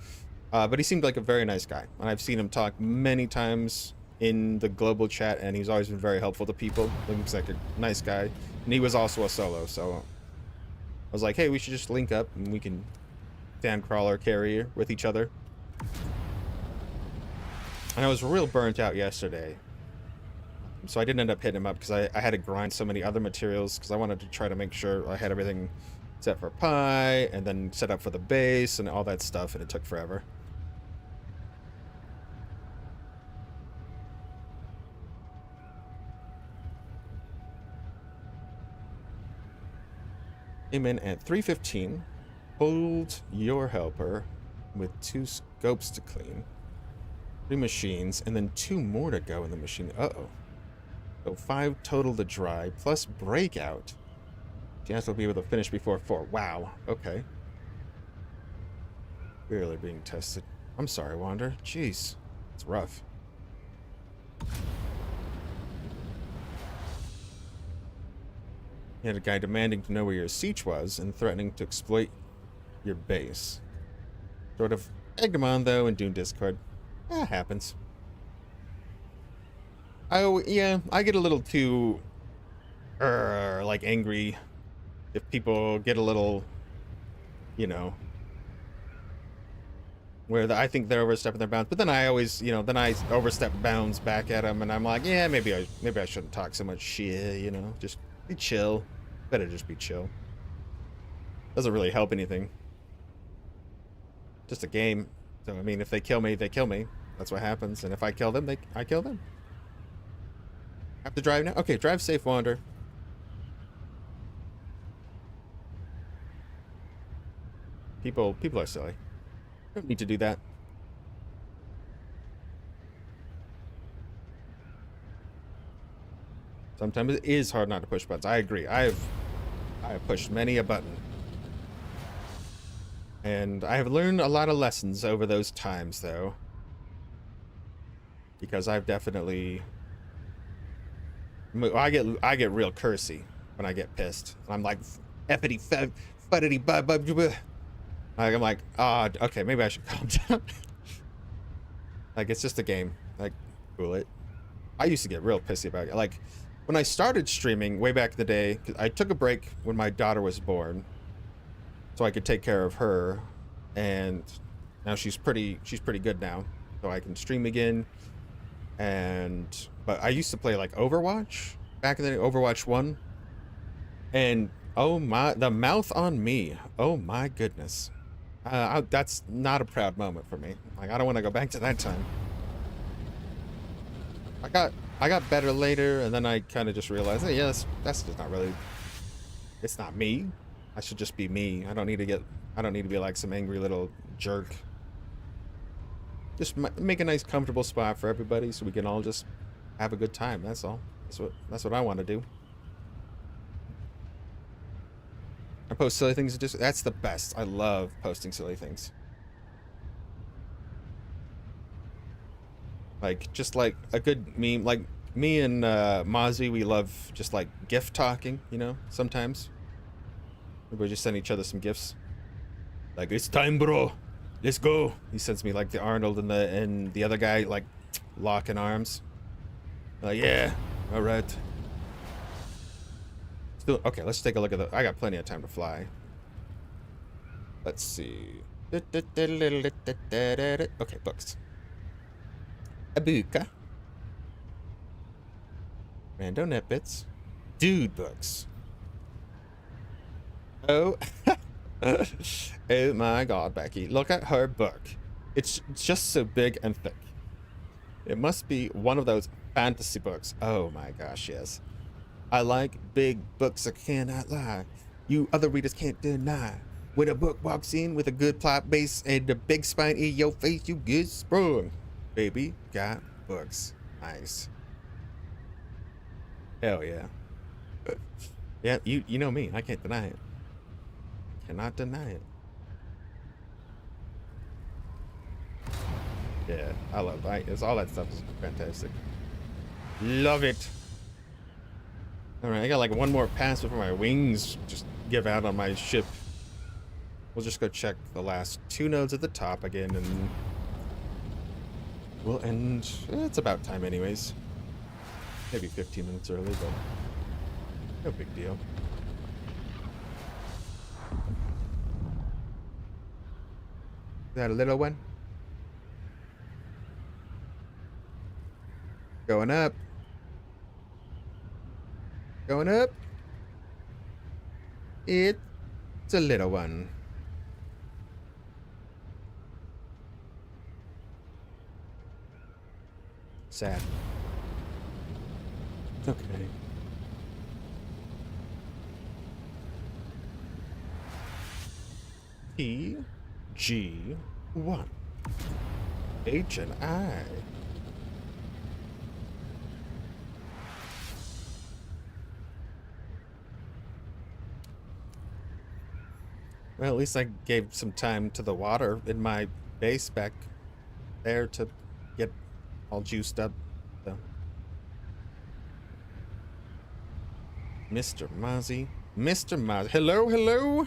but he seemed like a very nice guy, and I've seen him talk many times in the global chat, and he's always been very helpful to people. Looks like a nice guy, and he was also a solo, so I was like, hey, we should just link up and we can sandcrawler carrier with each other. And I was real burnt out yesterday, so I didn't end up hitting him up because I had to grind so many other materials because I wanted to try to make sure I had everything set for Pi and then set up for the base and all that stuff, and it took forever. Came in at 3:15. Hold your helper with 2 scopes to clean, 3 machines, and then 2 more to go in the machine. Uh-oh. So 5 total to dry, plus breakout. Chance will be able to finish before 4. Wow. Okay. Barely being tested. I'm sorry, Wander. Jeez. It's rough. You had a guy demanding to know where your siege was and threatening to exploit your base. Sort of egged him on, though, in Dune Discord. Happens. I get a little too, angry if people get a little, where I think they're overstepping their bounds. But then I always, then I overstep bounds back at them, and I'm like, yeah, maybe I shouldn't talk so much shit, just be chill. Better just be chill. Doesn't really help anything. Just a game. So I mean, if they kill me, they kill me. That's what happens. And if I kill them, I kill them. Have to drive now? Okay, drive safe, Wander. People are silly. Don't need to do that. Sometimes it is hard not to push buttons. I agree. I have pushed many a button. And I have learned a lot of lessons over those times, though. Because I've definitely... I get real cursy when I get pissed. I'm like, effity, fuddity, I'm like, okay, maybe I should calm down. Like, it's just a game. Like, cool it. I used to get real pissy about it. Like, when I started streaming way back in the day, 'cause I took a break when my daughter was born, so I could take care of her, and now she's pretty good now, so I can stream again. But I used to play like Overwatch back in the day, Overwatch 1, and oh my, the mouth on me, oh my goodness, that's not a proud moment for me. Like, I don't want to go back to that time. I got better later, and then I kind of just realized, hey, yeah, that's just not really, it's not me. I should just be me. I don't need to be like some angry little jerk. Just make a nice comfortable spot for everybody so we can all just have a good time. That's all. That's what I want to do. I post silly things. That's the best. I love posting silly things. Like, just like a good meme. Like, Me and Mozzie, we love just like gift talking, you know, sometimes. We just send each other some gifts. Like, it's time, bro. Let's go. He sends me like the Arnold and the other guy like locking arms. Like, yeah, all right. Still, okay, let's take a look at the. I got plenty of time to fly. Let's see. Okay, books. Abuka. Rando Nitbits. Dude books. Oh. Oh my god, Becky. Look at her book. It's just so big and thick. It must be one of those fantasy books. Oh my gosh, yes. I like big books, I cannot lie. You other readers can't deny. When a book walks in with a good plot base and a big spine in your face, you get sprung. Baby got books. Nice. Hell yeah. Yeah, you know me. I can't deny it. Cannot deny it. Yeah, I love it. It's all that stuff is fantastic. Love it. All right, I got like one more pass before my wings just give out on my ship. We'll just go check the last 2 nodes at the top again, and we'll end. It's about time, anyways. Maybe 15 minutes early, but no big deal. Is that a little one? Going up. Going up. It's a little one. Sad. It's okay. PG1. H and I. Well, at least I gave some time to the water in my base back there to get all juiced up. So. Mr. Mozzie. Mr. Mozzie. Hello, hello.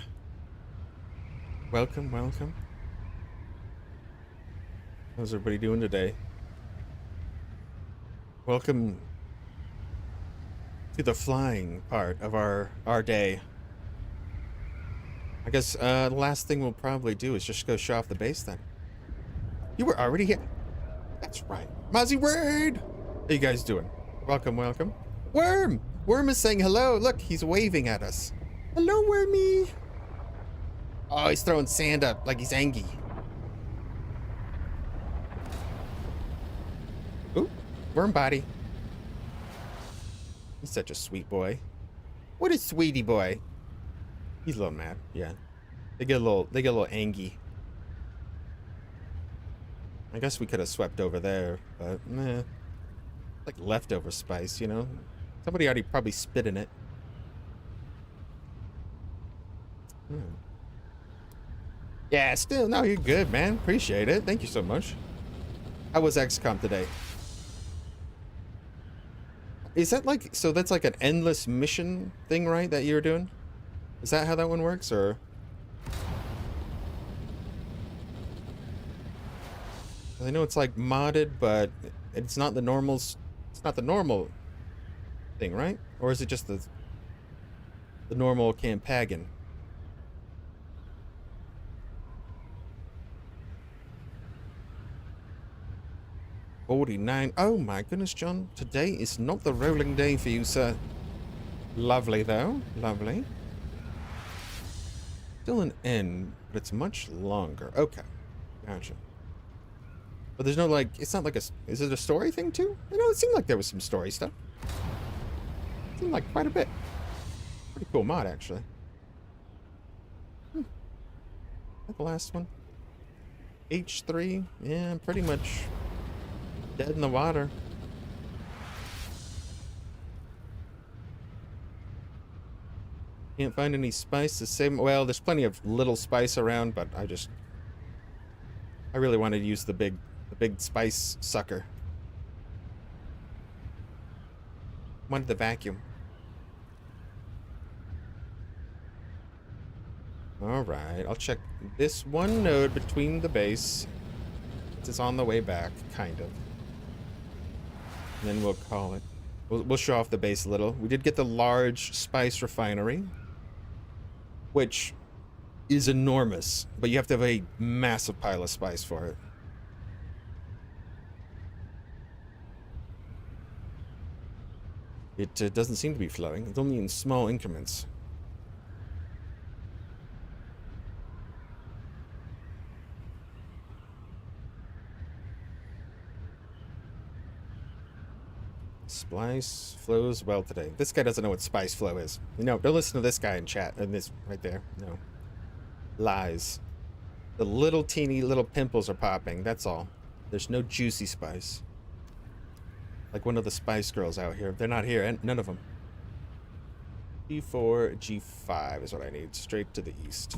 Welcome, welcome. How's everybody doing today? Welcome to the flying part of our day. I guess the last thing we'll probably do is just go show off the base then. You were already here. That's right. Mozzie Word! How you guys doing? Welcome, welcome. Worm! Worm is saying hello. Look, he's waving at us. Hello, Wormy. Oh, he's throwing sand up like he's angry. Ooh, worm body. He's such a sweet boy. What a sweetie boy. He's a little mad, yeah. They get a little angry. I guess we could have swept over there, but meh. Like leftover spice, you know? Somebody already probably spit in it. Yeah, still, no, you're good, man. Appreciate it. Thank you so much. How was XCOM today? Is that like, so that's like an endless mission thing, right, that you're doing? Is that how that one works, or? I know it's like modded, but it's not the normals. It's not the normal thing, right? Or is it just the normal Campagan? 49. Oh my goodness, John. Today is not the rolling day for you, sir. Lovely, though. Lovely. Still an N, but it's much longer. Okay. Gotcha. But there's no, like, it's not like a, is it a story thing, too? You know, it seemed like there was some story stuff. It seemed like quite a bit. Pretty cool mod, actually. Is that the last one? H3? Yeah, pretty much dead in the water. Can't find any spice the same. Well, there's plenty of little spice around, but I really wanted to use the big spice sucker. Wanted the vacuum. Alright, I'll check this one node between the base. It's on the way back, kind of. And then we'll call it. We'll show off the base a little. We did get the large spice refinery, which is enormous, but you have to have a massive pile of spice for it. It doesn't seem to be flowing. It's only in small increments. Splice flows well today. This guy doesn't know what spice flow is. No, don't listen to this guy in chat. And this right there. No. Lies. The little teeny little pimples are popping. That's all. There's no juicy spice. Like one of the Spice Girls out here. They're not here. And none of them. G4, G5 is what I need. Straight to the east.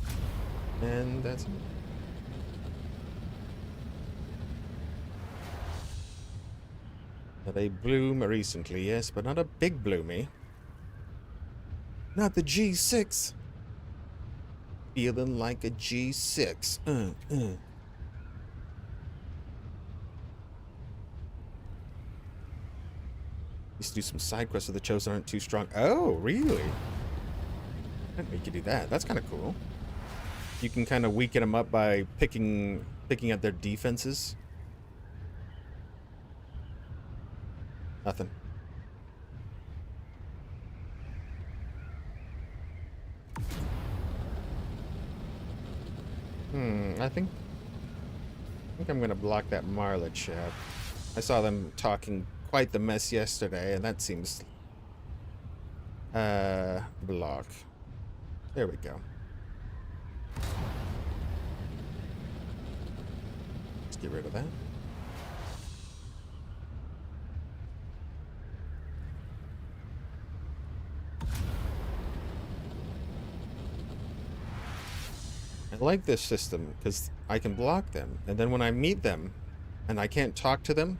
And that's it. They bloom recently, yes, but not a big bloomy. Not the G6. Feeling like a G6. Used to do some side quests so the Chosen aren't too strong. Oh, really? I didn't make you do that. That's kind of cool. You can kind of weaken them up by picking at their defenses. Nothing. I think I'm gonna block that Marla chat. I saw them talking quite the mess yesterday, and that seems block. There we go. Let's get rid of that. I like this system because I can block them, and then when I meet them and I can't talk to them,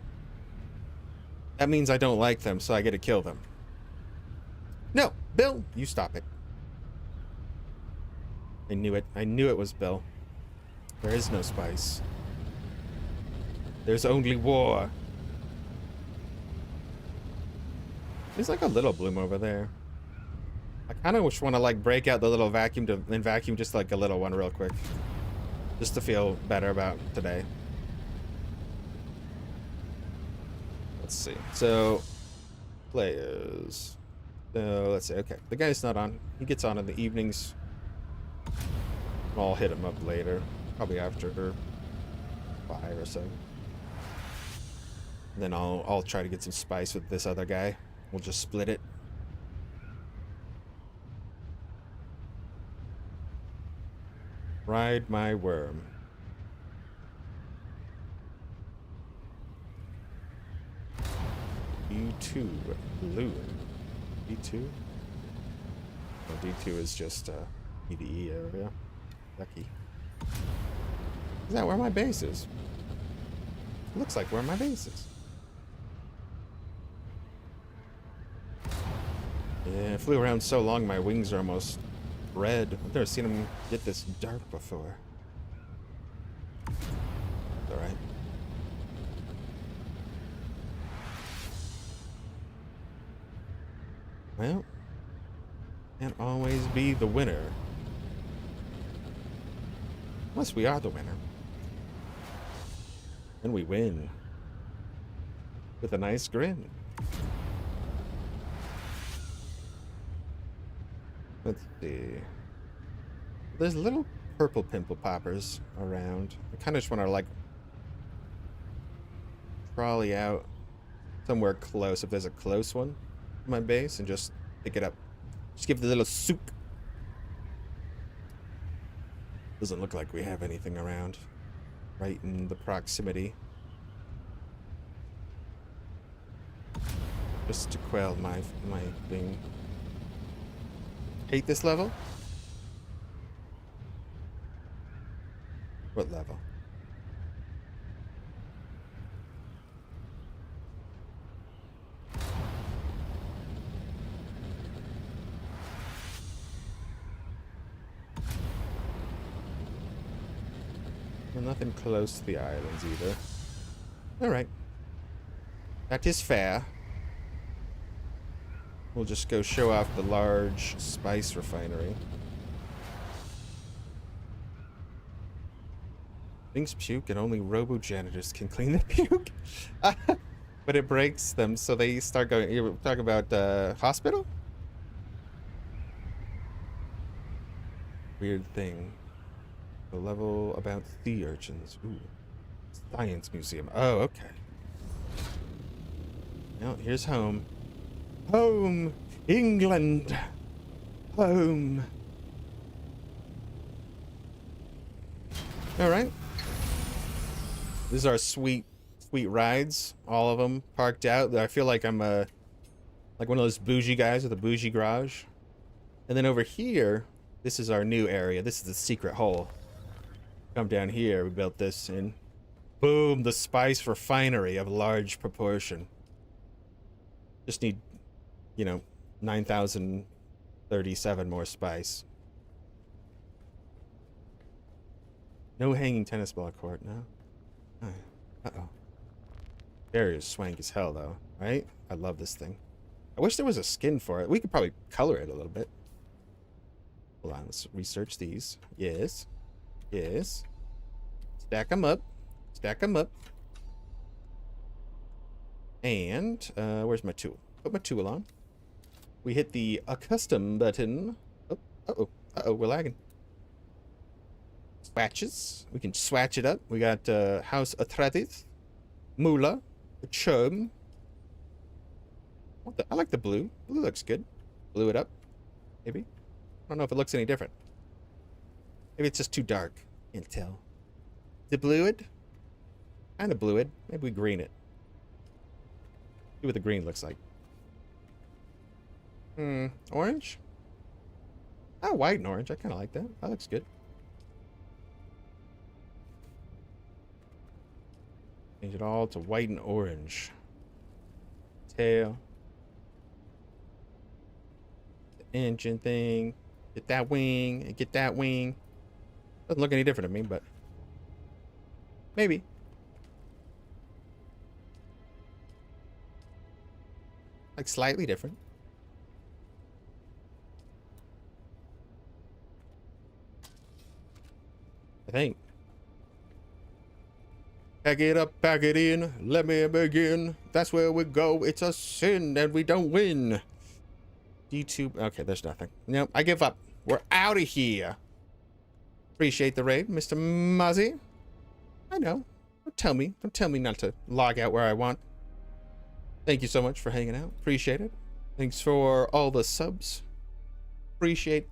that means I don't like them, so I get to kill them. No, Bill, you stop it. I knew it. I knew it was Bill. There is no spice. There's only war. There's like a little bloom over there. I kind of just want to like break out the little vacuum and vacuum just like a little one real quick. Just to feel better about today. Let's see. So, players. So, let's see. Okay, the guy's not on. He gets on in the evenings. I'll hit him up later. Probably after 5 or so. And then I'll try to get some spice with this other guy. We'll just split it. Ride my worm. D2 blue. D2? Oh, D2 is just PvE area. Lucky. Is that where my base is? Looks like where my base is. Yeah, I flew around so long my wings are almost red. I've never seen them get this dark before. Alright. Well, can't always be the winner. Unless we are the winner. And we win. With a nice grin. Let's see. There's little purple pimple poppers around. I kind of just want to like trolley out somewhere close if there's a close one to my base and just pick it up. Just give it a little soup. Doesn't look like we have anything around right in the proximity. Just to quell my thing. Hate this level? What level? Well, nothing close to the islands either. Alright. That is fair. We'll just go show off the large spice refinery. Things puke and only robo-janitors can clean the puke. But it breaks them, so they start going... You talk about hospital? Weird thing. The level about sea urchins. Ooh. Science museum. Oh, okay. Now, here's home. Home! England! Home! Alright. These are sweet rides. All of them parked out. I feel like I'm like one of those bougie guys with a bougie garage. And then over here, this is our new area. This is the secret hole. Come down here, we built this in. Boom, the spice refinery of large proportion. Just need, you know, 9,037 more spice. No hanging tennis ball court, no? Uh-oh. Barrier's swank as hell, though, right? I love this thing. I wish there was a skin for it. We could probably color it a little bit. Hold on, let's research these. Yes. Yes. Stack them up. Stack them up. And, where's my tool? Put my tool on. We hit the custom button. Oh, uh-oh. Uh-oh, we're lagging. Swatches. We can swatch it up. We got House Atreides, Mula, Chum. I like the blue. Blue looks good. Blue it up, maybe. I don't know if it looks any different. Maybe it's just too dark. Can't tell. Is it bluid? Kind of bluid. Maybe we green it. See what the green looks like. Orange? Oh, white and orange. I kind of like that. That looks good. Change it all to white and orange. Tail. The engine thing. Get that wing. And get that wing. Doesn't look any different to me, but maybe. Like slightly different. I think. Pack it up, pack it in, let me begin. That's where we go. It's a sin and we don't win. D2. Okay, there's nothing. Nope, I give up. We're out of here. Appreciate the raid, Mr. Muzzy. I know. Don't tell me not to log out where I want. Thank you so much for hanging out. Appreciate it. Thanks for all the subs. Appreciate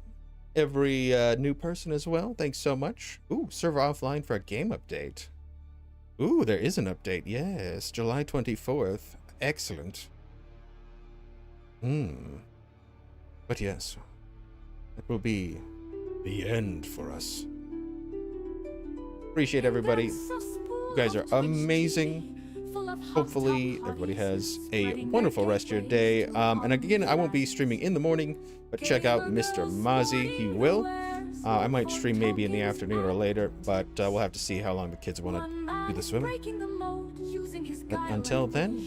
every new person as well. Thanks so much. Ooh, server offline for a game update. Ooh, there is an update. Yes, July 24th. Excellent. But yes, it will be the end for us. Appreciate everybody. You guys are amazing. Hopefully everybody has a wonderful rest of your day. And again, I won't be streaming in the morning, but check out Mr. Mozzie. He will. I might stream maybe in the afternoon or later, but we'll have to see how long the kids want to do the swimming. But until then,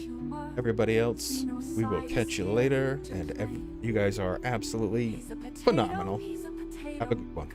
everybody else, we will catch you later, and you guys are absolutely phenomenal. Have a good one.